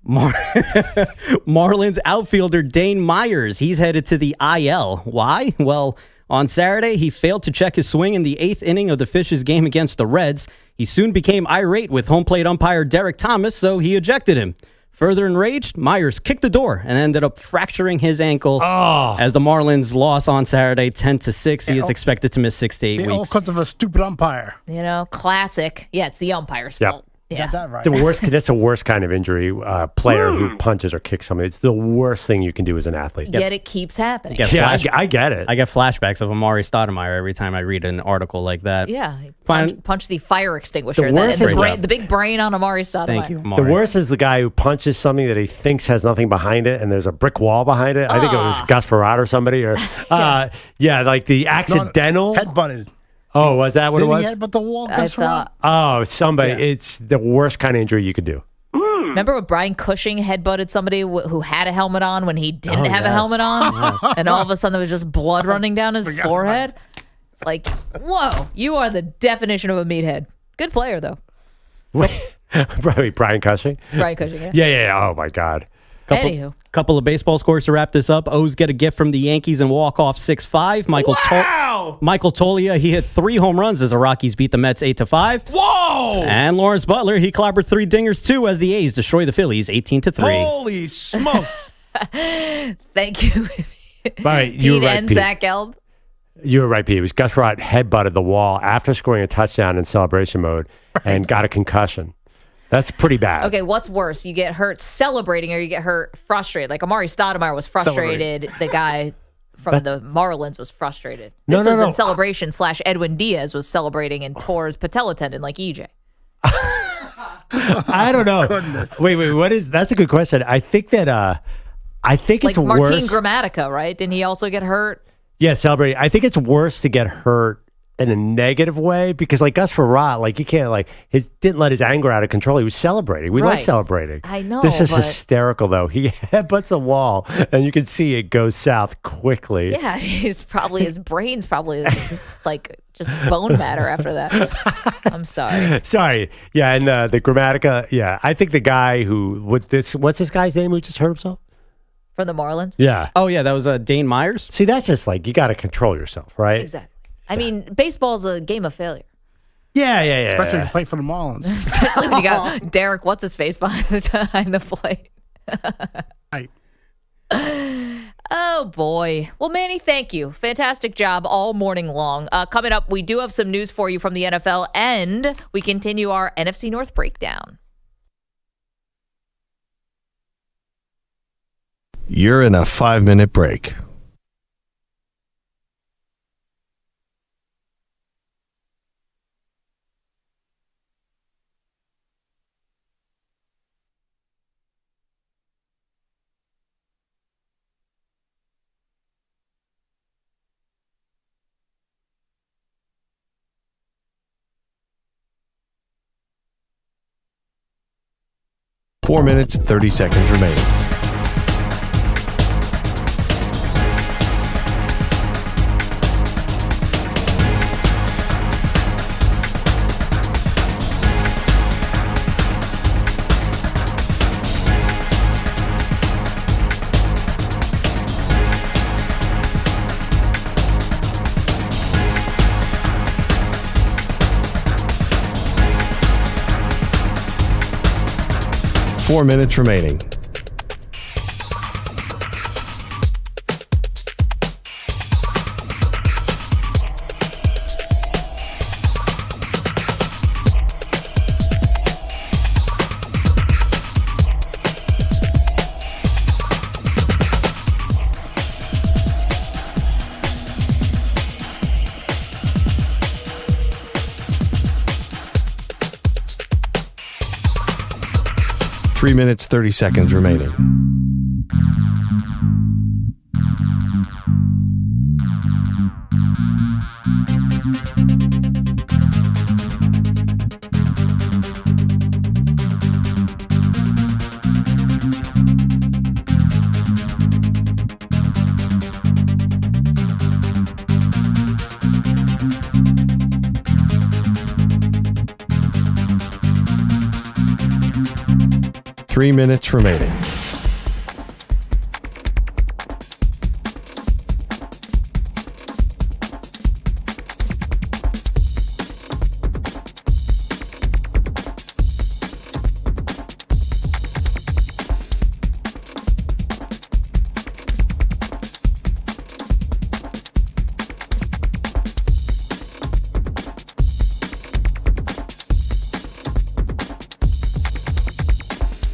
Speaker 8: Marlins outfielder Dane Myers, he's headed to the IL. Why? Well, on Saturday, he failed to check his swing in the 8th inning of the Fishes game against the Reds. He soon became irate with home plate umpire Derek Thomas, so he ejected him. Further enraged, Myers kicked the door and ended up fracturing his ankle as the Marlins lost on Saturday 10-6. He is expected to miss 6 to 8 weeks.
Speaker 7: All because of a stupid umpire.
Speaker 3: You know, classic. Yeah, it's the umpire's fault. Yeah,
Speaker 7: got that right.
Speaker 4: That's the worst kind of injury. Player who punches or kicks somebody. It's the worst thing you can do as an athlete.
Speaker 3: Yet it keeps happening.
Speaker 4: I get it.
Speaker 8: I get flashbacks of Amari Stoudemire every time I read an article like that.
Speaker 3: Yeah, punch the fire extinguisher. The big brain on Amari Stoudemire.
Speaker 8: Thank you, Amari.
Speaker 4: The worst is the guy who punches something that he thinks has nothing behind it, and there's a brick wall behind it. I think it was Gus Farad or somebody, or like the accidental
Speaker 7: headbutted.
Speaker 4: Oh, was that what it was?
Speaker 7: But the wall.
Speaker 4: Somebody. Yeah. It's the worst kind of injury you could do.
Speaker 3: Remember when Brian Cushing headbutted somebody who had a helmet on when he didn't have a helmet on? And all of a sudden there was just blood running down his forehead? It's like, whoa, you are the definition of a meathead. Good player, though.
Speaker 4: Probably Brian Cushing?
Speaker 3: Brian Cushing, yeah.
Speaker 4: Yeah. Oh, my God.
Speaker 8: Couple of baseball scores to wrap this up. O's get a gift from the Yankees and walk off 6-5. Michael Toglia, he hit 3 home runs as the Rockies beat the Mets 8-5.
Speaker 2: Whoa!
Speaker 8: And Lawrence Butler, he clobbered 3 dingers too as the A's destroy the Phillies 18-3.
Speaker 2: Holy smokes!
Speaker 3: Thank you,
Speaker 4: right,
Speaker 3: Pete and Zach Elb.
Speaker 4: You were right, Pete. It was Gus Farad headbutted the wall after scoring a touchdown in celebration mode and got a concussion. That's pretty bad.
Speaker 3: Okay, what's worse? You get hurt celebrating or you get hurt frustrated? Like Amari Stoudemire was frustrated. The guy from the Marlins was frustrated. This was in celebration / Edwin Diaz was celebrating and tore his patella tendon like EJ.
Speaker 4: I don't know. Goodness. Wait, what is... That's a good question. I think that... I think it's
Speaker 3: like Martin
Speaker 4: worse.
Speaker 3: Gramatica, right? Didn't he also get hurt?
Speaker 4: Yeah, celebrating. I think it's worse to get hurt in a negative way because, like Gus Frerotte, like you can't didn't let his anger out of control. He was celebrating. We like celebrating.
Speaker 3: I know.
Speaker 4: This is hysterical, though. He headbutts a wall, and you can see it go south quickly.
Speaker 3: Yeah, his brain's probably just bone matter after that. I'm sorry.
Speaker 4: Sorry. Yeah, and the Grammatica. Yeah, I think the guy what's this guy's name who just hurt himself?
Speaker 3: From the Marlins?
Speaker 4: Yeah.
Speaker 8: Oh, yeah, that was Dane Myers.
Speaker 4: See, that's just you got to control yourself, right?
Speaker 3: Exactly. I mean, baseball's a game of failure.
Speaker 4: Yeah.
Speaker 7: Especially if you play for the Marlins.
Speaker 3: Especially when you got Derek, what's his face behind the plate.
Speaker 7: Right.
Speaker 3: Oh, boy. Well, Manny, thank you. Fantastic job all morning long. Coming up, we do have some news for you from the NFL, and we continue our NFC North breakdown.
Speaker 1: You're in a 5-minute break. Four minutes, 30 seconds remaining. Four minutes remaining. Three minutes, 30 seconds remaining. Three minutes remaining.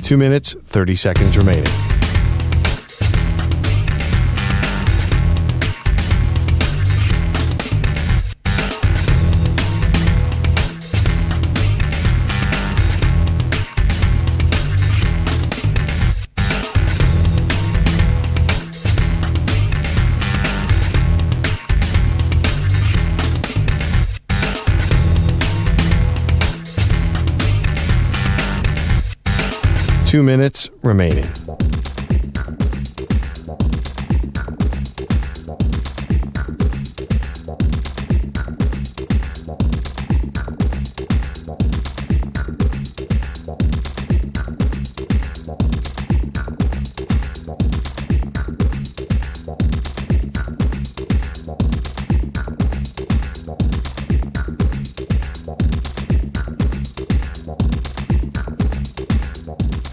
Speaker 1: Two minutes, 30 seconds remaining. Two minutes remaining.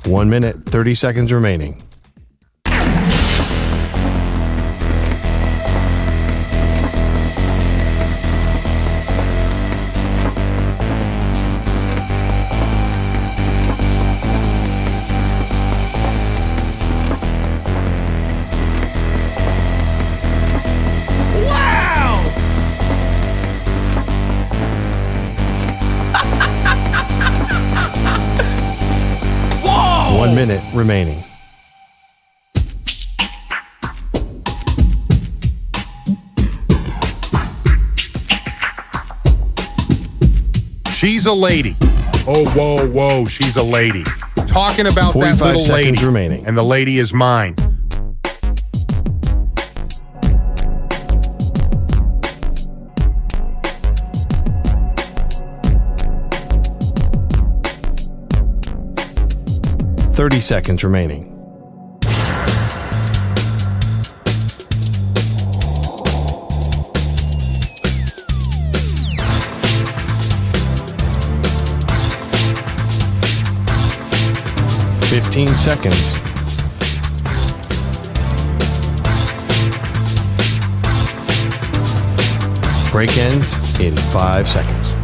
Speaker 1: 1 minute, 30 seconds remaining.
Speaker 9: Whoa!
Speaker 1: 1 minute remaining.
Speaker 22: She's a lady. Oh, whoa, whoa, she's a lady. Talking about that
Speaker 1: 45
Speaker 22: little lady.
Speaker 1: seconds remaining.
Speaker 22: And the lady is mine.
Speaker 1: Thirty seconds remaining. Fifteen seconds. Break ends in 5 seconds.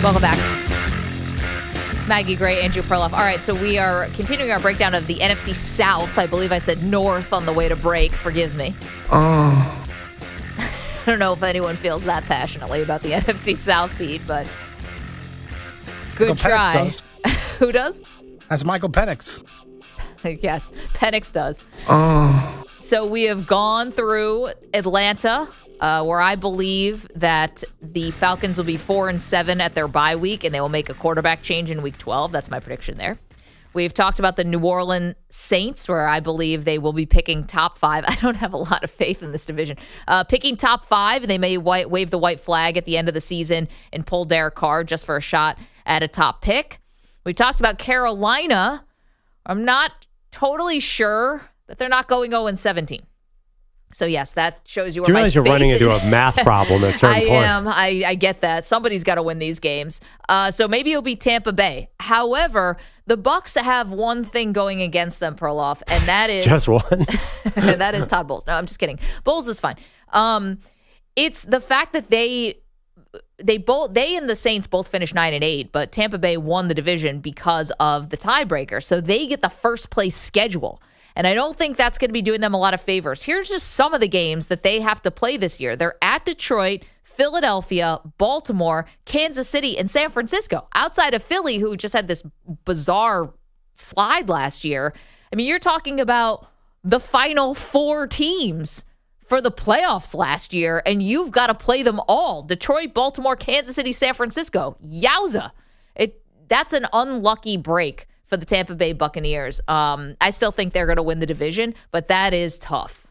Speaker 3: Welcome back. Maggie Gray, Andrew Perloff. All right, so we are continuing our breakdown of the NFC South. I believe I said North on the way to break. Forgive me.
Speaker 15: Oh.
Speaker 3: I don't know if anyone feels that passionately about the NFC South, Pete, but good
Speaker 7: Michael
Speaker 3: try.
Speaker 7: Penix does.
Speaker 3: Who does?
Speaker 7: That's Michael Penix.
Speaker 3: Yes, Penix does.
Speaker 15: Oh.
Speaker 3: So we have gone through Atlanta, where I believe that the Falcons will be 4-7 at their bye week, and they will make a quarterback change in Week 12. That's my prediction there. We've talked about the New Orleans Saints, where I believe they will be picking top 5. I don't have a lot of faith in this division. Picking top 5, and they may wave the white flag at the end of the season and pull Derek Carr just for a shot at a top pick. We talked about Carolina. I'm not totally sure that they're not going 0-17. So, yes, that shows you where my faith is.
Speaker 4: You realize you're running into a math problem at a certain point.
Speaker 3: I am. I get that. Somebody's got to win these games. So maybe it'll be Tampa Bay. However, the Bucs have one thing going against them, Perloff, and that is...
Speaker 4: Just one?
Speaker 3: That is Todd Bowles. No, I'm just kidding. Bowles is fine. It's the fact that they and the Saints both finished 9-8, but Tampa Bay won the division because of the tiebreaker. So they get the first place schedule. And I don't think that's going to be doing them a lot of favors. Here's just some of the games that they have to play this year. They're at Detroit, Philadelphia, Baltimore, Kansas City, and San Francisco. Outside of Philly, who just had this bizarre slide last year. I mean, you're talking about the final 4 teams for the playoffs last year, and you've got to play them all. Detroit, Baltimore, Kansas City, San Francisco. Yowza. That's an unlucky break for the Tampa Bay Buccaneers. I still think they're going to win the division, but that is tough.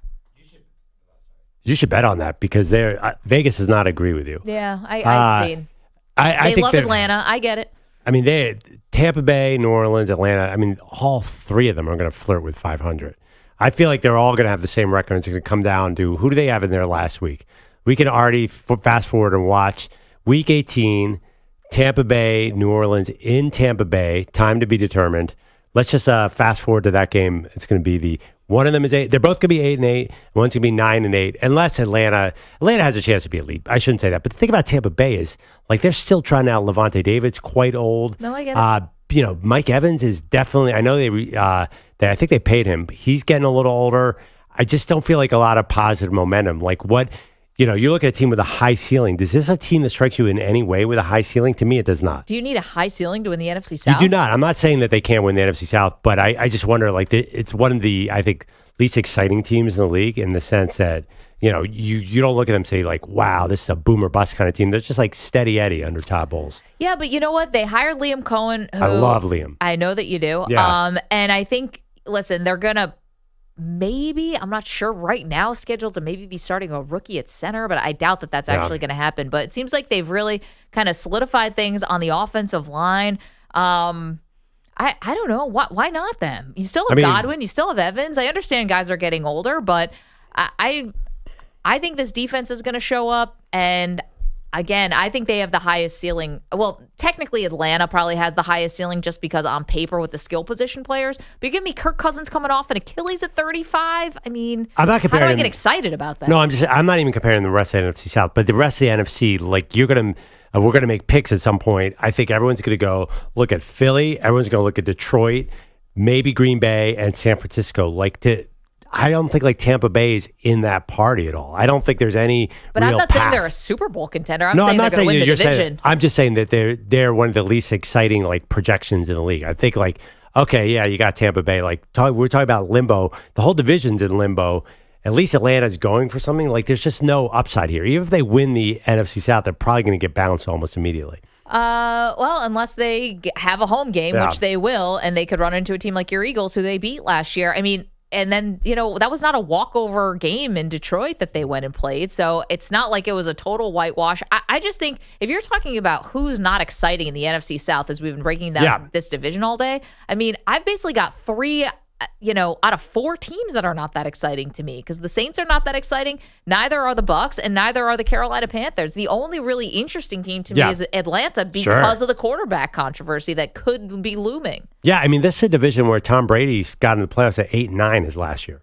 Speaker 4: You should bet on that because Vegas does not agree with you.
Speaker 3: Yeah, I've seen.
Speaker 4: I
Speaker 3: they
Speaker 4: think
Speaker 3: love Atlanta. I get it.
Speaker 4: I mean, Tampa Bay, New Orleans, Atlanta, I mean, all 3 of them are going to flirt with 500. I feel like they're all going to have the same record. It's going to come down to who do they have in there last week. We can already fast forward and watch Week 18, Tampa Bay, New Orleans in Tampa Bay, time to be determined. Let's just fast forward to that game. It's going to be one of them is 8. They're both going to be 8-8. One's going to be 9-8. Unless Atlanta has a chance to be elite. I shouldn't say that. But the thing about Tampa Bay is like they're still trying out Davante David's quite old.
Speaker 3: No, I get it.
Speaker 4: Mike Evans is definitely. I know I think they paid him. He's getting a little older. I just don't feel like a lot of positive momentum. Like what. You look at a team with a high ceiling. Is this a team that strikes you in any way with a high ceiling? To me, it does not.
Speaker 3: Do you need a high ceiling to win the NFC South?
Speaker 4: You do not. I'm not saying that they can't win the NFC South, but I just wonder, like, it's one of the, I think, least exciting teams in the league in the sense that, you don't look at them and say, like, wow, this is a boom or bust kind of team. They're just like steady Eddie under Todd Bowles.
Speaker 3: Yeah, but you know what? They hired Liam Cohen. Who,
Speaker 4: I love Liam.
Speaker 3: I know that you do.
Speaker 4: Yeah.
Speaker 3: And I think, listen, they're going to maybe, I'm not sure right now, scheduled to maybe be starting a rookie at center, but I doubt that that's actually going to happen. But it seems like they've really kind of solidified things on the offensive line. I don't know. Why not them? You still have Godwin. You still have Evans. I understand guys are getting older, but I think this defense is going to show up. And again, I think they have the highest ceiling. Well, technically Atlanta probably has the highest ceiling just because on paper with the skill position players. But you give me Kirk Cousins coming off an Achilles at 35. I mean,
Speaker 4: I'm not comparing.
Speaker 3: How do I get excited about that?
Speaker 4: No, I'm not even comparing the rest of the NFC South, but the rest of the NFC, like we're going to make picks at some point. I think everyone's going to go look at Philly. Everyone's going to look at Detroit, maybe Green Bay and San Francisco. I don't think like Tampa Bay is in that party at all. I don't think there's any.
Speaker 3: But
Speaker 4: real
Speaker 3: I'm not
Speaker 4: path.
Speaker 3: saying they're a Super Bowl contender. I'm
Speaker 4: No,
Speaker 3: saying
Speaker 4: I'm not
Speaker 3: they're going to
Speaker 4: saying
Speaker 3: win the
Speaker 4: you're
Speaker 3: division.
Speaker 4: I'm just saying that they're one of the least exciting like projections in the league. I think like, okay, yeah, you got Tampa Bay. Like we're talking about limbo. The whole division's in limbo. At least Atlanta's going for something. Like there's just no upside here. Even if they win the NFC South, they're probably going to get bounced almost immediately.
Speaker 3: Well, unless they have a home game, which they will, and they could run into a team like your Eagles, who they beat last year. I mean, and then, that was not a walkover game in Detroit that they went and played. So it's not like it was a total whitewash. I just think if you're talking about who's not exciting in the NFC South, as we've been breaking down this division all day, I mean, I've basically got 3 out of 4 teams that are not that exciting to me, because the Saints are not that exciting. Neither are the Bucs, and neither are the Carolina Panthers. The only really interesting team to me is Atlanta because of the quarterback controversy that could be looming.
Speaker 4: Yeah, I mean, this is a division where Tom Brady's got in the playoffs at 8-9 his last year.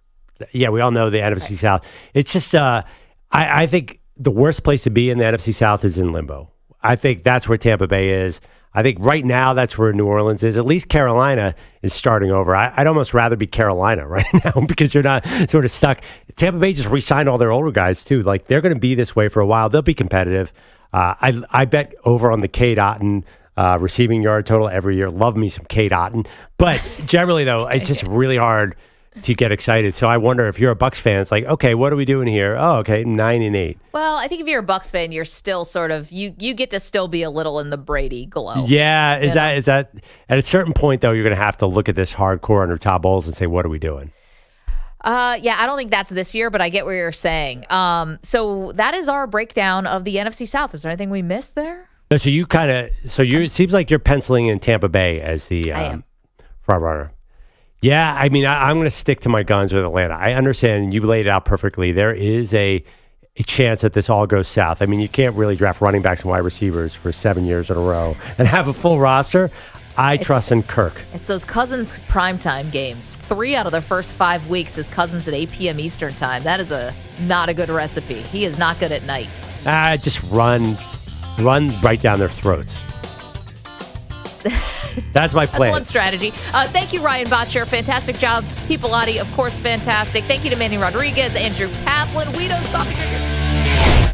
Speaker 4: Yeah, we all know the NFC South. It's just, I think the worst place to be in the NFC South is in limbo. I think that's where Tampa Bay is. I think right now that's where New Orleans is. At least Carolina is starting over. I'd almost rather be Carolina right now because you're not sort of stuck. Tampa Bay just re-signed all their older guys too. Like they're going to be this way for a while. They'll be competitive. I bet over on the Cade Otton receiving yard total every year. Love me some Cade Otton. But generally though, it's just really hard to get excited. So I wonder if you're a Bucs fan, it's like, okay, what are we doing here? Oh, okay, 9-8.
Speaker 3: Well, I think if you're a Bucs fan, you're still sort of you get to still be a little in the Brady glow.
Speaker 4: Yeah, is that at a certain point though, you're going to have to look at this hardcore under Todd Bowles and say, what are we doing?
Speaker 3: Yeah, I don't think that's this year, but I get what you're saying. So that is our breakdown of the NFC South. Is there anything we missed there?
Speaker 4: So it seems like you're penciling in Tampa Bay as the front runner. Yeah, I mean, I'm going to stick to my guns with Atlanta. I understand, you laid it out perfectly. There is a chance that this all goes south. I mean, you can't really draft running backs and wide receivers for 7 years in a row and have a full roster. I trust in Kirk.
Speaker 3: It's those Cousins primetime games. 3 out of the first 5 weeks is Cousins at 8 p.m. Eastern time. That is not a good recipe. He is not good at night.
Speaker 4: Just run right down their throats. That's my plan.
Speaker 3: That's one strategy. Thank you, Ryan Botcher. Fantastic job. Pete Bellotti, of course, fantastic. Thank you to Manny Rodriguez, Andrew Kaplan. We don't stop here.